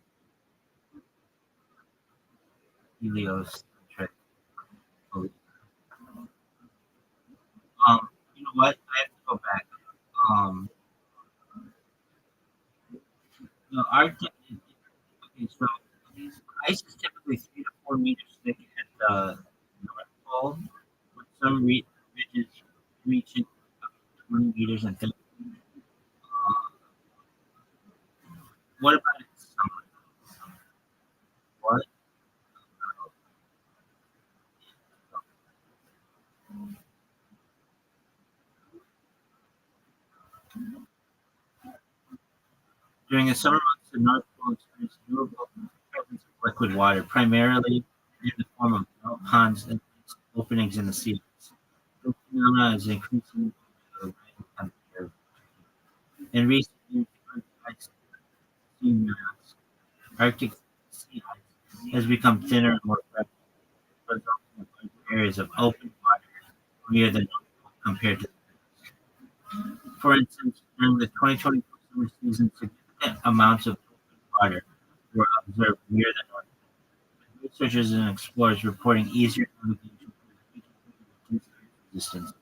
heliocentric. You know what? I have to go back. Um, the Arctic. Okay, so ice is typically 3 to 4 meters thick at the North Pole, with some ridges reaching up to 20 meters in thick. What about in summer? What? During the summer months, the North Pole experiences notable presence of liquid water, primarily in the form of melt ponds and openings in the sea. This phenomenon is increasing with the rising temperature. In recent years, the Arctic sea mass, Arctic sea ice, has become thinner and more fragile, resulting in larger areas of open water near the North Pole compared to the past. For instance, during the 2024 summer season, significant amounts of open water were observed near the North Pole. Researchers and explorers reporting easier navigation for reduced resistance.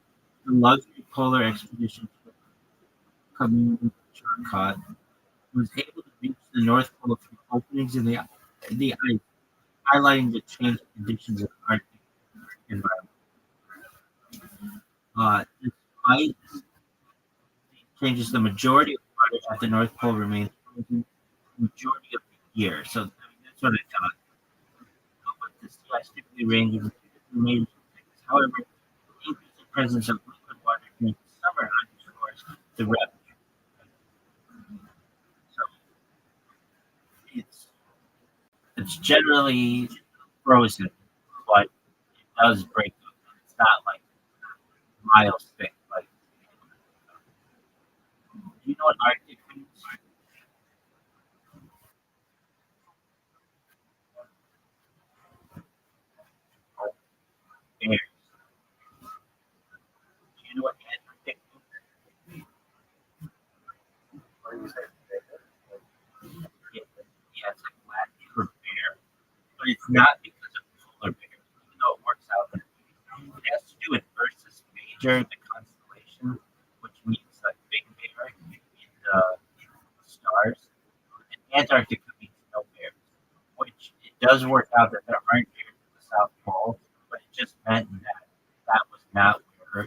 The luxury polar expedition community Charcot was able to reach the North Pole through openings in the ice, highlighting the changed conditions of the Arctic environment. Despite these changes, the majority of water at the North Pole remains frozen the majority of the year. So I mean, that's what I thought. But the sea ice typically ranges in meters of thickness. However, the increasing presence of liquid water during the summer underscores the rep. So it's it's generally frozen, but it does break up. It's not like miles thick. Like, do you know what Arctic means? Bears. Do you know what Antarctic means? What do you say? Yeah, yeah, it's like Latin for bear, but it's not because of polar bears, even though it works out that way. It has to do with Ursus Major, the constellation, which means like big bear in the stars. And Antarctica means no bears, which it does work out that there aren't bears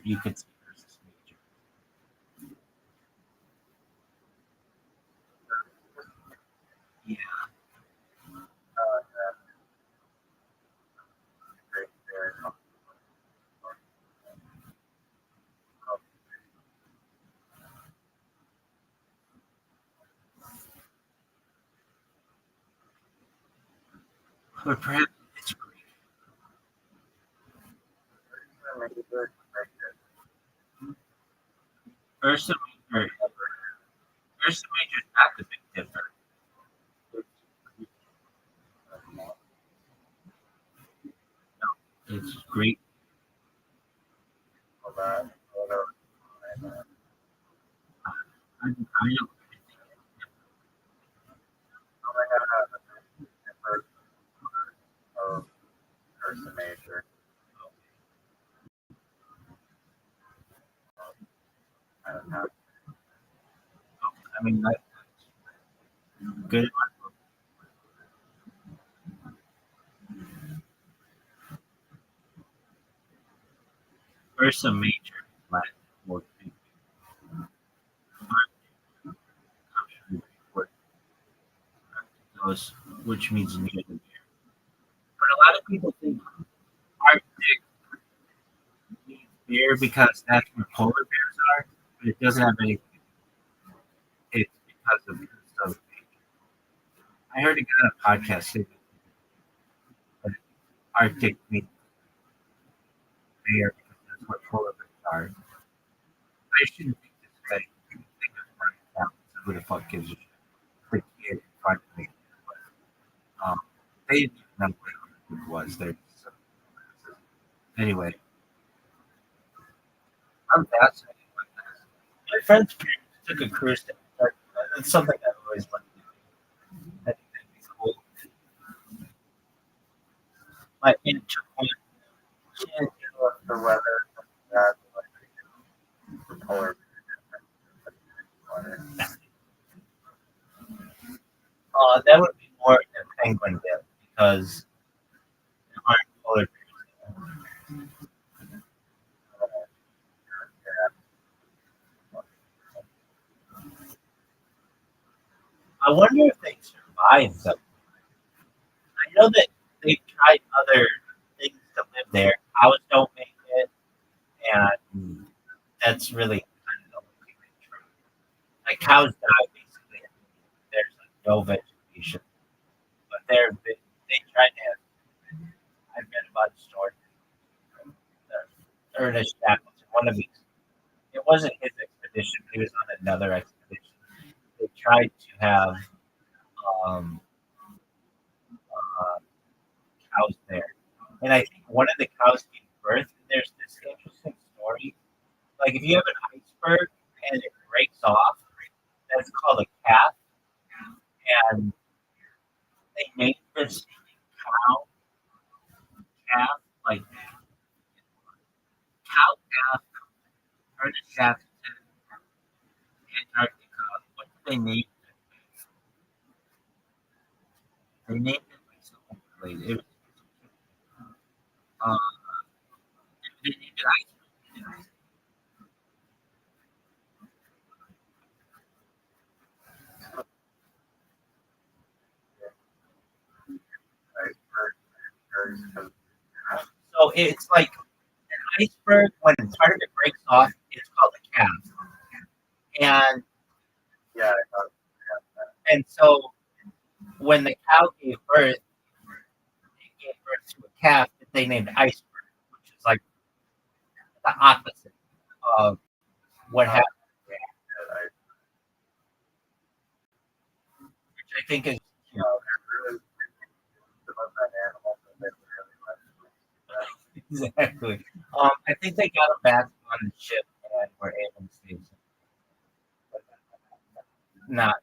you could say Ursus Major. Yeah. Great Bear. But perhaps it's great. Ursa Major. Ursa Major is not the Big Dipper. It's great. All that. I don't. Oh my God, of Ursa Major. I don't know. I mean, that's good. Ursa Major, Latin for big, those, which means near the bear. But a lot of people think Arctic means bear because that's where polar bears are, but it doesn't have anything. It's because of so. I heard a guy on a podcast say that Arctic means bear because that's where polar bears are. I shouldn't think this way. I think it's right now. So who the fuck gives a shit? The kid in front of me. Um, they didn't even know what it was. Anyway, I'm fascinated with this. My friend's parents took a cruise to Antarctica. It's something I've always wanted to do. I think that'd be cool. My aunt took one. She had, The weather, that, the polar bear. that would be more than penguin dip because there aren't polar bears. I wonder if they survive them. I know that they've tried other things to live there. Cows don't make it, and that's really kind of the only thing they try. Like cows die basically. There's like no vegetation, but they tried to have. I've read about a story. Ernest Shackleton, one of these. It wasn't his expedition; he was on another expedition. They tried to have um, uh, cows there, and I think one of the cows gave birth. And there's this interesting story. Like if you have an iceberg and it breaks off, that's called a calf, and they named this cow calf like cow calf Ernest Shackleton, Antarctica. What did they name it? They named it like something related. It was, uh, they named it iceberg. So it's like an iceberg when part of it breaks off. It's called a calf, and Yeah, and so when the cow gave birth, it gave birth to a calf that they named iceberg, which is like the opposite of what happened, which I think is you know exactly. I think they got him back on the ship and were able to save him. Not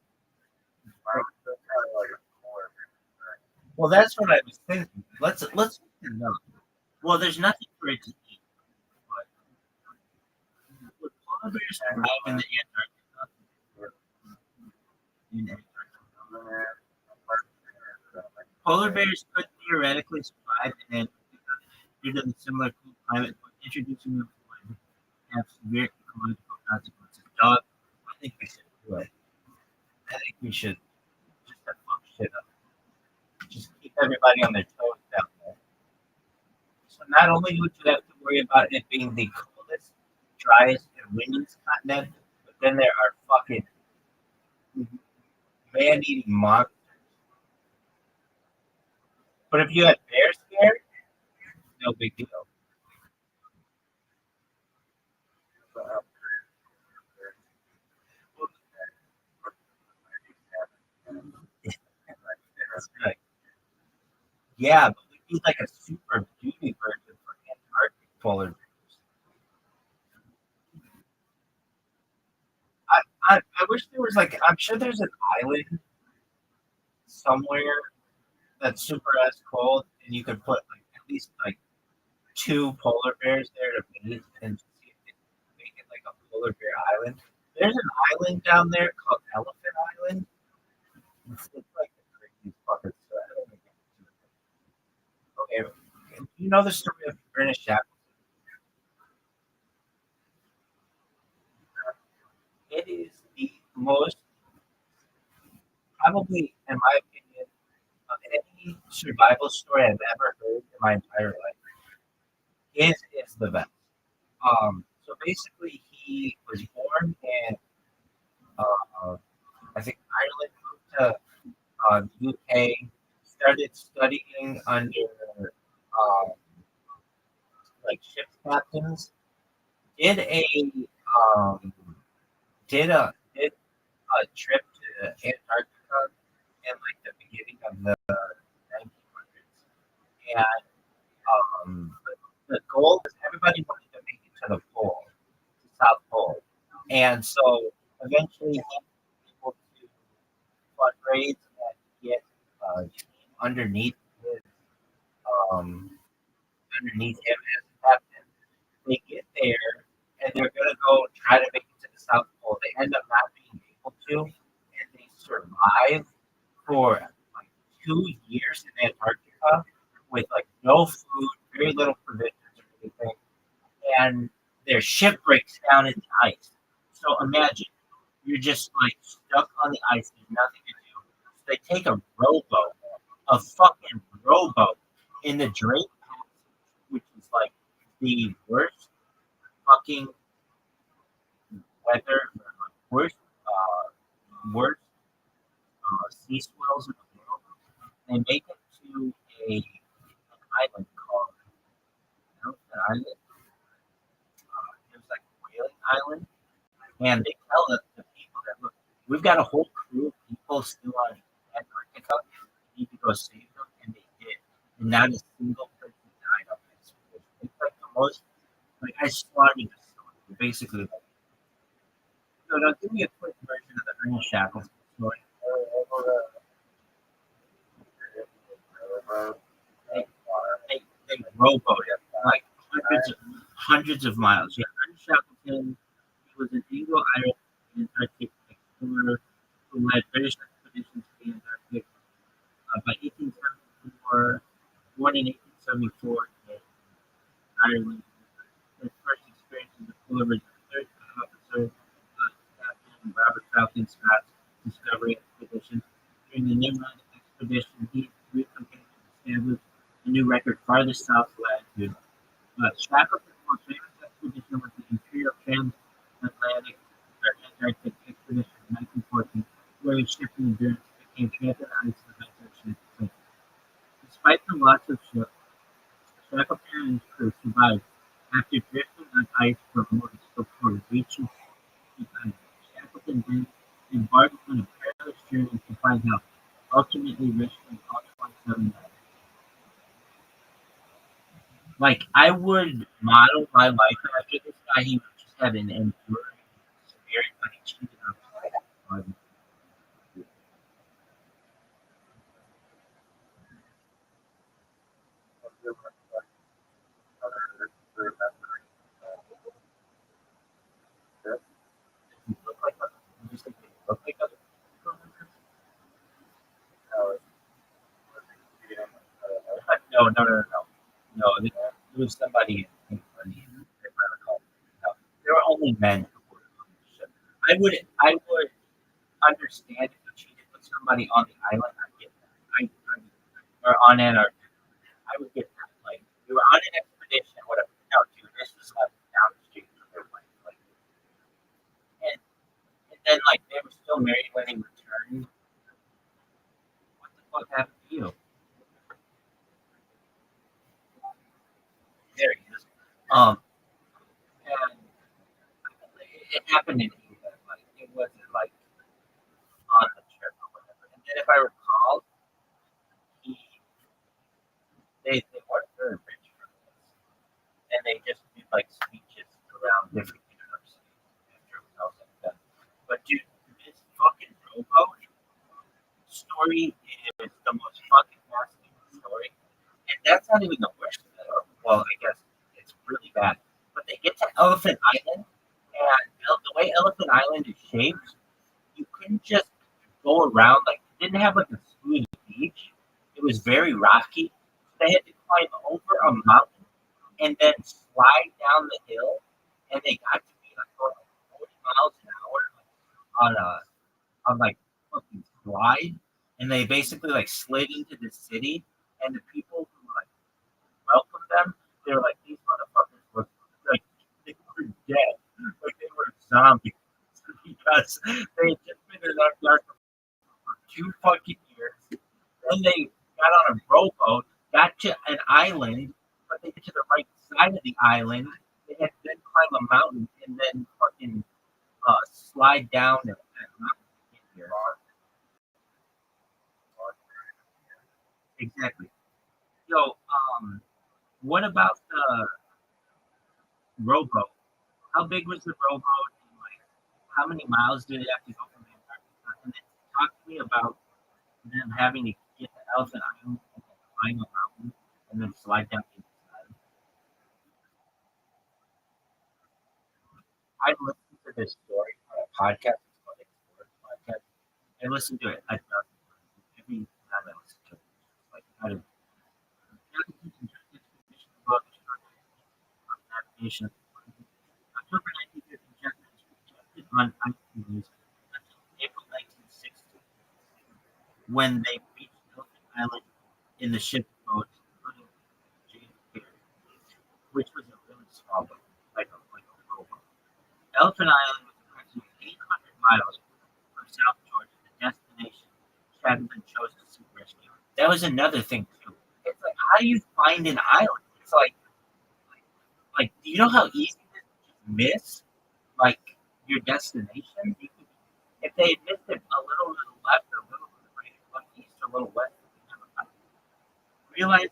well. That's what I was thinking. Let's look it up. Well, there's nothing for it to eat. But would polar bears survive in the Antarctica? In Antarctica? Polar bears could theoretically survive in Antarctica due to the similar cool climate, but introducing them to land. have severe ecological consequences. Dog, I think we should do it. I think we should just have fuck shit up. Just keep everybody on their toes down there. So not only would you have to worry about it being the coldest, driest, and windiest continent, but then there are fucking man-eating monsters. But if you had bear scare, no big deal. That's right. Yeah, but we need like a super duty version for Antarctic polar bears. I wish there was like, I'm sure there's an island somewhere that's super ice cold, and you could put like at least like two polar bears there to meet and see if they can make it like a polar bear island. There's an island down there called Elephant Island. It's like the craziest fucking story. I don't know. Okay, do you know the story of Ernest Shackleton? It is the most, probably, in my opinion, of any survival story I've ever heard in my entire life. His is the best. So basically, he was born in, I think, Ireland, moved to UK, started studying under like ship captains, did a um, did a trip to Antarctica in like the beginning of the 1900s, and the goal was everybody wanted to make it to the pole, to South Pole, and so eventually he was able to fundraise and get underneath his um, underneath him as a captain. They get there and they're gonna go try to make it to the South Pole. They end up not being able to, and they survive for like 2 years in Antarctica with like no food, very little provisions or anything, and their ship breaks down in the ice. So imagine you're just like stuck on the ice, there's nothing to do. So they take a rowboat, a fucking rowboat in the Drake Passage, which is like the worst fucking weather, worst, worst sea swells in the world. They make it to an island called Elephant Island. It was like a whaling island, and they tell the people that look, we've got a whole crew of people still on Antarctica. We need to go save them, and they did. And not a single person died on that expedition. It's like the most, like I slaughtered the story, basically. So now give me a quick version of the Ernest Shackleton story. They rowboat it like hundreds of miles. Yeah, Ernest Shackleton, he was an Anglo-Irish Antarctic explorer who led British expeditions to the Antarctic. By 1874, born in 1874 in Ireland, his first experience as a polar was the third officer, Captain Robert Falcon Scott's discovery expedition. During the Nimrod expedition, he and three companions established a new record farthest south latitude. Shackleton's most famous expedition was the Imperial Transatlantic or Antarctic Expedition in 1914, where his ship Endurance became trapped in ice and eventually sank. Despite the loss of ship, Shackleton and his crew survived after drifting on ice for months before reaching the island. Shackleton then embarked on a perilous journey to find help, ultimately rescuing all 27 men. Like, I would model my life after this guy. He just had an enduring spirit, but he cheated on his life. He looked like a, you just think he looked like other people. No, no, no, no, no. No, it was somebody in funny, if I recall. No. only men who were on the ship. I would understand if you cheated with somebody on the island. I get that. Or on Antarctica. I would get that. Like we were on an expedition, whatever. No, dude, this was like down the street from their place. Like, and then like they were still married when they returned. What the fuck happened to you? There he is. And it happened in England. Like it wasn't like on the trip or whatever. And then if I recall, he they weren't very rich for this, and they just did like speeches around different universities after it was all said and done. But dude, this fucking rowboat story is the most fucking fascinating story, and that's not even the worst of it. Well, I guess it's really bad. But they get to Elephant Island, and the way Elephant Island is shaped, you couldn't just go around. Like, it didn't have like a smooth beach. It was very rocky. They had to climb over a mountain and then slide down the hill, and they got to be like going like 40 miles an hour on like fucking slide, and they basically like slid into the city, and the people who like welcomed them, they were like, these motherfuckers were like, they were dead, like they were zombies because they had just been in that dark for 2 fucking years. Then they got on a rowboat, got to an island, but they get to the right side of the island. They had to then climb a mountain and then fucking slide down that mountain to get here. Exactly. So, what about the rowboat? How big was the rowboat? And like, how many miles did it have to go from Antarctica? And then talk to me about them having to get to Elephant Island and then climb a mountain and then slide down the side. I listened to this story on a podcast. It's called Explore Podcast. I listened to it a dozen times. Every time I listen to it, it's like how to navigation. October 1950, Japanese rejected on ice news until April 1960, when they reached Elephant Island in the ship boat, including James, which was a really small boat, like a rowboat. Elephant Island was approximately 800 miles from South Georgia, the destination Chapman chose to seek rescue. That was another thing too. It's like, how do you find an island? It's like, do you know how easy it is to just miss like your destination? You could, if they had missed it a little to the left or a little to the right, a little east or a little west, they never found it. Realizing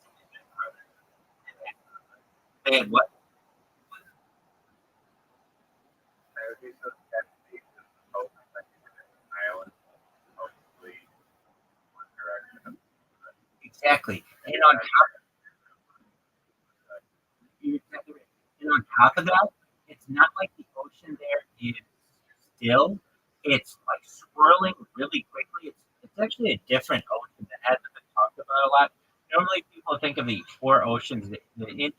they had what? I would be so skeptic of hope that island, hopefully, one direction. Exactly. And on top, you're exactly right. And on top of that, it's not like the ocean there is still. It's like swirling really quickly. It's actually a different ocean that hasn't been talked about a lot. Normally, people think of the four oceans: the Indian,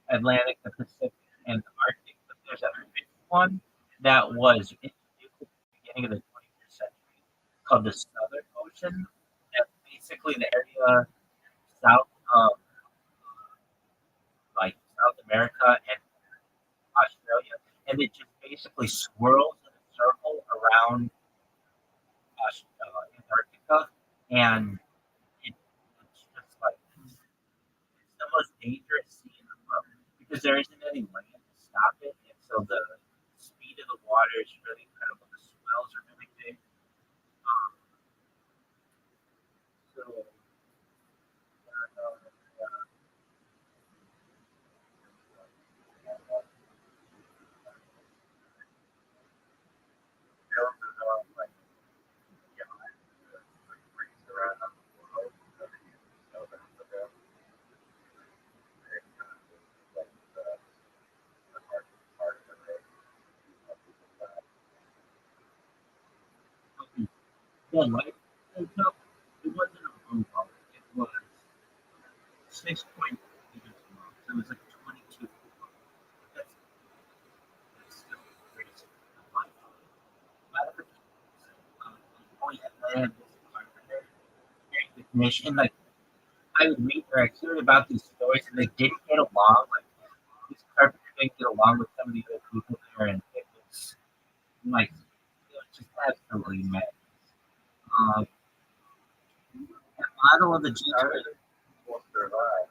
the Atlantic, the Pacific, and the Arctic. But there's a fifth one that was introduced at the beginning of the 21st century called the Southern Ocean. That's basically the area south of like South America and Australia, and it just basically swirls in a circle around Antarctica, and it's just like it's the most dangerous sea in the world because there isn't any land to stop it, and so the speed of the water is really incredible. The swells are really big. Um, so Build it up, like, like freeze around the world, so that you know that it's about like the part of it. yeah, like and so it wasn't a room call. It was 6.8 meters long. So it was like 22 feet long. That's they had this carpenter, very good mission. Like I would read or I heard about these stories, and they didn't get along. Like this carpenter didn't get along with some of the other people there, and it was like it was just absolutely mad. The model of the generator, Will survive.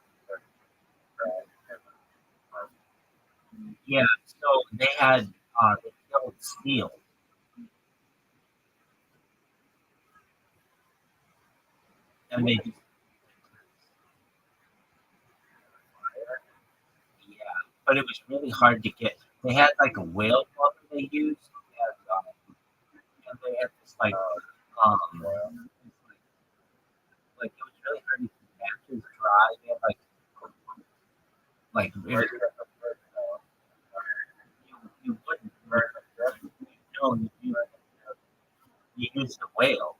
yeah. So they had they killed steel, and they just yeah. But it was really hard to get. They had like a whale blubber they used, and they had this like it was really hard to keep matches dry. They had like it was, you wouldn't know you use the whale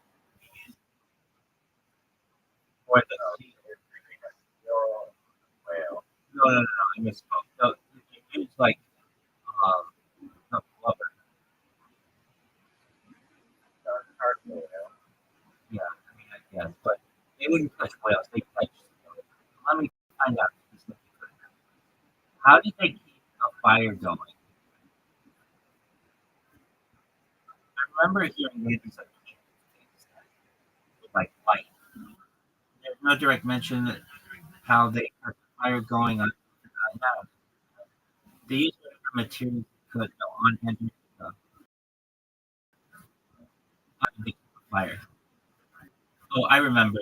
or the seal. Well, No, I misspoke. No, you use like the blubber. hard to know. Yeah, I mean I guess, but they wouldn't catch whales. They catch seals. Let me find out. How did they keep a fire going? I remember hearing they these like light. There's no direct mention that how they kept the fire going on. Now, they used whatever materials they could on end to keep a fire. Oh, I remember.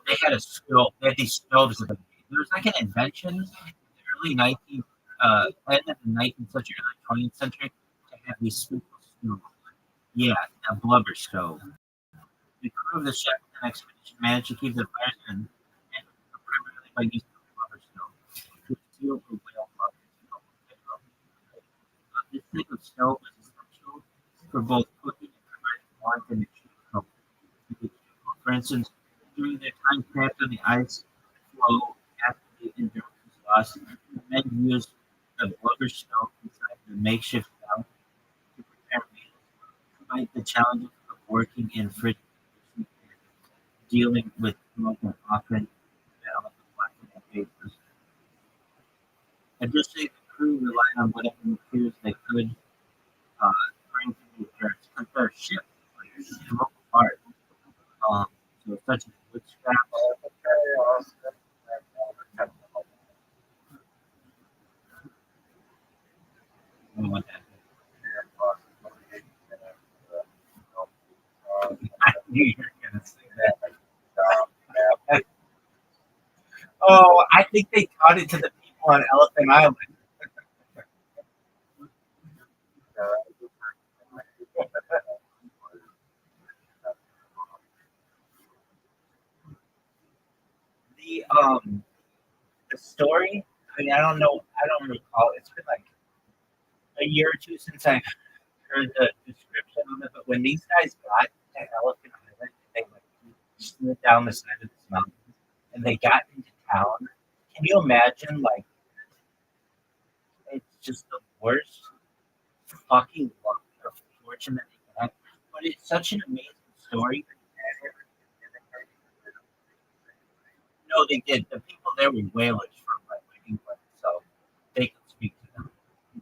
They had a stove. They had these stoves. There was like an invention in the early 19th, end of the 19th century, early 20th century, to have these super stoves. Yeah, a blubber stove. The crew of the Shackleton expedition managed to keep the fires in, and primarily by using the blubber stove, which sealed the whale blubber. This type of stove was essential for both cooking and providing warmth and extreme comfort. For instance, during their time trapped on the ice floe after the endurance was lost, the men used the blubber stove inside the makeshift house to prepare meals, despite the challenges of working in frigid conditions and dealing with smoke and often developed blackened vapors. Additionally, the crew relied on whatever materials they could uh, bring to the appearance, because their ship broke apart. Um, so such as wood scraps. I don't know what that is. I knew you were going to say that. Oh, I think they taught it to the people on Elephant Island. The story. I mean, I don't know. I don't recall. It's been like a year or two since I heard the description of it. But when these guys got to Elephant Island, they like slid down the side of this mountain, and they got into town. Can you imagine? Like, it's just the worst fucking luck or fortune that they can have. But it's such an amazing story. No, they did. The people there were whalers from like England, so they could speak to them.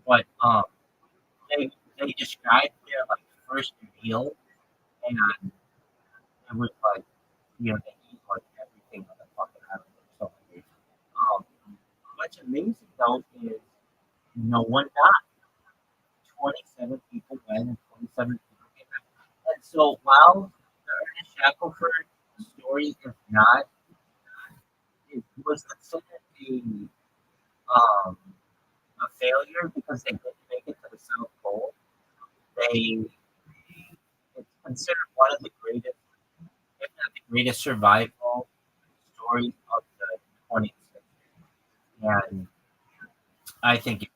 But they described their like first meal, and it was like they eat like everything on the fucking island. So um, what's amazing though is no one died. 27 people went and 27 people came back. And so while the Ernest Shackelford story is not, it was considered um, a failure because they didn't make it to the South Pole. They it's considered one of the greatest, if not the greatest, survival stories of the 20th century. And I think it's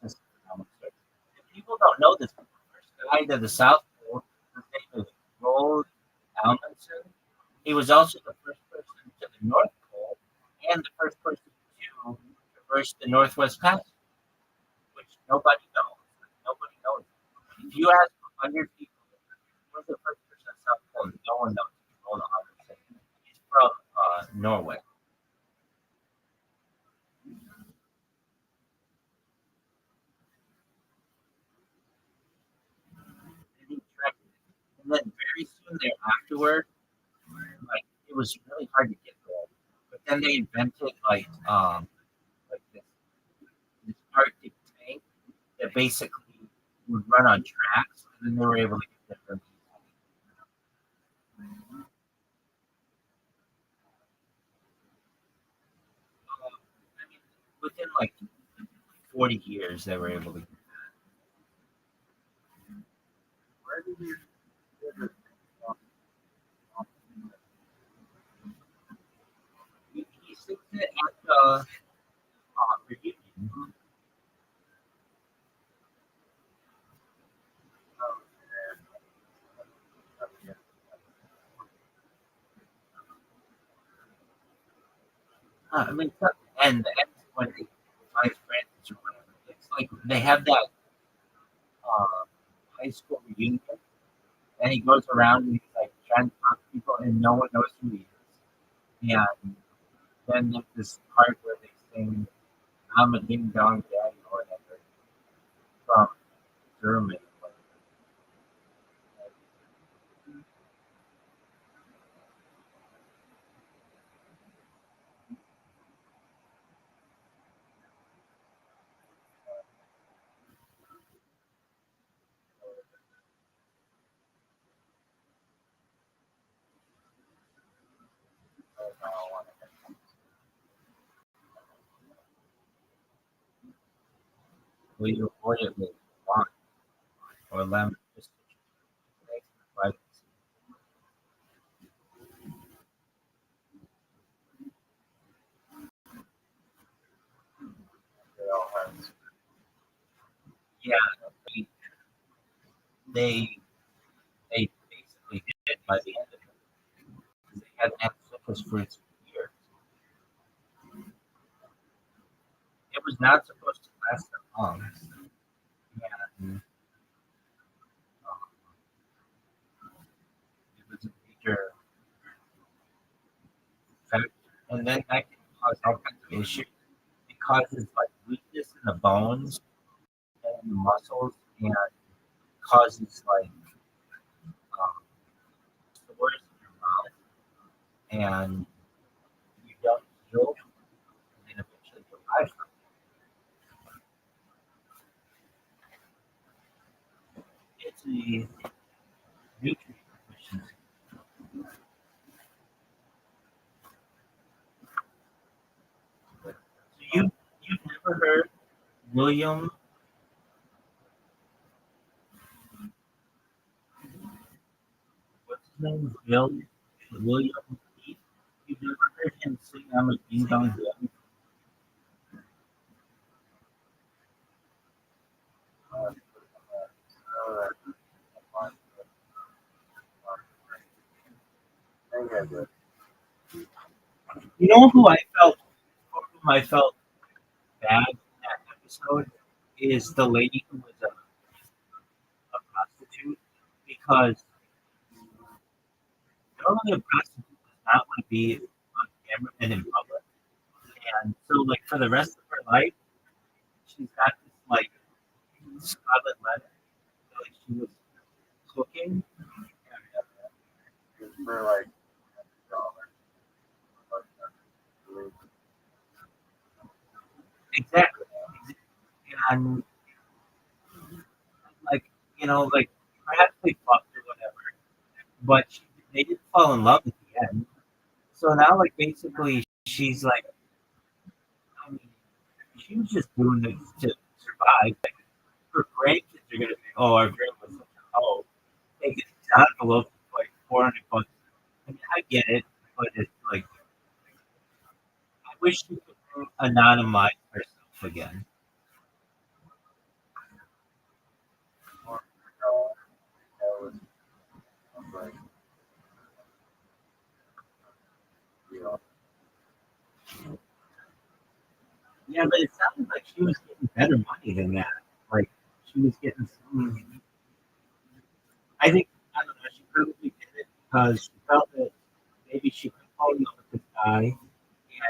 just a phenomenal story. If people don't know this, the first guy to the South Pole, his name is Roald Amundsen. He was also the first person to the North Pole and the first person to traverse the Northwest Passage, which nobody knows. Nobody knows. If you ask 100 people, who was the first person to No one knows. Hold on. He's from Norway. And he tracked it. And then very soon thereafter, like it was really hard to get there. But then they invented like this Arctic tank that basically would run on tracks, and then they were able to get there. I mean, within like 40 years, they were able to. Where did you get this from? He sings it at the reunion. I mean, and when they five friends or whatever, it's like they have that uh, high school reunion, and he goes around and he's like trying to talk to people, and no one knows who he is. And then there's this part where they sing "I'm a Ding Dong Daddy" or whatever from German. Will you avoid it with wine or lemon? Just like They all have yeah, they they, they basically did it by the end of it. They hadn't had syphilis for its years. It was not supposed to last that long. And it was a major effect. And then that can cause all kinds of issues. It causes like weakness in the bones and the muscles and causes like um, sores in your mouth and you don't heal and then eventually you die from it. It's a nutrient deficiency. So you've never heard William what's his name? William Heath? You've never heard him sing I'm a Ding Dong Daddy? I think I did. You know whom I felt bad in that episode is the lady who was a prostitute because normally a prostitute does not want to be on camera and in public. And so like for the rest of her life, she's got this like scarlet letter. Like she was cooking. It's for like $100. Exactly. And like, like perhaps they fucked or whatever, but they didn't fall in love at the end. So now, like, basically, she's like, I mean, she was just doing this to survive. Like, her grandkids are gonna think, "Oh, our grandma was such a hoe." They get an envelope for like $400. I mean, I get it, but it's like, I wish she could anonymize herself again. That was like, you know, Yeah, but it sounded like she was getting better money than that. Like, she was getting some. I think I don't know. She probably did it because she felt that maybe she could fall in love with this guy,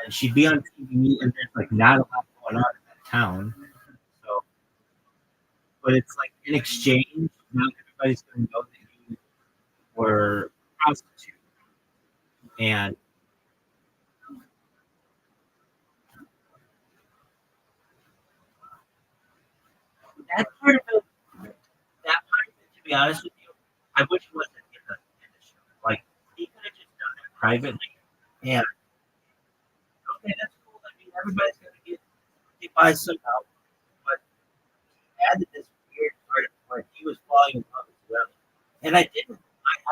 and she'd be on TV, and there's like not a lot going on in that town. So, but it's like in exchange, now everybody's going to know that you were a prostitute, and that part of it, to be honest with you, I wish it wasn't in the show. Like he could have just done it privately, and okay, that's cool. I mean, everybody's gonna get by somehow, but he added this weird part where he was falling in love as well, and I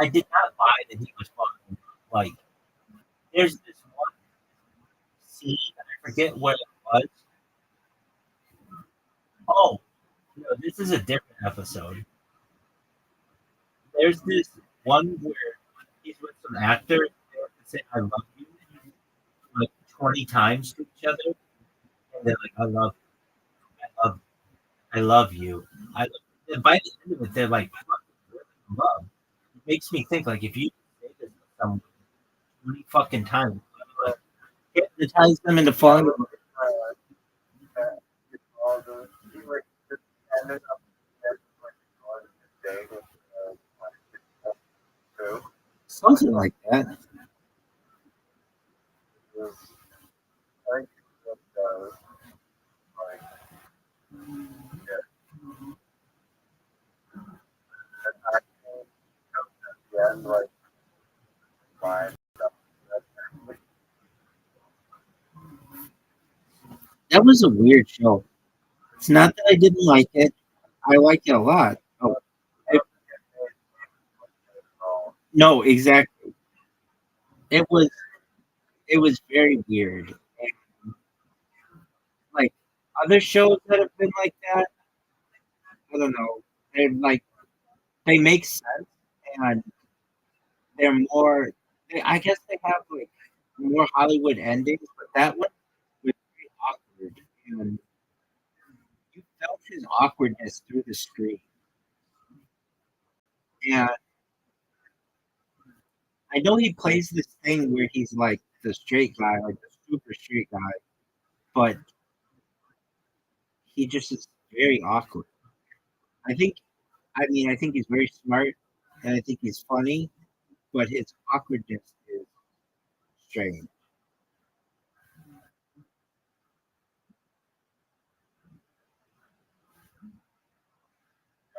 did not buy that he was falling in love. Like, there's this one scene, I forget what it was. Oh, no, this is a different episode. There's this one where he's with some actor. They have to say "I love you" like 20 times to each other, and they're like, "I love you, I love you, I love you." And by the end of it, they're like, "Fucking really in love." It makes me think like if you say this to someone 20 fucking times, like, Hypnotize them into falling. all the he like just ended up as like on the day with too. Something like that. It was I think that like yeah, that actually comes at the end like fine. That was a weird show. It's not that I didn't like it. I like it a lot. Oh, it, no, exactly. It was very weird. And, like other shows that have been like that, I don't know. They're like they make sense and they're more. I guess they have like more Hollywood endings, but that one was very awkward, and you felt his awkwardness through the screen. And I know he plays this thing where he's like the straight guy, like the super straight guy, but he just is very awkward. I think, I think he's very smart, and I think he's funny, but his awkwardness is strange.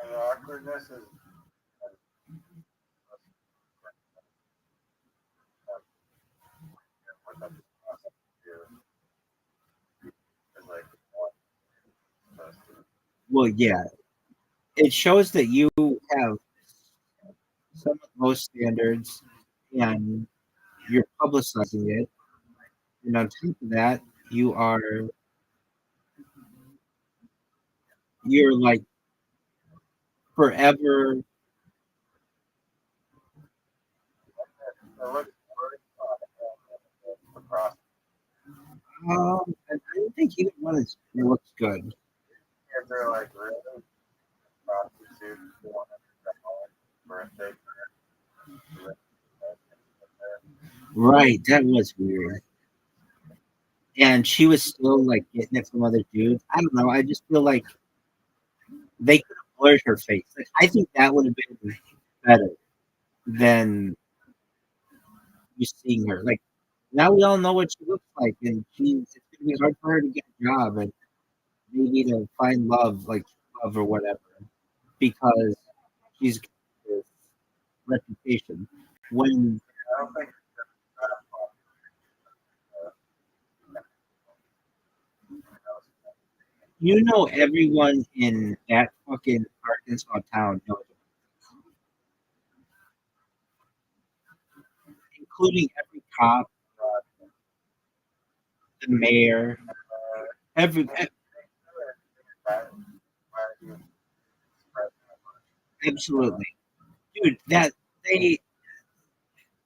And the awkwardness is what that is like Well, yeah, it shows that you have somewhat low standards, and you're publicizing it, and on top of that, you're like forever. it looks very across I don't think either one is looks good. kids are like really prostitutes for a steak. Right, that was weird. And she was still like getting it from other dudes. I don't know. I just feel like they could have blurred her face. Like, I think that would have been better than you seeing her. Like now we all know what she looks like, and it's gonna be hard for her to get a job and maybe to find love, like love or whatever, because she's got this reputation. When I don't think you know everyone in that fucking Arkansas town knows, including every cop, the mayor, every that absolutely, dude. That they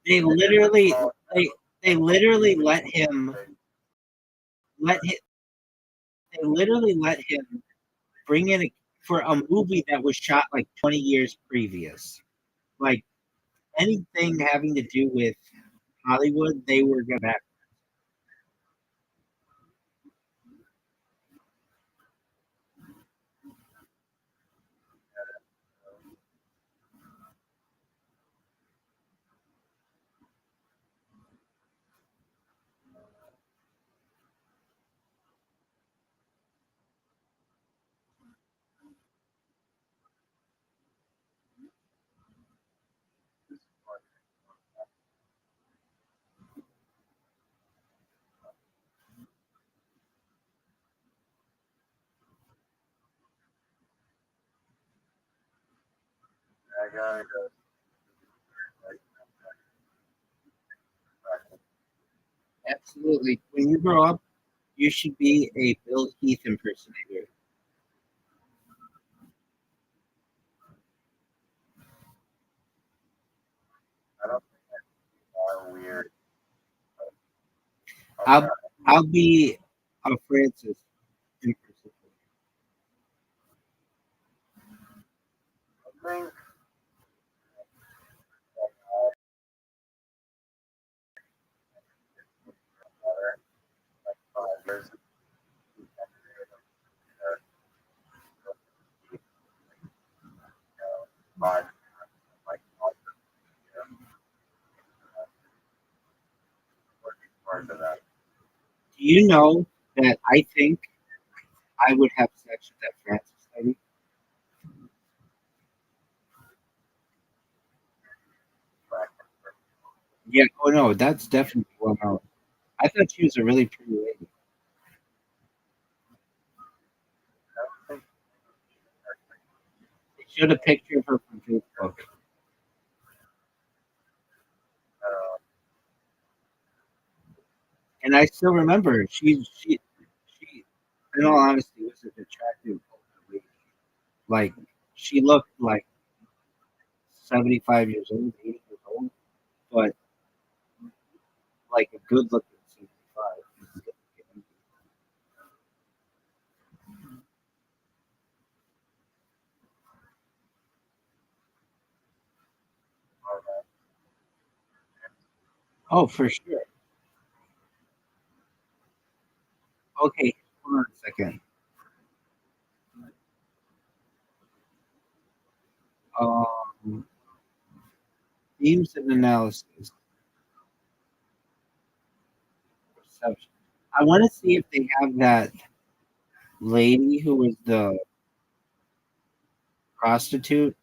they literally they they literally let him they literally let him bring in for a movie that was shot like 20 years previous. Like anything having to do with Hollywood, they were going back. I gotta go. Absolutely. When you grow up, you should be a Bill Heath impersonator. I don't think that's weird. I'll I'll be a Francis impersonator. I think better. 5 years. Five. Like working hard to that. Do you know that I think I would have sex with that Francis lady? Yeah. Oh no, that's definitely one out. I thought she was a really pretty lady. They showed a picture of her from Facebook, Uh, and I still remember her. She. In all honesty, was an attractive lady. Like she looked like 75 years old, 80 years old, but like a good looking 75. Oh, for sure. Okay, hold on a second. Um, themes and analysis. Perception. I want to see if they have that lady who was the prostitute.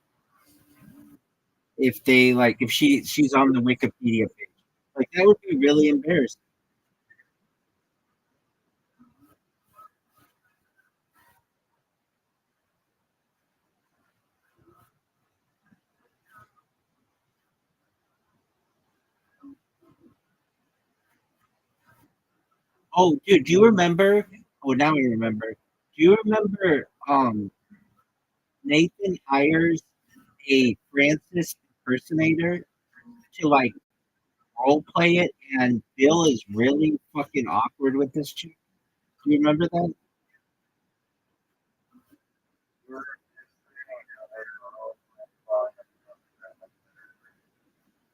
If they like, if she's on the Wikipedia page, like that would be really embarrassing. Oh, dude, do you remember? Oh, now I remember. Do you remember? Nathan hires a Francis impersonator to like role play it, and Bill is really fucking awkward with this chick. Do you remember that?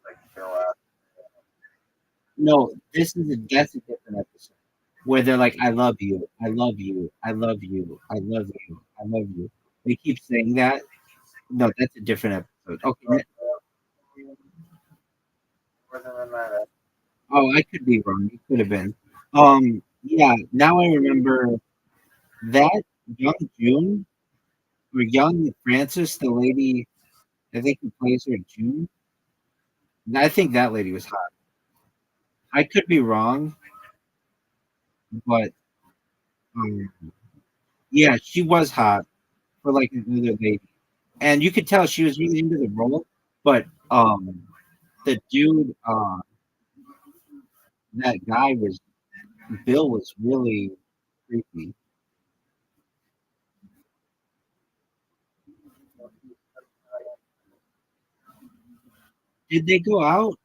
like chill out. No, this is that's a different episode where they're like, "I love you, I love you, I love you, I love you, I love you." They keep saying that. No, that's a different episode. Okay. Wasn't in that. Oh, I could be wrong. It could have been. Yeah. Now I remember that young June or young Frances, the lady. I think who plays her June. I think that lady was hot. I could be wrong, but um, yeah, she was hot for like another lady, and you could tell she was really into the role. But the dude, that guy was Bill was really creepy. Did they go out?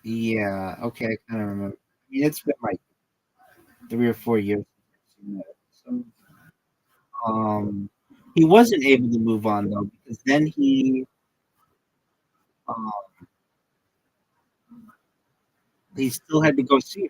Yeah, okay, I kind of remember. I mean, it's been like 3 or 4 years since I've seen that. Um, he wasn't able to move on though because then um, he still had to go see her.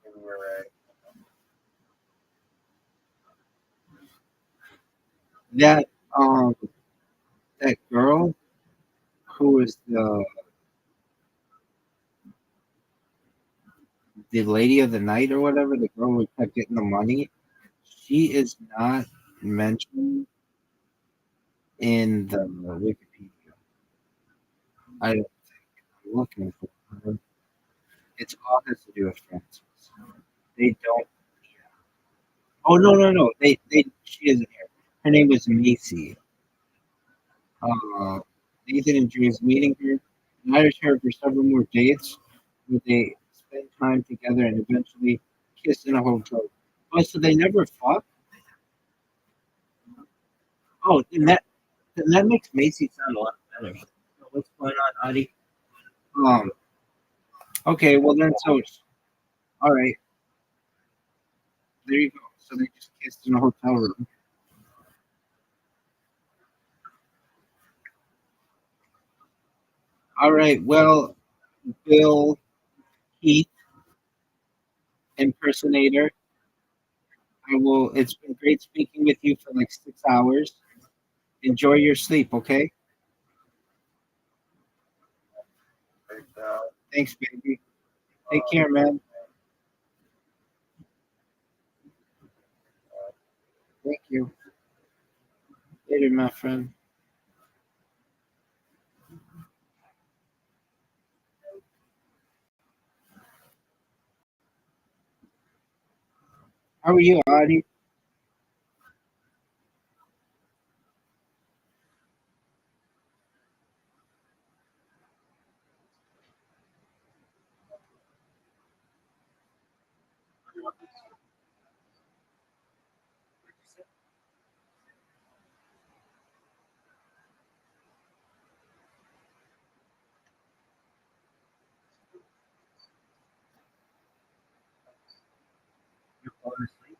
Maybe you're right. That um, that girl who was the lady of the night or whatever, the girl who kept getting the money, she is not mentioned in the Wikipedia. I don't think I'm looking for her. It's all has to do with Francis. They don't. Oh no no no! They she isn't here. Her name was Macy. Uh, Nathan enjoys meeting her, hires her for several more dates, where they spend time together and eventually kiss in a hotel. Oh, so they never fought? Oh, then that makes Macy sound a lot better. So what's going on, Adi? Um. Okay. Well then, so all right. There you go. So they just kissed in a hotel room. All right. Well, Bill Heath impersonator. I will. It's been great speaking with you for like 6 hours. Enjoy your sleep, okay? Like, Thanks, baby. Take care, man. Thank you. Later, my friend. How are you, Adi? You're falling asleep?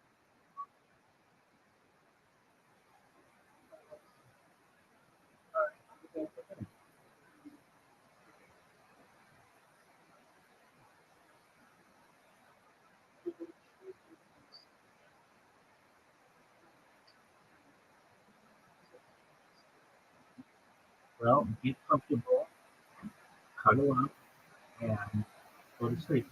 Well, get comfortable, cuddle up, and go to sleep.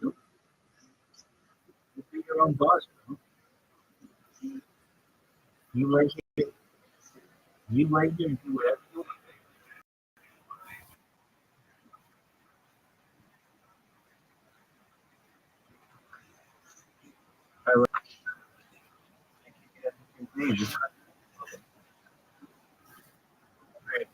You be your own boss, bro. You lay here, you lay here and do whatever you want. I like it. Just great.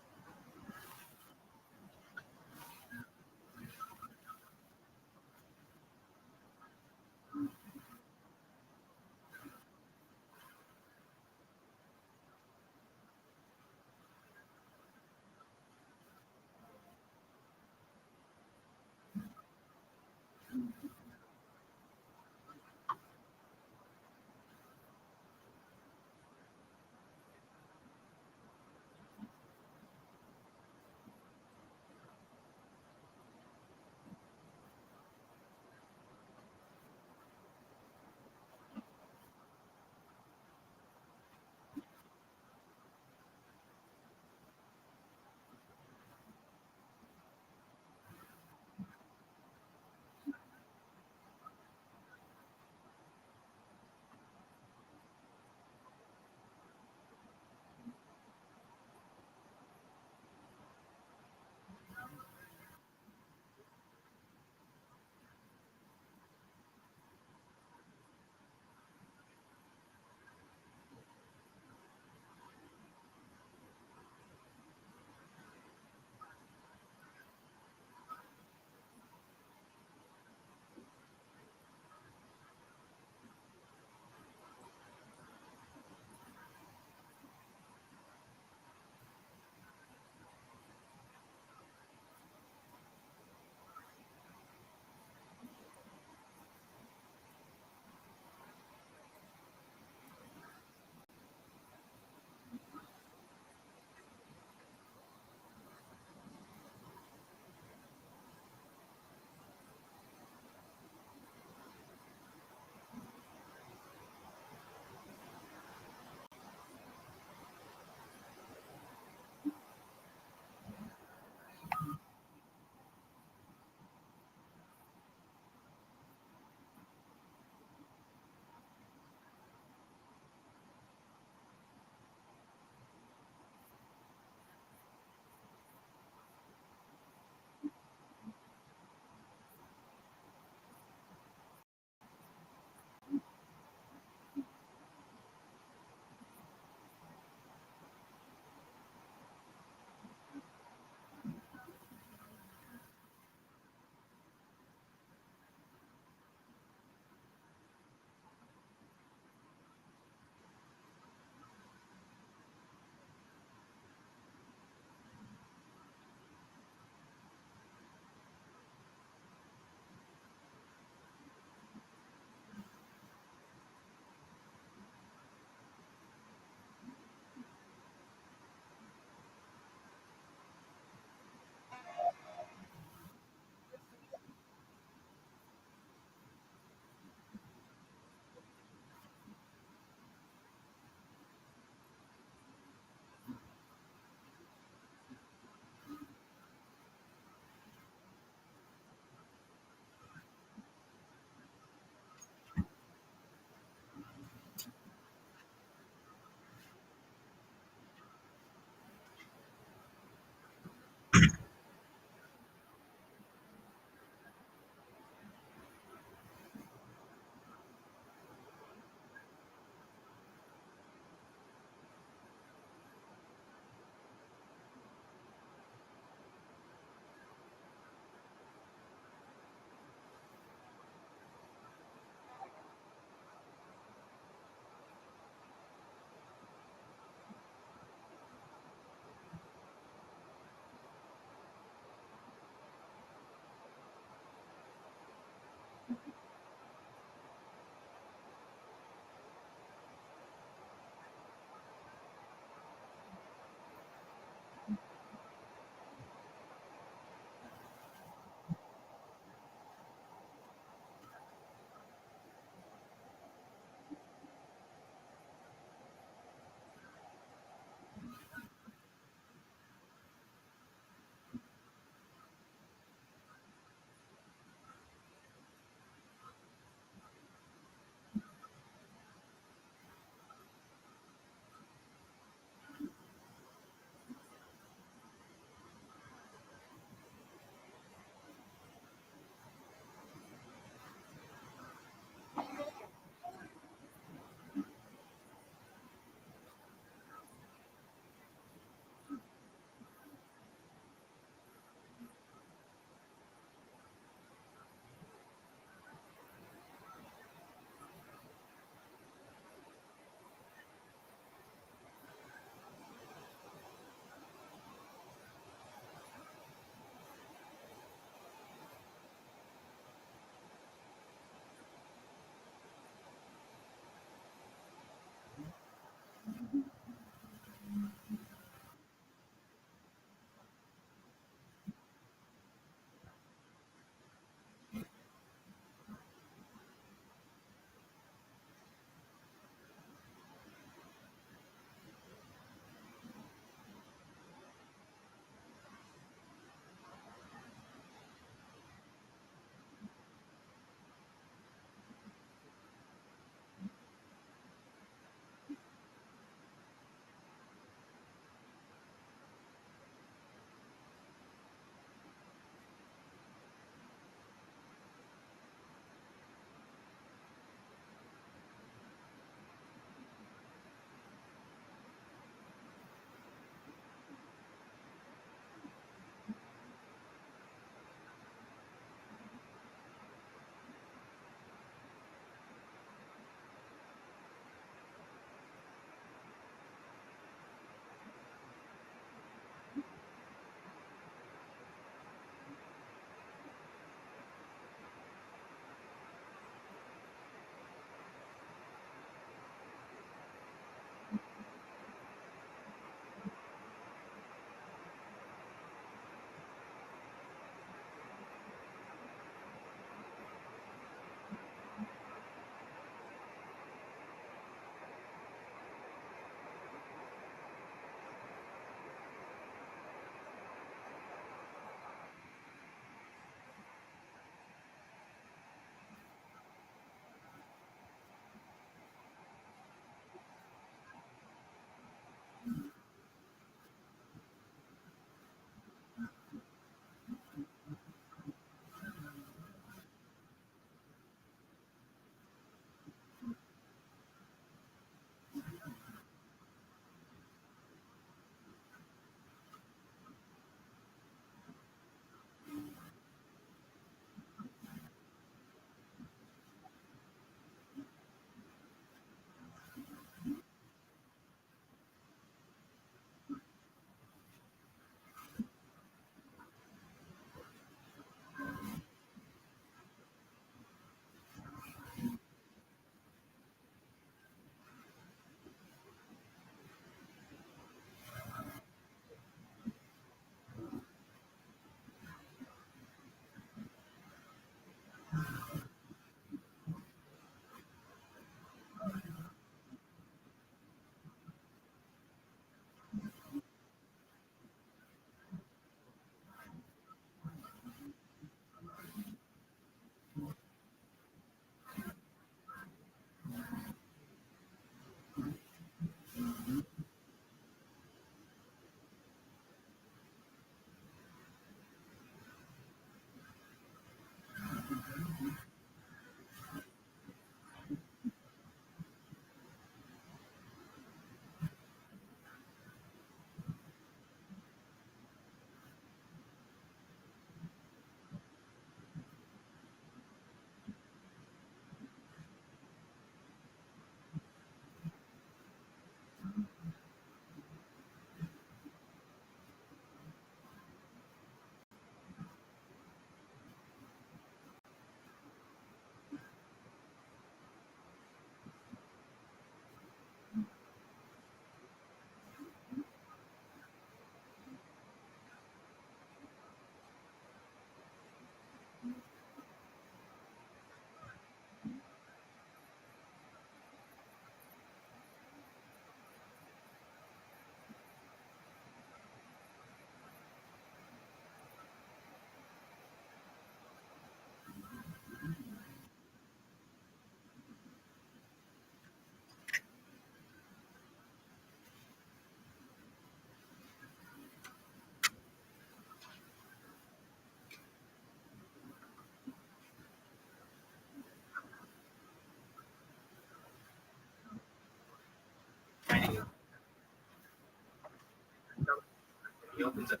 opens up.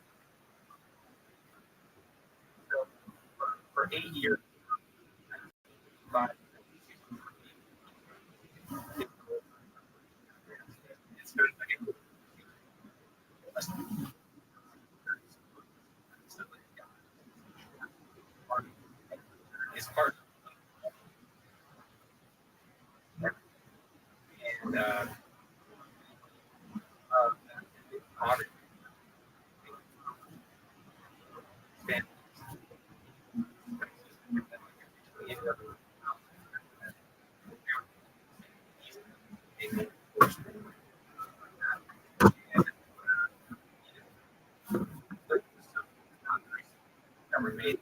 So for 8 years, but it's very like it's part and modern fan. Never made.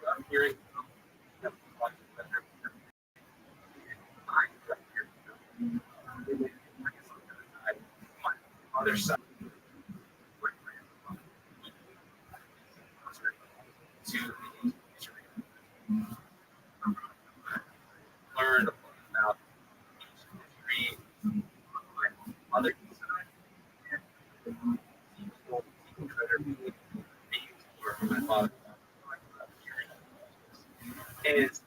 I'm hearing other side to learn about history, my mother or my father is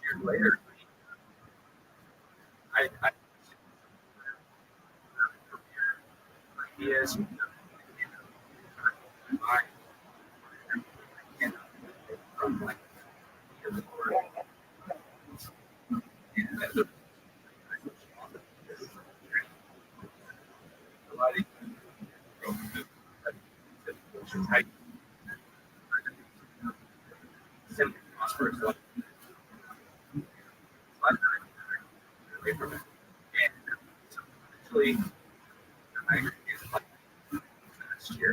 years later. I ideas from like I simply prosperous life away from it. And so actually, I agree with like last year.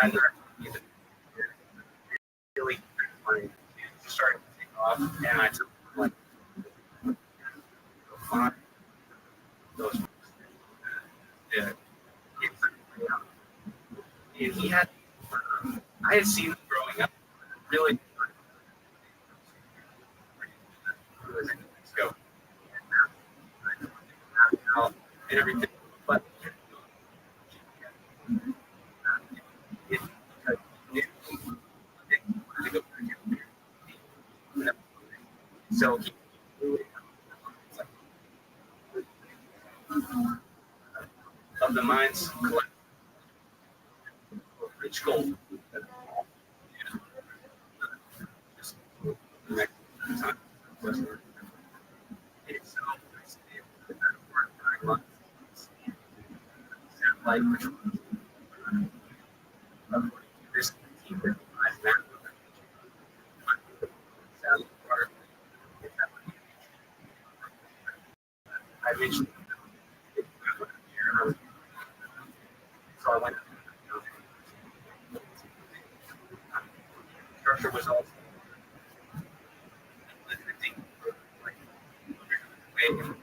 Guys are really starting to take off, and I took like 5 those. Yeah, and he had. I had seen him growing up really. Go and everything, but it, so he of the mind's collect rich gold. Just the next time. It's like which this I mentioned so I went structure was also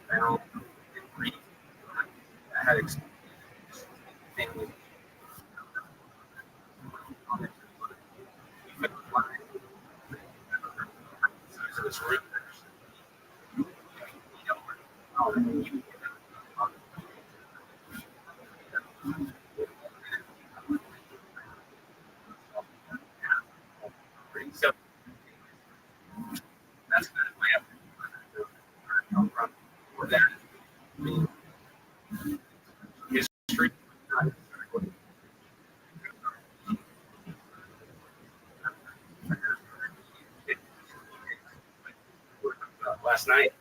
found I had this room. So that's kind of my from for that history. Last night,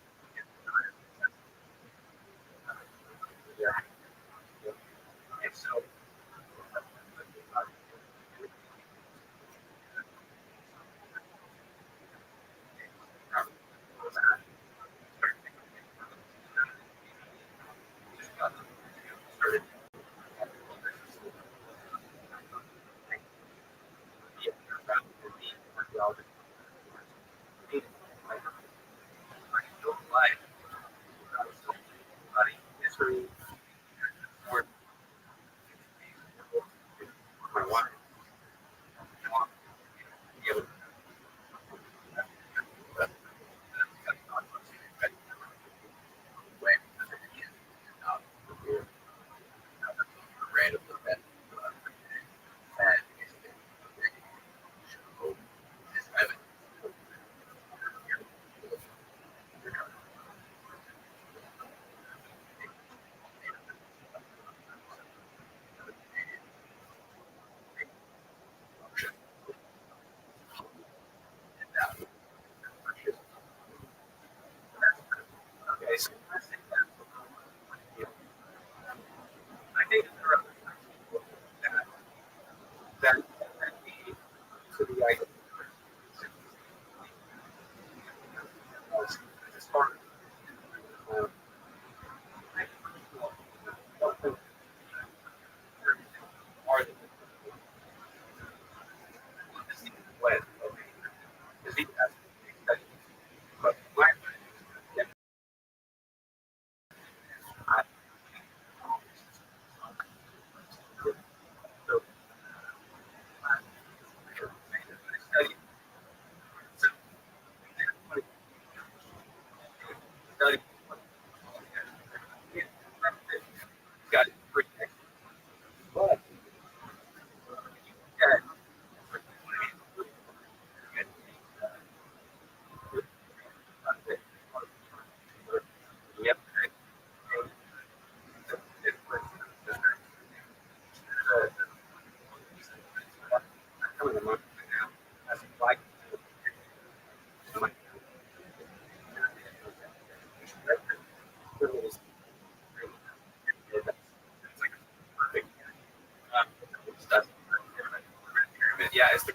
Yeah, it's the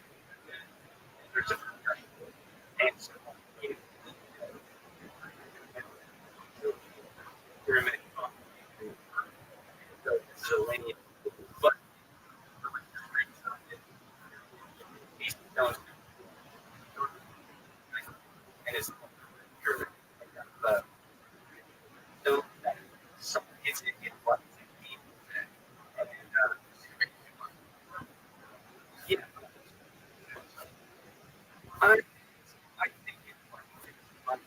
there's a pyramid. So linear, but he's telling and it's pyramid. But so it's what and yeah, I I think it's fun,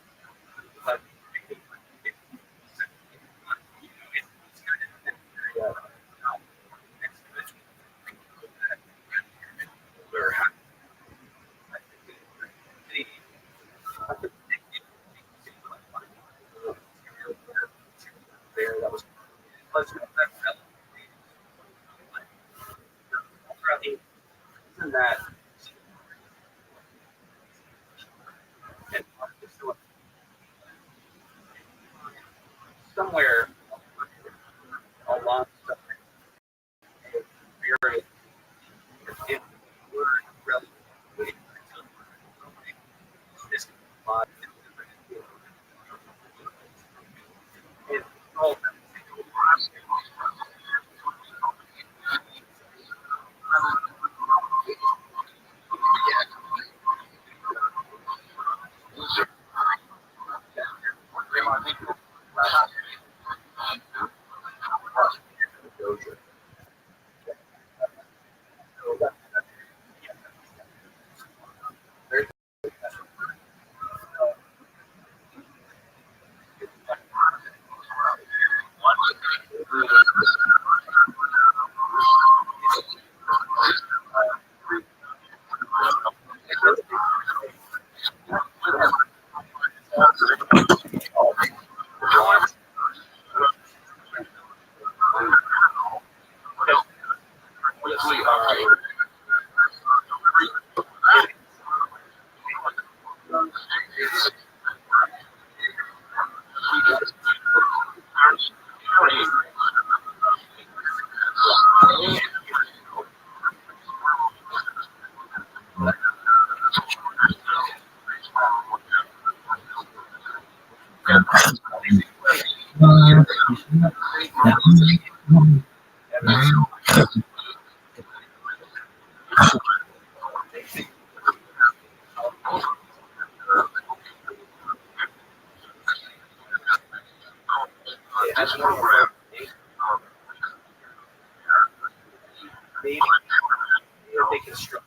but it's kind of where there that was pleasant and that and somewhere along the very it were relatively this lot and all has a program. Maybe they construct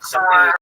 something.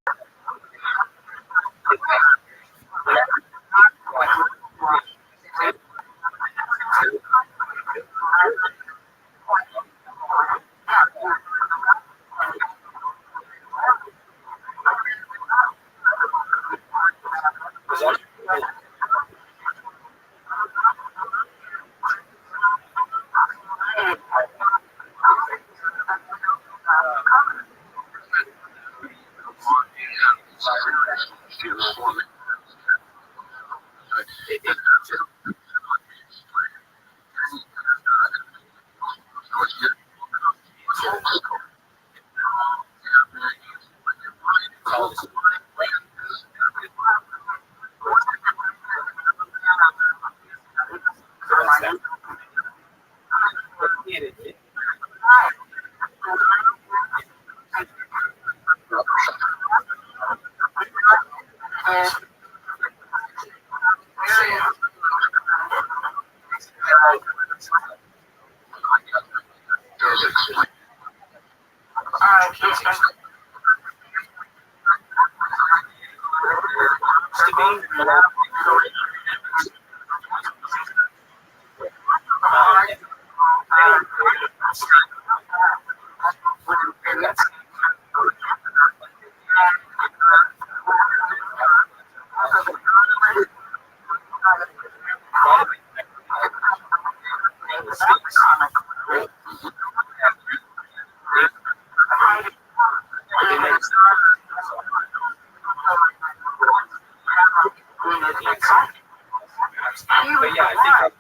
But yeah, I think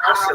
also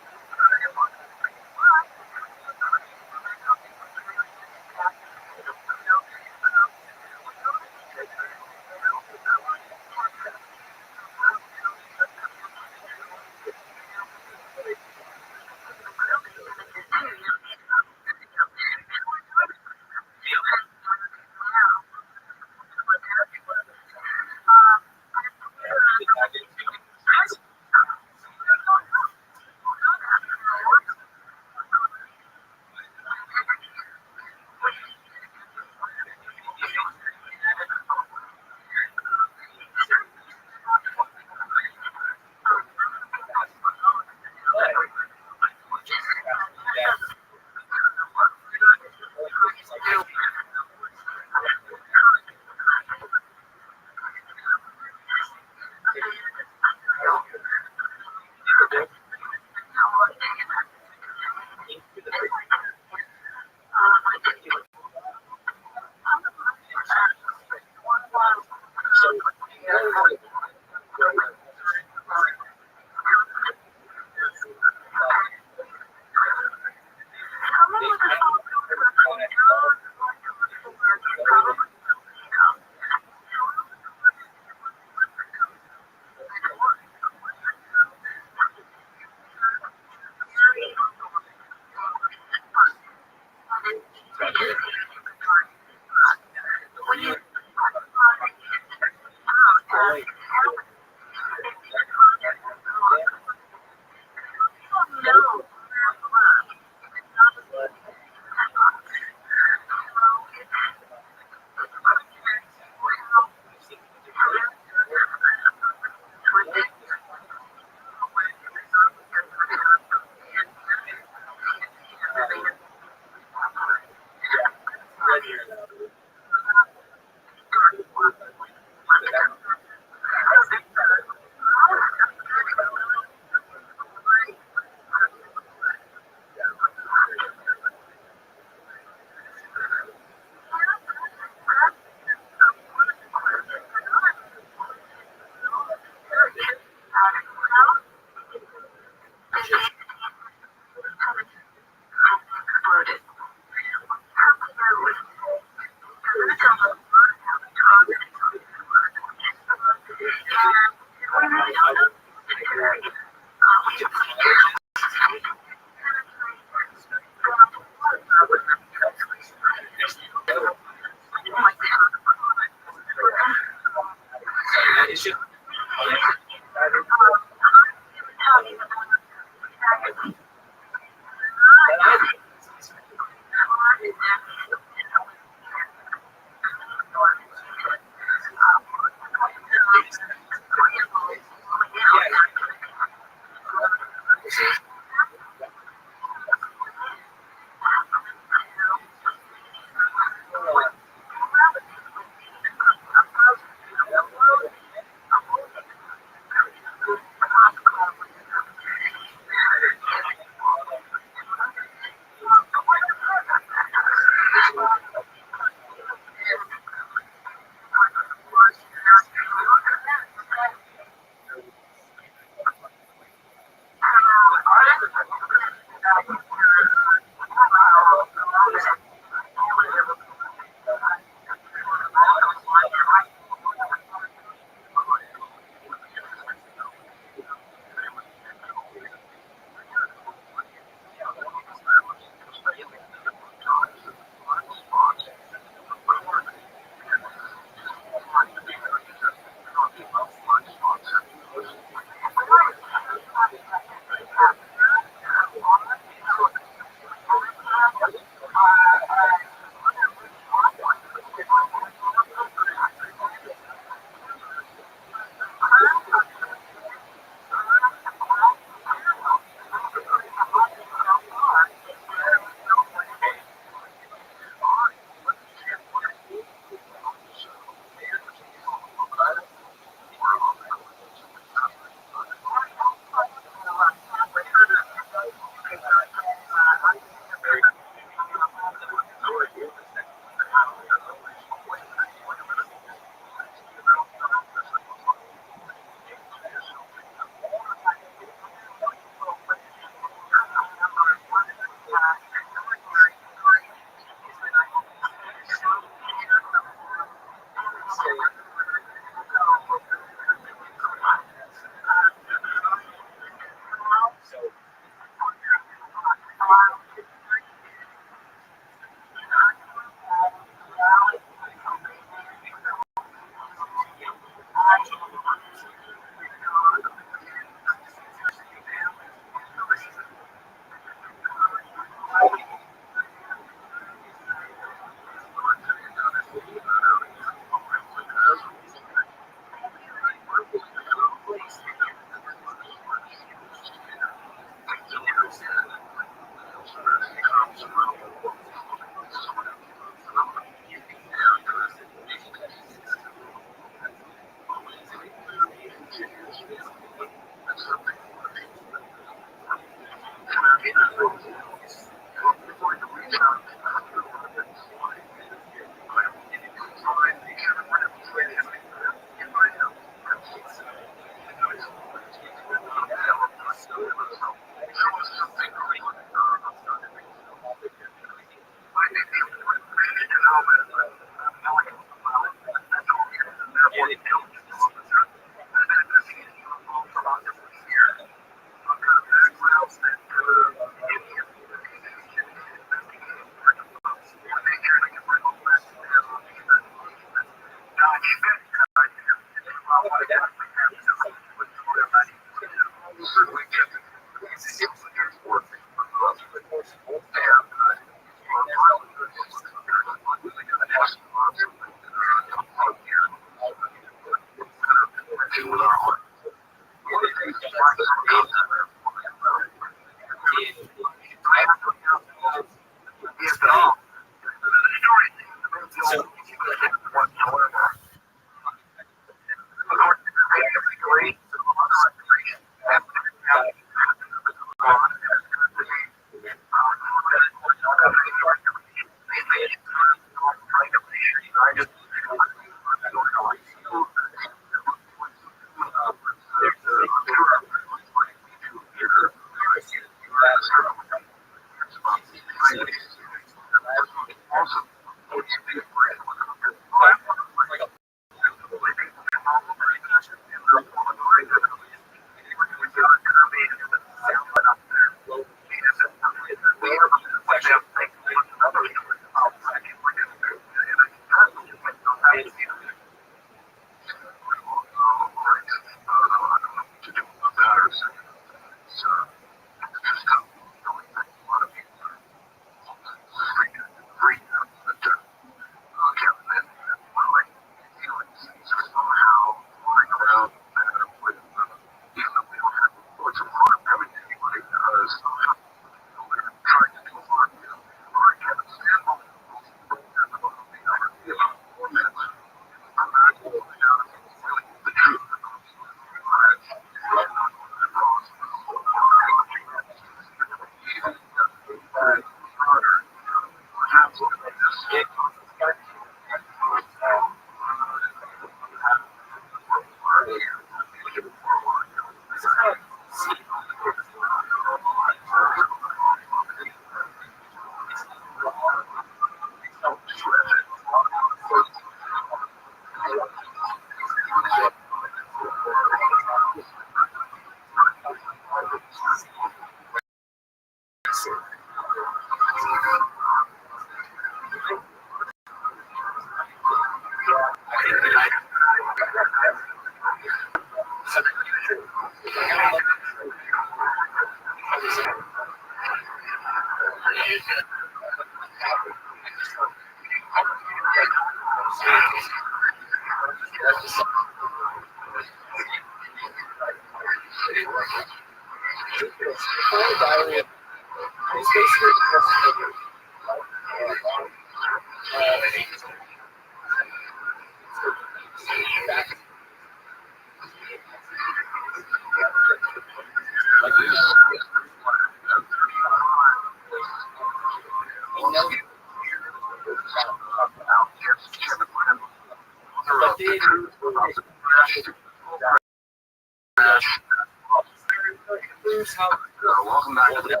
Welcome back to the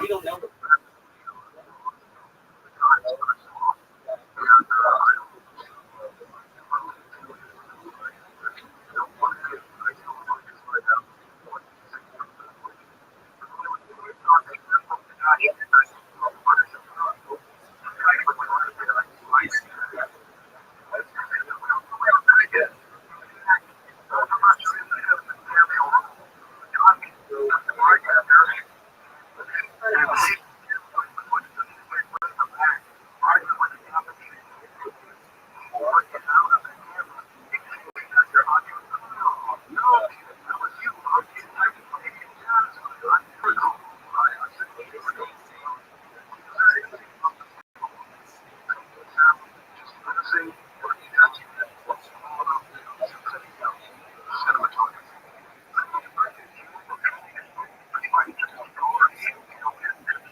We don't know.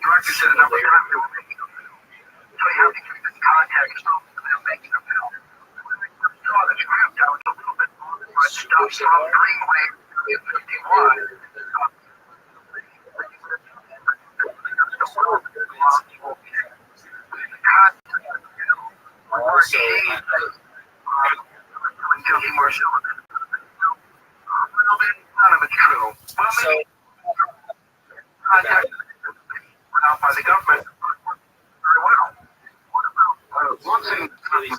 director said a number of times they were making a film. So you have to keep in contact with them making a film. Saw the script, I was a little bit but stuff from Greenway in 51. None of it's true. Well, maybe contact out by the government very well. One thing I'm telling you.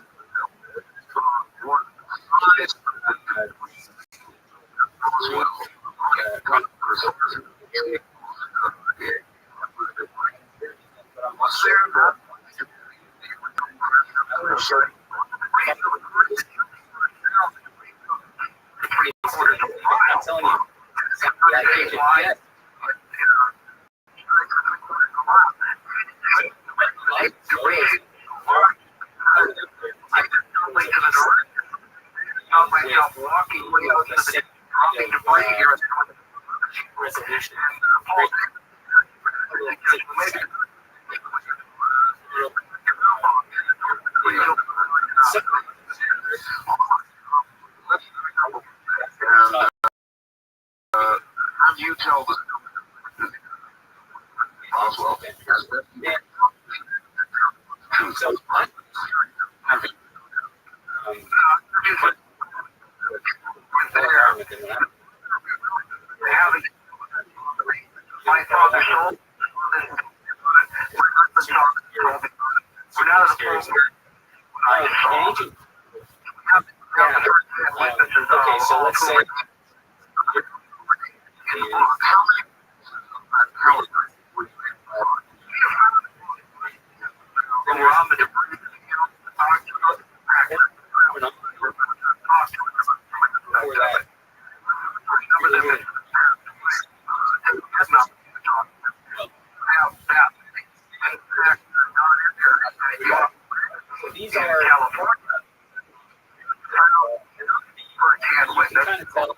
Resolution. You tell the Roswell. So what? My father sold. We're not at the point where Okay, so let's say we're on the debris. these are you can kind of tell.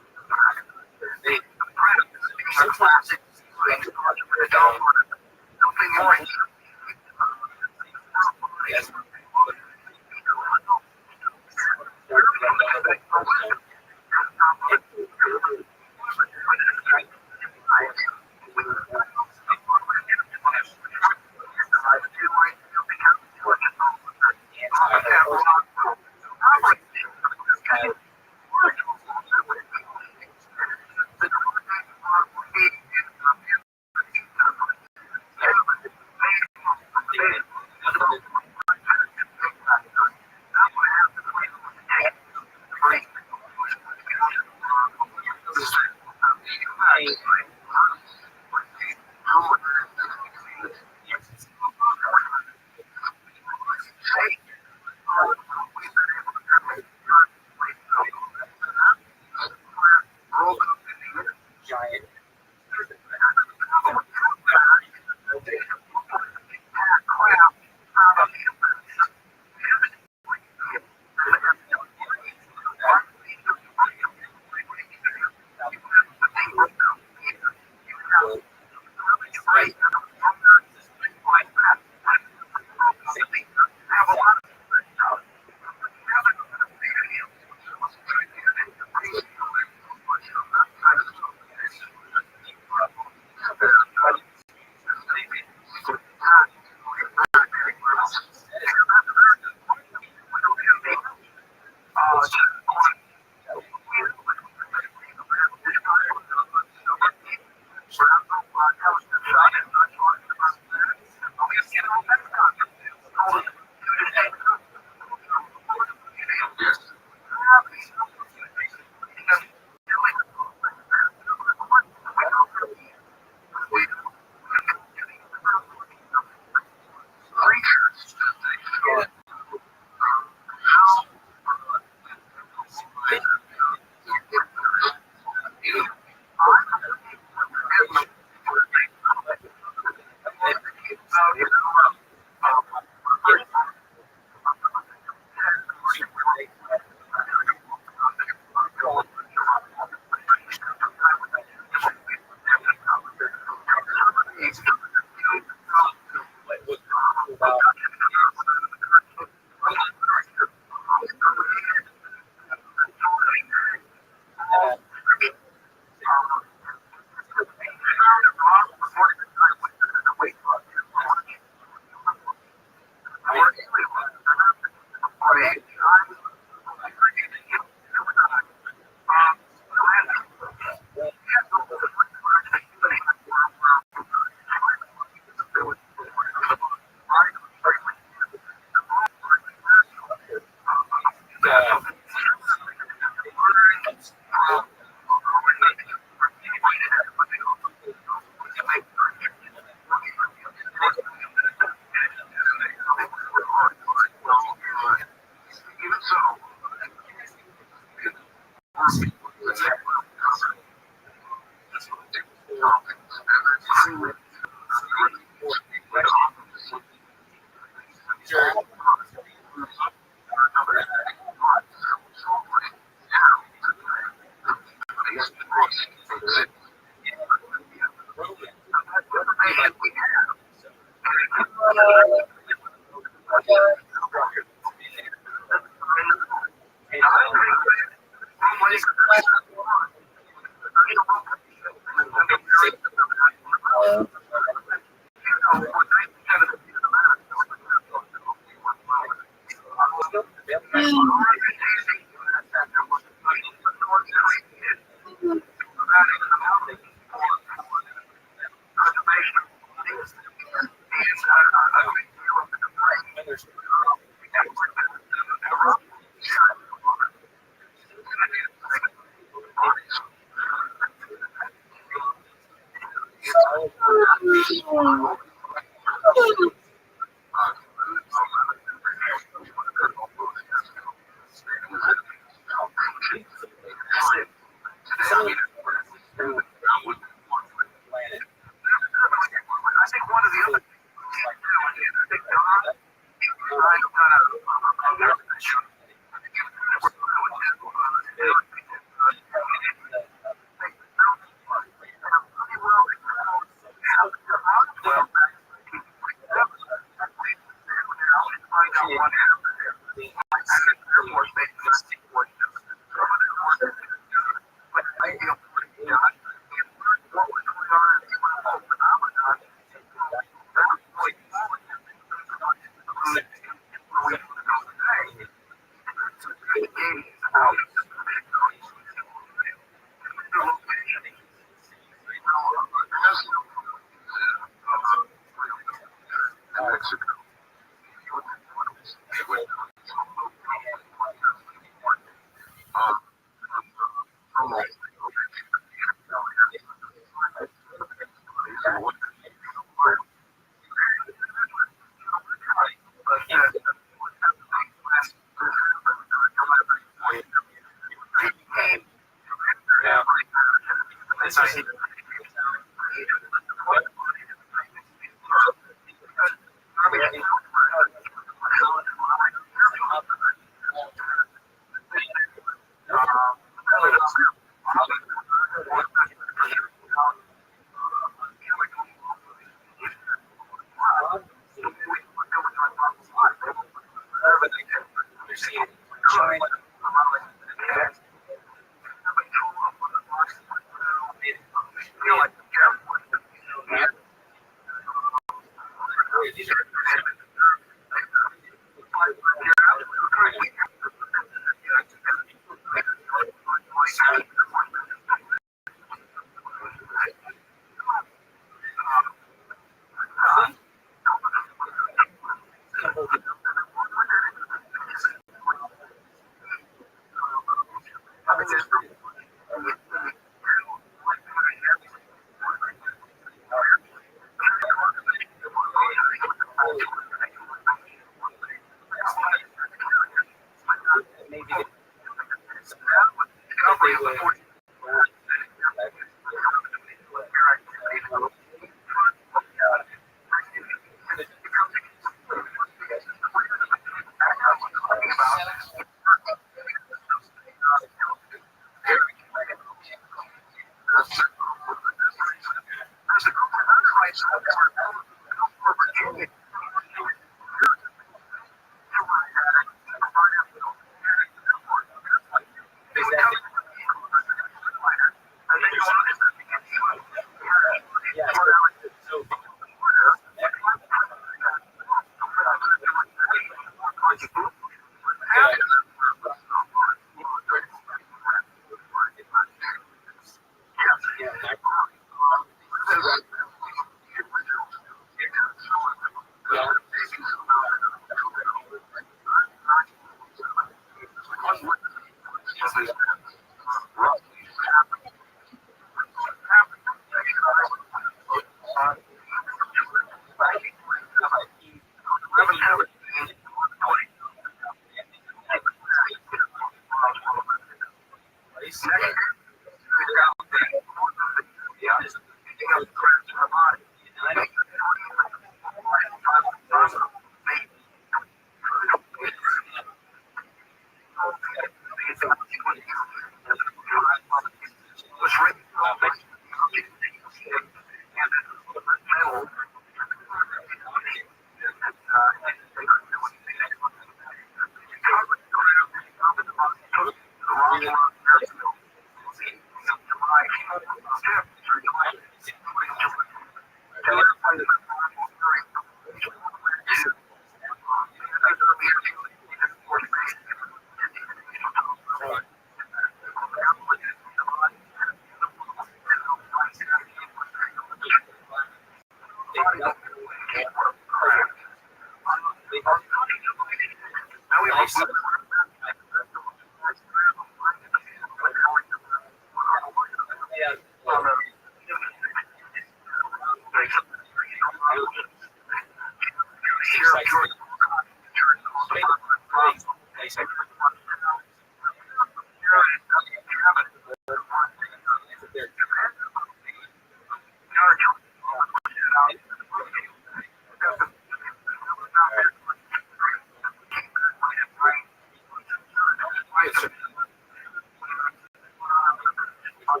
The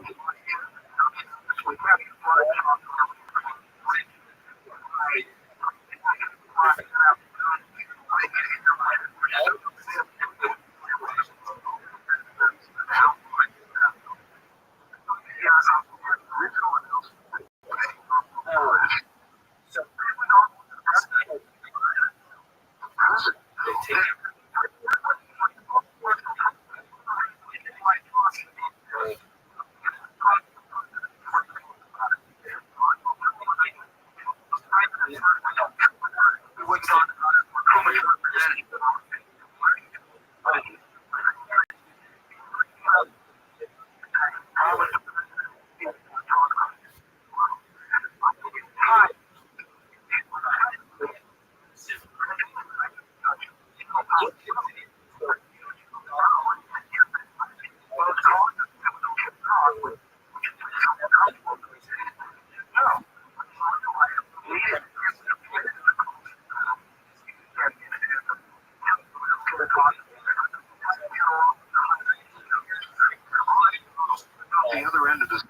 other end of this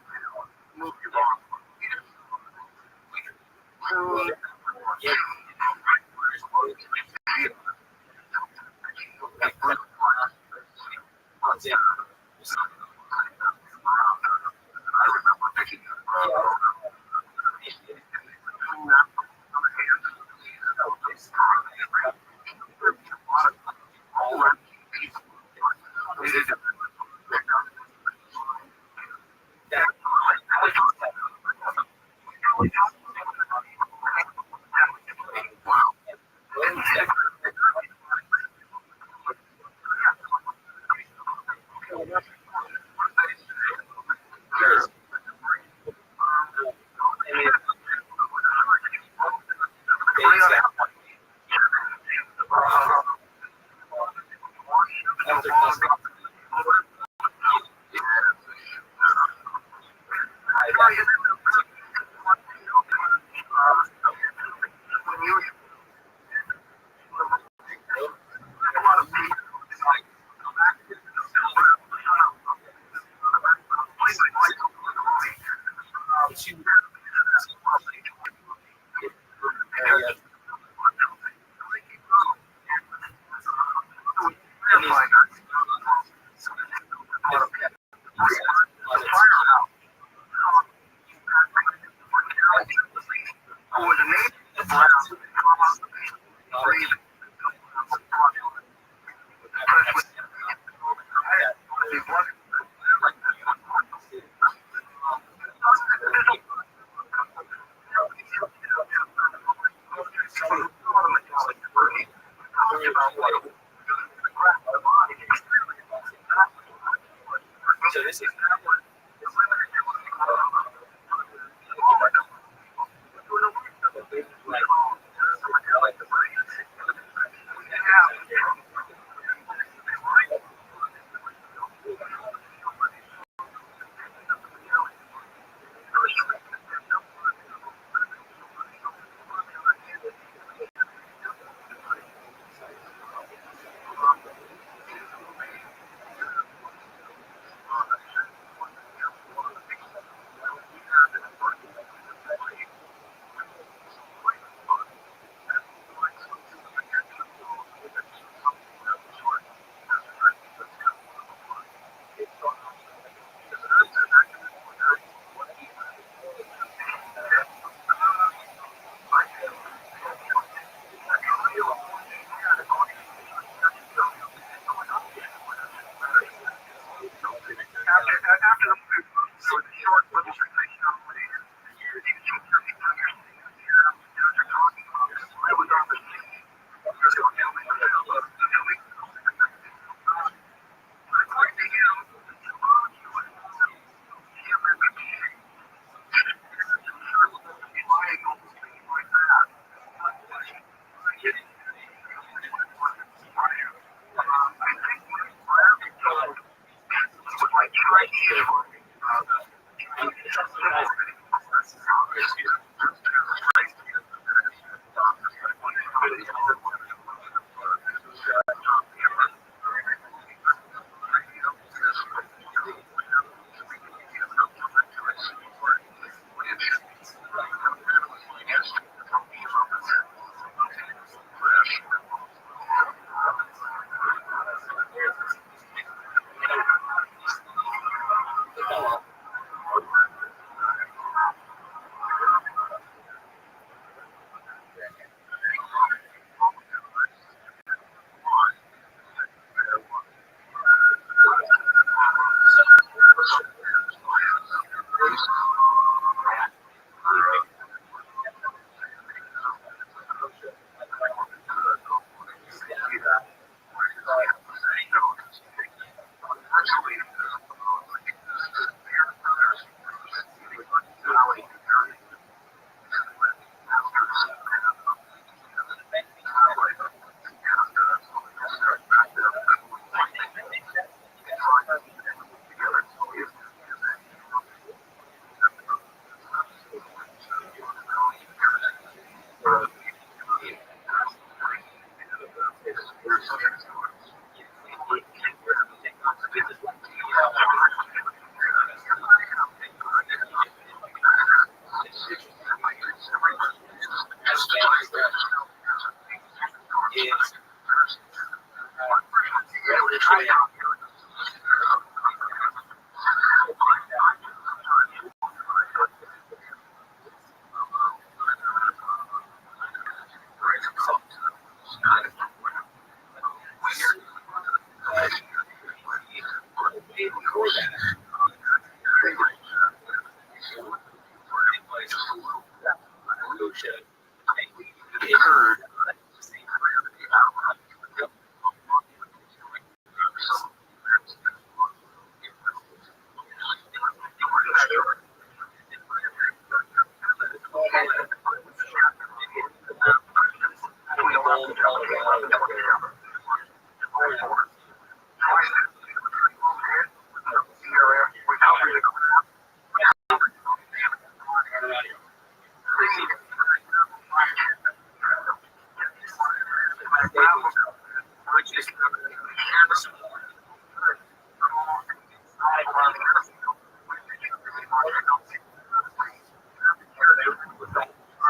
move you wrong.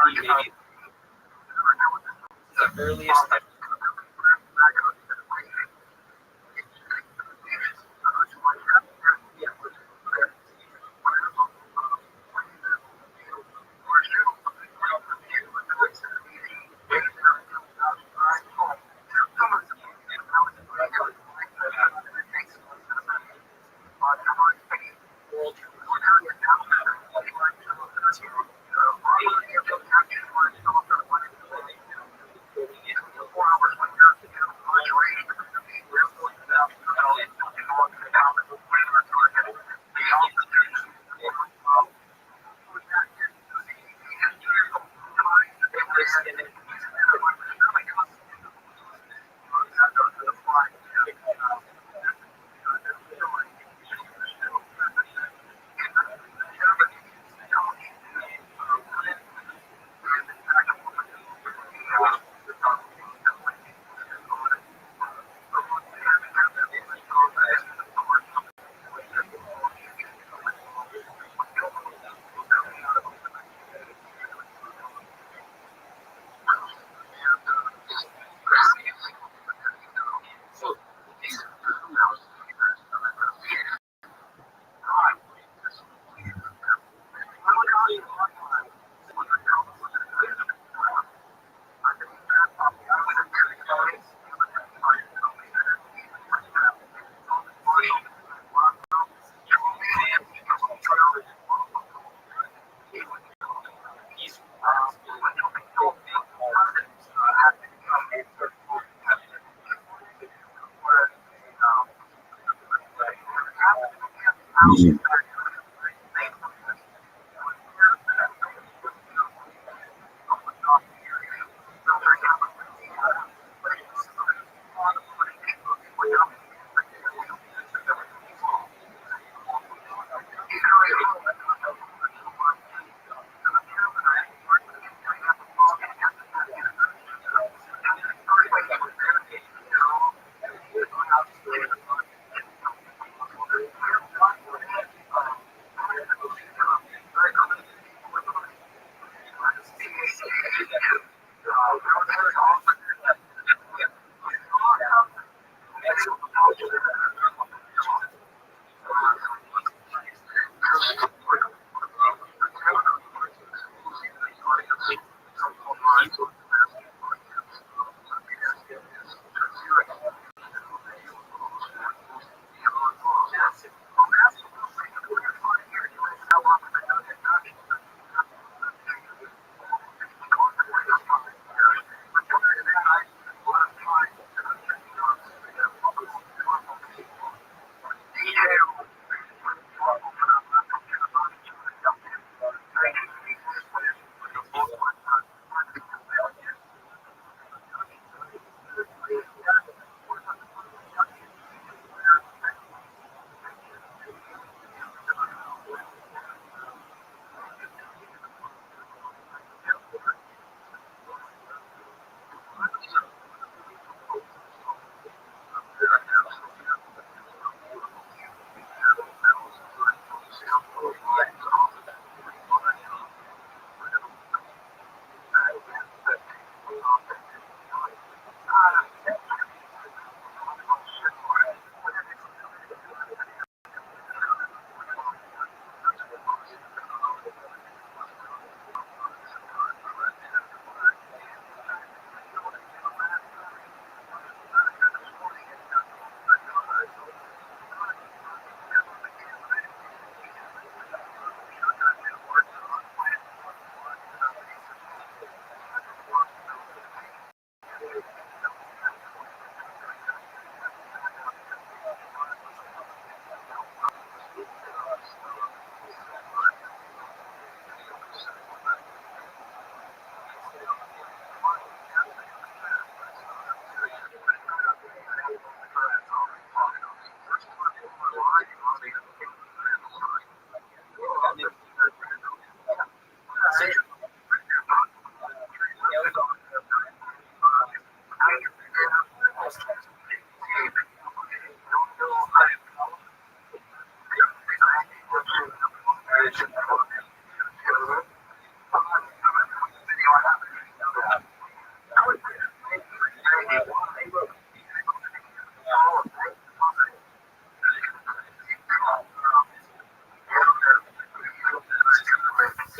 maybe the earliest.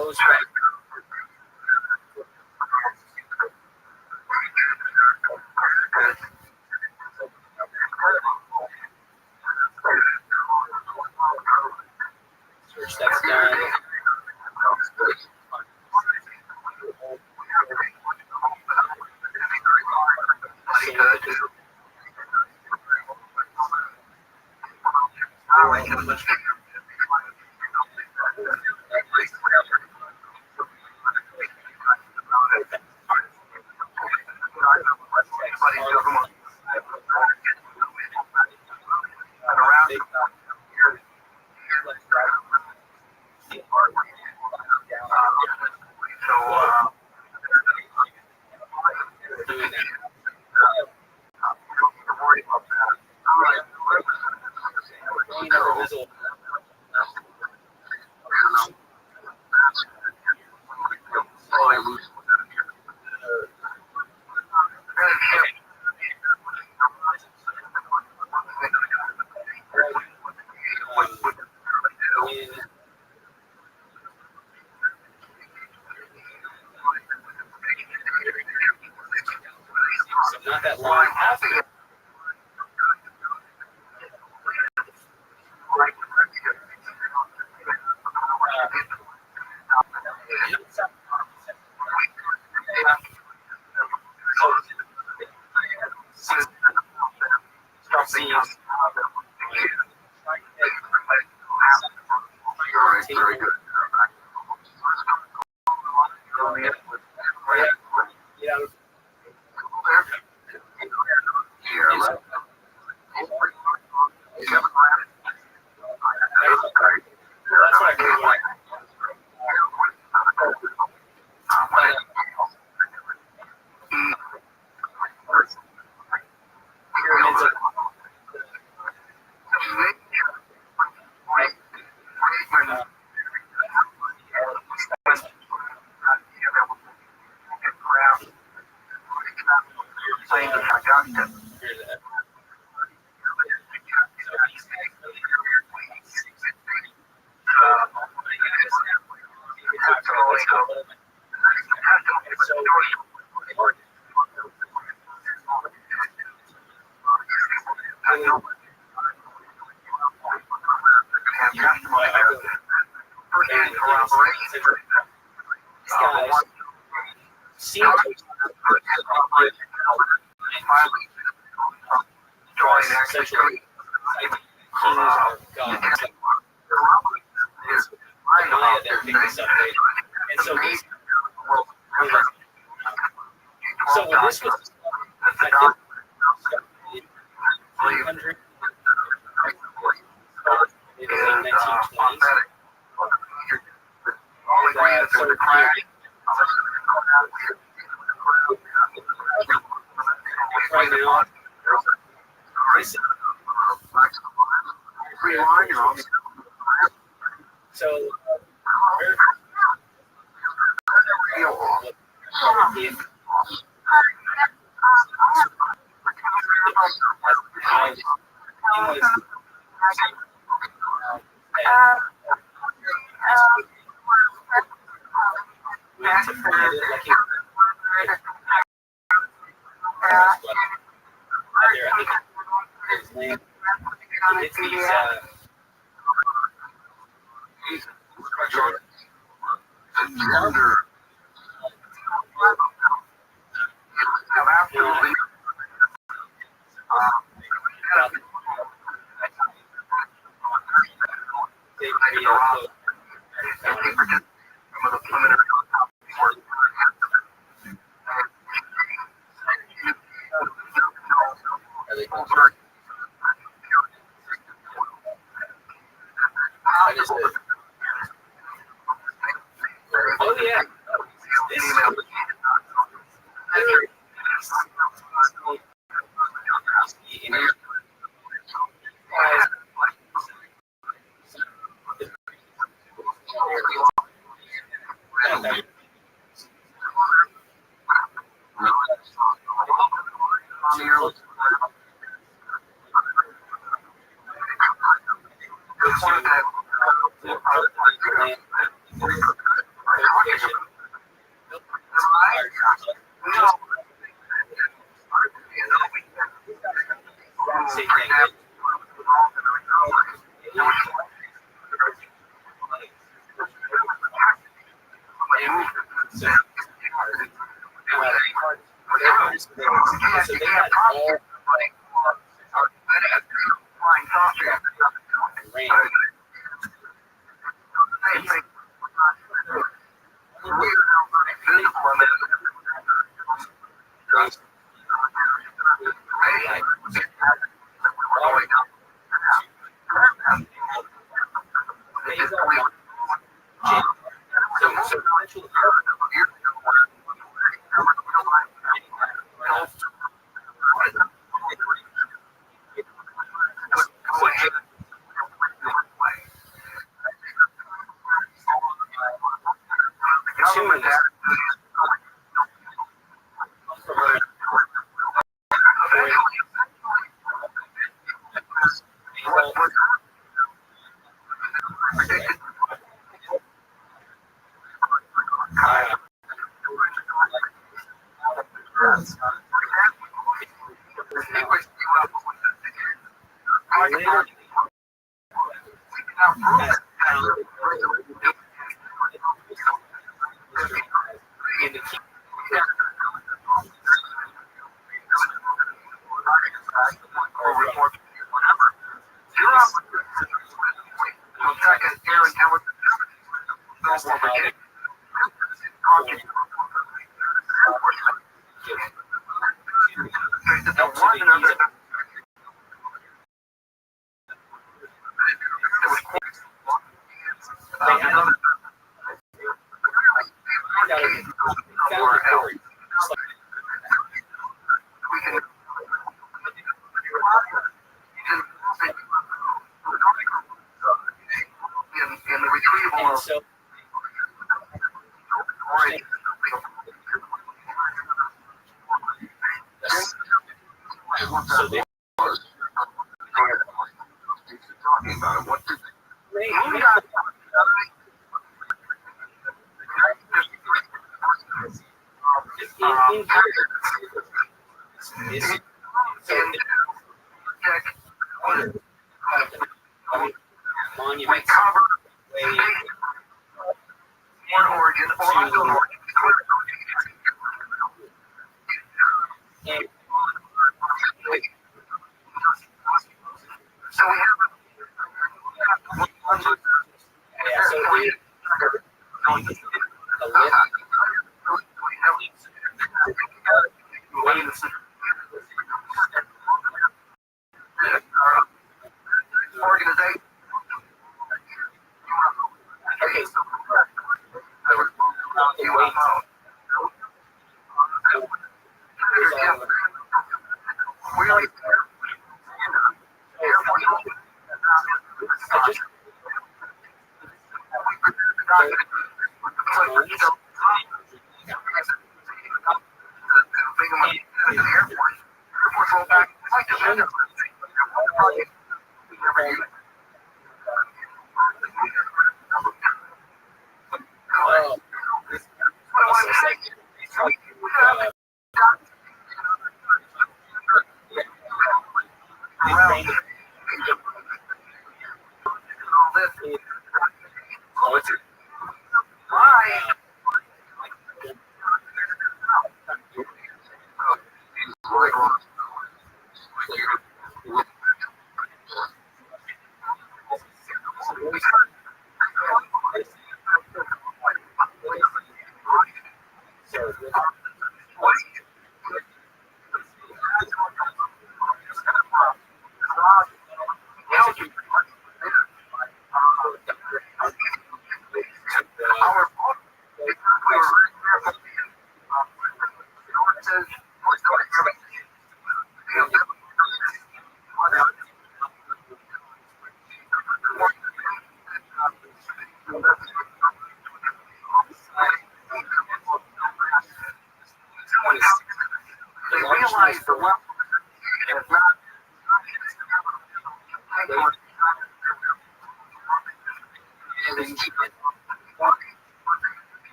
goes back. Search that's done. Not that long after. So when this was, I think, 100 in the late 1920s. So right now, this is so if Same thing. So they had all rain.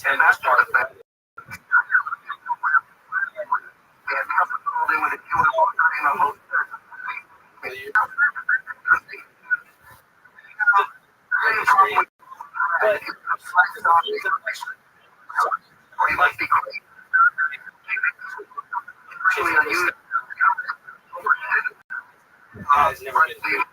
and that's part of that. Has never been.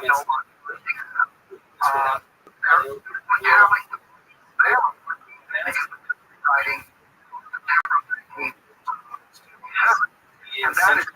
And that is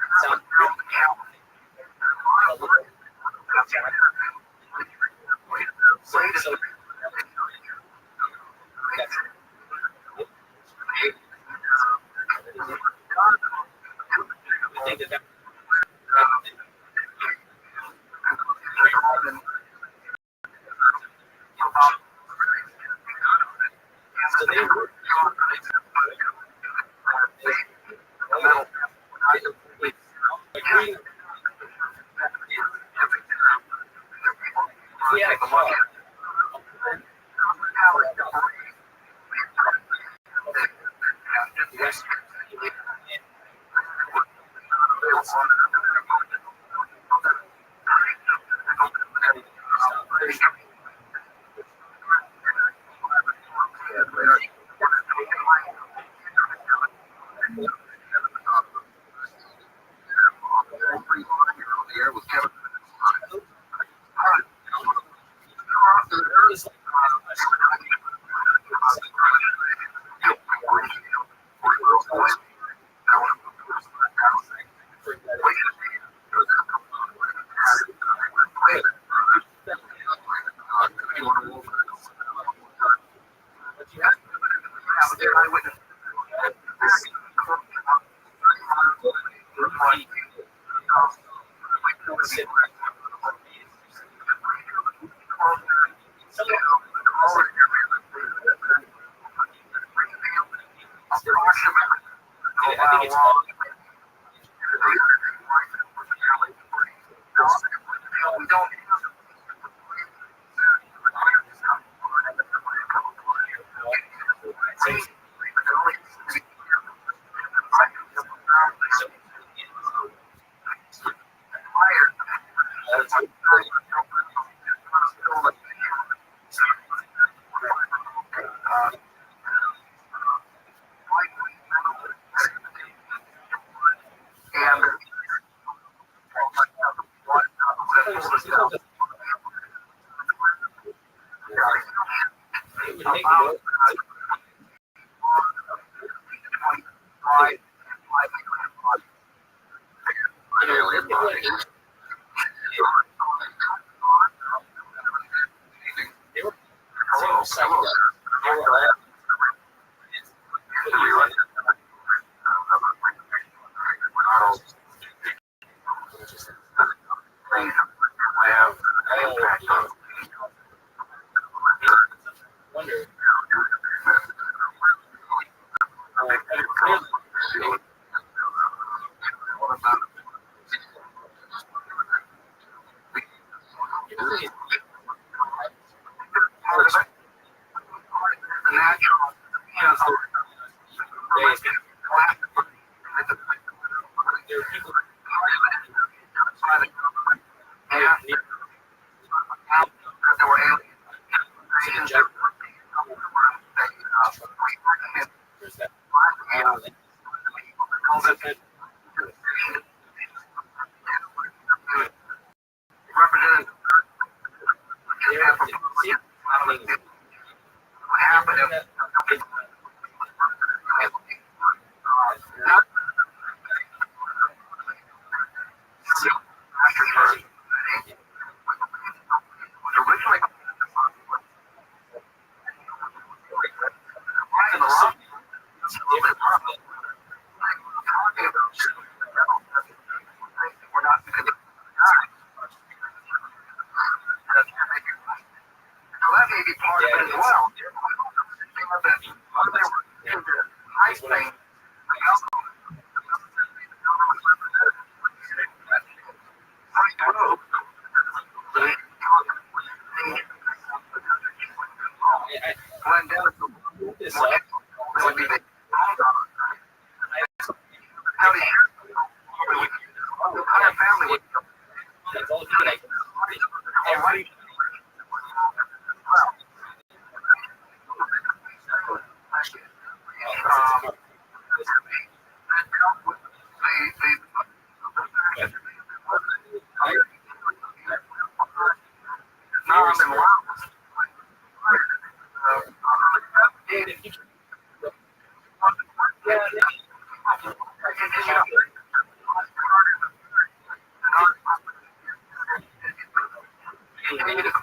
Yeah.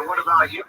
What about you?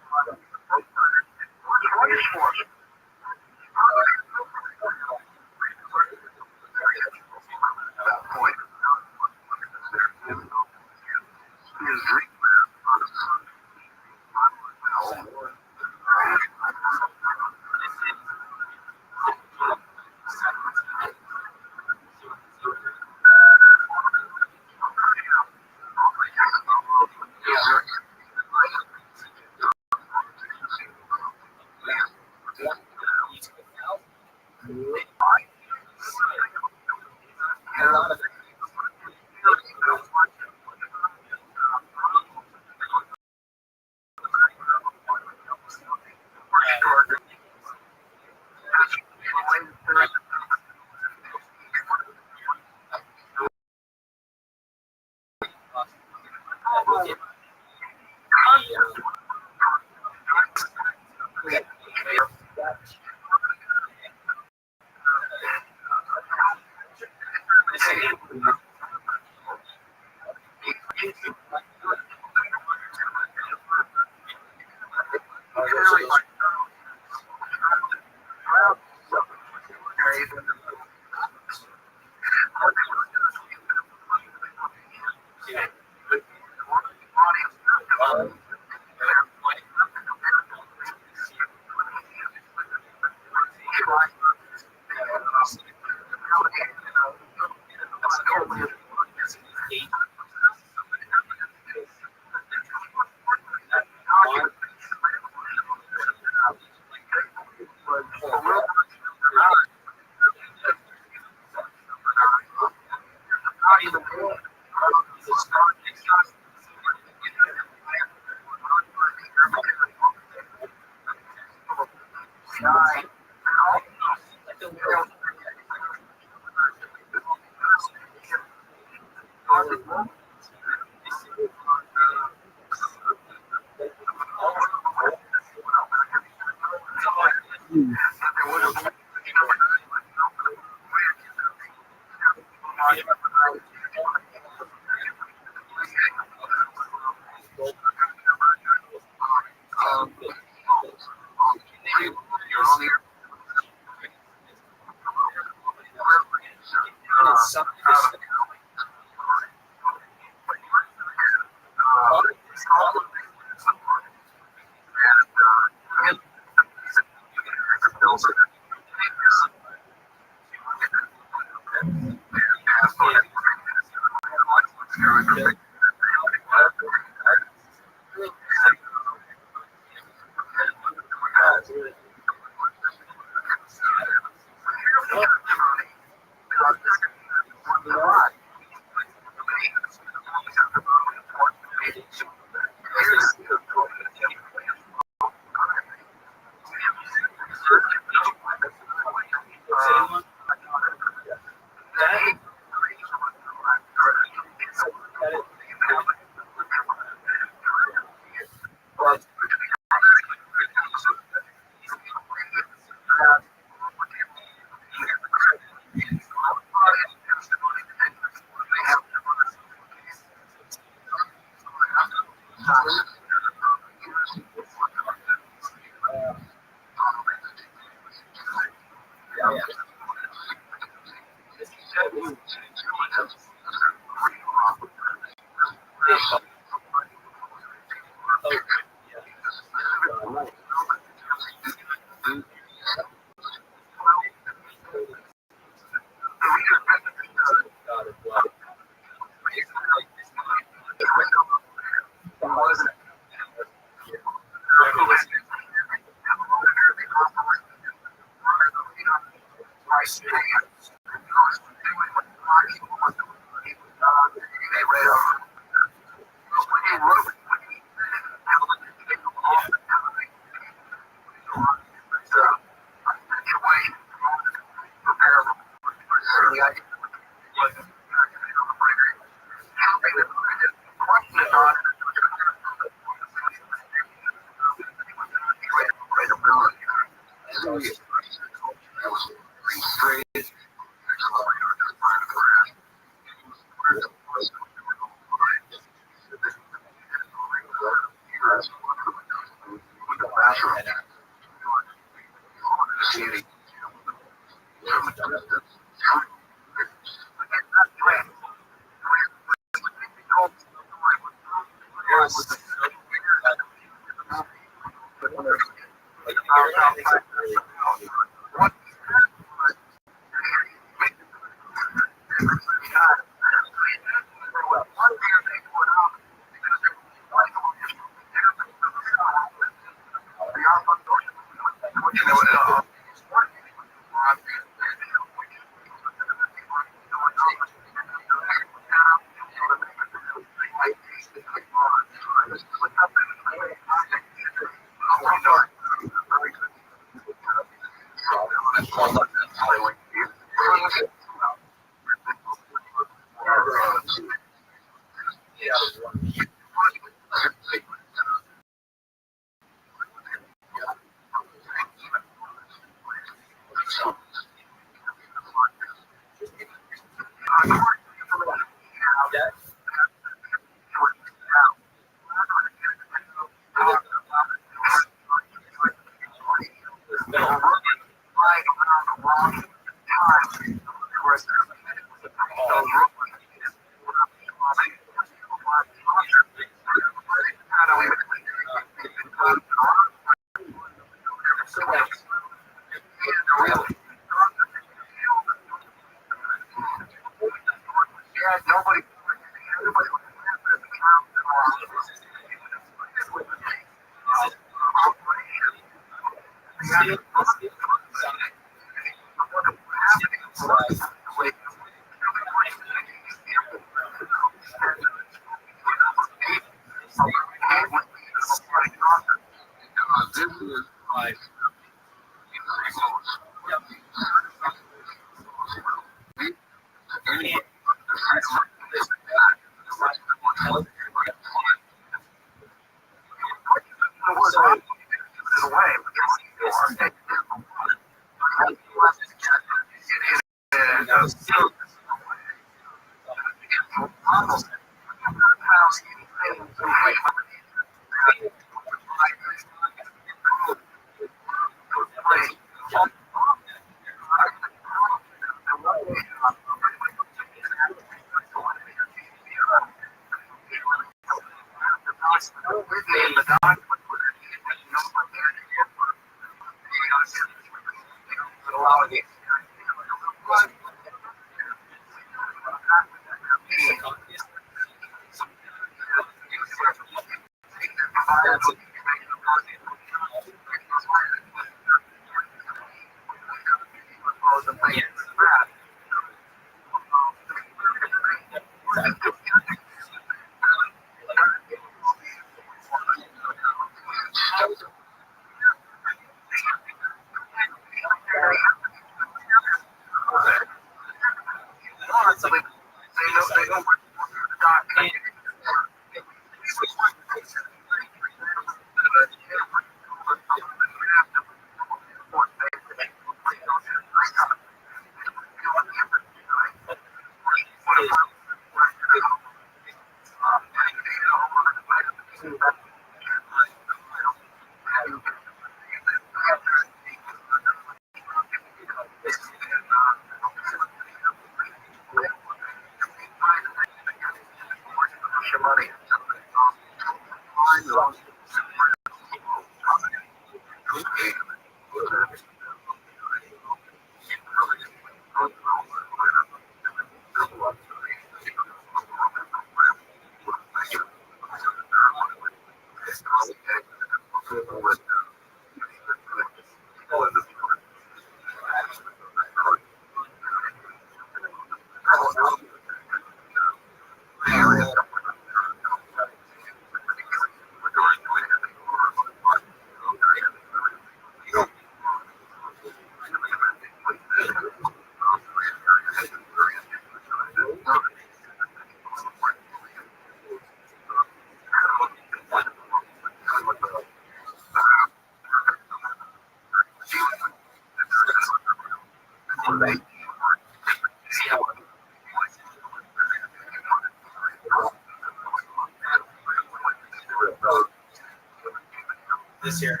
This year.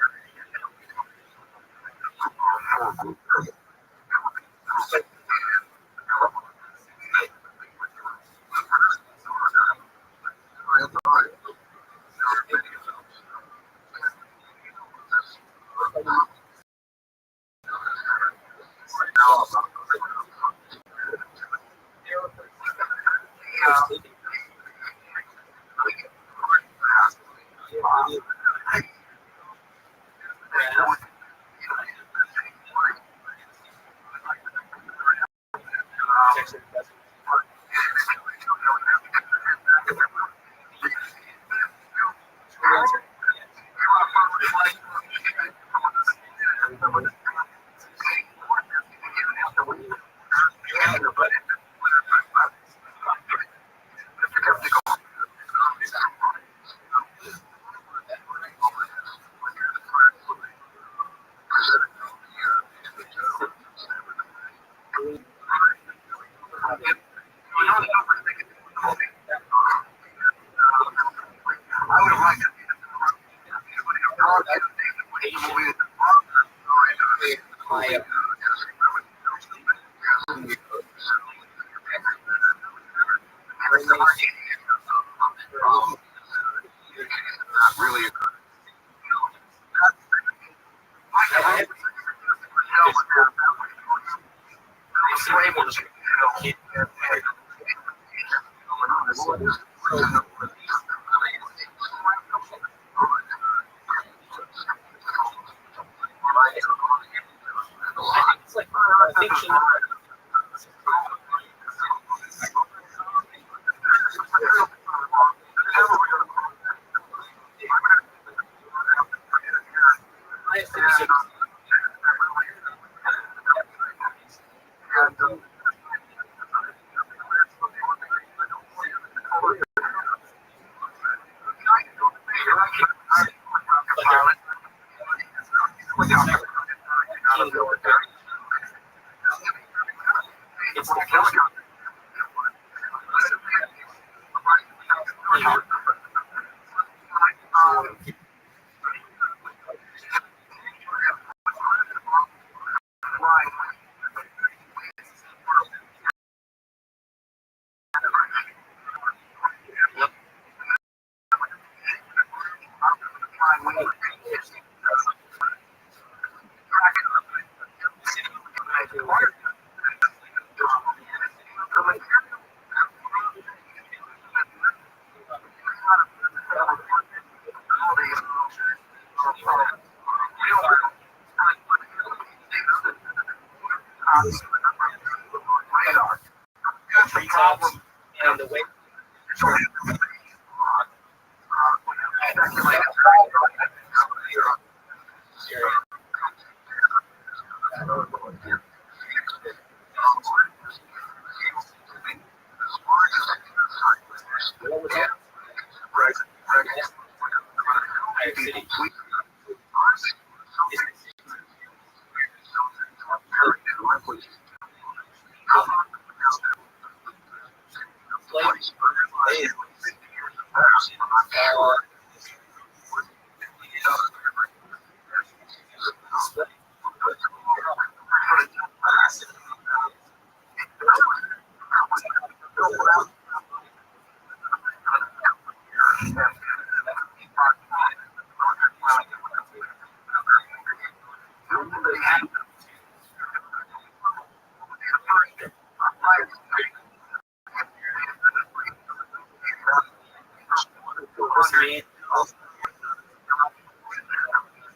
was me.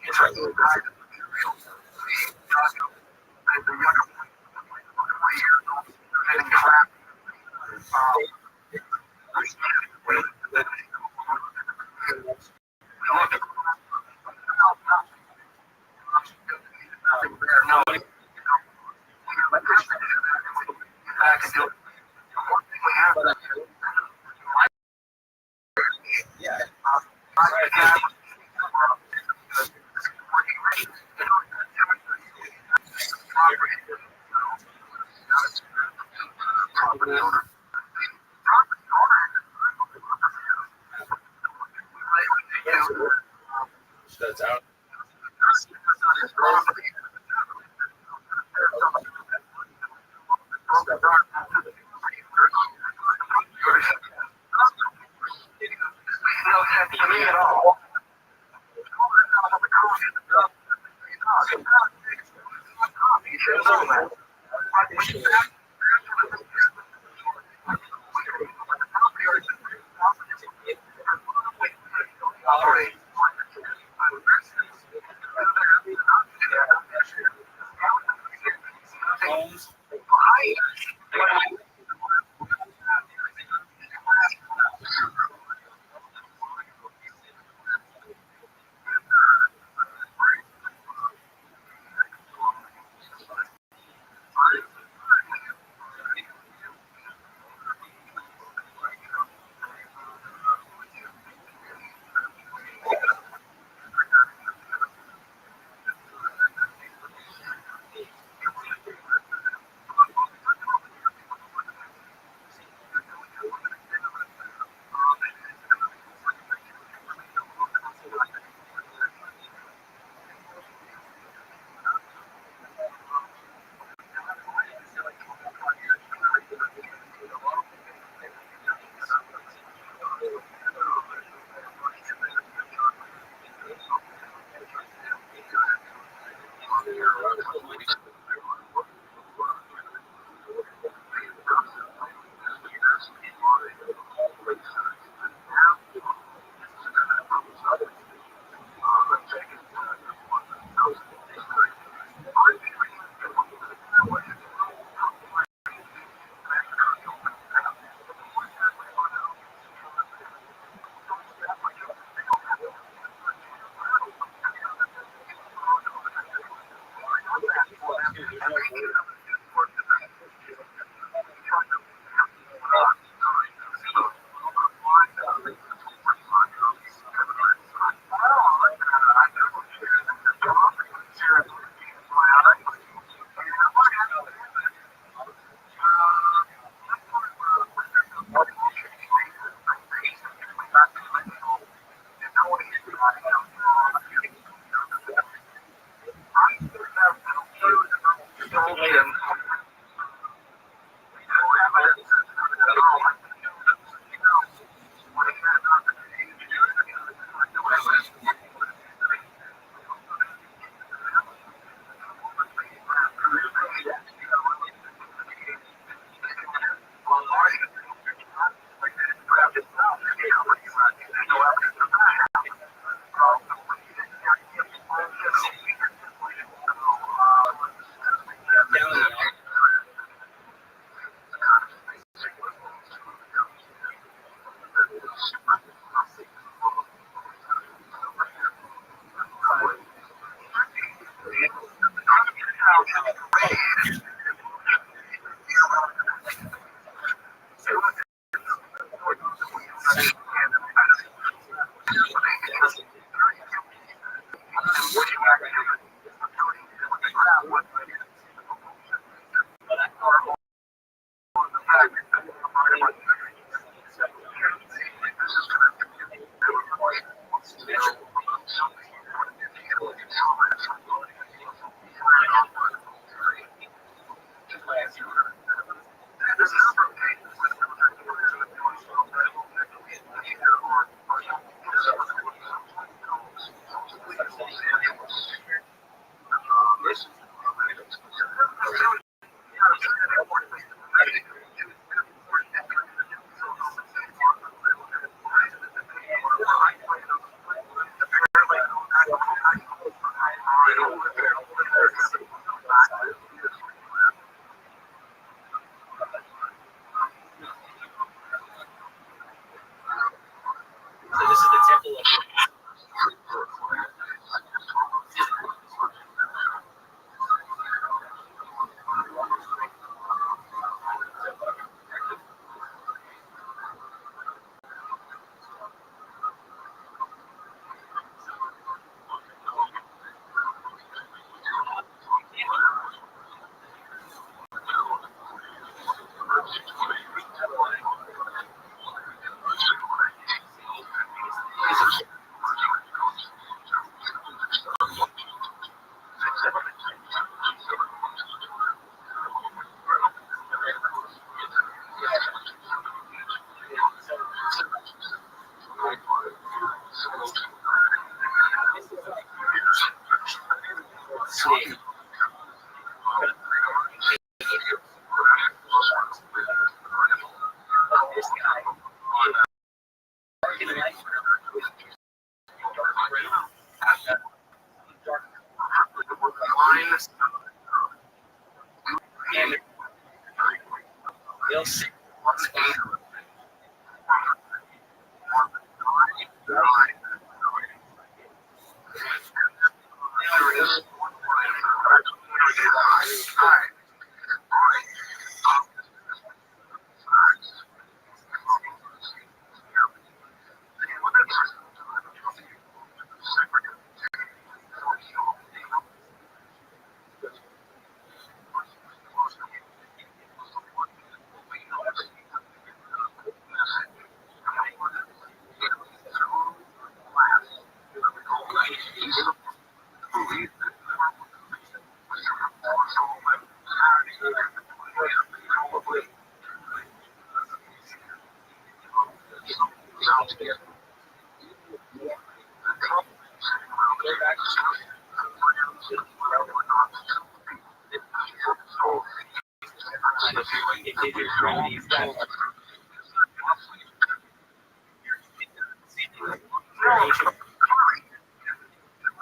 It's right there. That's out.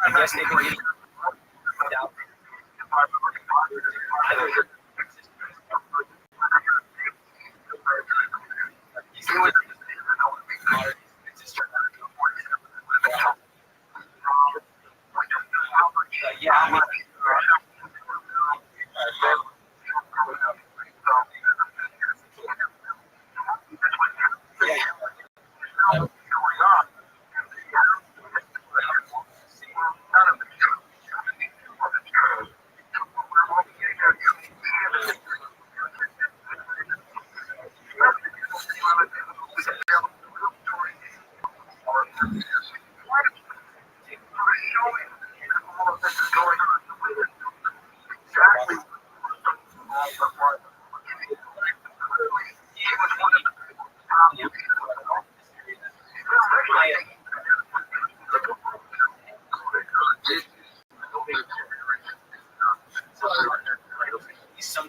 I guess they've been getting out. Yeah, I mean, some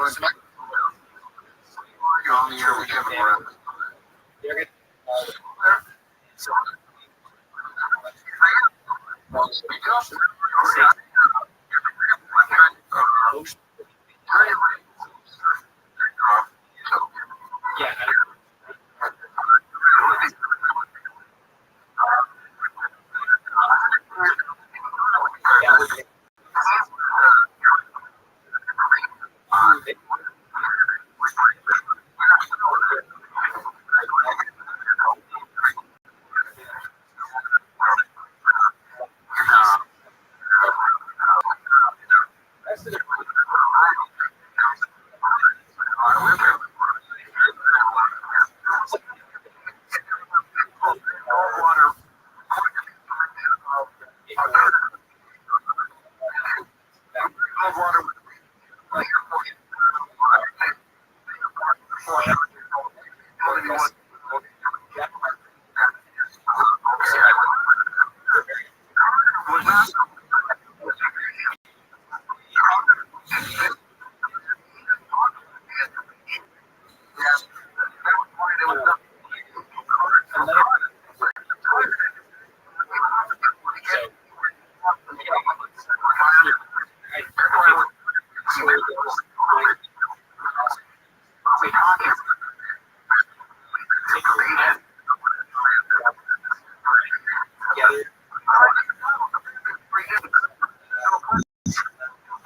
Roswell. You're on the air with Kevin Morales.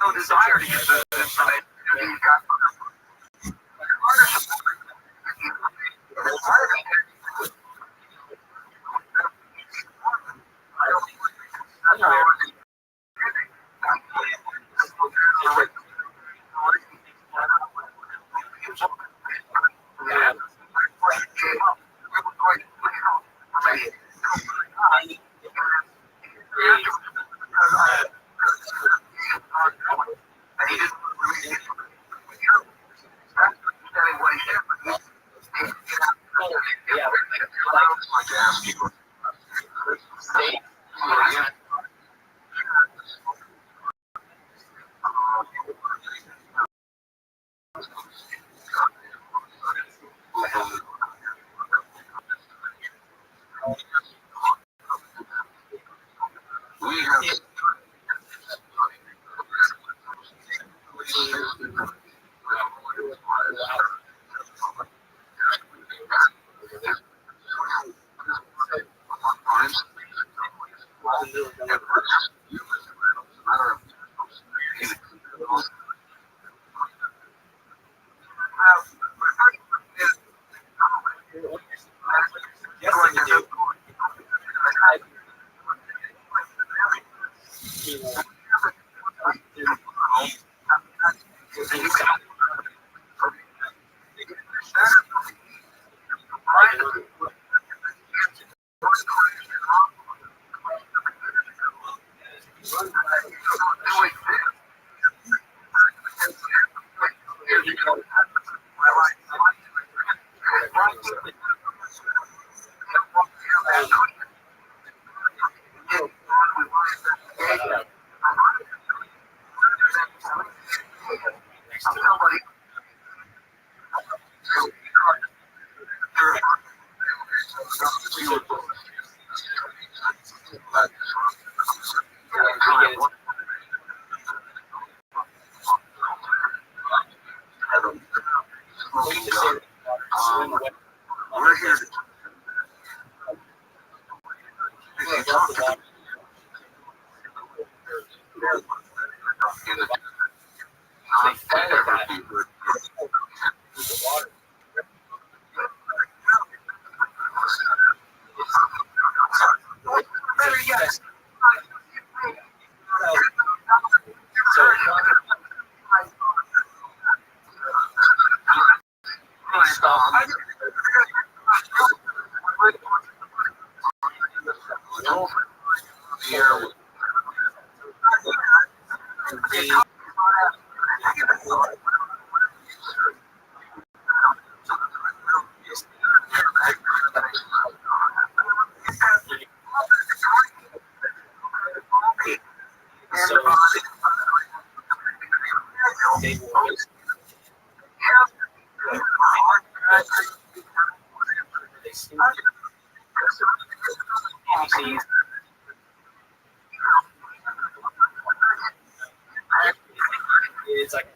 No desire to use this information. He's got left the water. They fired that. The water. So they were they seemed ABC's it's like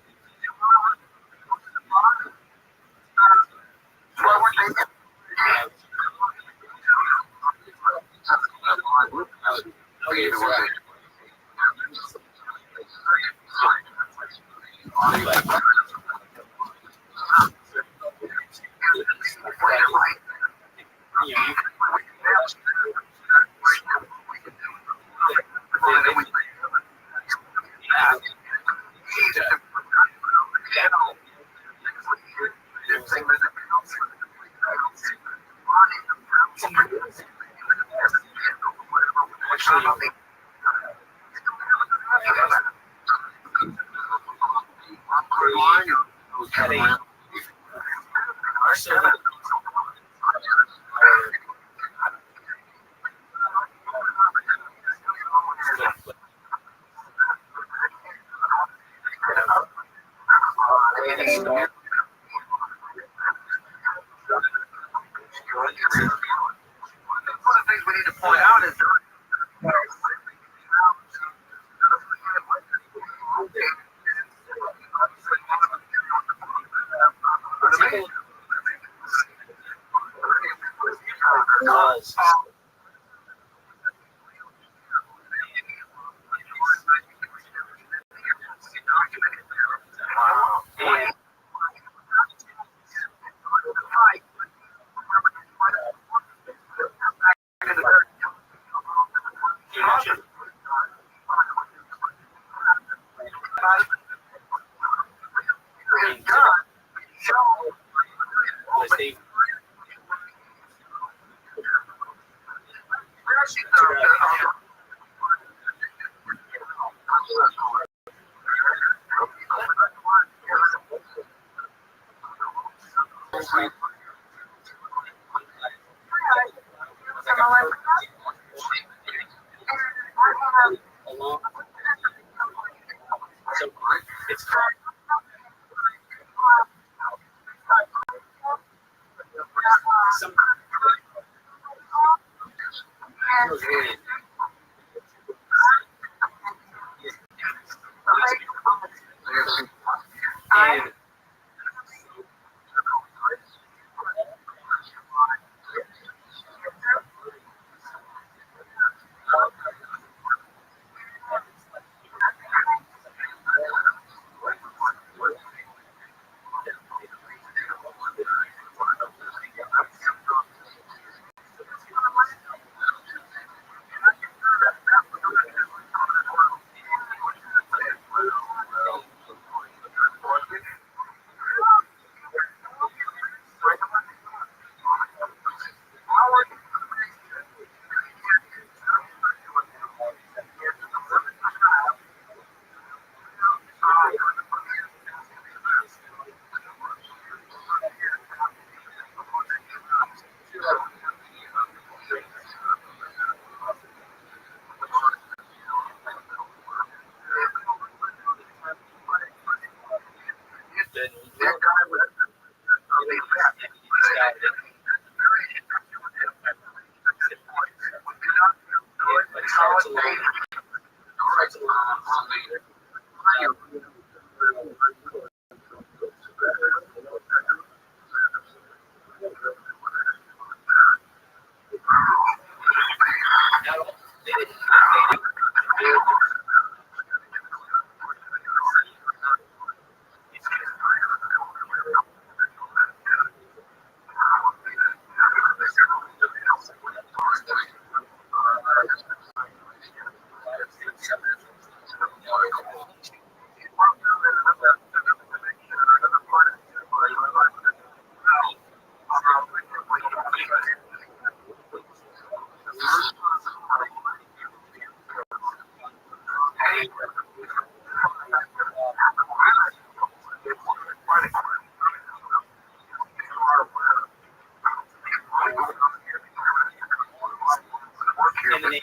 in the name.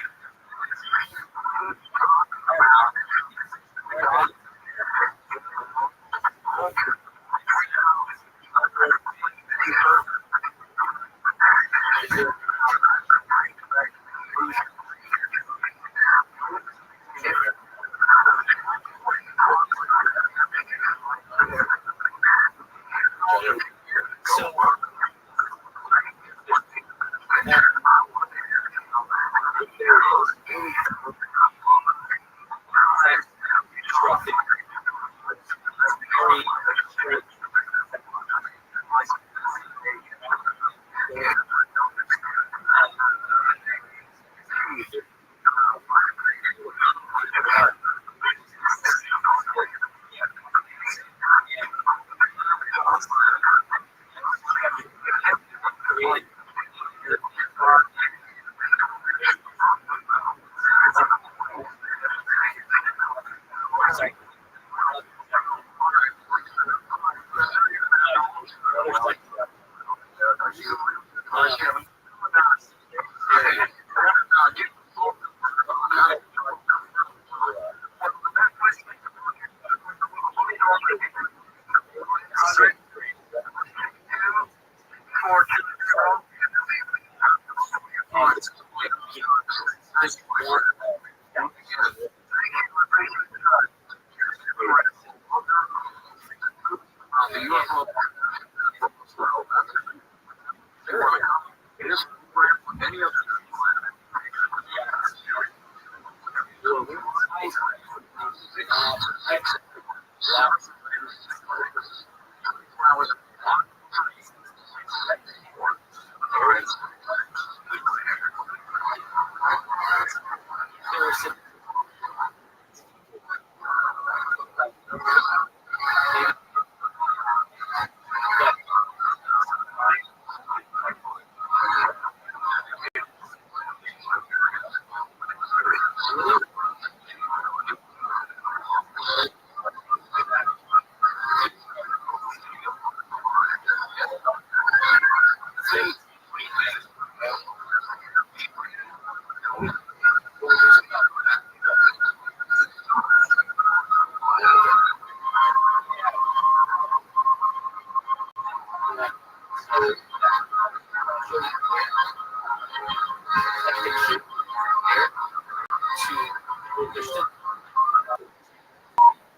So sorry.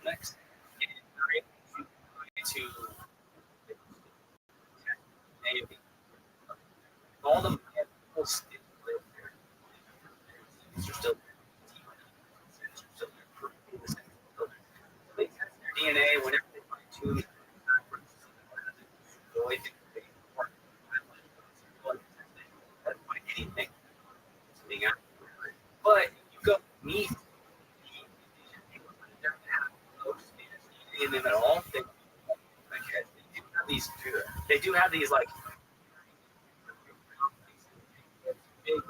Next, to all the people still live there. They're still they test their DNA whenever they find two. Anything being out. But you go meet in them at all. They do have these like big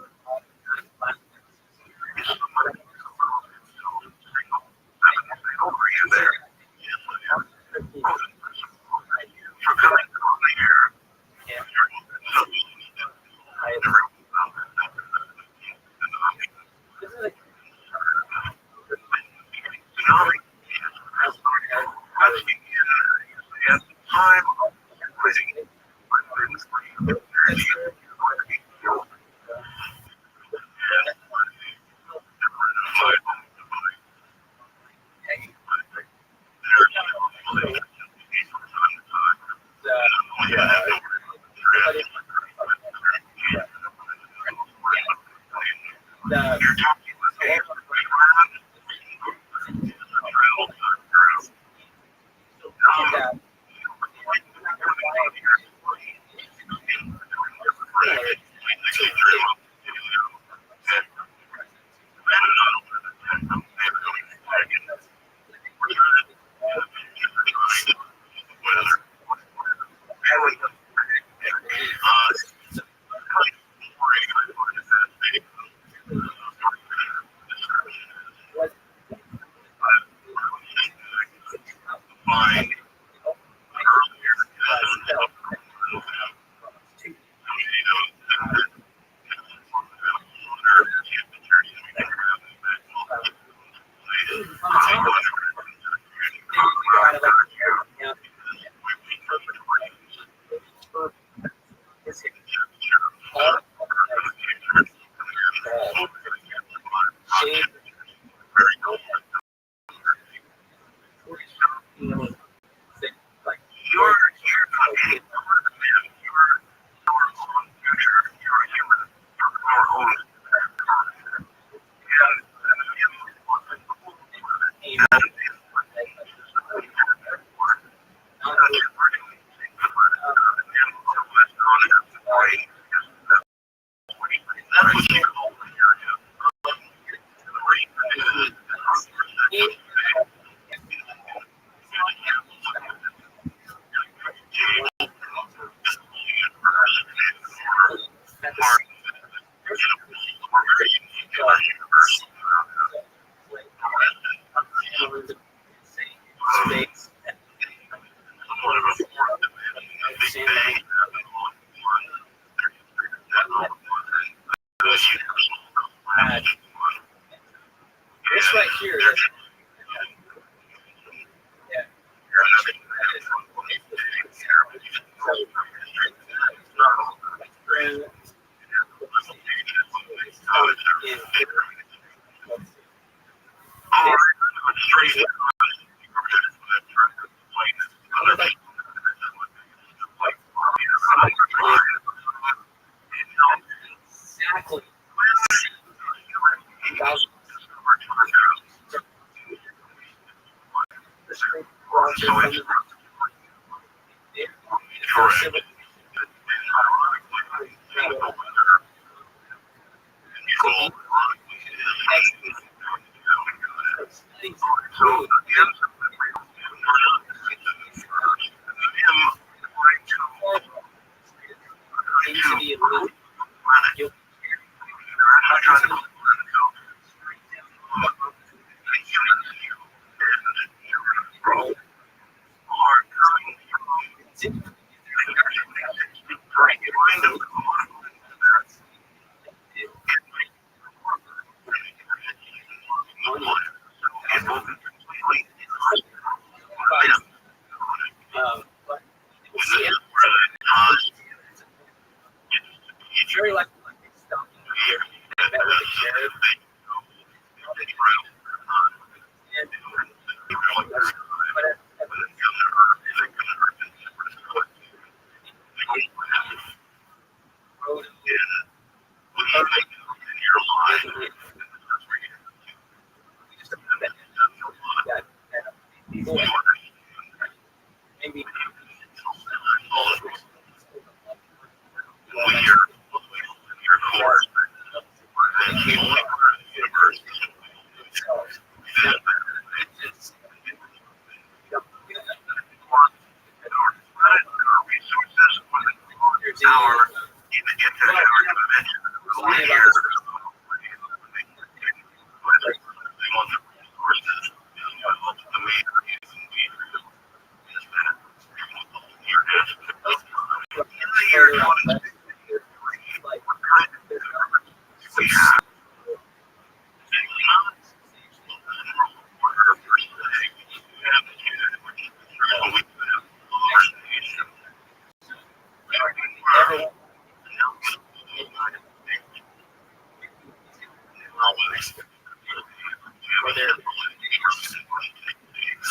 This right here is exactly into the elite. But we'll see it. Very likely stuff here. That was a carrot. Maybe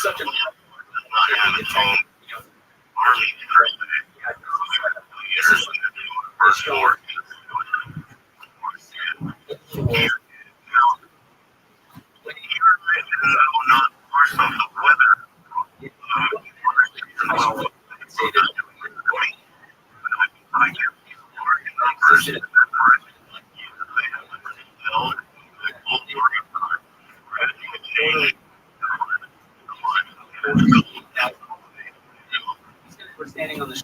such a we're standing on the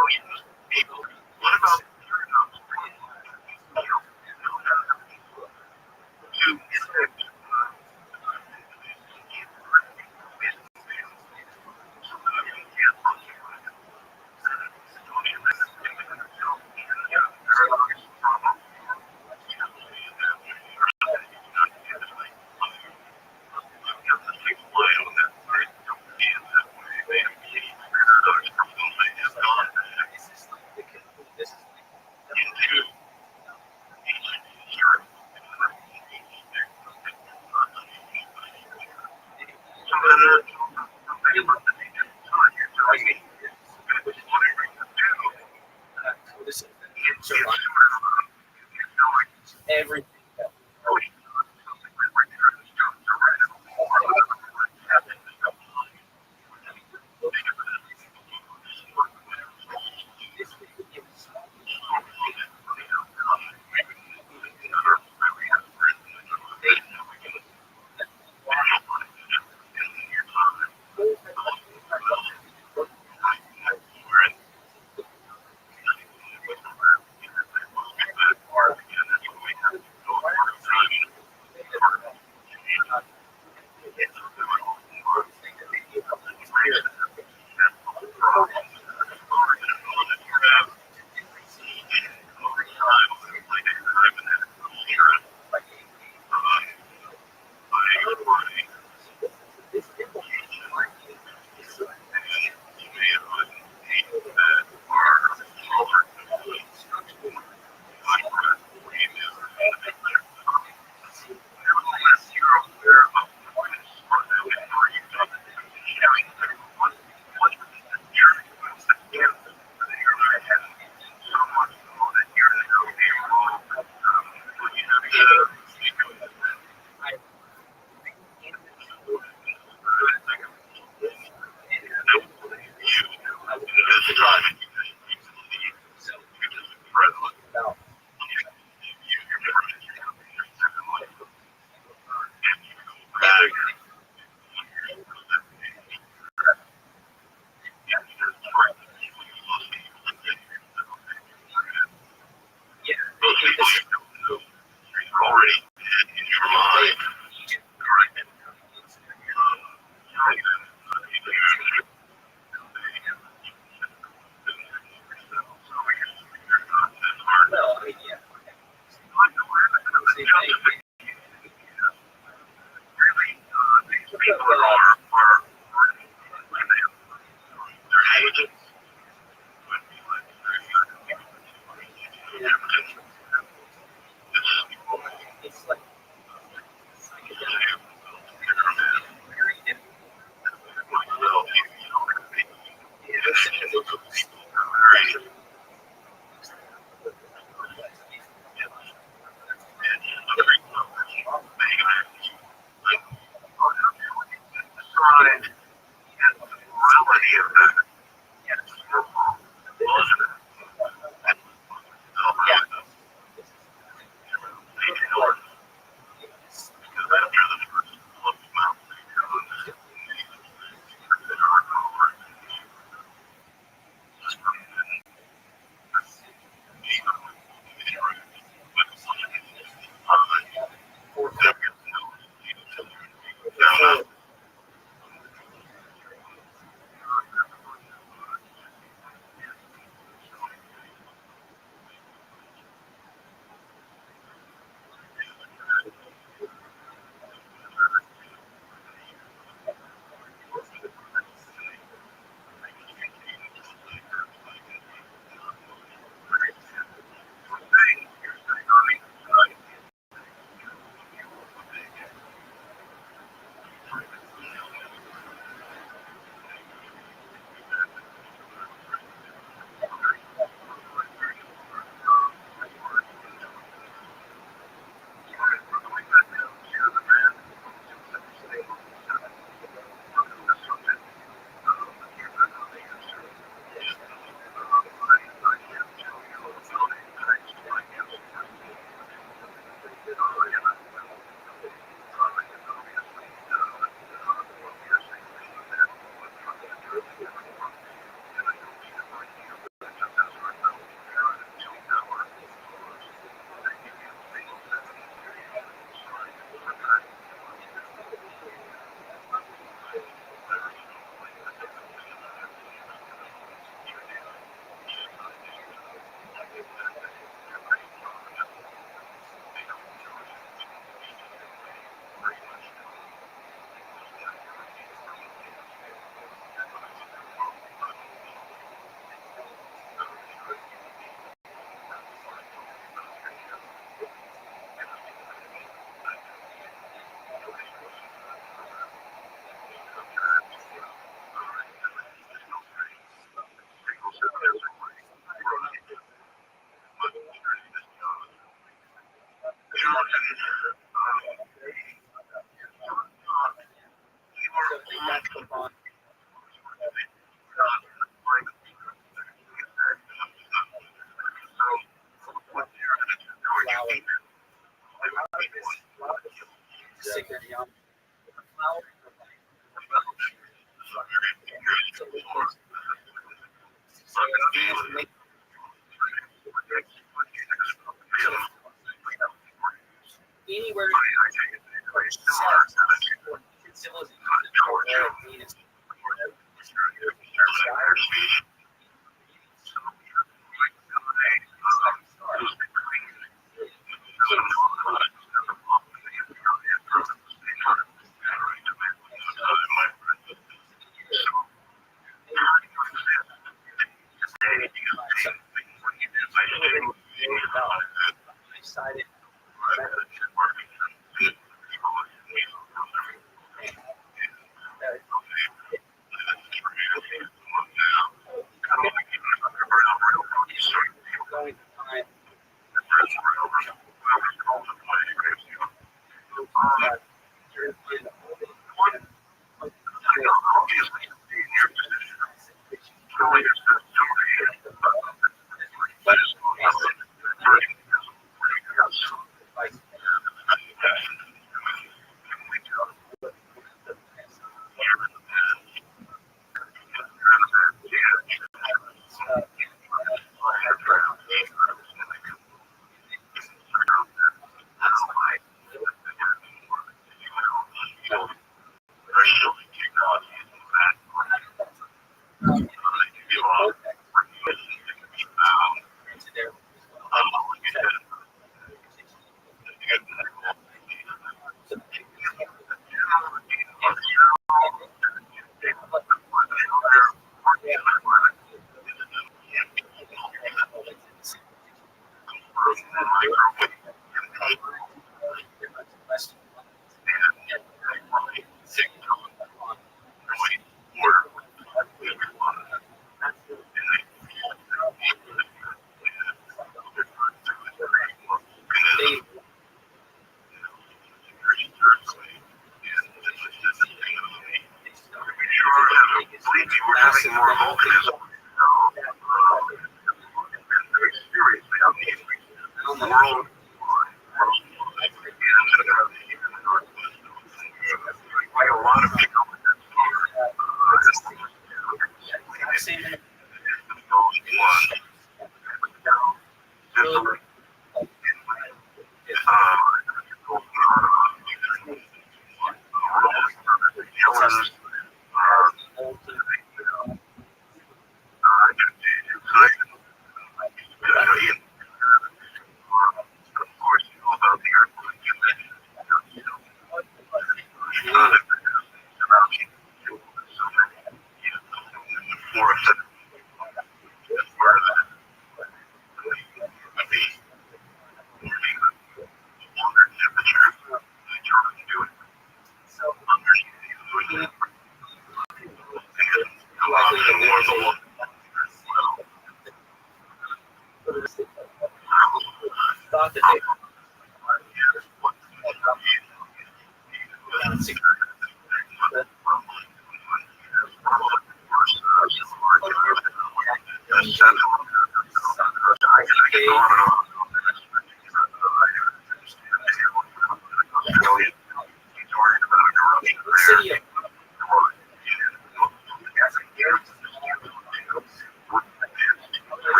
What about Everything.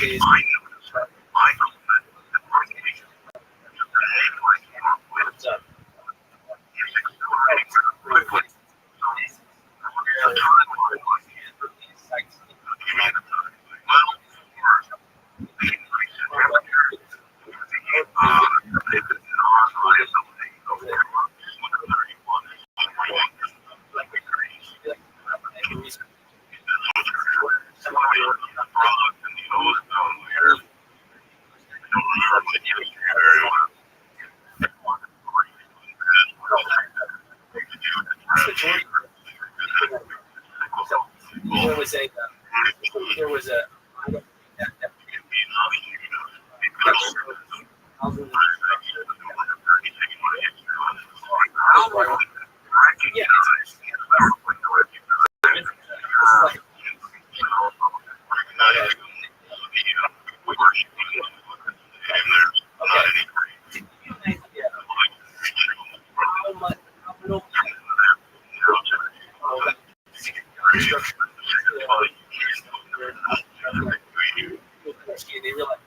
is there was a yeah. They realize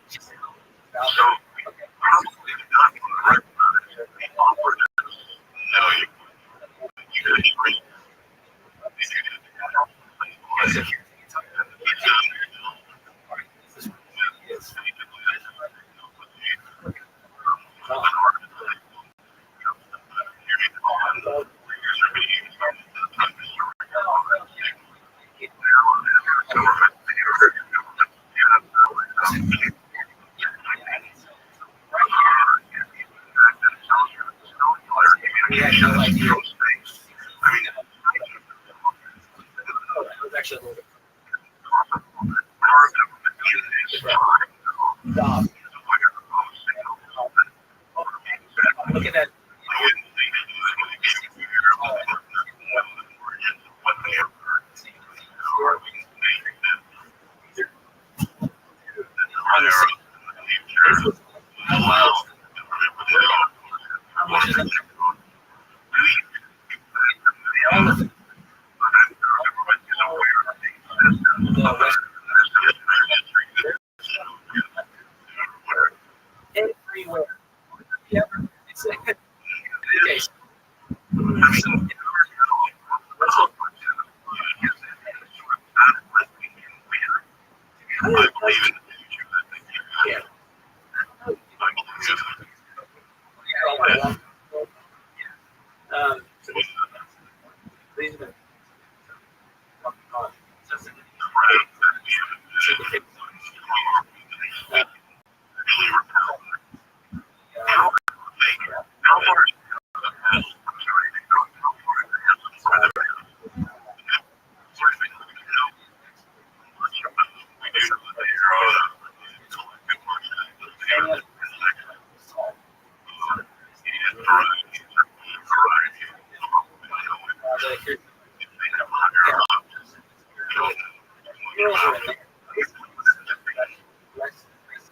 we had no idea. It was actually a little bit. Look at that. How much is that? Everywhere. Yeah. It's okay.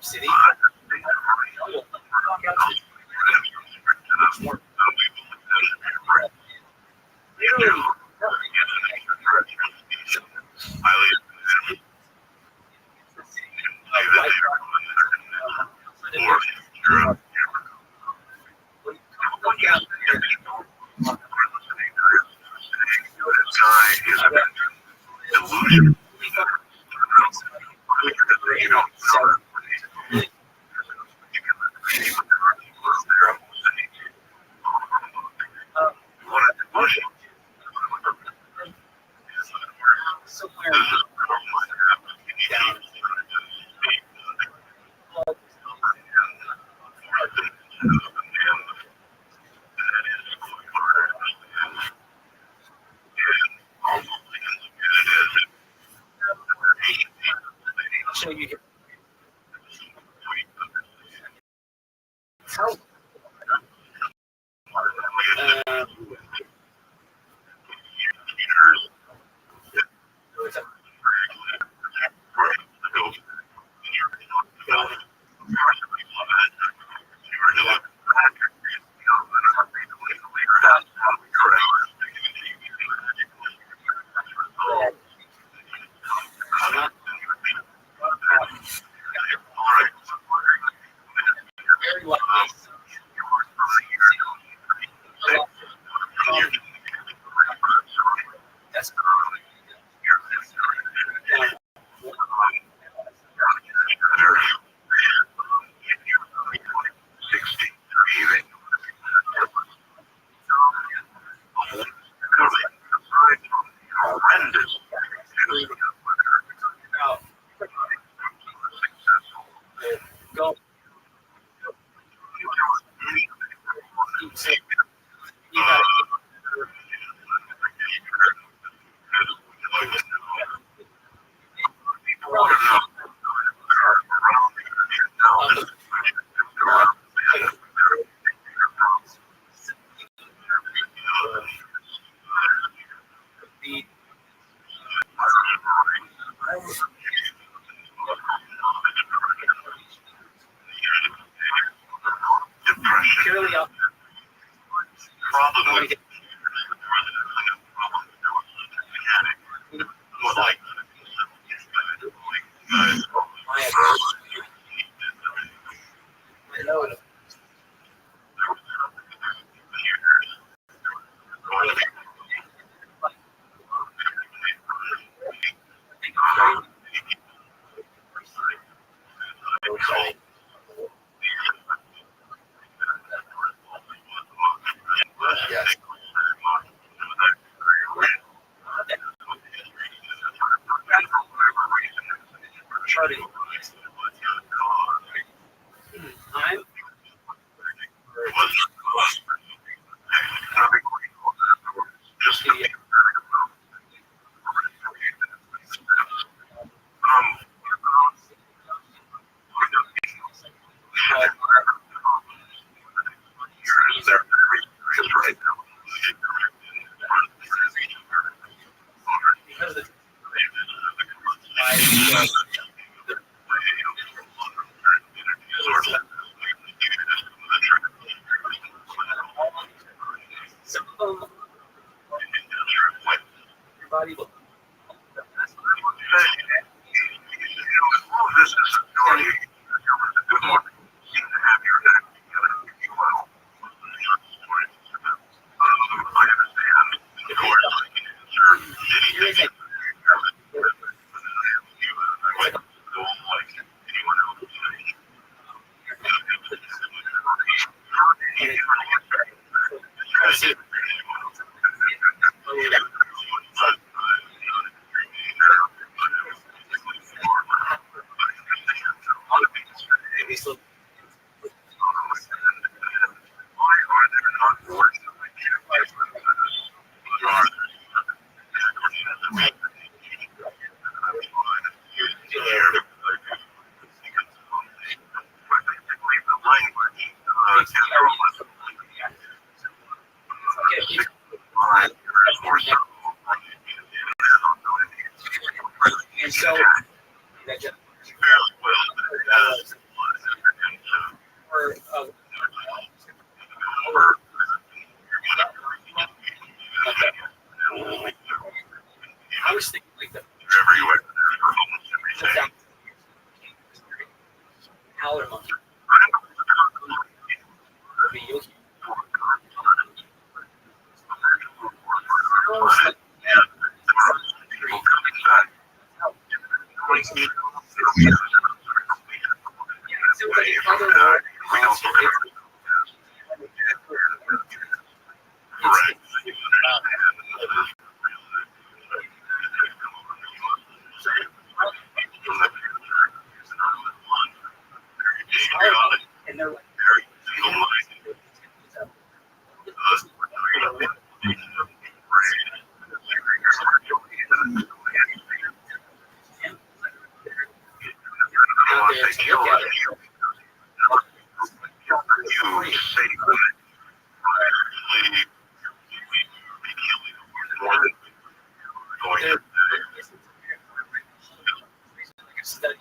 City. I'll show you here. Purely up. Probably. I know it. Yes. Charting. I'm Just the because the some of them your body will and so or I was thinking like the howler monkey. And they're like, out there to look at it. They're study.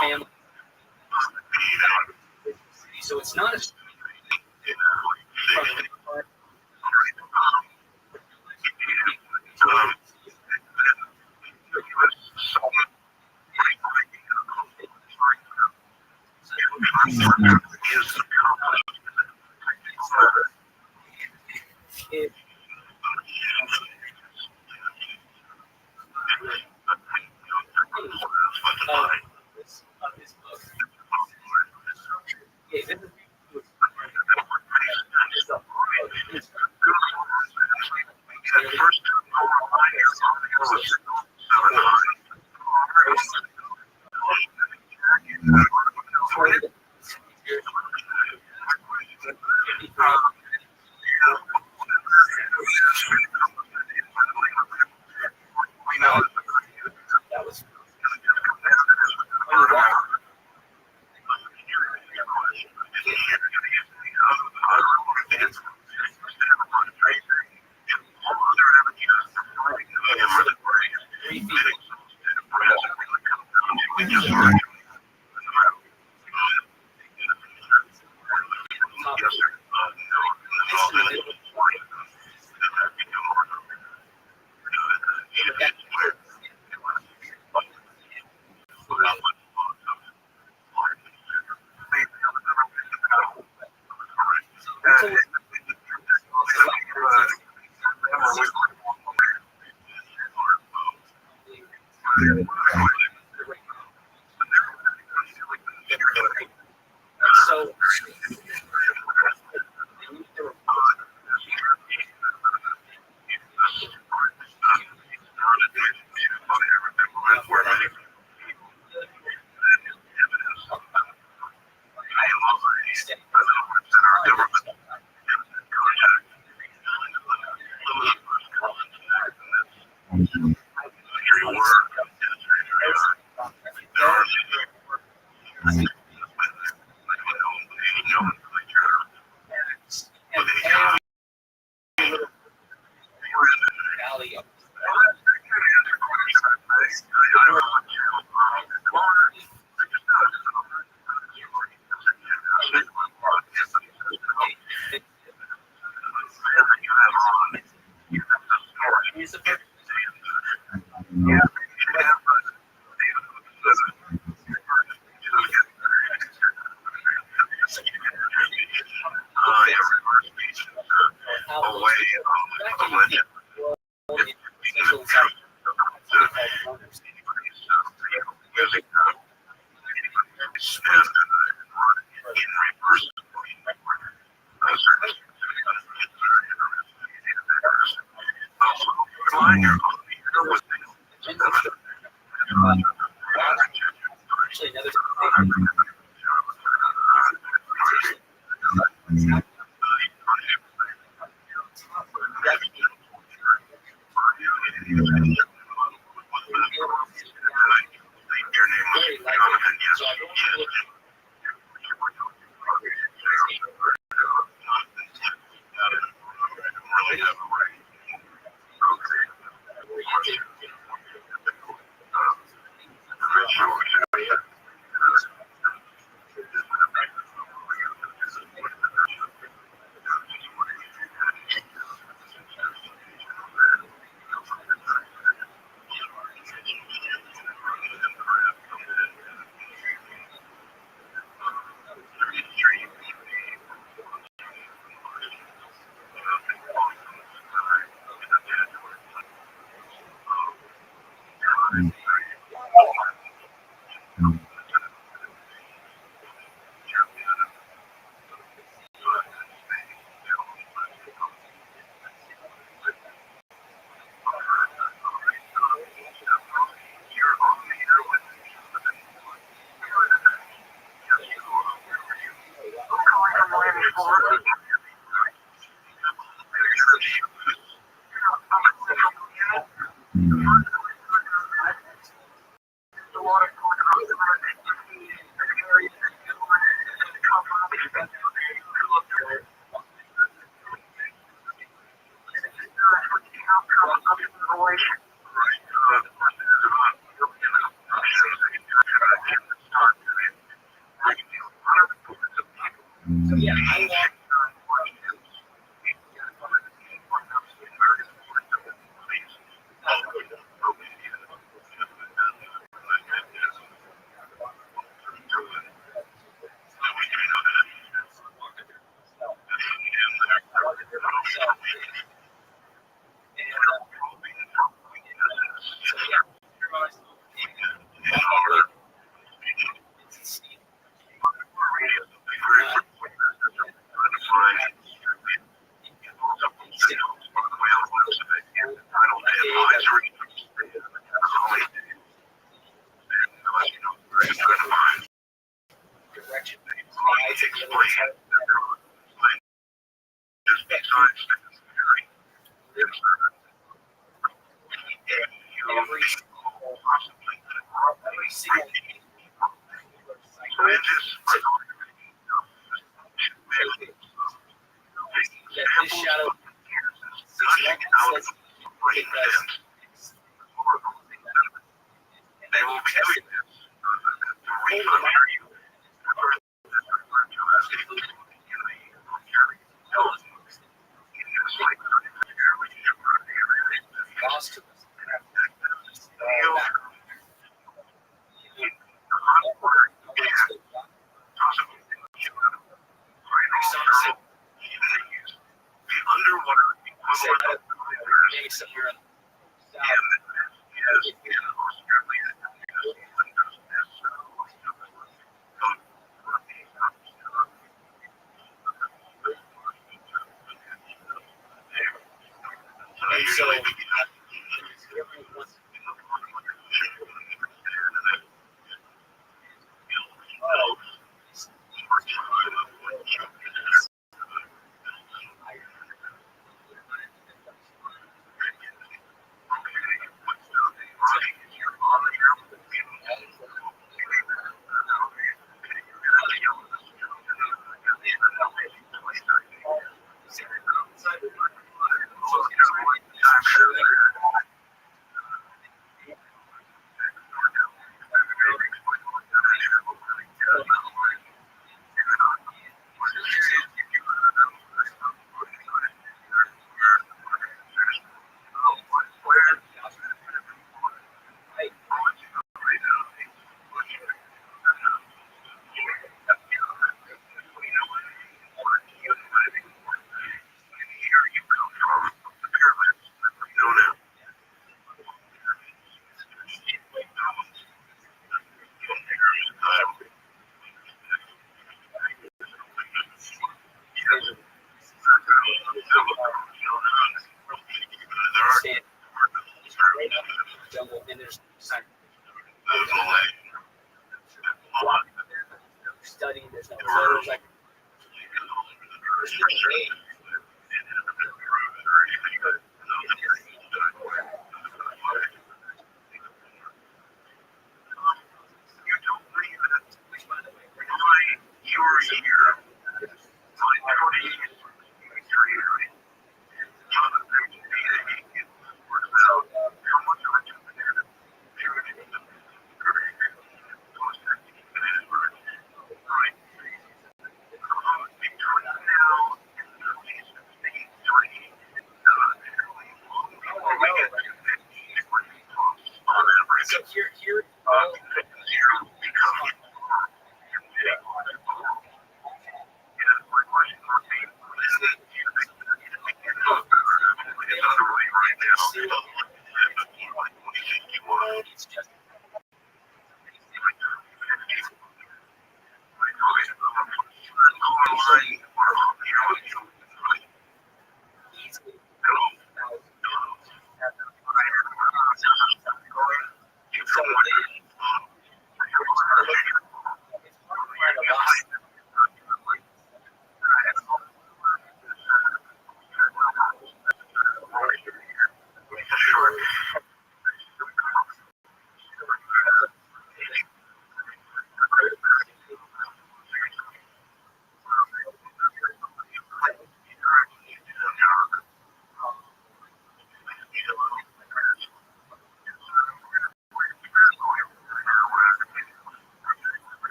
family. So it's not a from the part. It, of this book. Yeah, this is that was so So yeah, I walked.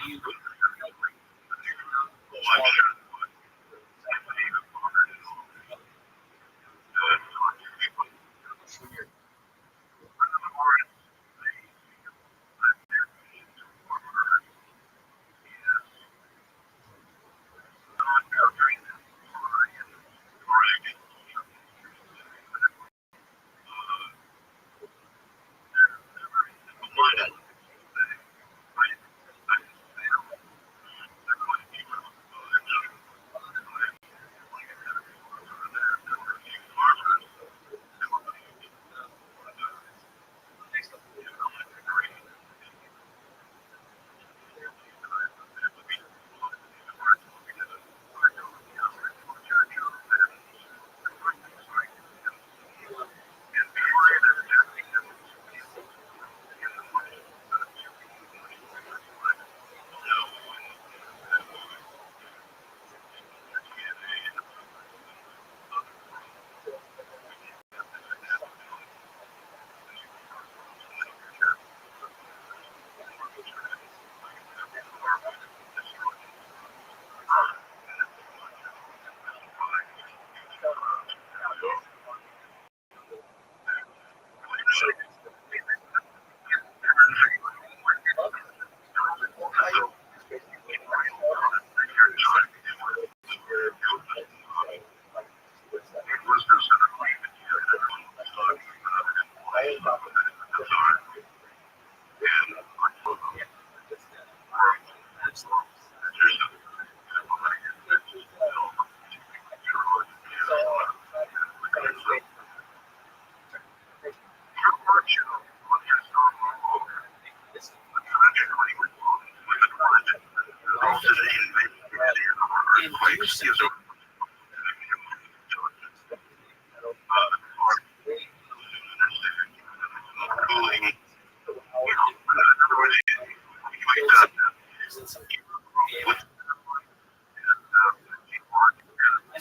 you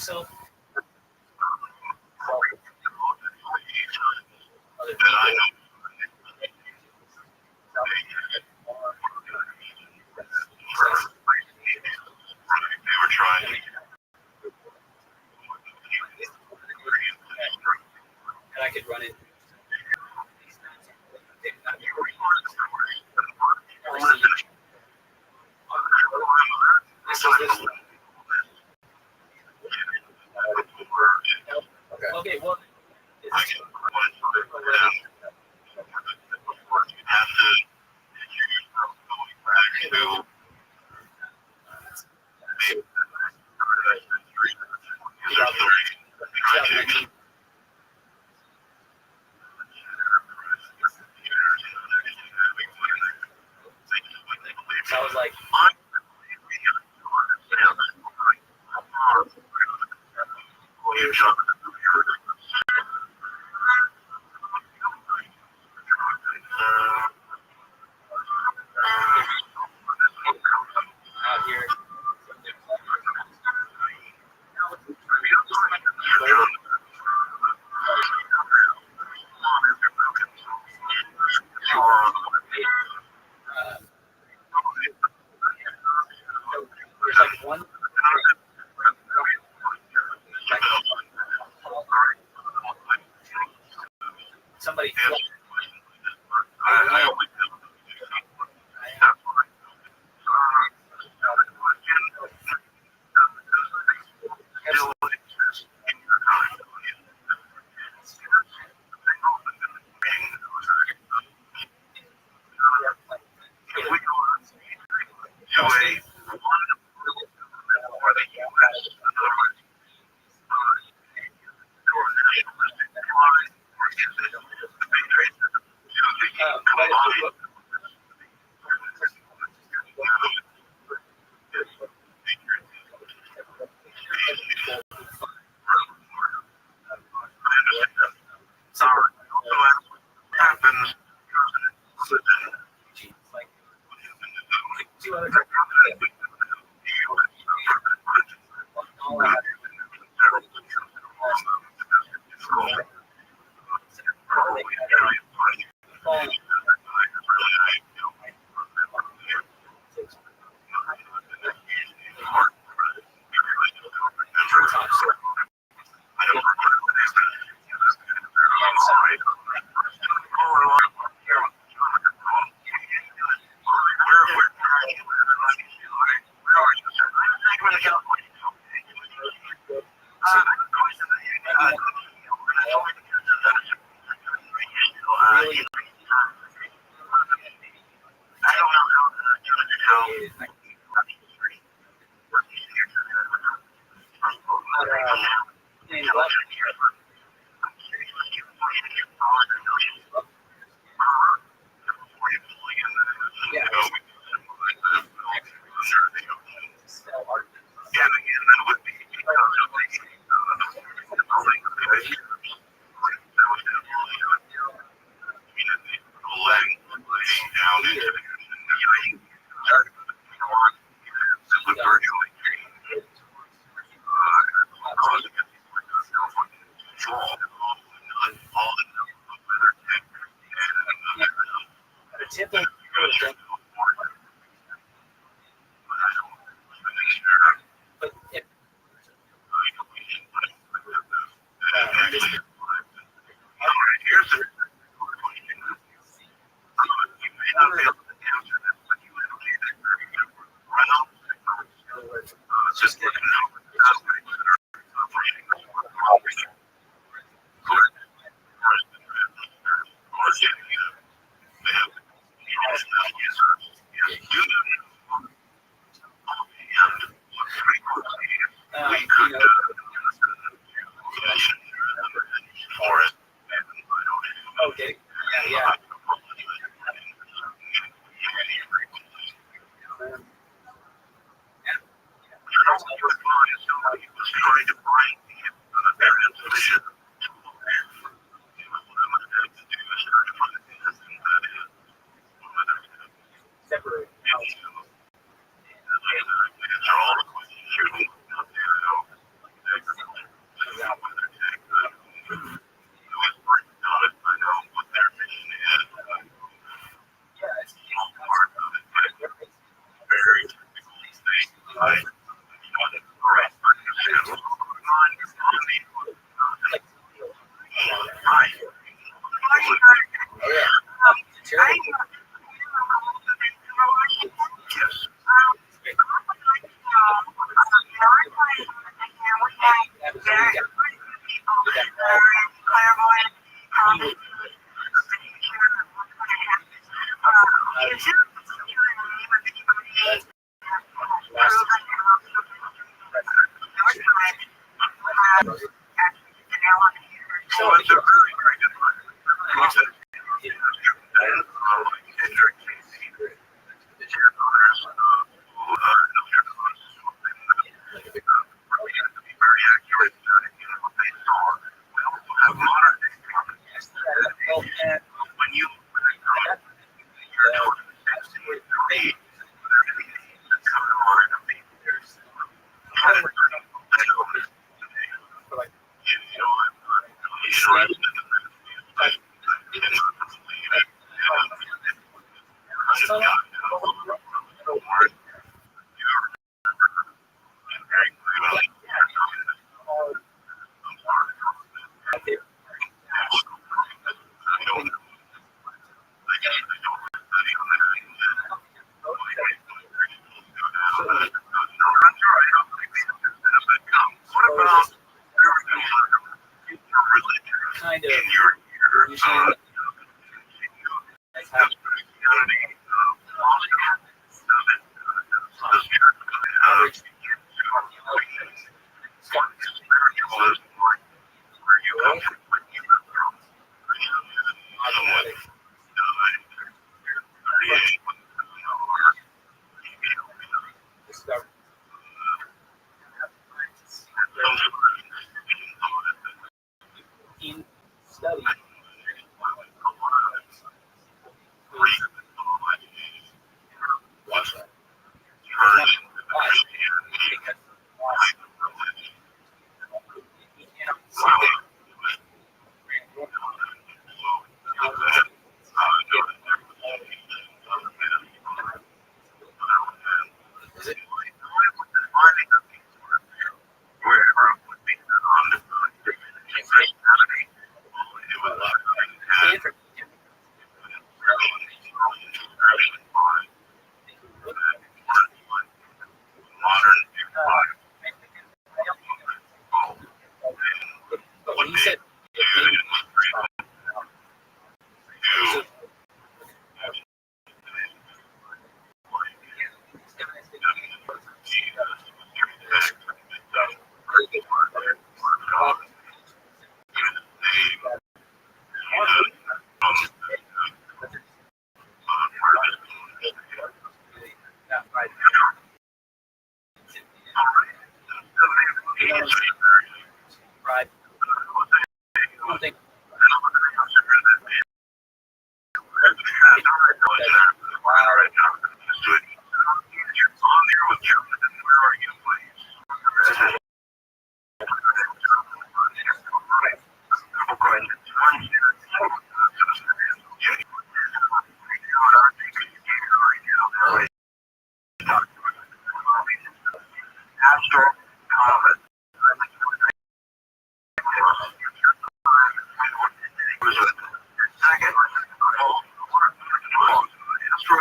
myself, other people, and I could run it. Okay, well, so I was like, out here. There's like one. Somebody.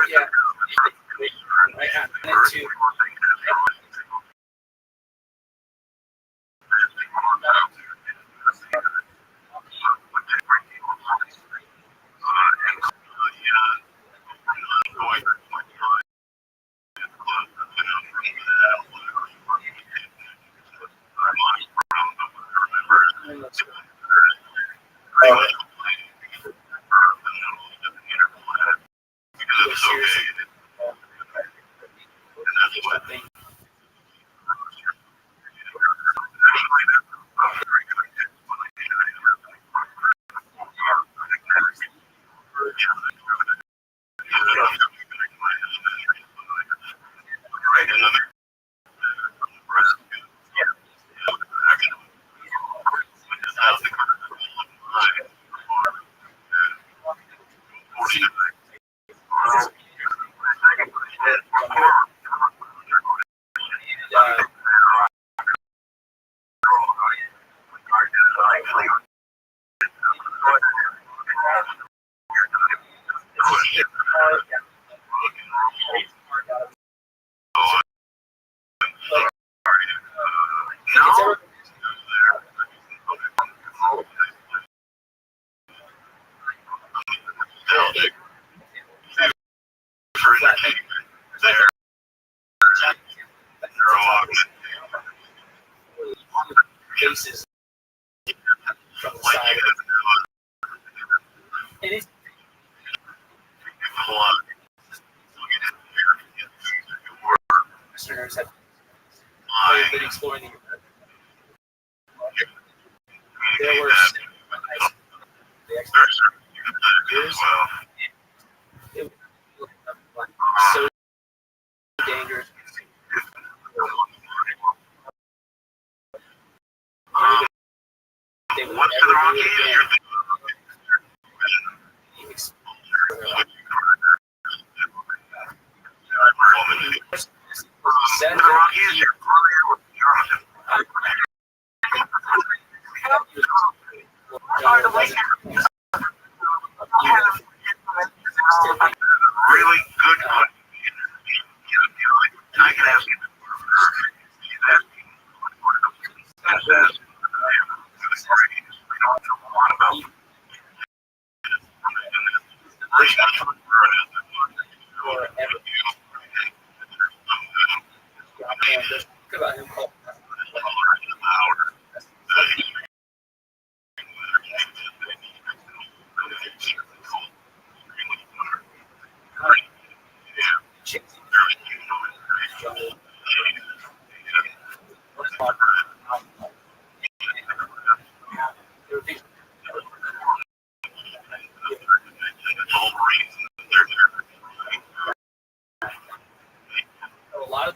Yeah. I wanted to. Faces from the side. It is. Listeners have been exploring the internet. There were years. It was so dangerous. They would never do it again. Really good one. I can ask you. A lot of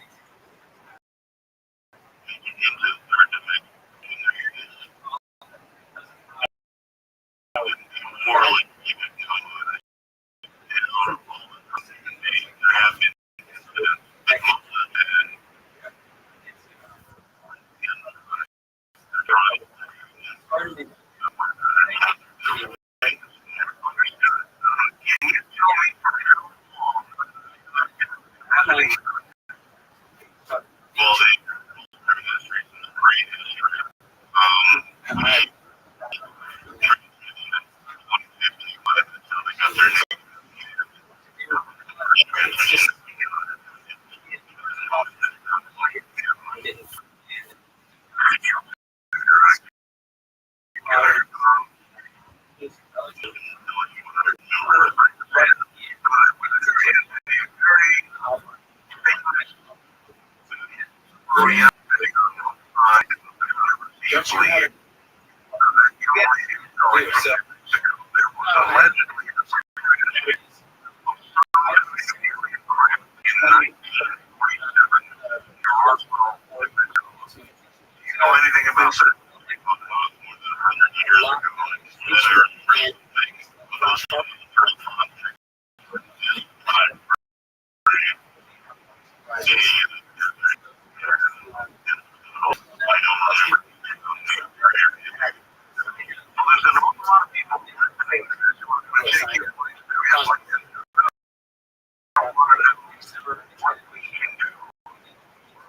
December 2022.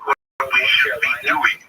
What we should be doing.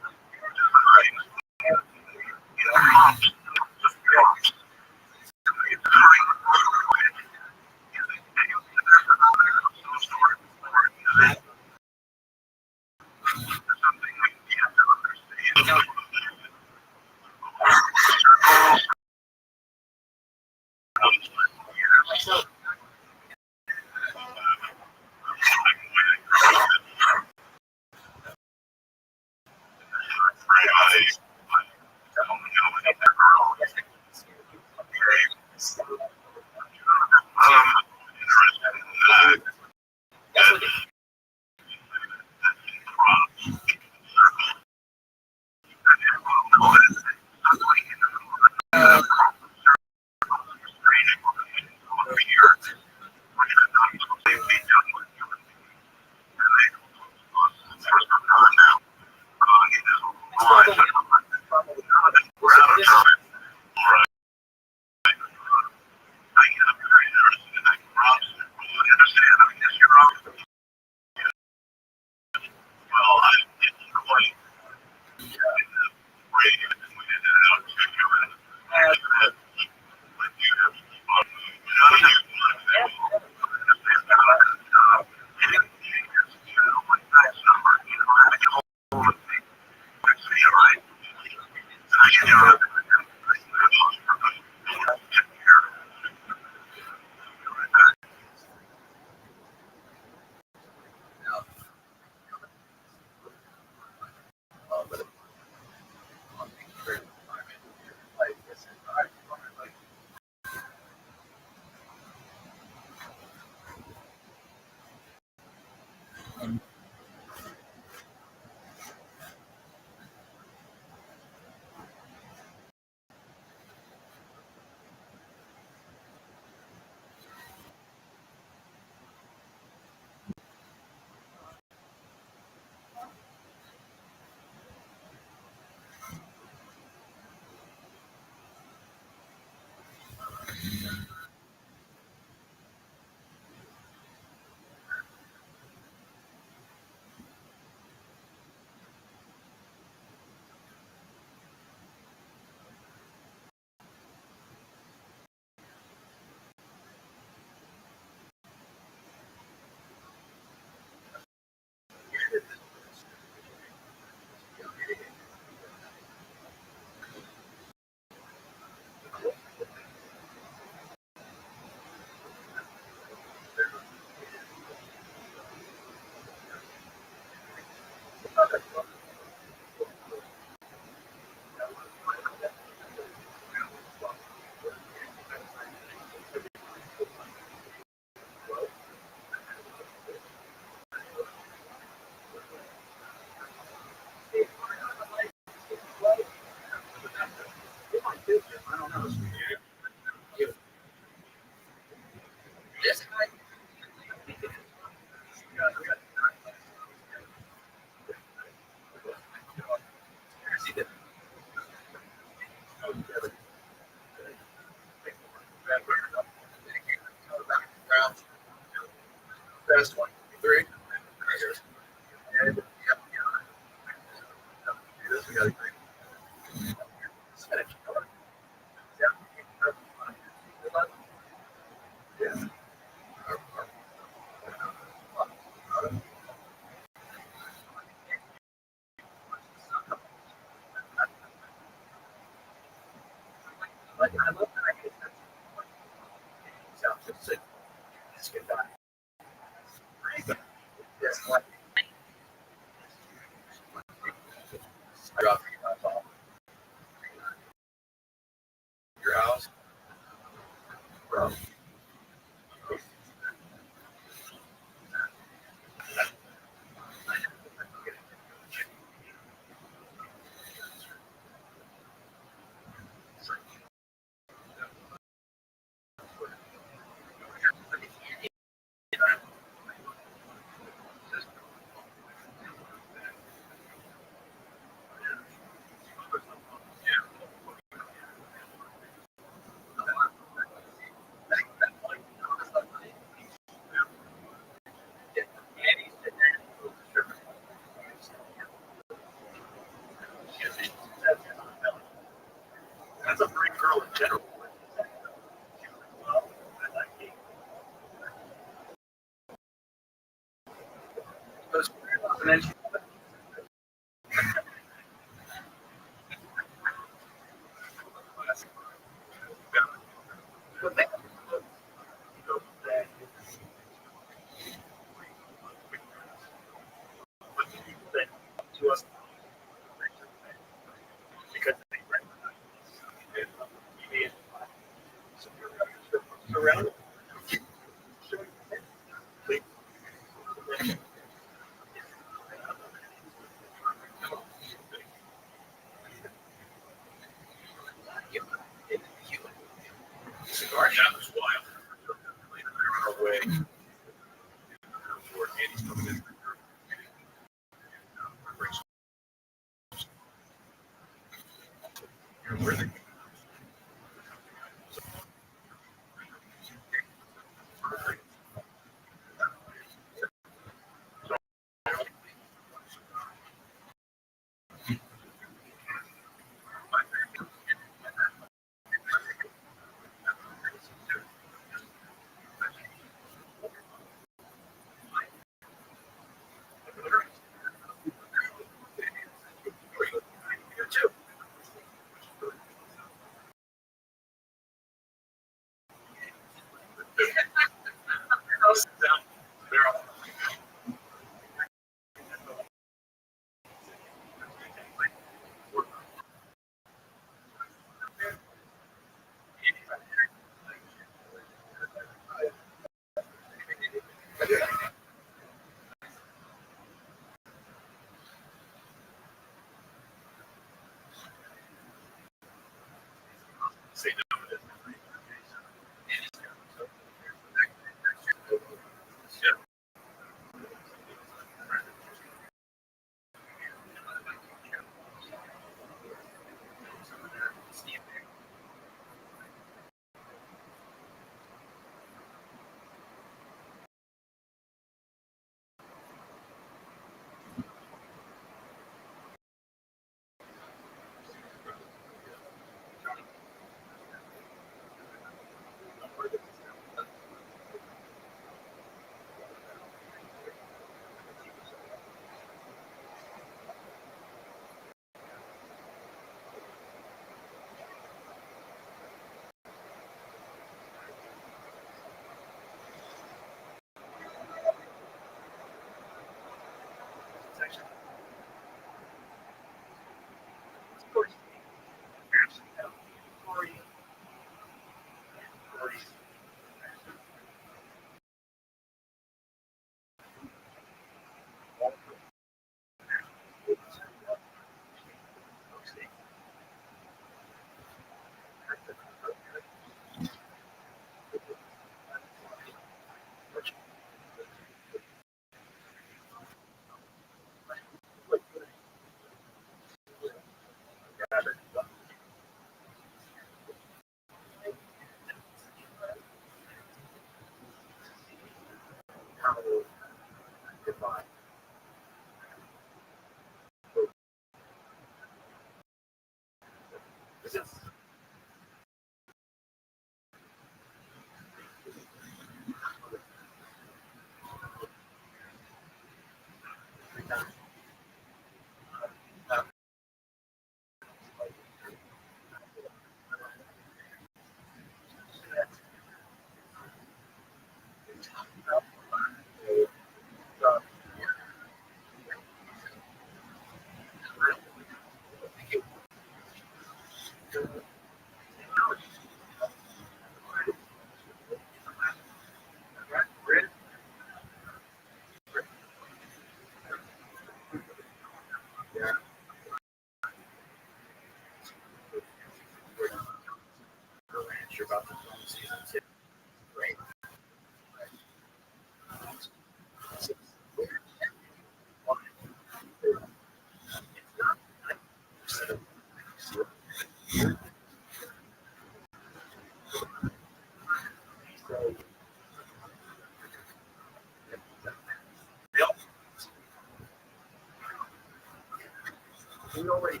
We already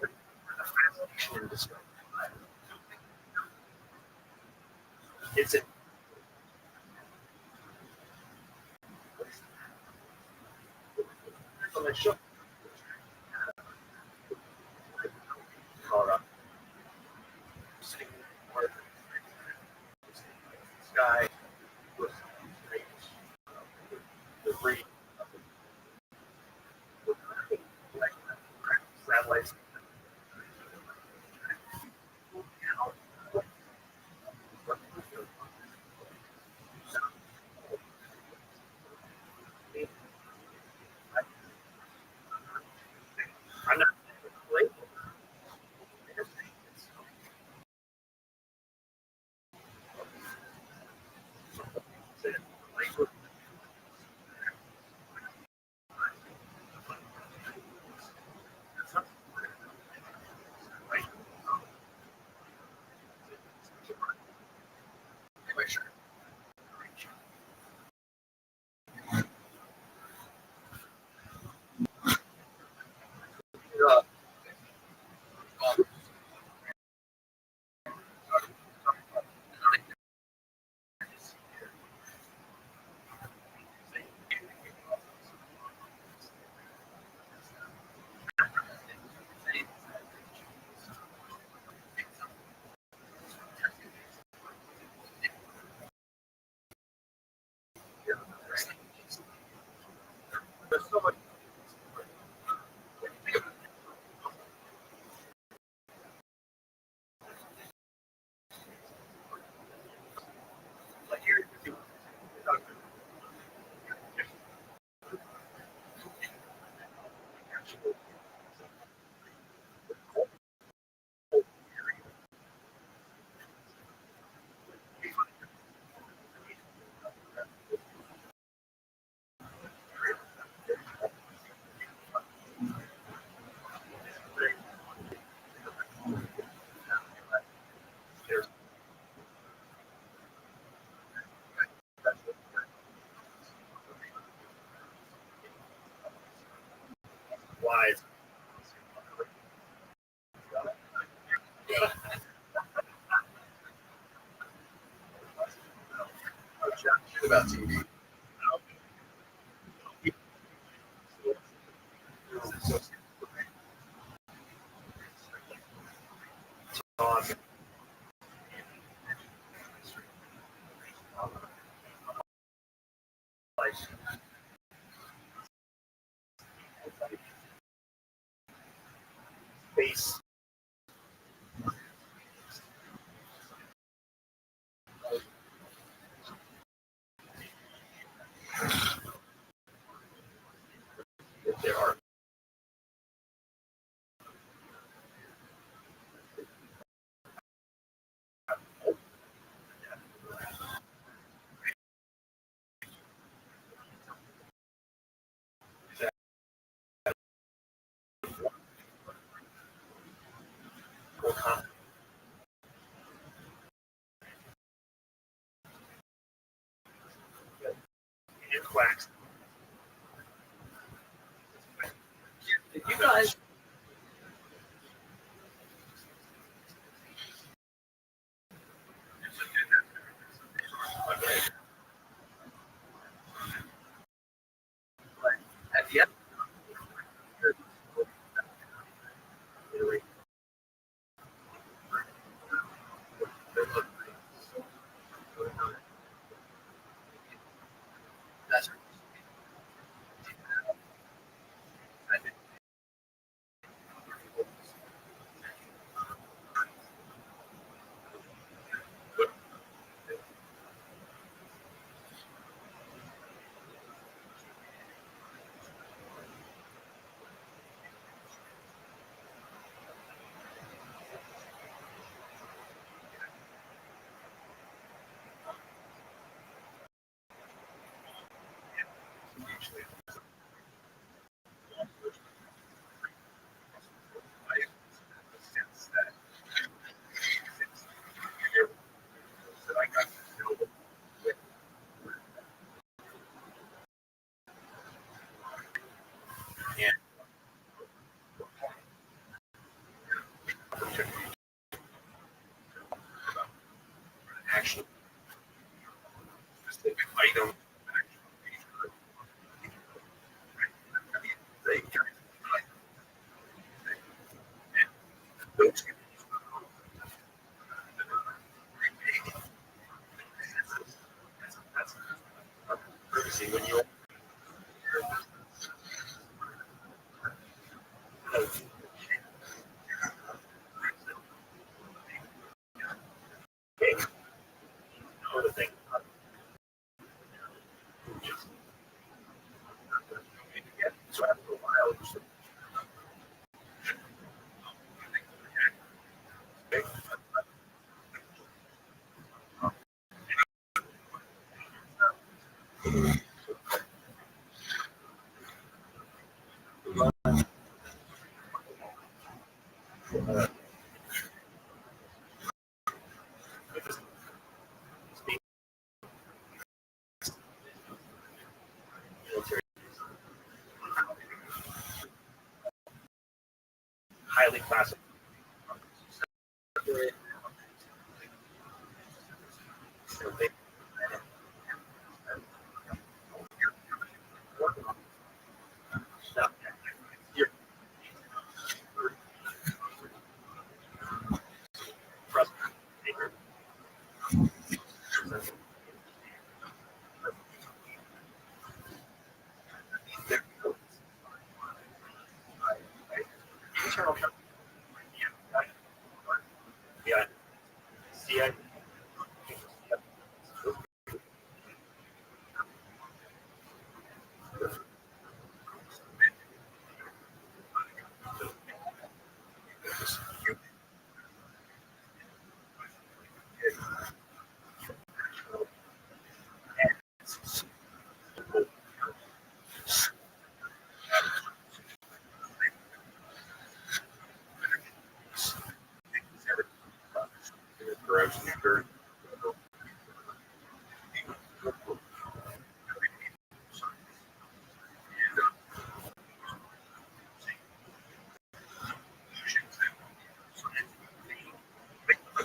the fascination in discovery. It's a on the show. Colorado. Sitting in the sky with the breed like satellites. I'm not playing. There's so much. Like here, there's wise. About TV. On like base. There are and quacks. You guys. At the end, that's highly classified. Yeah. See,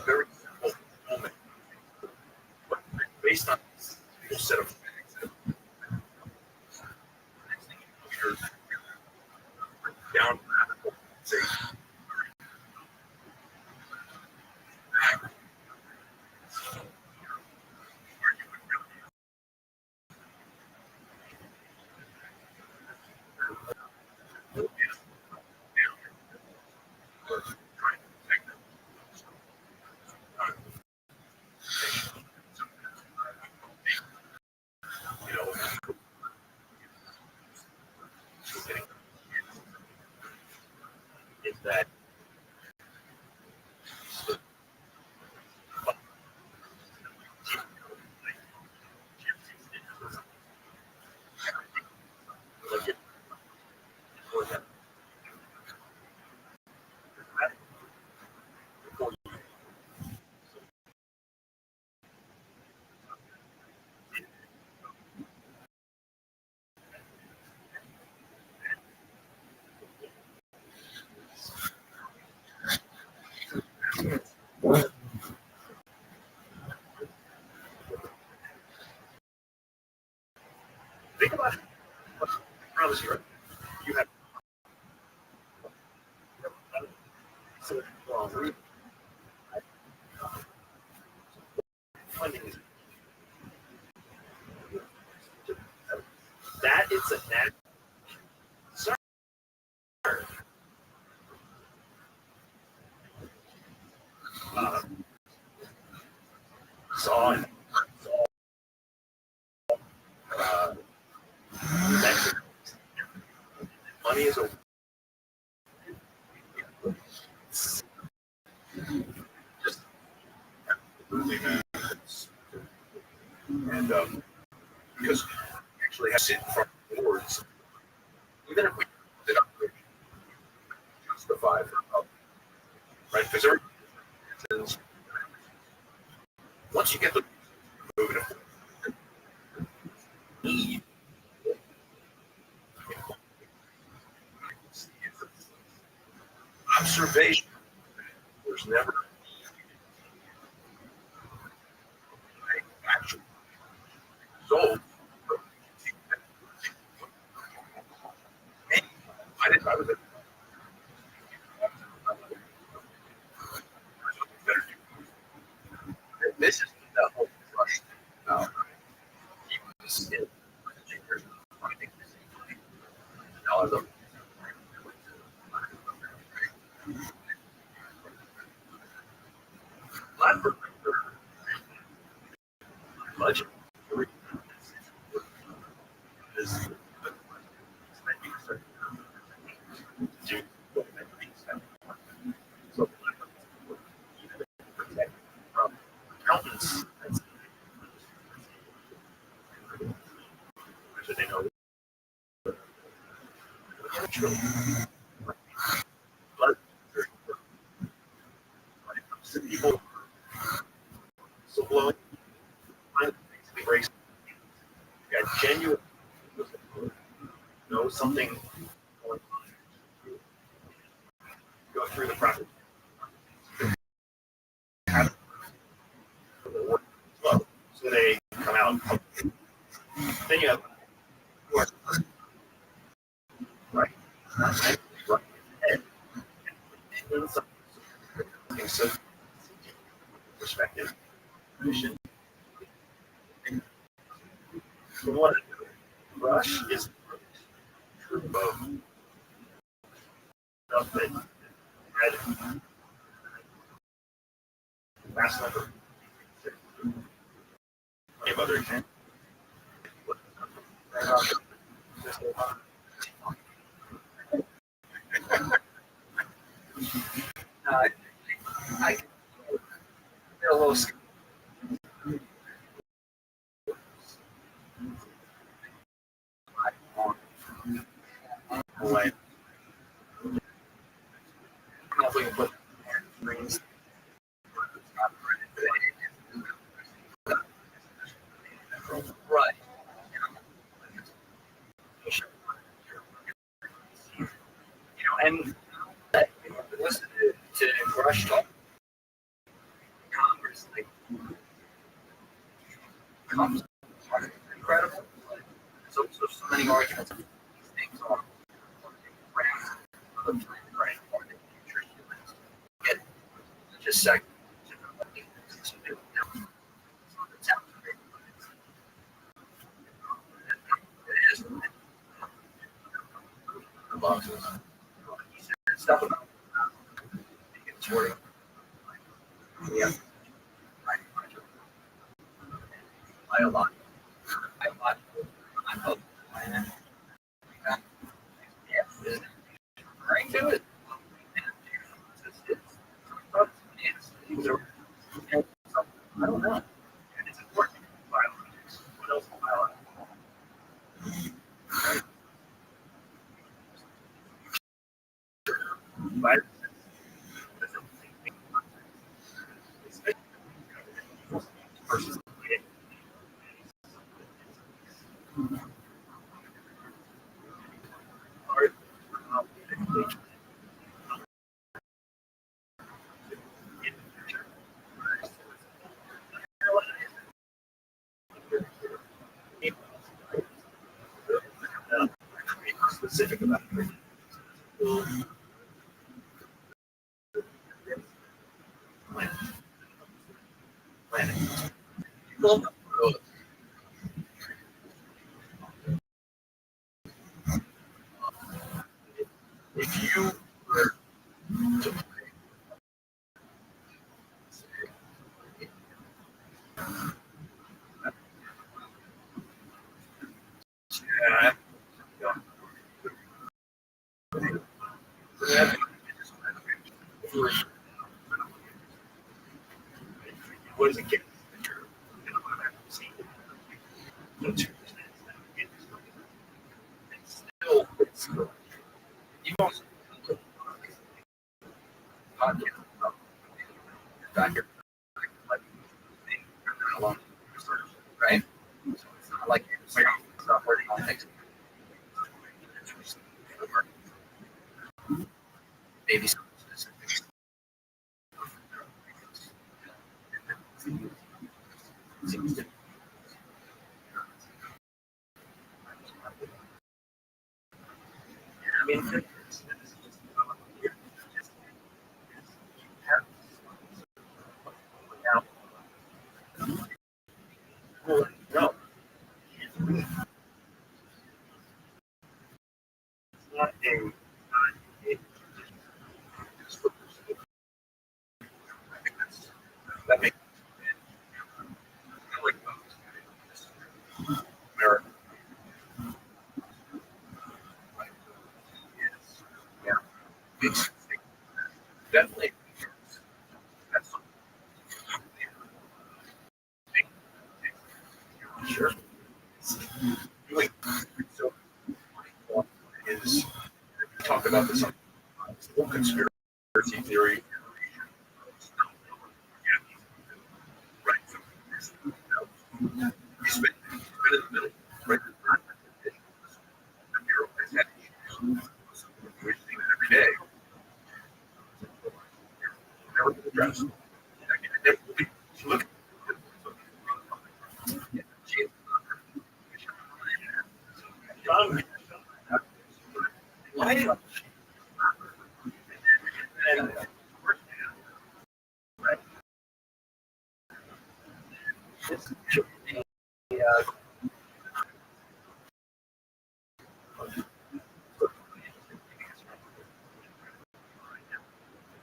very simple moment, based on a set of down say you know is that think about it. Promise you, you have so funding that it's a net. Sorry. Saw and uh, money is a just and because we actually have to sit in front of boards, even if we did up justify for right? Because there once you get the moving need observation, there's never actual result. I was this is the whole rush now. This is budget is so accountants so they know but people so blowing breaks got genuine know something go through the process. So they come out. Then you have right, so perspective. One rush is true both stuff that had last number. Give other examples. I get a little away. If we can put rings. Right. And listen to Rush talk. Congress, like, comes incredible. So many arguments. These things are right. Get just a second. Stuff about it's working. Yeah. I lot. I hope. Yeah. Right to it. I don't know. It's important. What else will I like? Specific about it. Planning. If you were to what is it get? Still, you also back here, alone, right? So it's not like you're not working on things. Maybe some specific. Seems to. I mean, no, it's not a. That makes like America. Yeah, it's definitely. That's sure. Doing so is talk about this whole conspiracy theory. Right. You spend in the middle, right? Every day.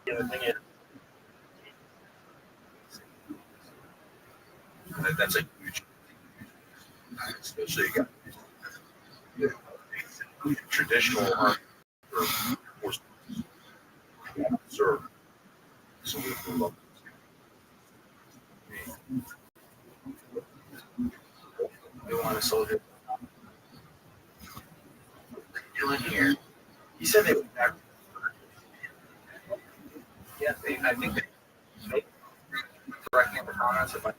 The other thing is, that's a huge, especially traditional art or serve. So we love we want a soldier. Doing here. He said they would back. Yeah, I think they correct me in the comments if I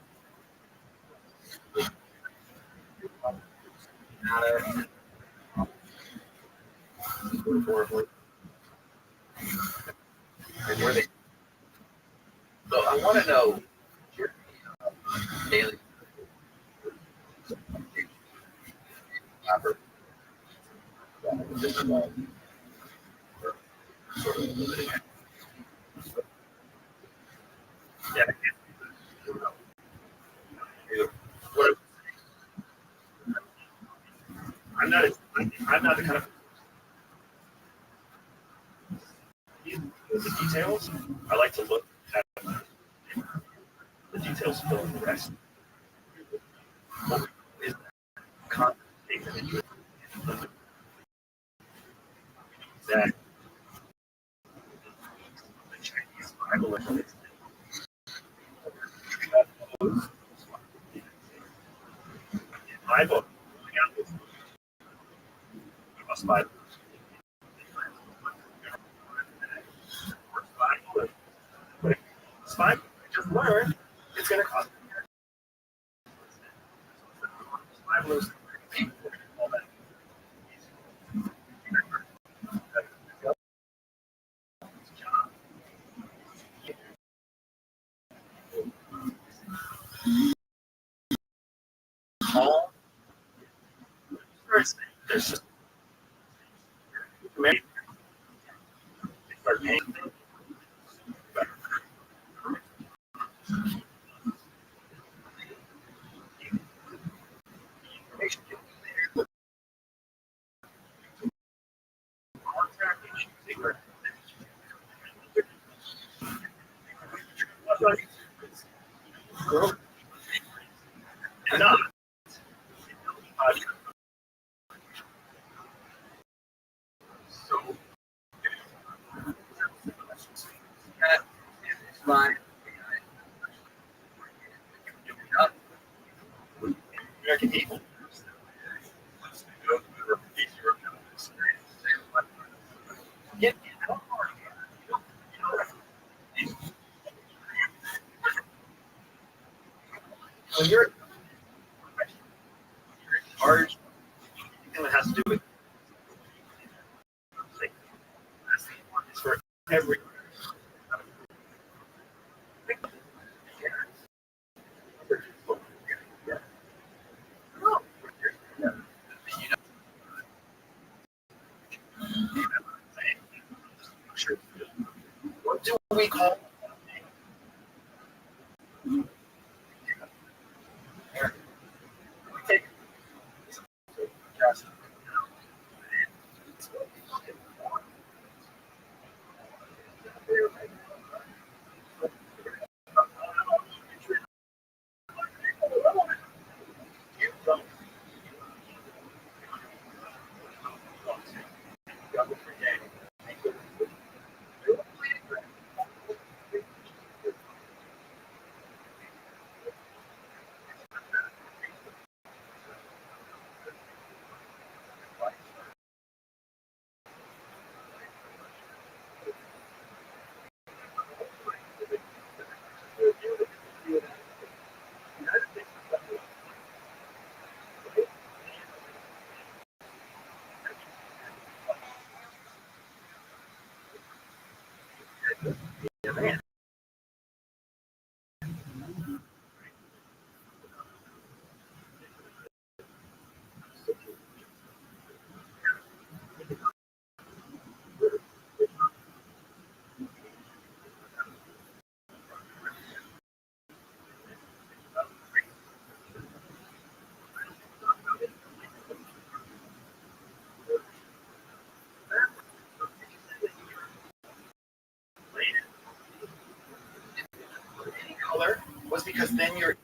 not a horribly. And where they so I want to know your daily sort of limiting. Yeah. What I'm not the kind of the details. I like to look at the details fill in the rest. What is content that the Chinese Bible is my book. You must buy it's fine. Just learn. It's going to cost. Bible is all that. All there's just many. Start paying. Not. So that's fine. American people. Yeah. When you're charged, it has to do with like, it's for every. What do we call? because then you're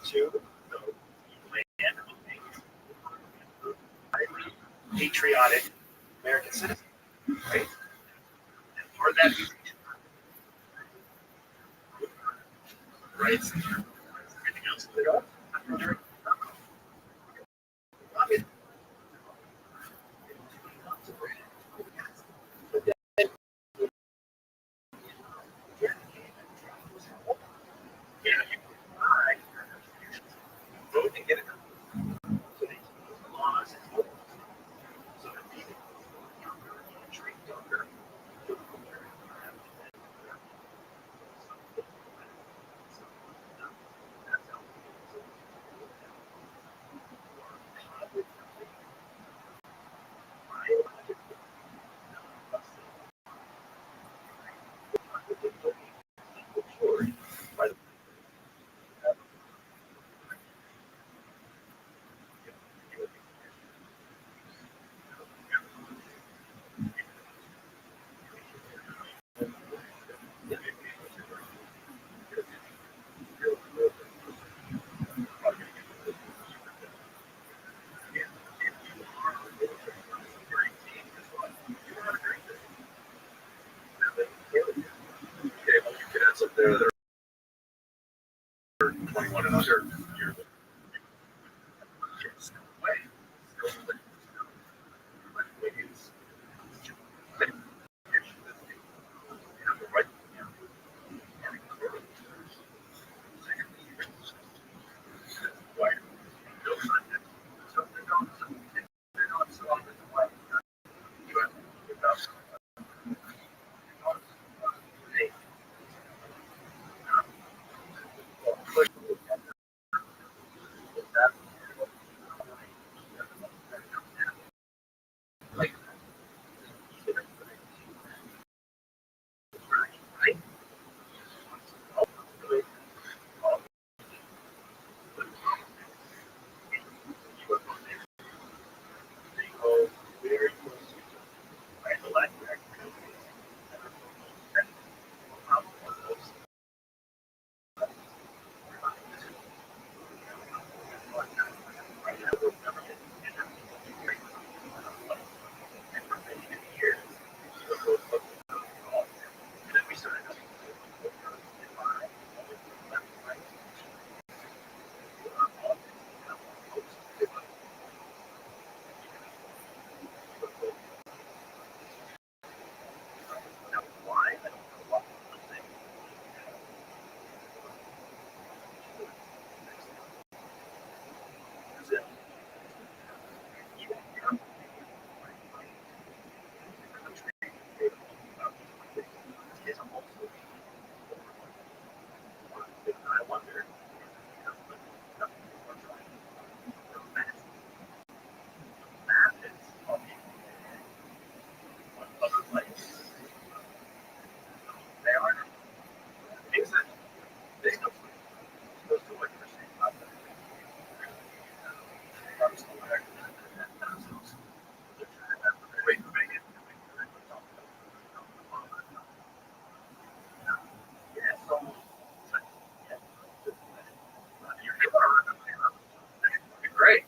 to patriotic American citizen, right? And part of that rights, everything else lit up. Vote and get it done. So these laws so that people treat younger. Kids up there that are 21 and under, you're great.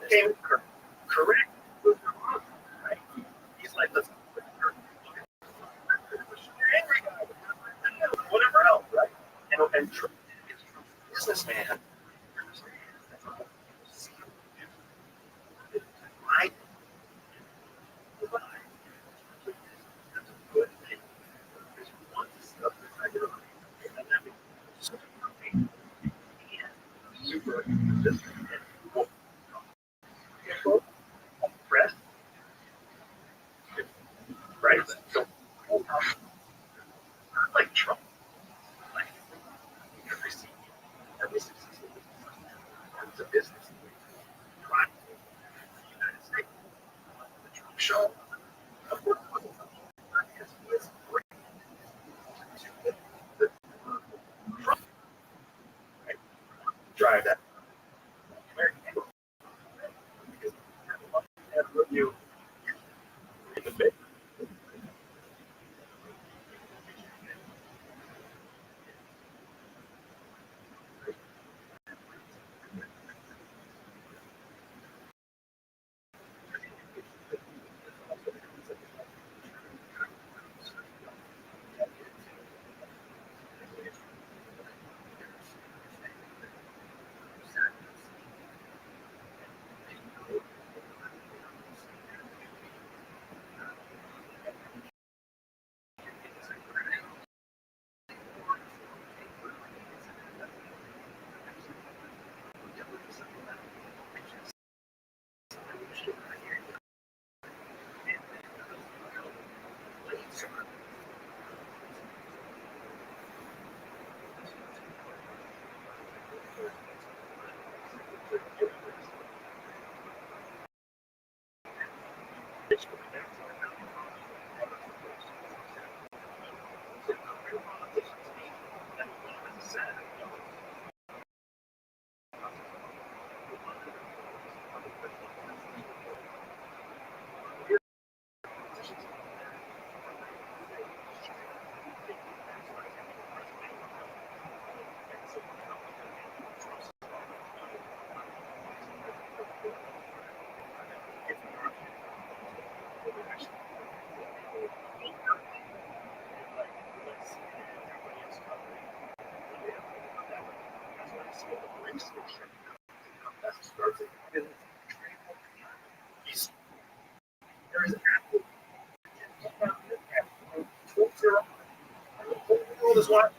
came correct. Right? He's like, let's angry guy, whatever else, right? And Trump is a businessman. I that's a good thing. Because you want to stuff that I do. And that means super press, right? So, not like Trump, like every successful business is a business. Right? The United States, the Trump show, of course, is great. Trump, right? Drive that American angle. Because you in the bit. There is Apple. The whole world is watching.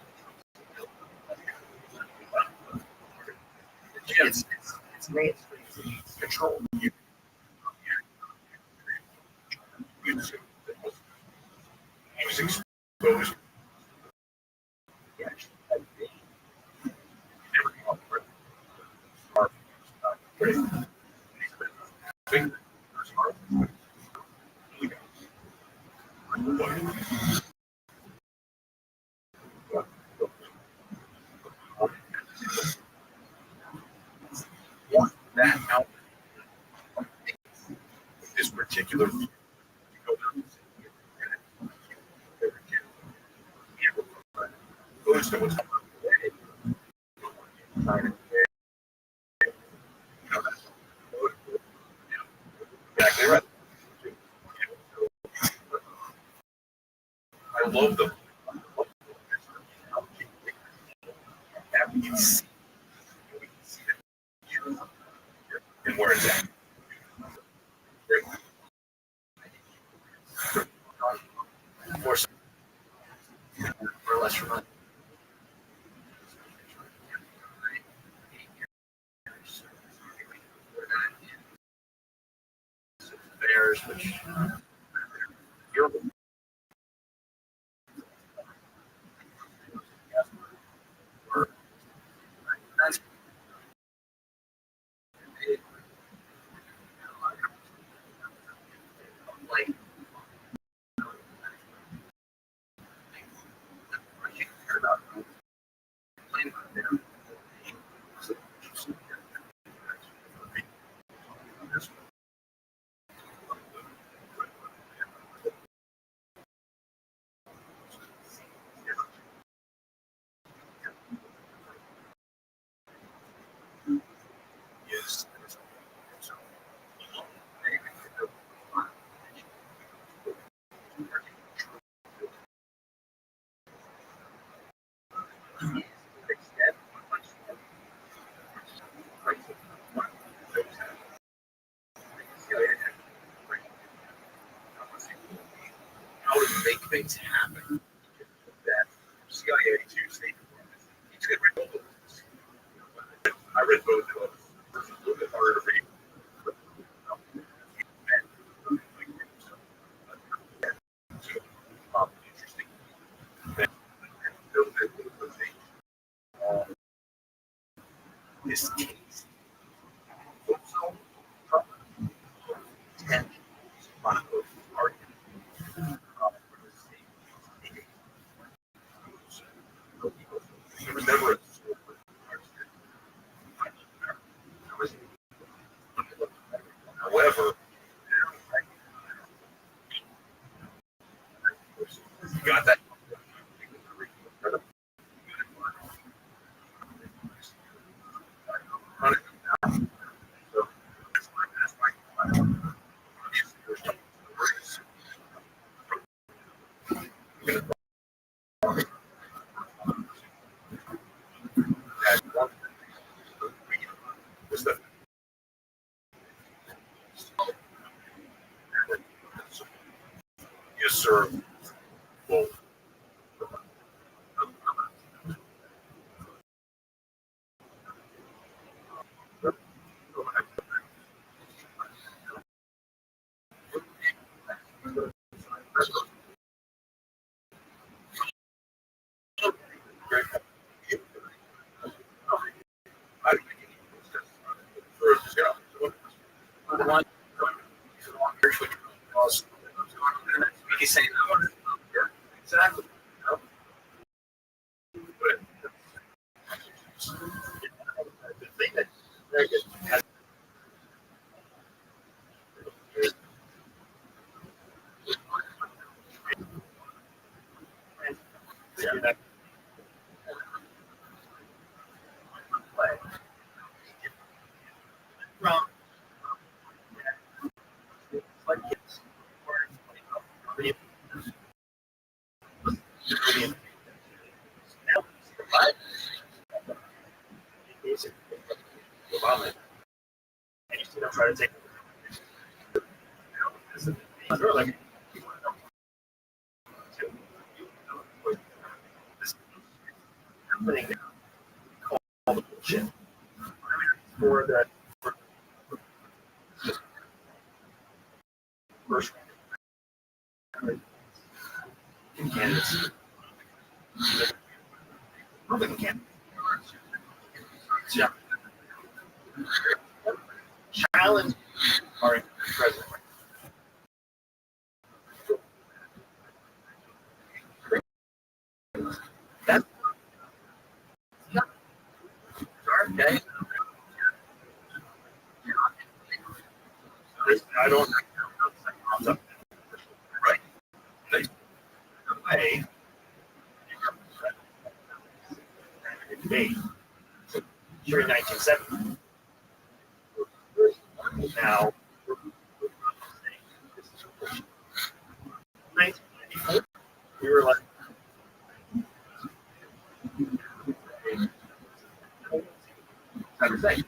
It's mainstream. It's controlled. Music exposed. Everything on the smartphones. Big smartphones. That out this particular goes to what's exactly right. I love them. We can see it and where it's at. More or less from theirs, which you're that's like about complaining about them. make things happen. That CIA to State Department. He's going to read both of those. I read both of those. It's a little bit harder to read. Interesting. This case. Remember, however, you got that. You serve both. He's saying, exactly. But the thing that has that from like kids. Obama. And you see them try to take like this happening all the bullshit. For that first candidates. Republican candidates. Yeah. Challenge our president. That's okay. I don't right. Hey, debate during 1970. Now, 1994, we were like, how to say,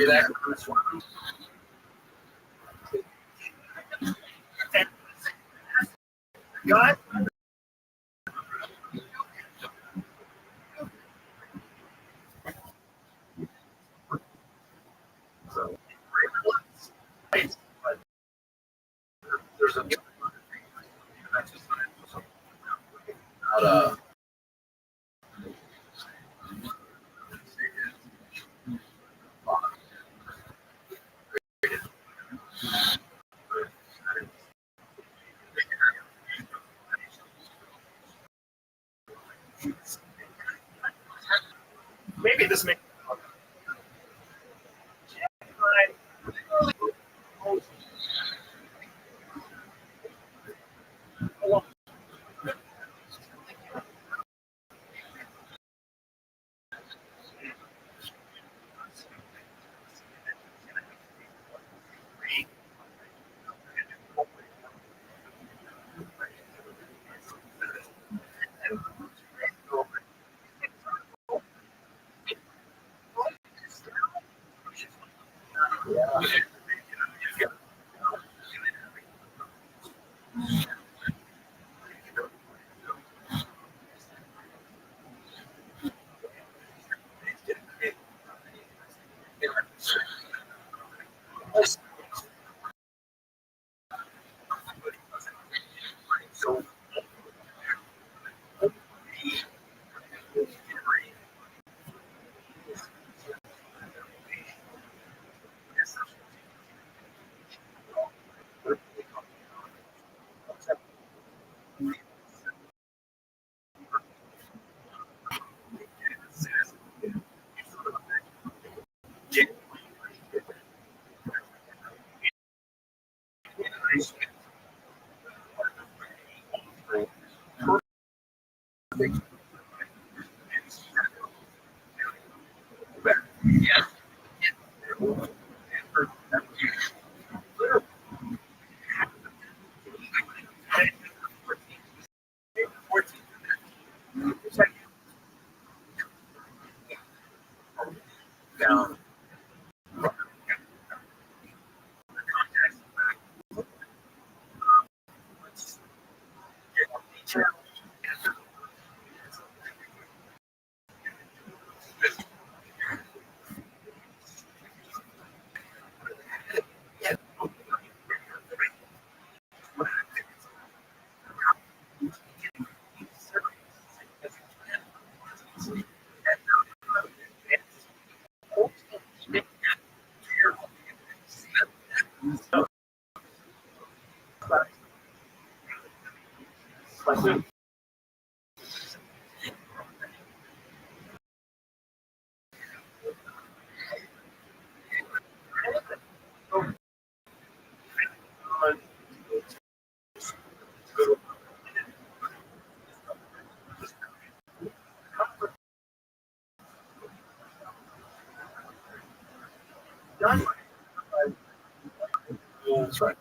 that God. So, there's a about maybe this makes That's right.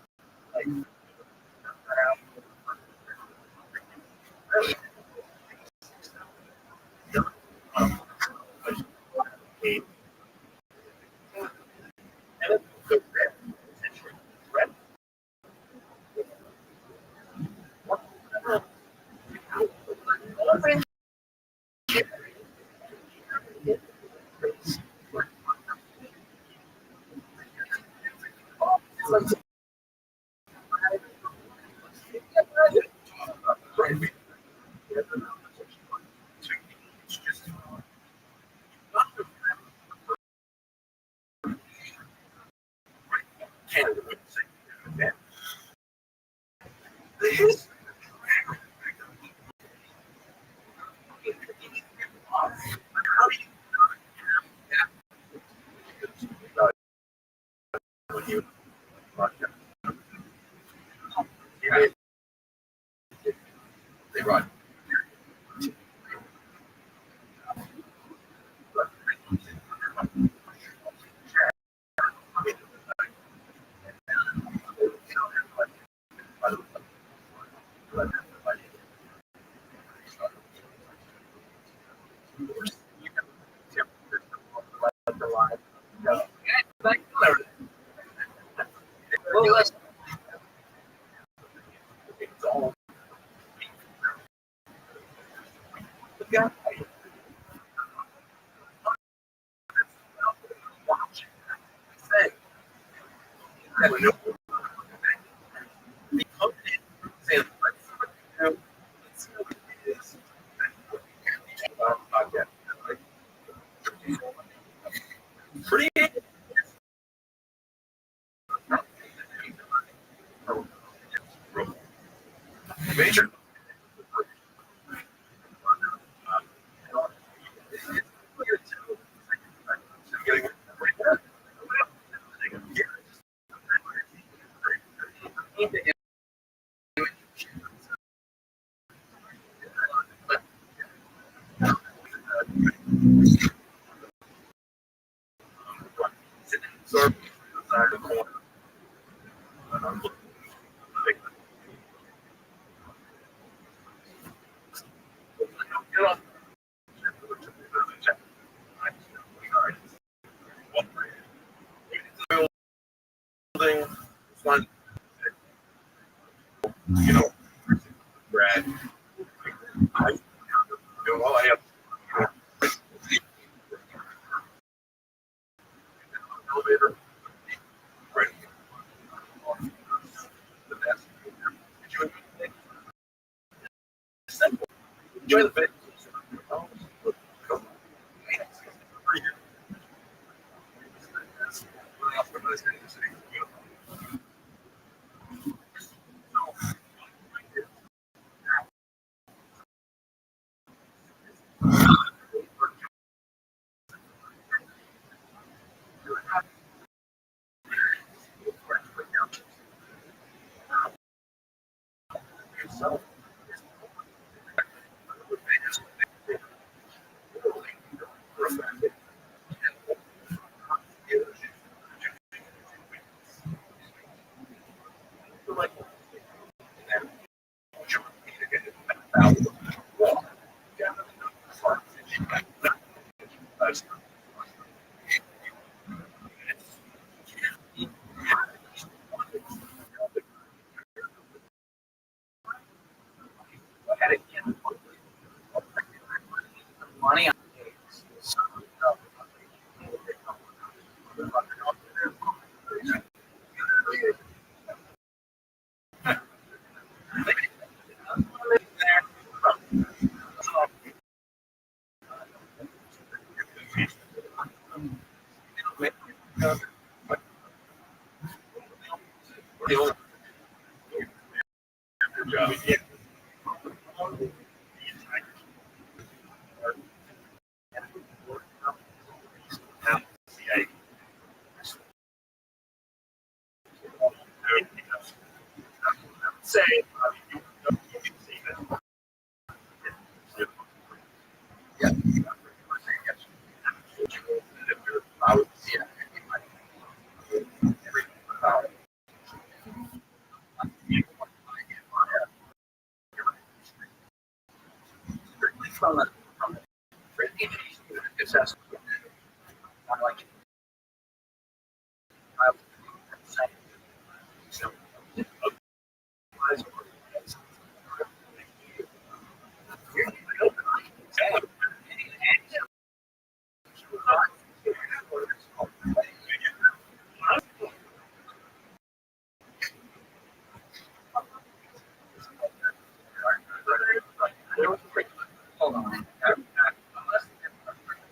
Major. Fun, you know, Brad. I, all I have elevator, right? The best. Did you enjoy the bit?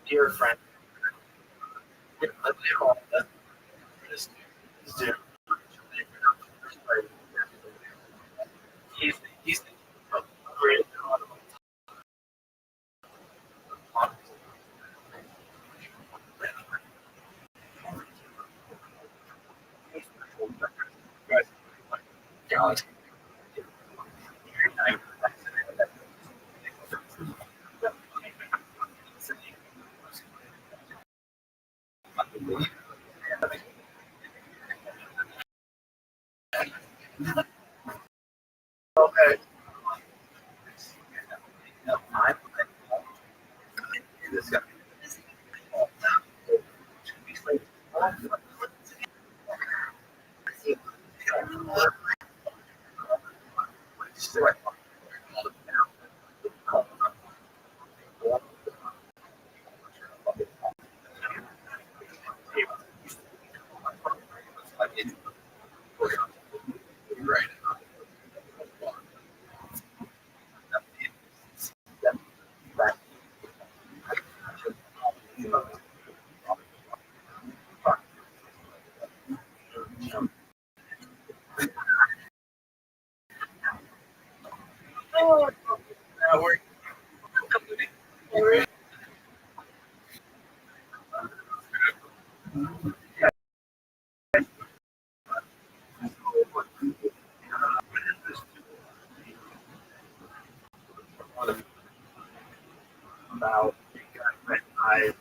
Dear friend, he's great. Okay. About I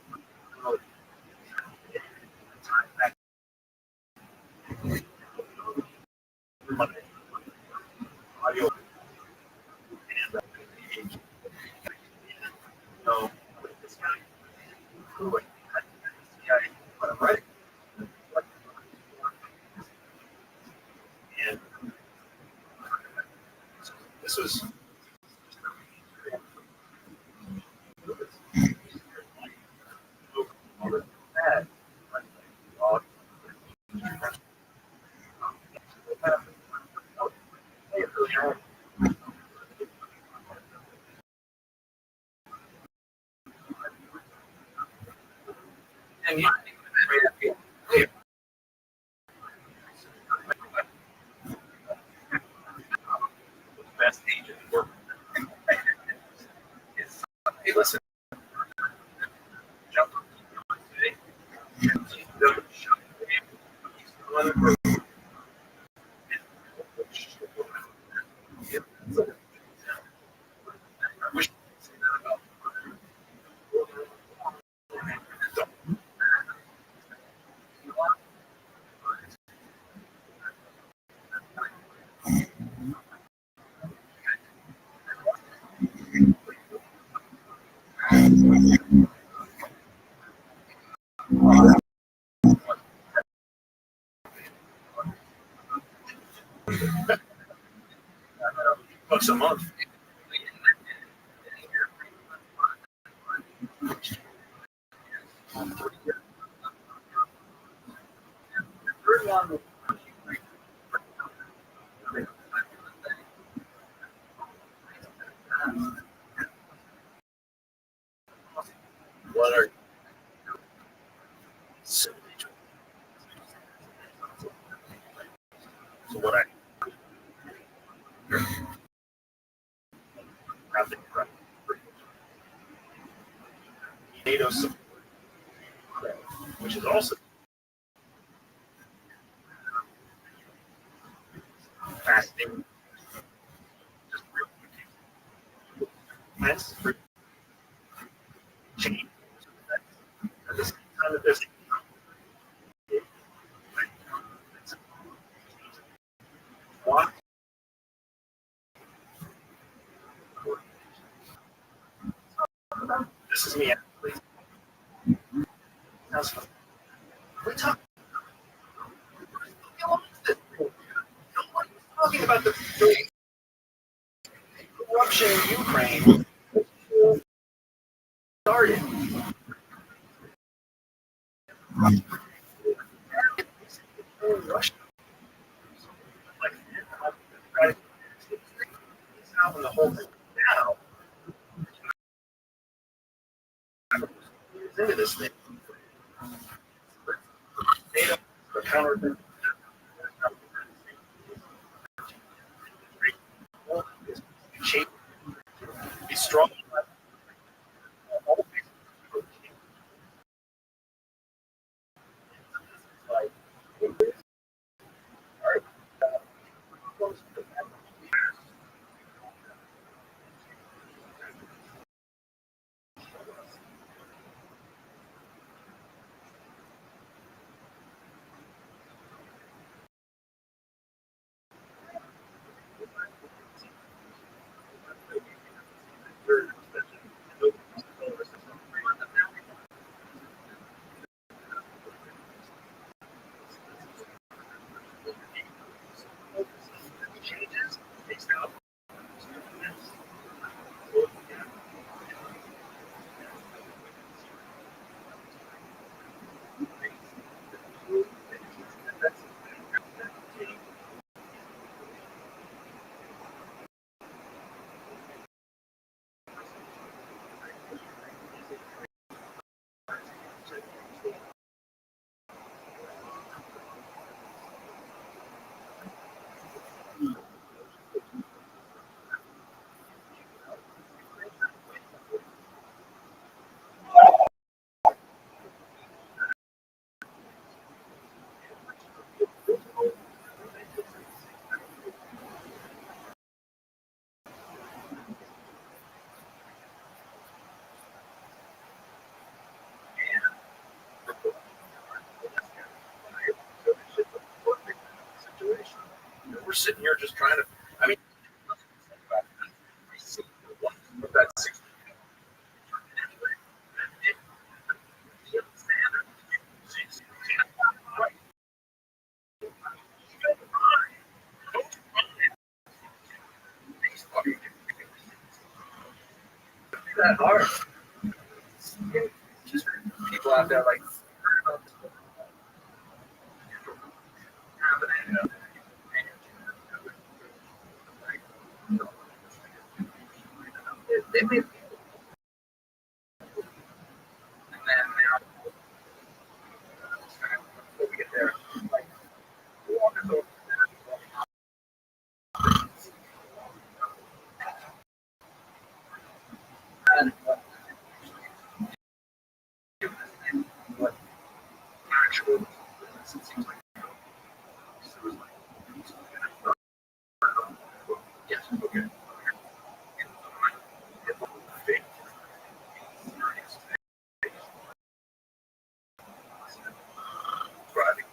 audio no this guy who I'm writing and this was bad. And best agent work is hey listen jump today. What are so what I have the NATO support, which is also fascinating. Just real quick. That's change. At the same time that there's one, this is me. We talk. Talking about the corruption in Ukraine started. Russia. Like, it's out in the whole thing now. Into this thing. NATO, the counter. Shape. Be strong. We're sitting here just trying to. I mean, that's that hard. Just people out there like. They may. Before we get there, like, walk us over. And what actual seems like. Yes, okay. Driving.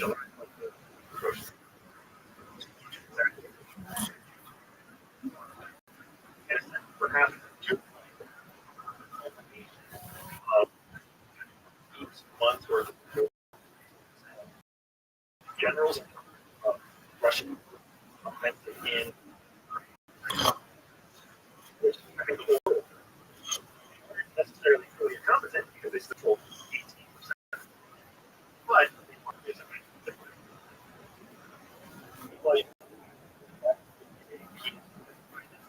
Rothschild, like the grocery. And it's perhaps two each month's worth of generals Russian offensive in which I think the war necessarily fully competent because they still hold 18%. But it's a like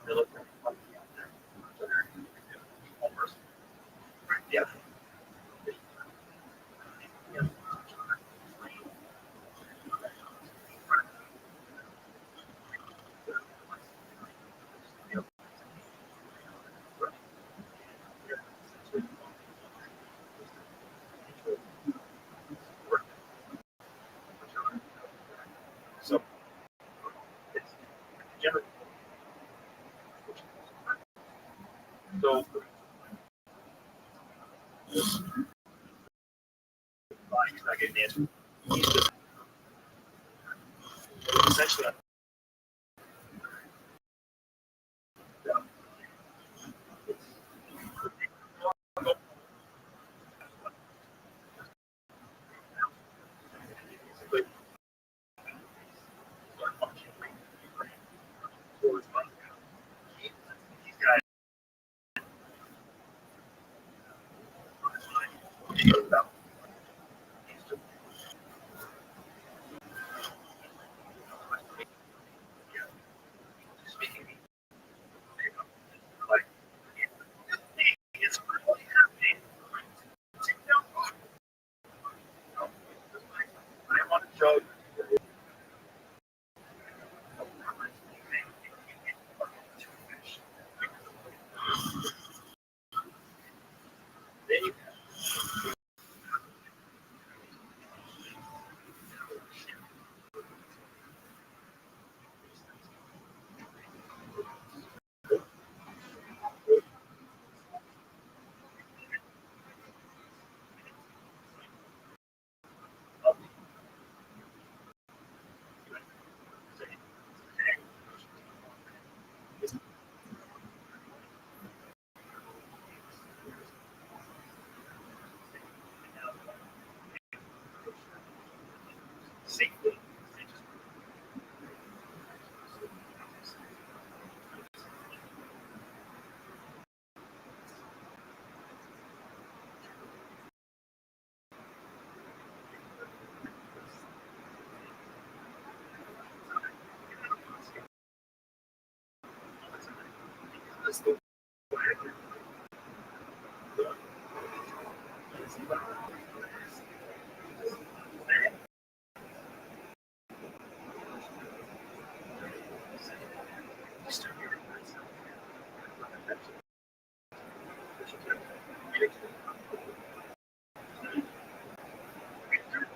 military yeah. So it's generally so he's not getting the answer. He's just essentially these guys speaking like it's really happening. I want to show you. Then you safely.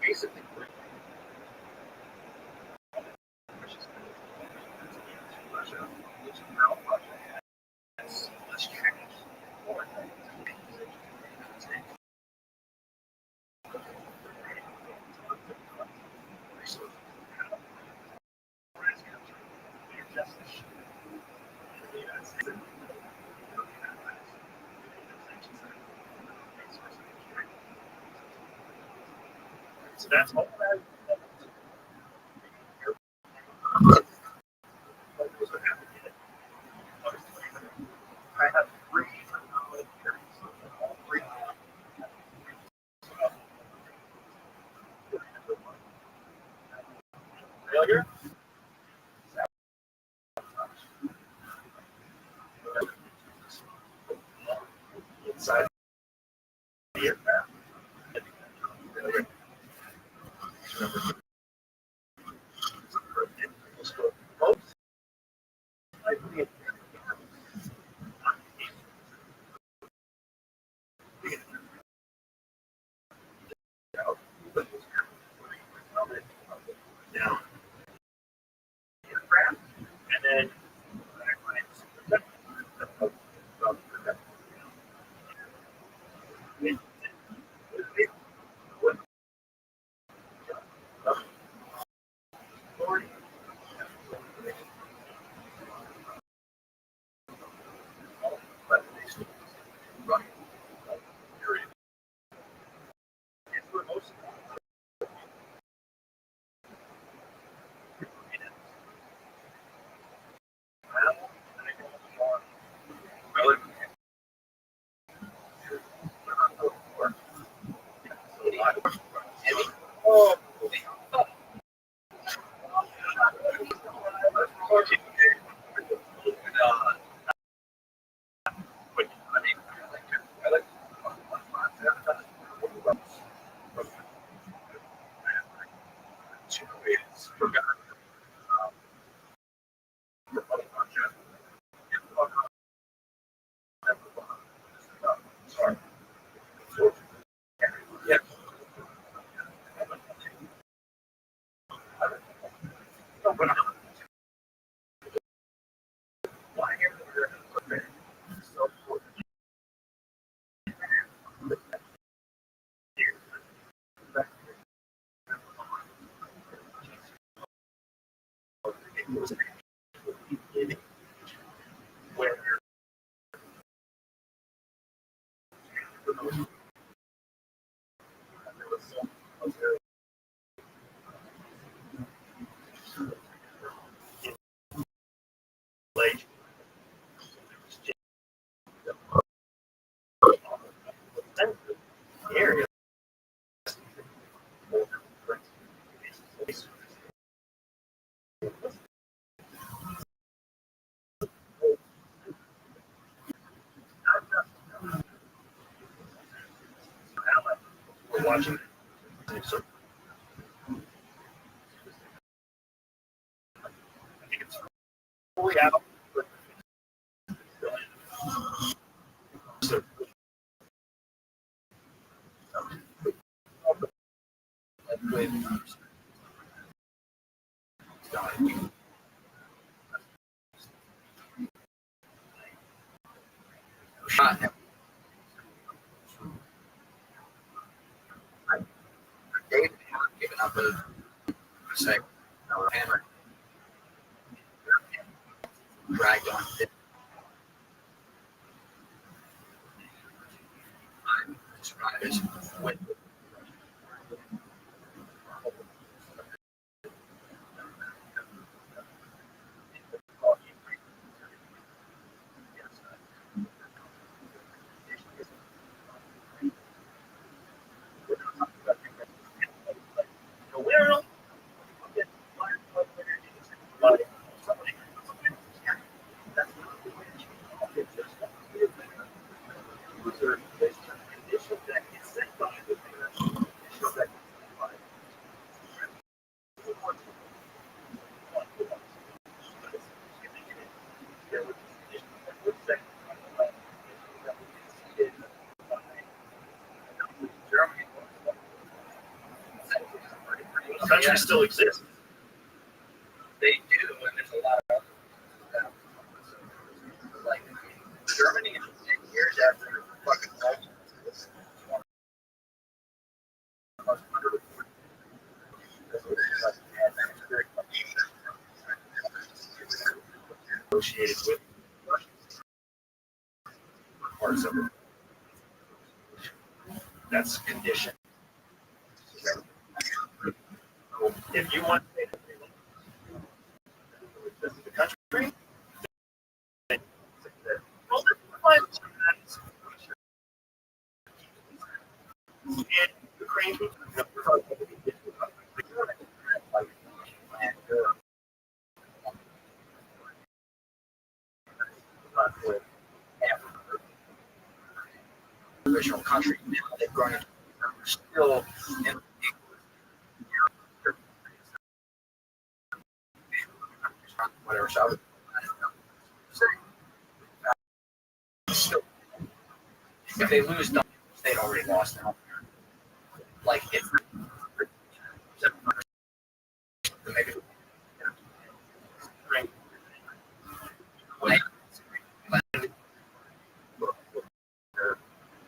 Basically, Russia, which is now Russia, has less troops for so that's all that. I have three three failure inside the aircraft. Most likely out, but down the aircraft, and then Like area. We're watching. So I think it's fully out. So, Shot him. David had given up a second. Hammer dragged on. Riders with countries still exist. they do, and there's a lot of them. Like Germany, 10 years after fucking Rothschild, it's one of the most Negotiated with parts of it. That's condition. If you want the country, well, let's find and Ukraine. original country. Now they've grown into still in whatever. So I would say, still, if they lose, they'd already lost now. Like if maybe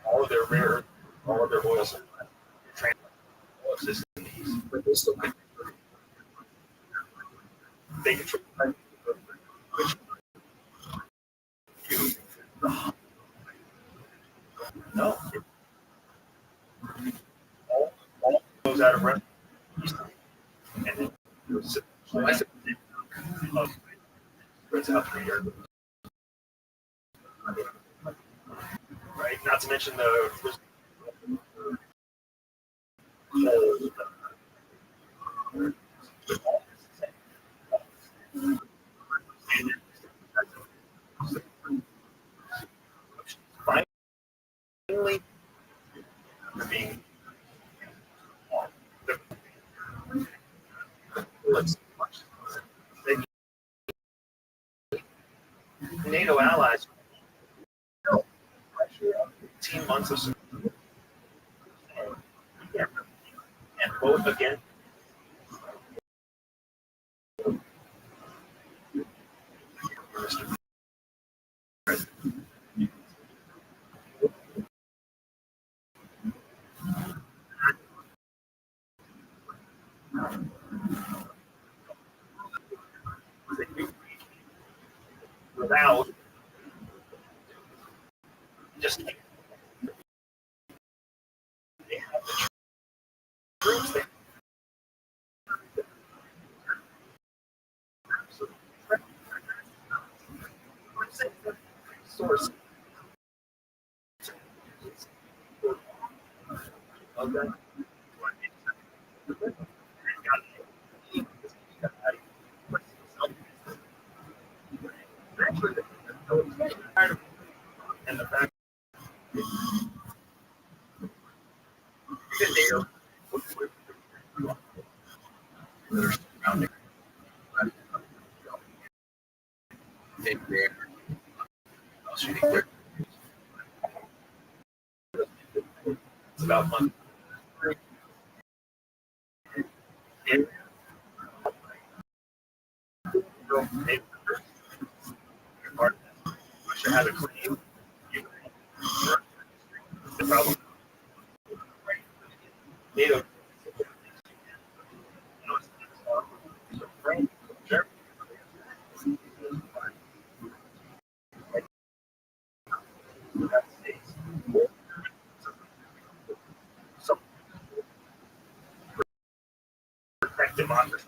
All of their rare, all of their oils, but they still they control. No. All goes out of rent. And then it's out 3 years. Right? Not to mention the Finally, being the NATO allies 18 months of support, and both again. Without just they have the troops there. Source. Okay. And the fact that NATO it's about money. And Russia had a claim. The problem. NATO. Germany. So protect democracy.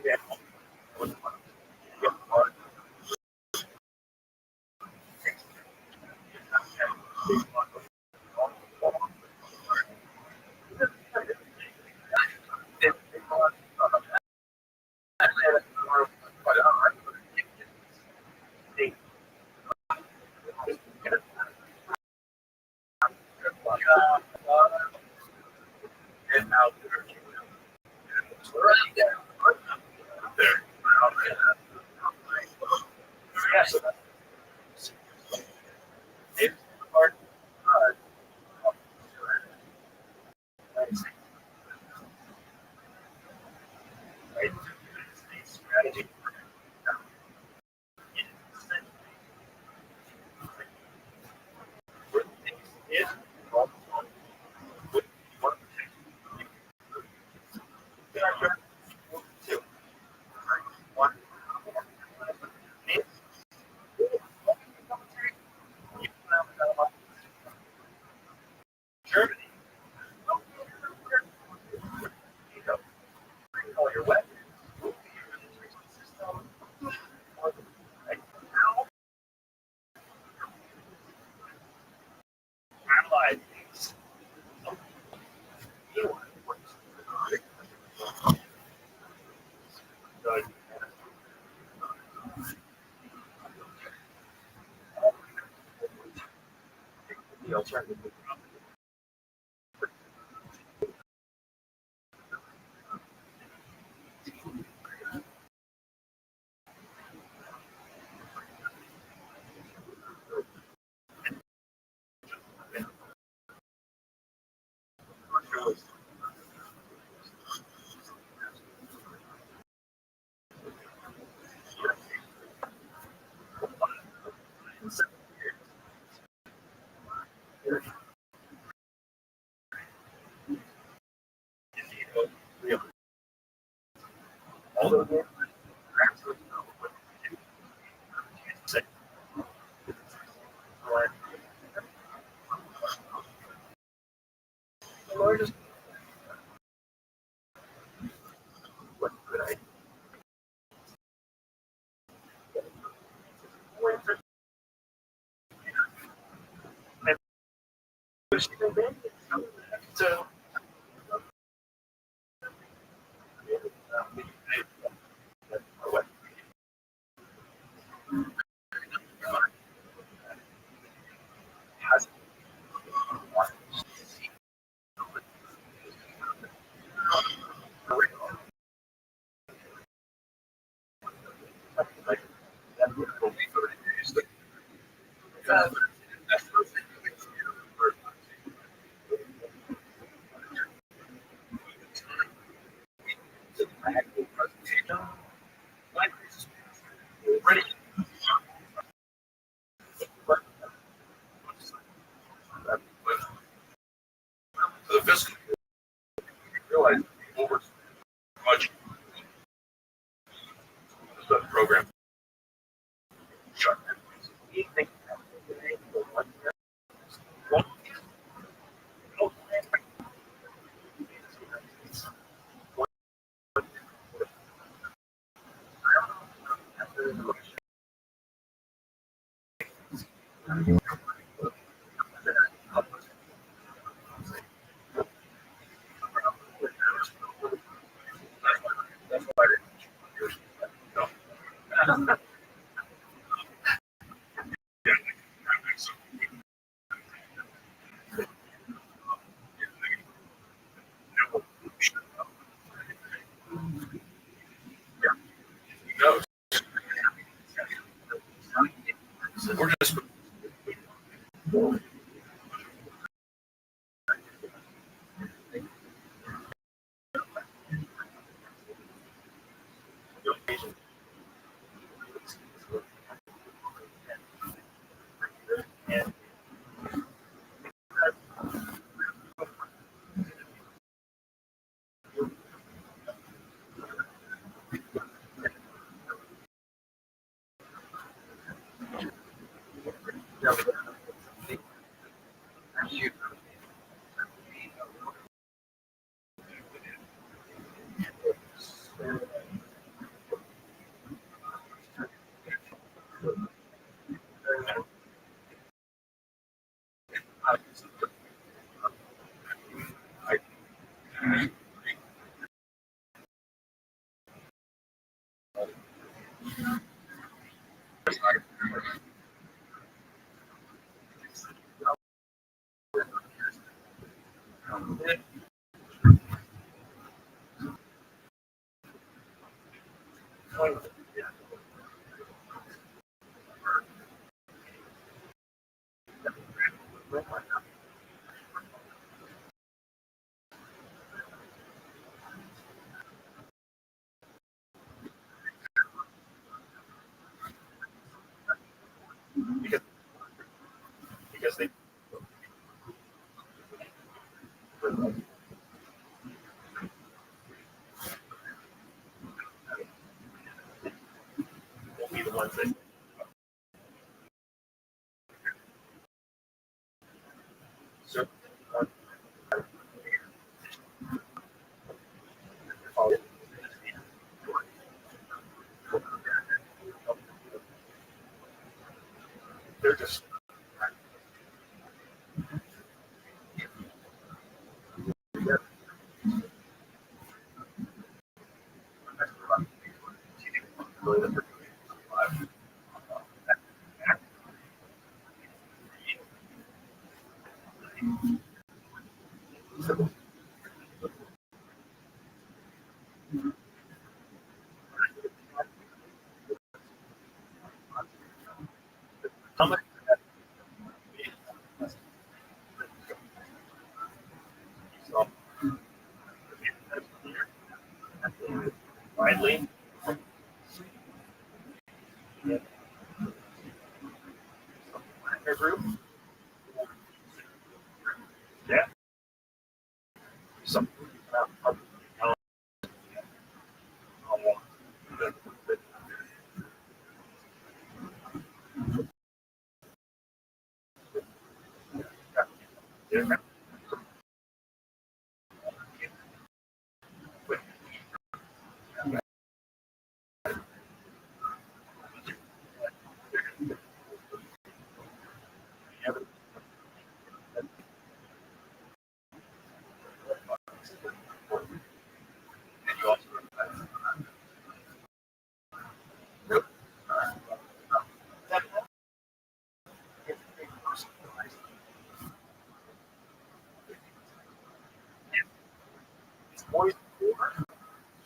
Yes. It's hard. Right? Strategy. Is Germany. All your weapons. Allied things. The alternative. So the fiscal realize over much the program shut. That's why no. No. We're just because they will be the ones that serve. They're just how much so widely. Their group. Yeah. Some.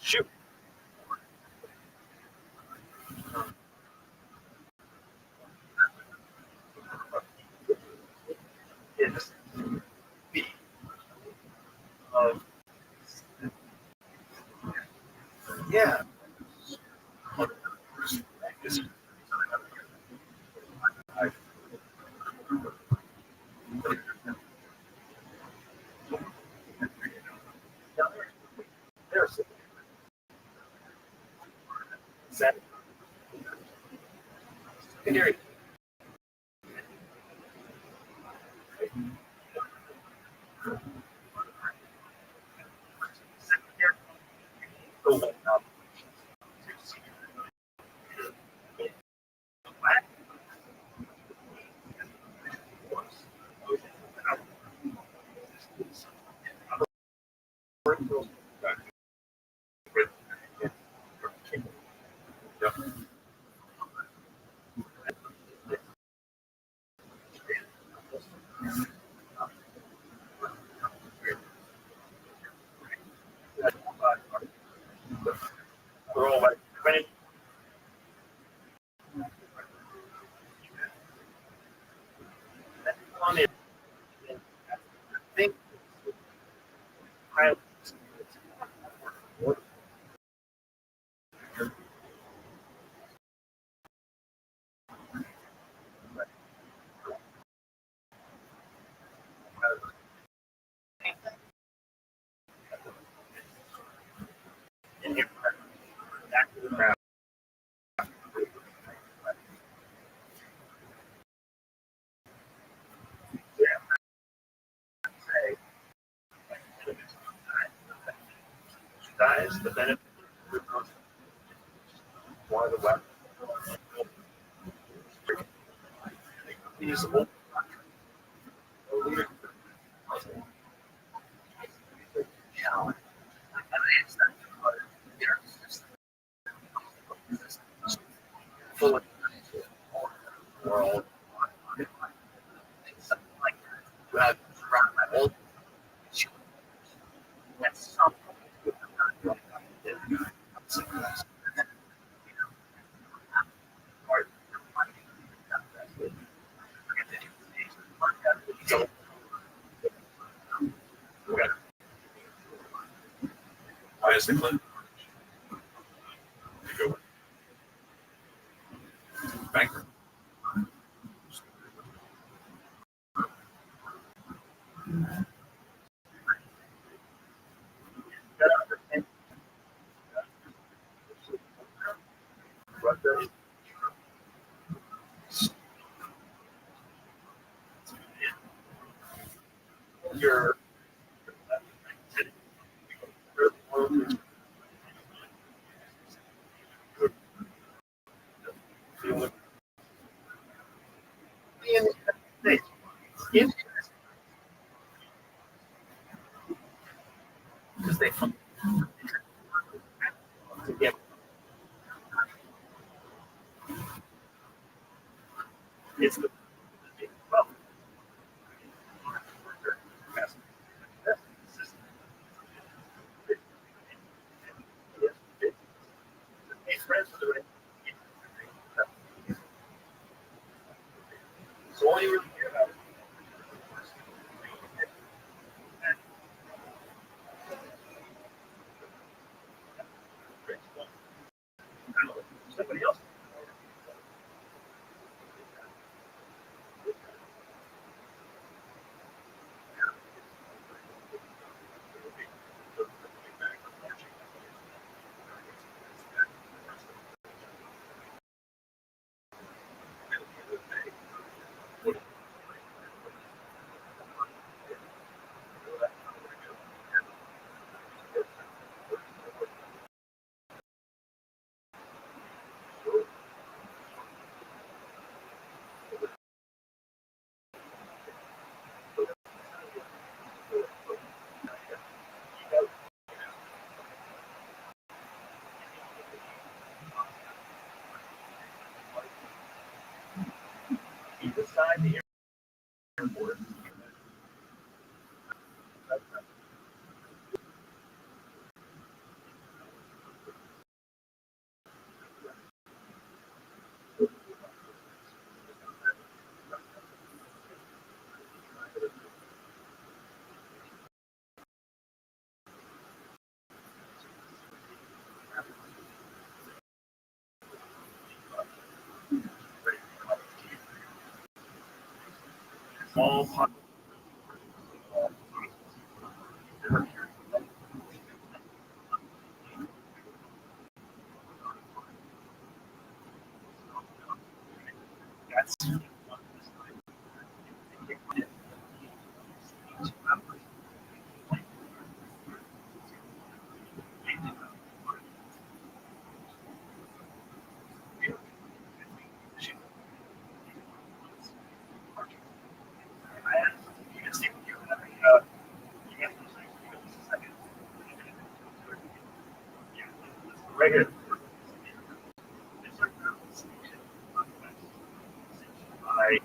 Shoot. It's B. Yeah. There's secondary. We're all like 20. I think I in here back to the crowd. Guys, the benefit why the weapon. He's a leader. Full of world. You have old. That's so, why is the Clinton? Banker. Your because they come together. It's the well, so all you really care about beside the airport. All that's right here. I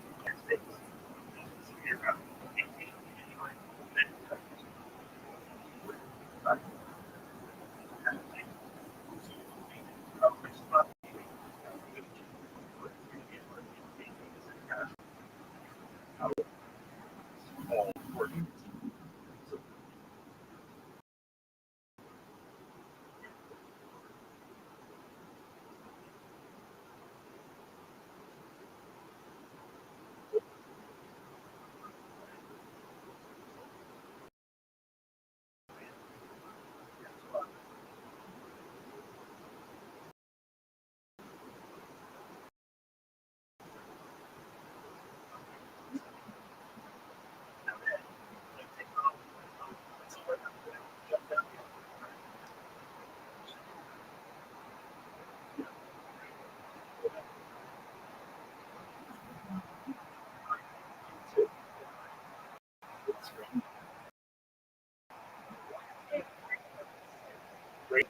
great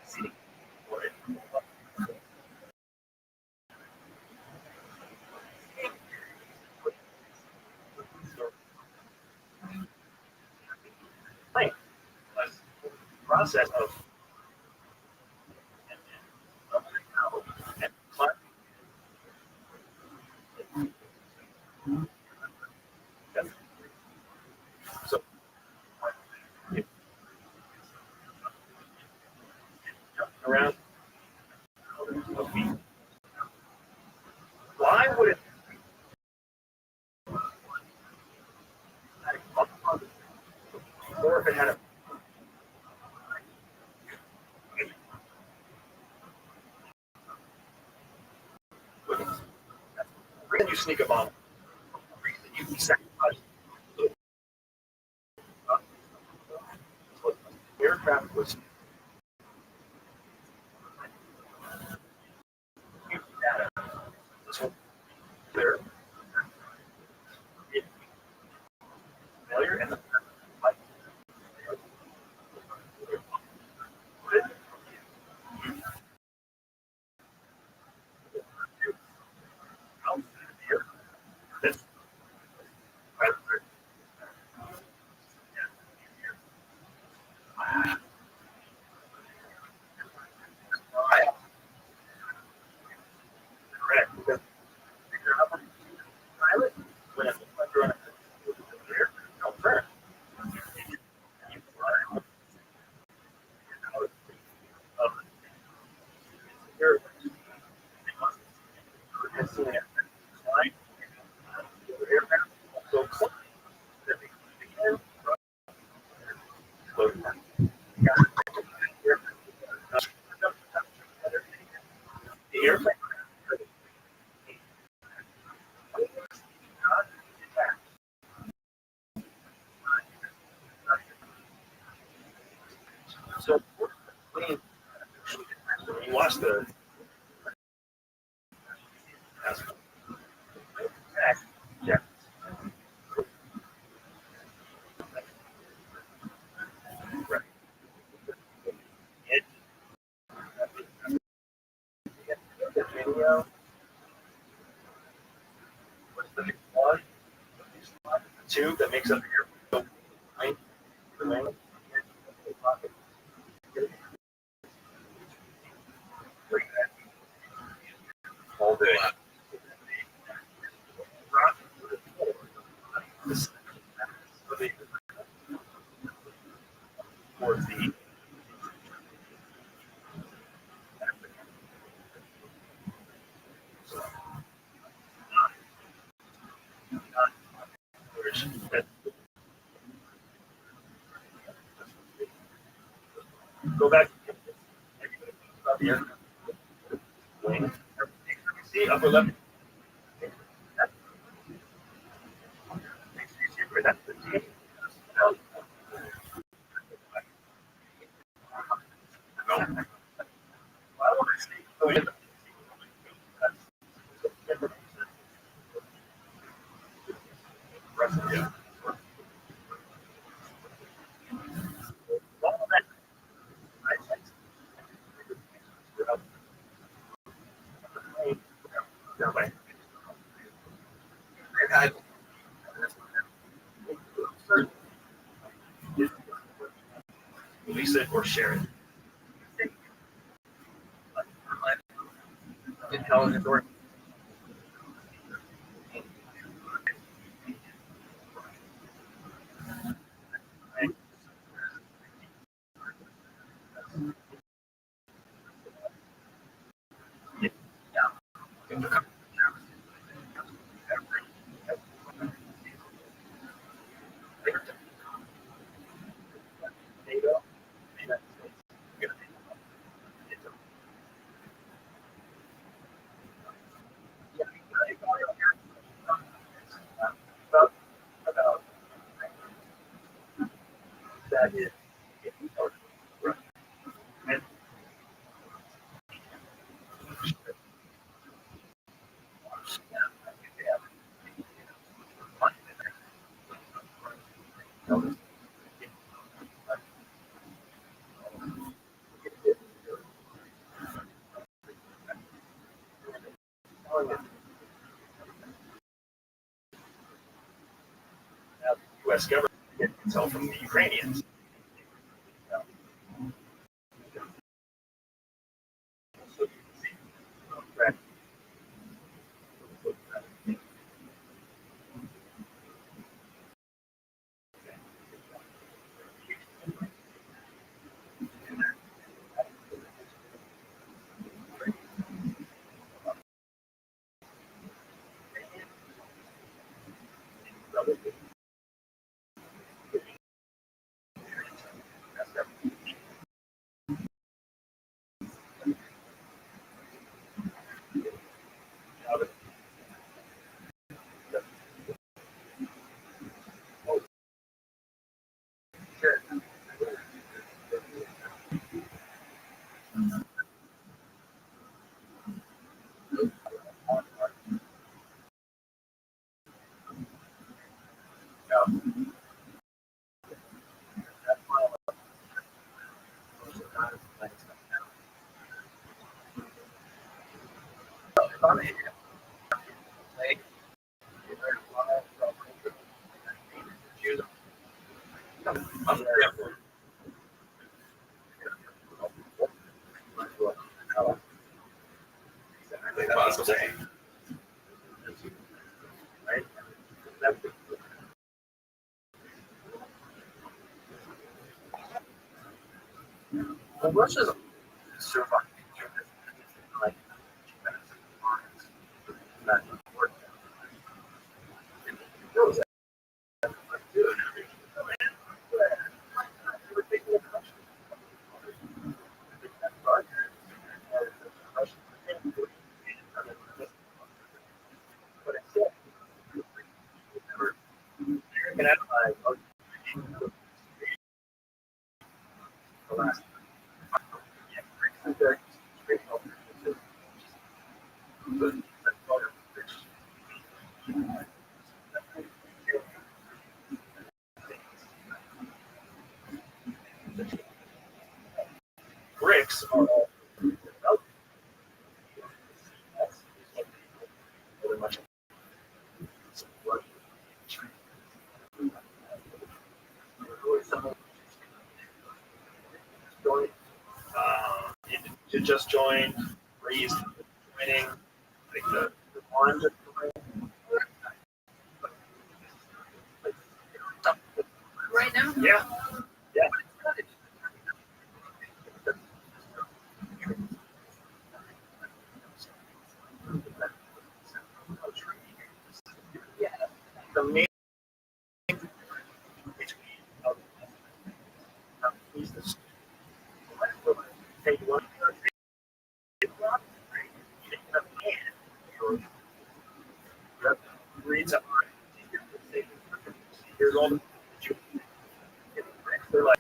city for it. Right. Process of so around a feet. Why would it or if it had a reason you sneak a bomb, reason you sacrifice aircraft was data. So there it failure and the like that's correct because pilot when it's under an air no first. You fly out of your flying aircraft so close that they can explode. The airplane so when you watch the yeah, right. It, the video tube that makes up your line, the wing. Hold it. Towards the go back about the air wing. See upper left. That's the T. Yeah. Release it or share it. Intelligence or that is U.S. government intel from the Ukrainians. Well, Russia's surviving like that. Bricks are all just joined, Breeze joining, like the one. Right now? Yeah. Yeah. The main reads up. Here's all the they're like,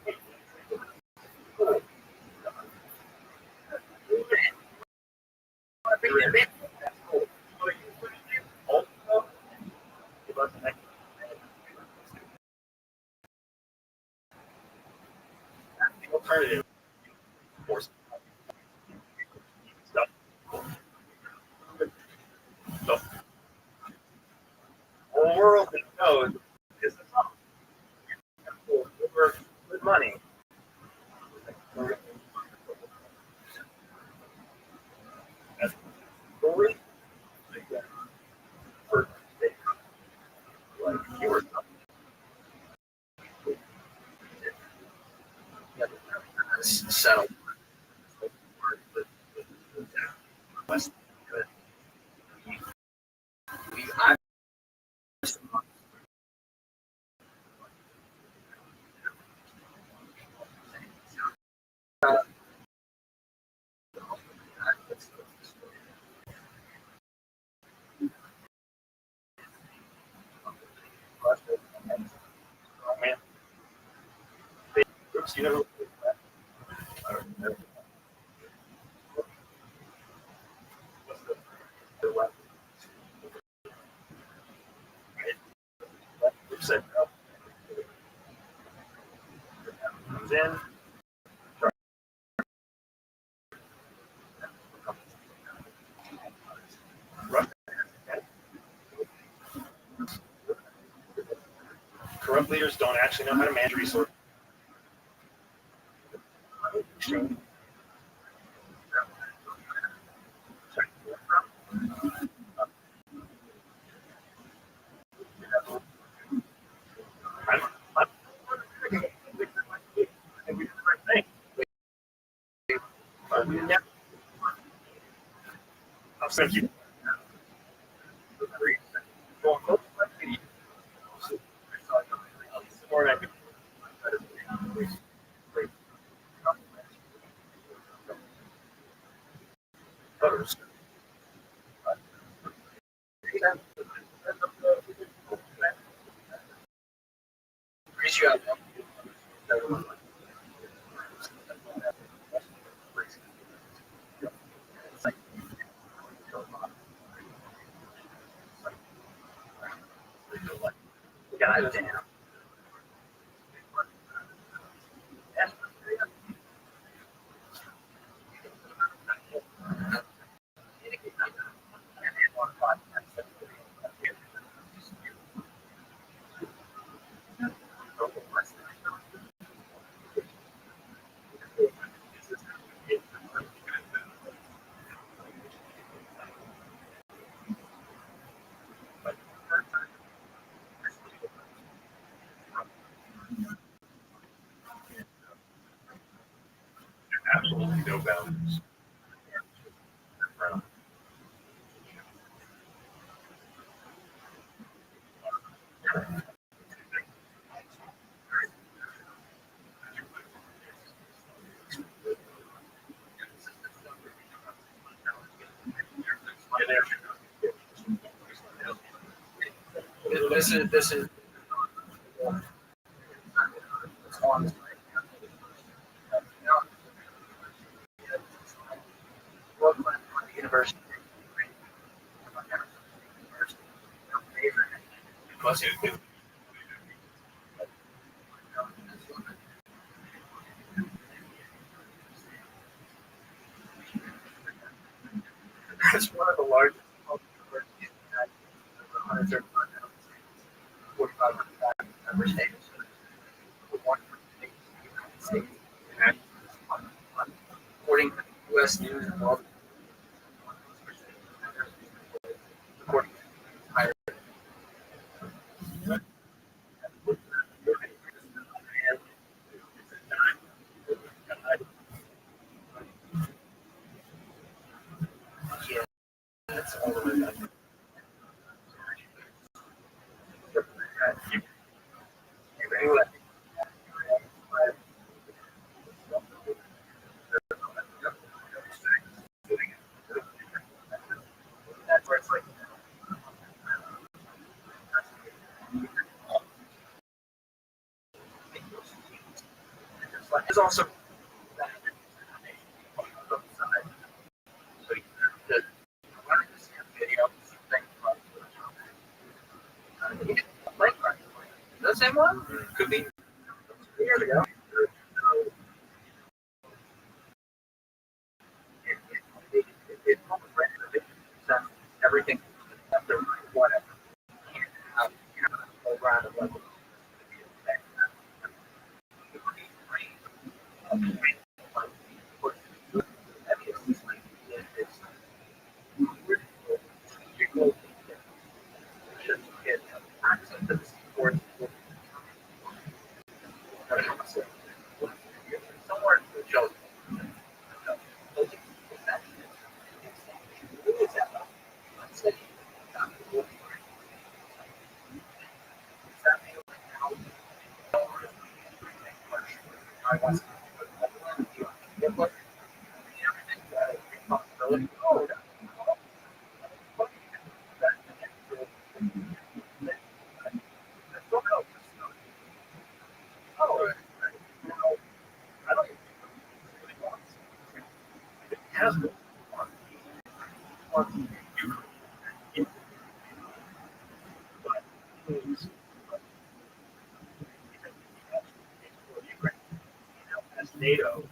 alternative for stuff. The whole world knows is the song. For good money. That's story. For like you were settled. Man, oops, you never. Said comes in. Corrupt leaders don't actually know how to manage resources. I'm saying you. God damn. Absolutely no boundaries. This is on university. Must you It's one of the largest universities in the United States, 135 member states. One of the United States, according to U.S. News and World Report higher. Yeah, that's all the way back. Anyway, that's where it's like. There's also so the learning to see a video thing from the same one could be years ago. Everything after whatever. Over on the level. Somewhere in the show. NATO.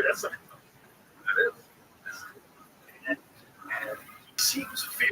That's something that is. And seems fair.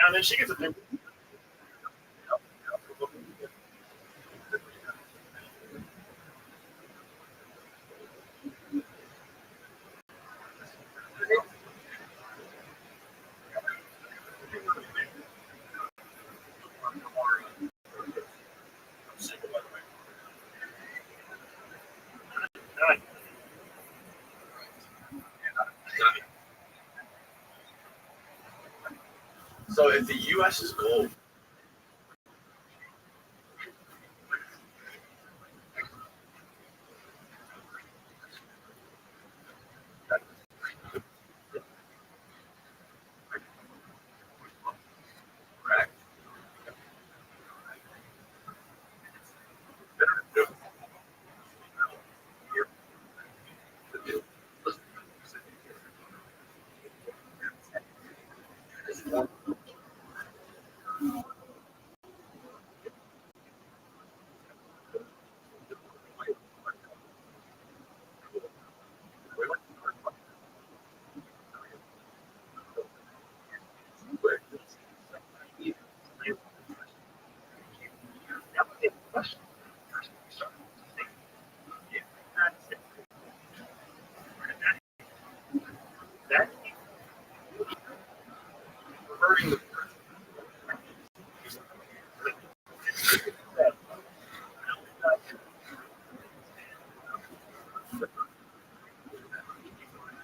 Now then she gets a So if the U.S.'s goal correct. That reverting the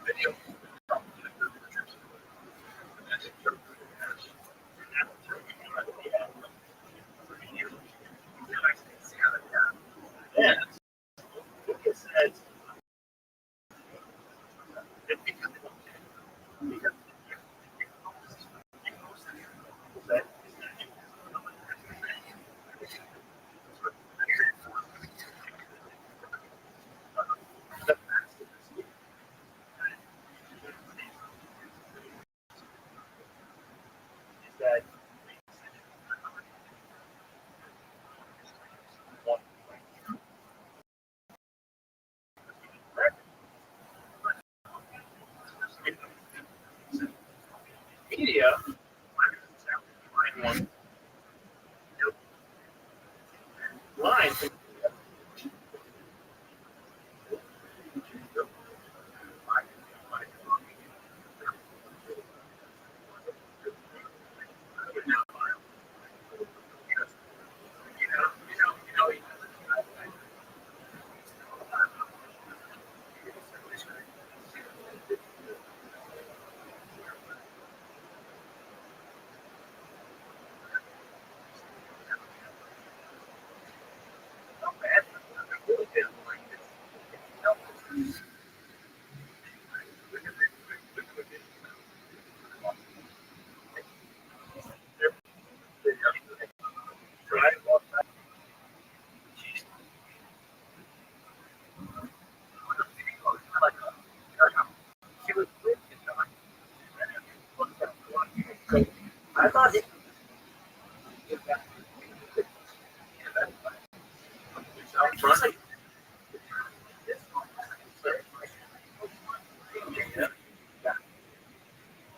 video. Yeah. It says that media one line I thought it front.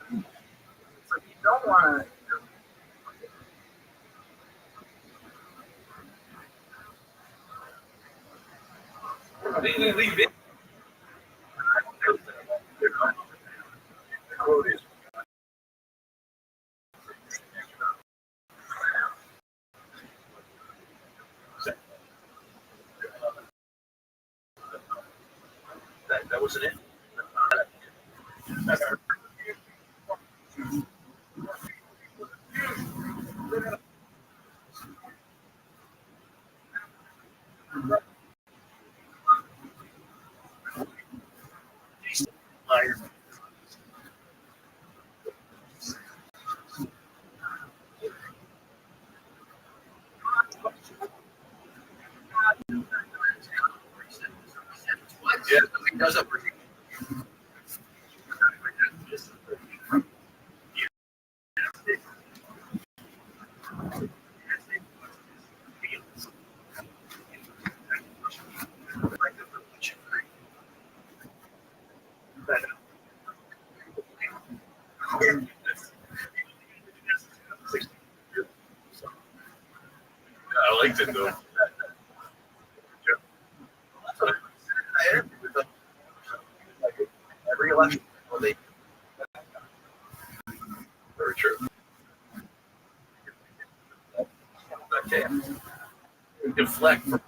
You don't want to leave it. The quote is that wasn't it. Liar. Yeah, he does it. I liked it though. Every election, well, they very true. Okay, deflect from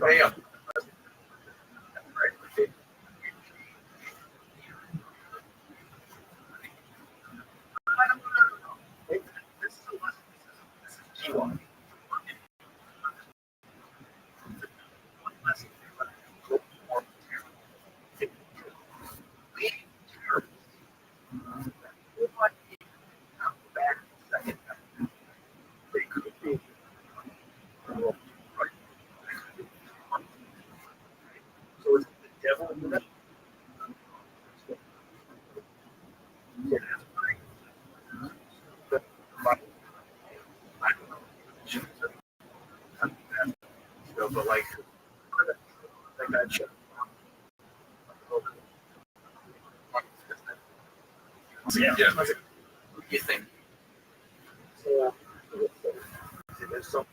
pay up. Right. but like that guy shut yeah. What do you think? So, there's some.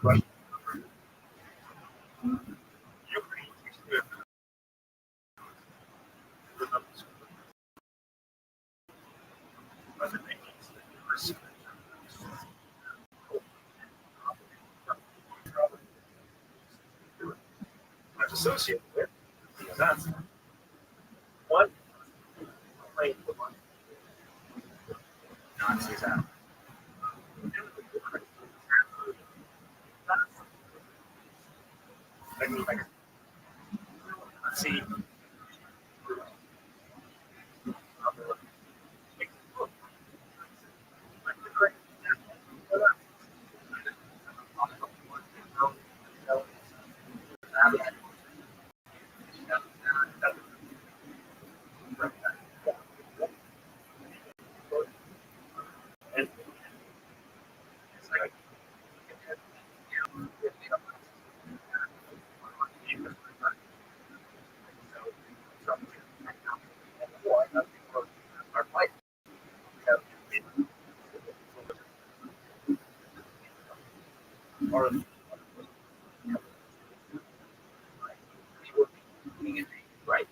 Right. You associated with that's one claim for money. Nazis have. See, and it's like our fight or right.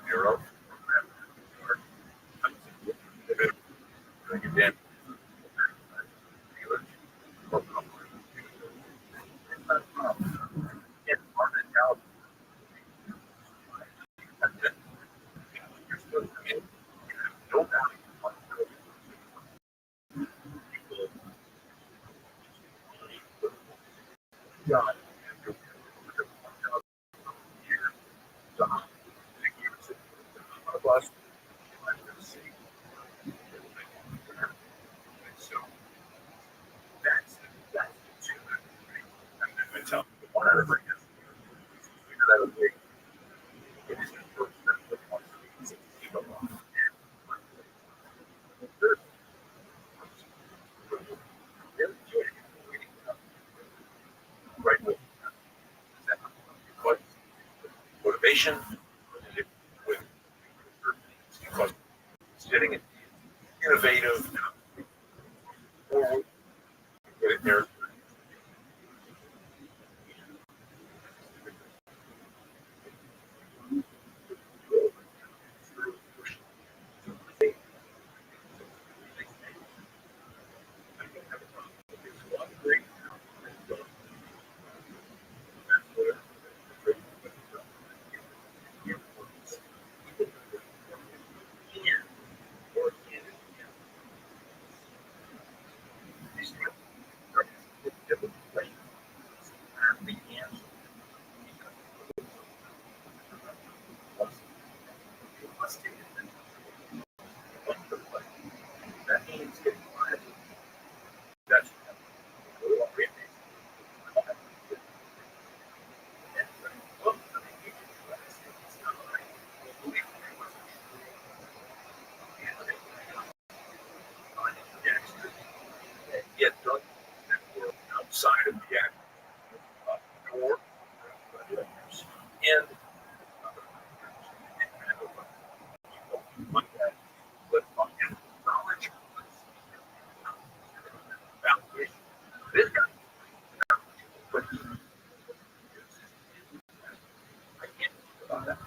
Bureau. Again, so that's the two. And so one other thing is that a big it is the first step that wants to keep up on. Right. But motivation with because sitting innovative forward there. That means getting that's get done outside of the act door and but knowledge validation. This guy, but I can't think about that.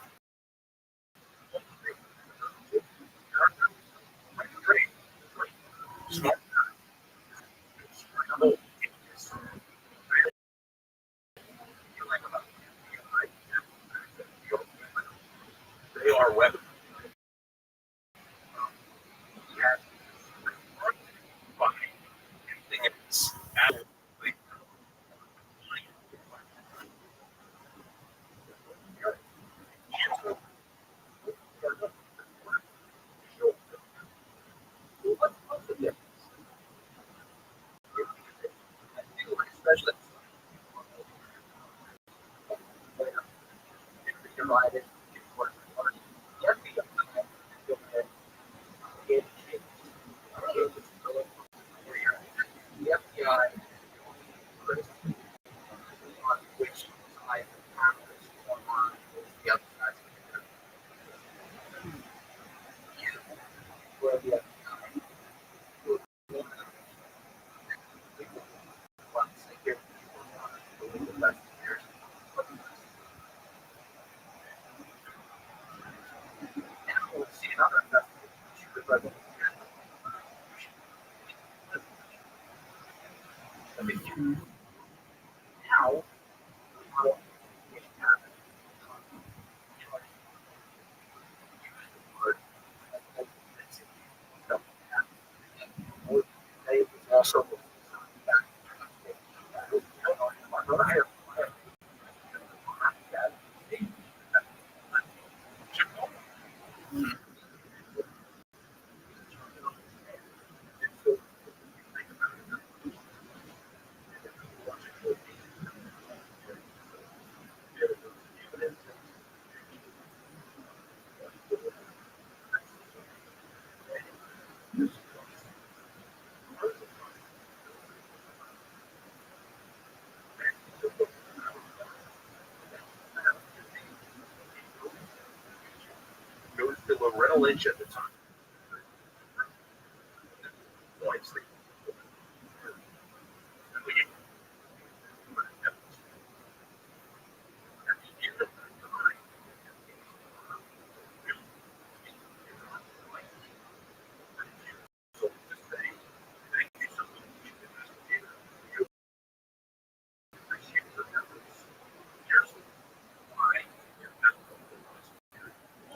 Goes to Loretta Lynch at the time.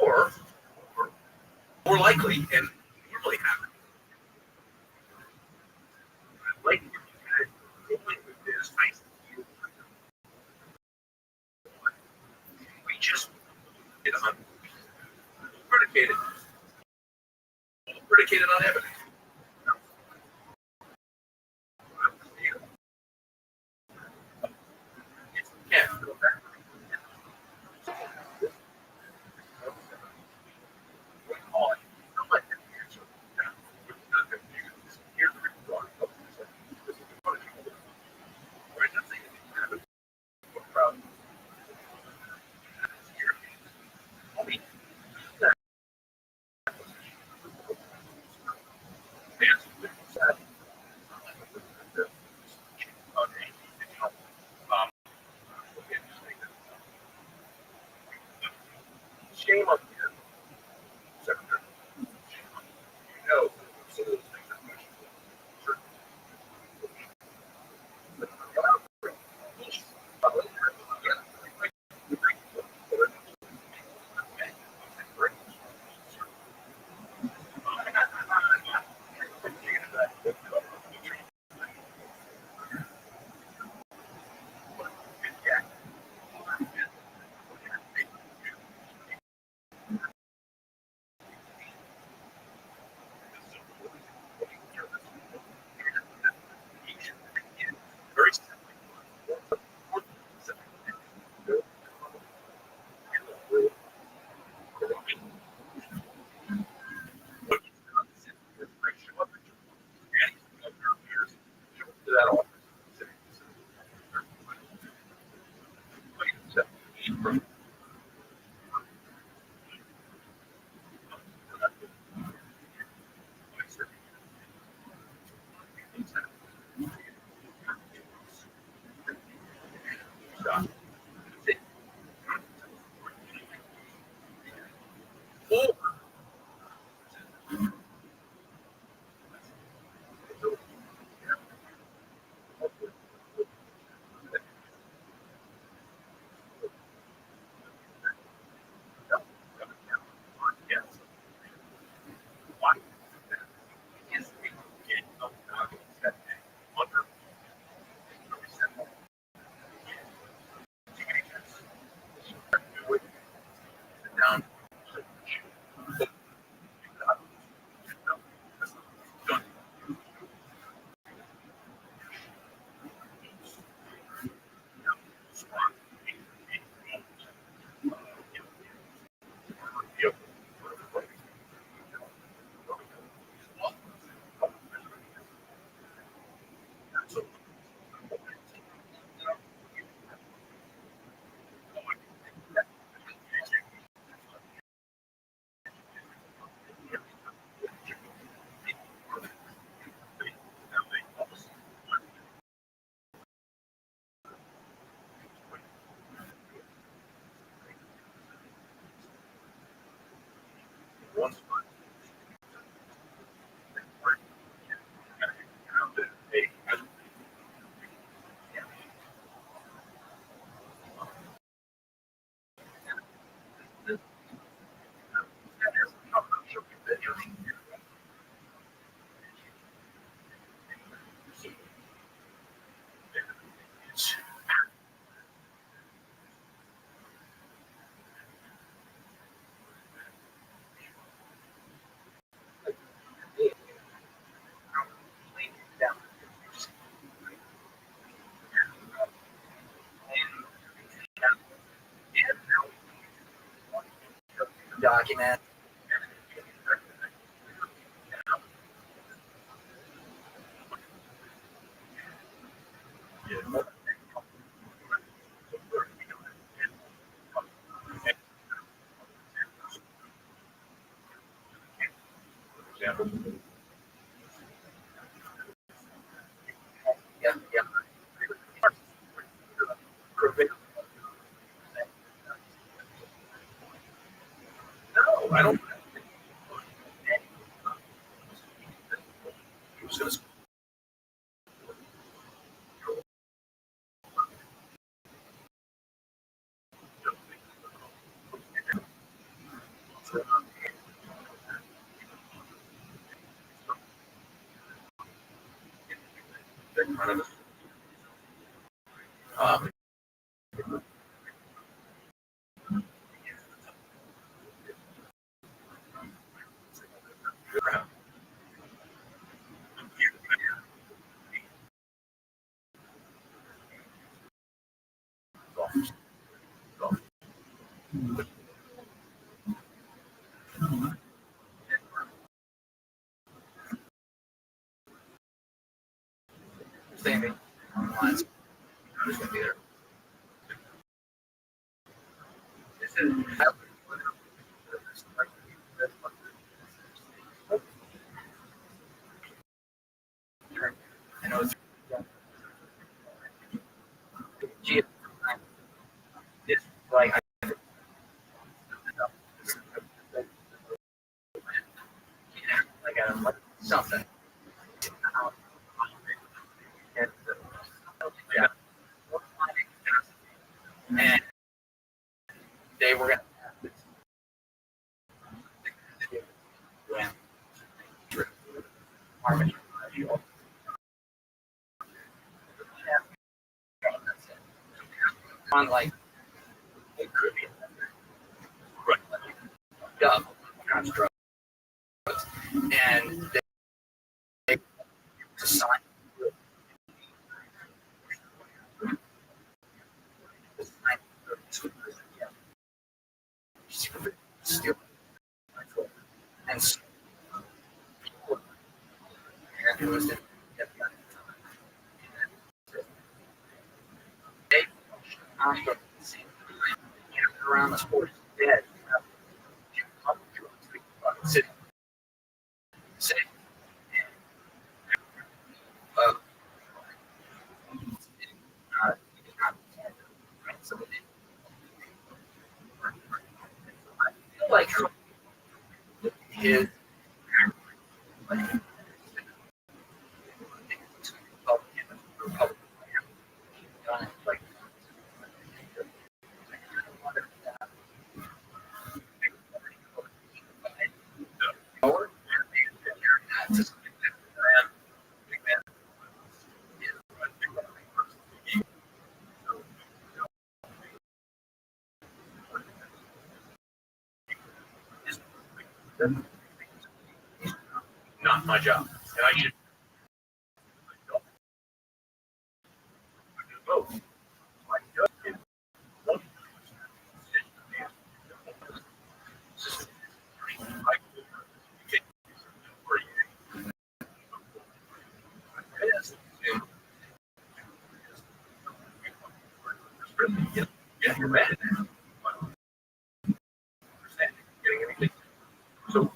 Or more likely, and normally happen, like this, we just get on predicated on evidence. Yeah. document. Yeah, yeah. No, I don't. Um, Standing on lines. Who's going to be there? This is I know it's it's like like something. Yeah. And they were going to harmony. On like it could be dub construct, and they decide still and it was they construct around the sports dead. City, city, uh, so I feel like his Republican, like forward. Not my job. And I should vote. Yeah, you're mad. Getting anything. So,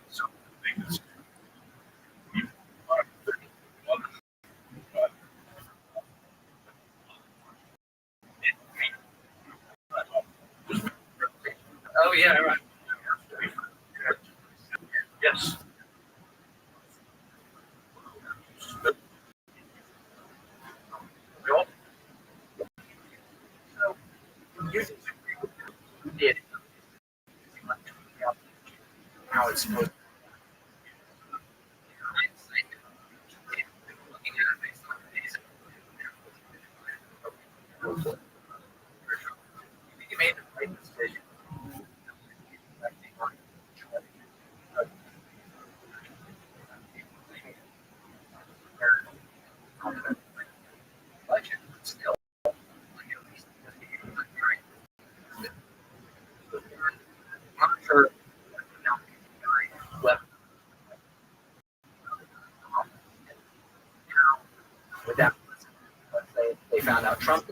so oh yeah, right. Yes. We all did how it's supposed to be. You made the right decision. Budget still. found out Trump.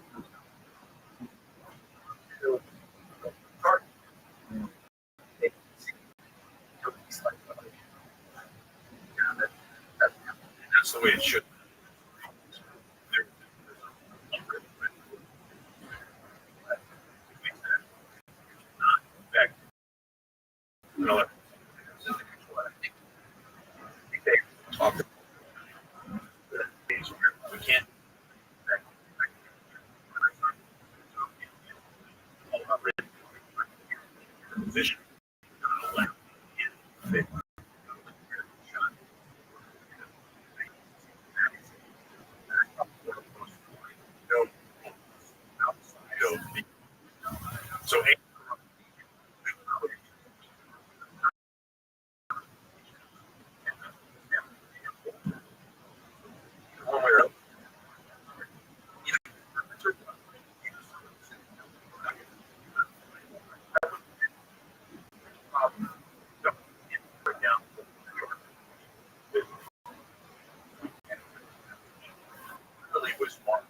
That's the way it should. We can't. Vision. So really was one.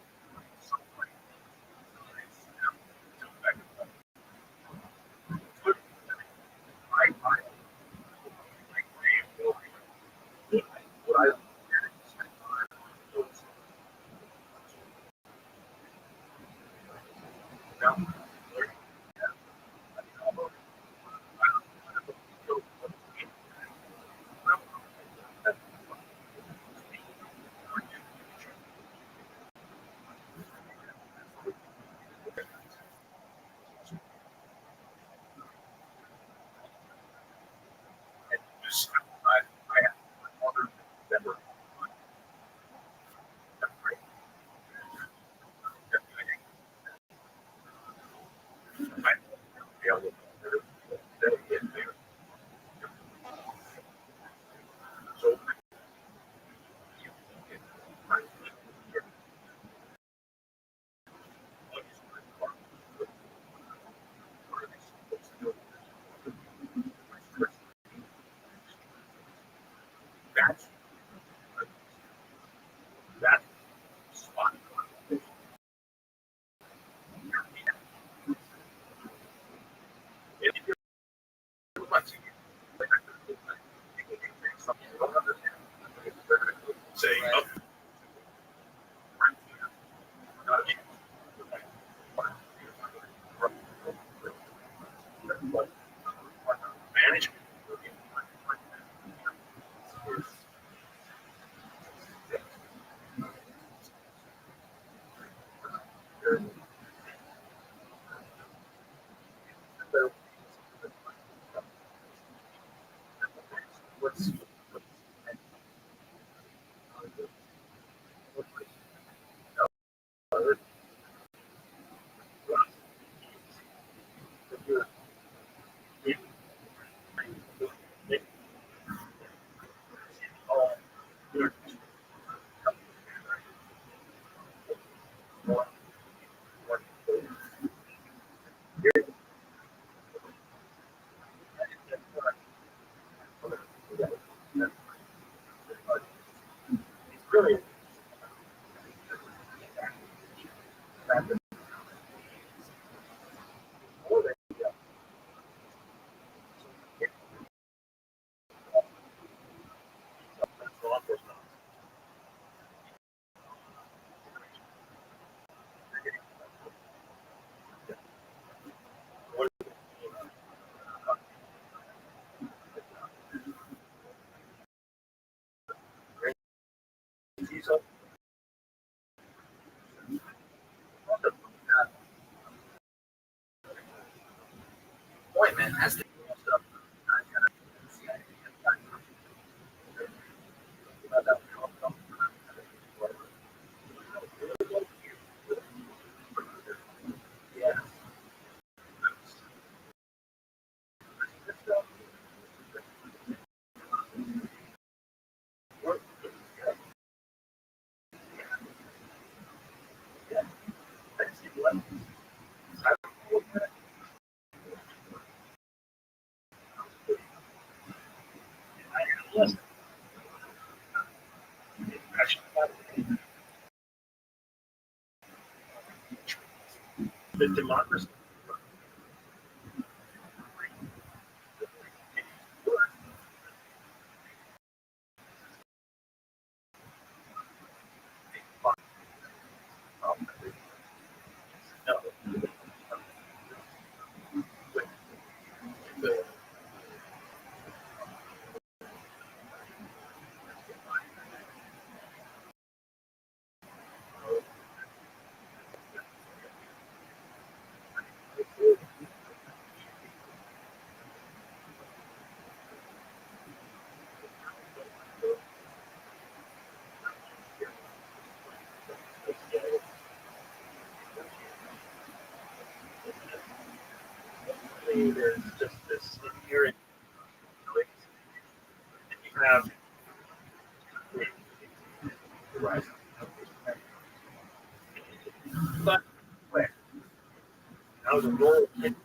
That's that spot. Say, oh, management. Appointment as the the democracy. No. There's just this inherent noise. And you have right. But where? I was a role kid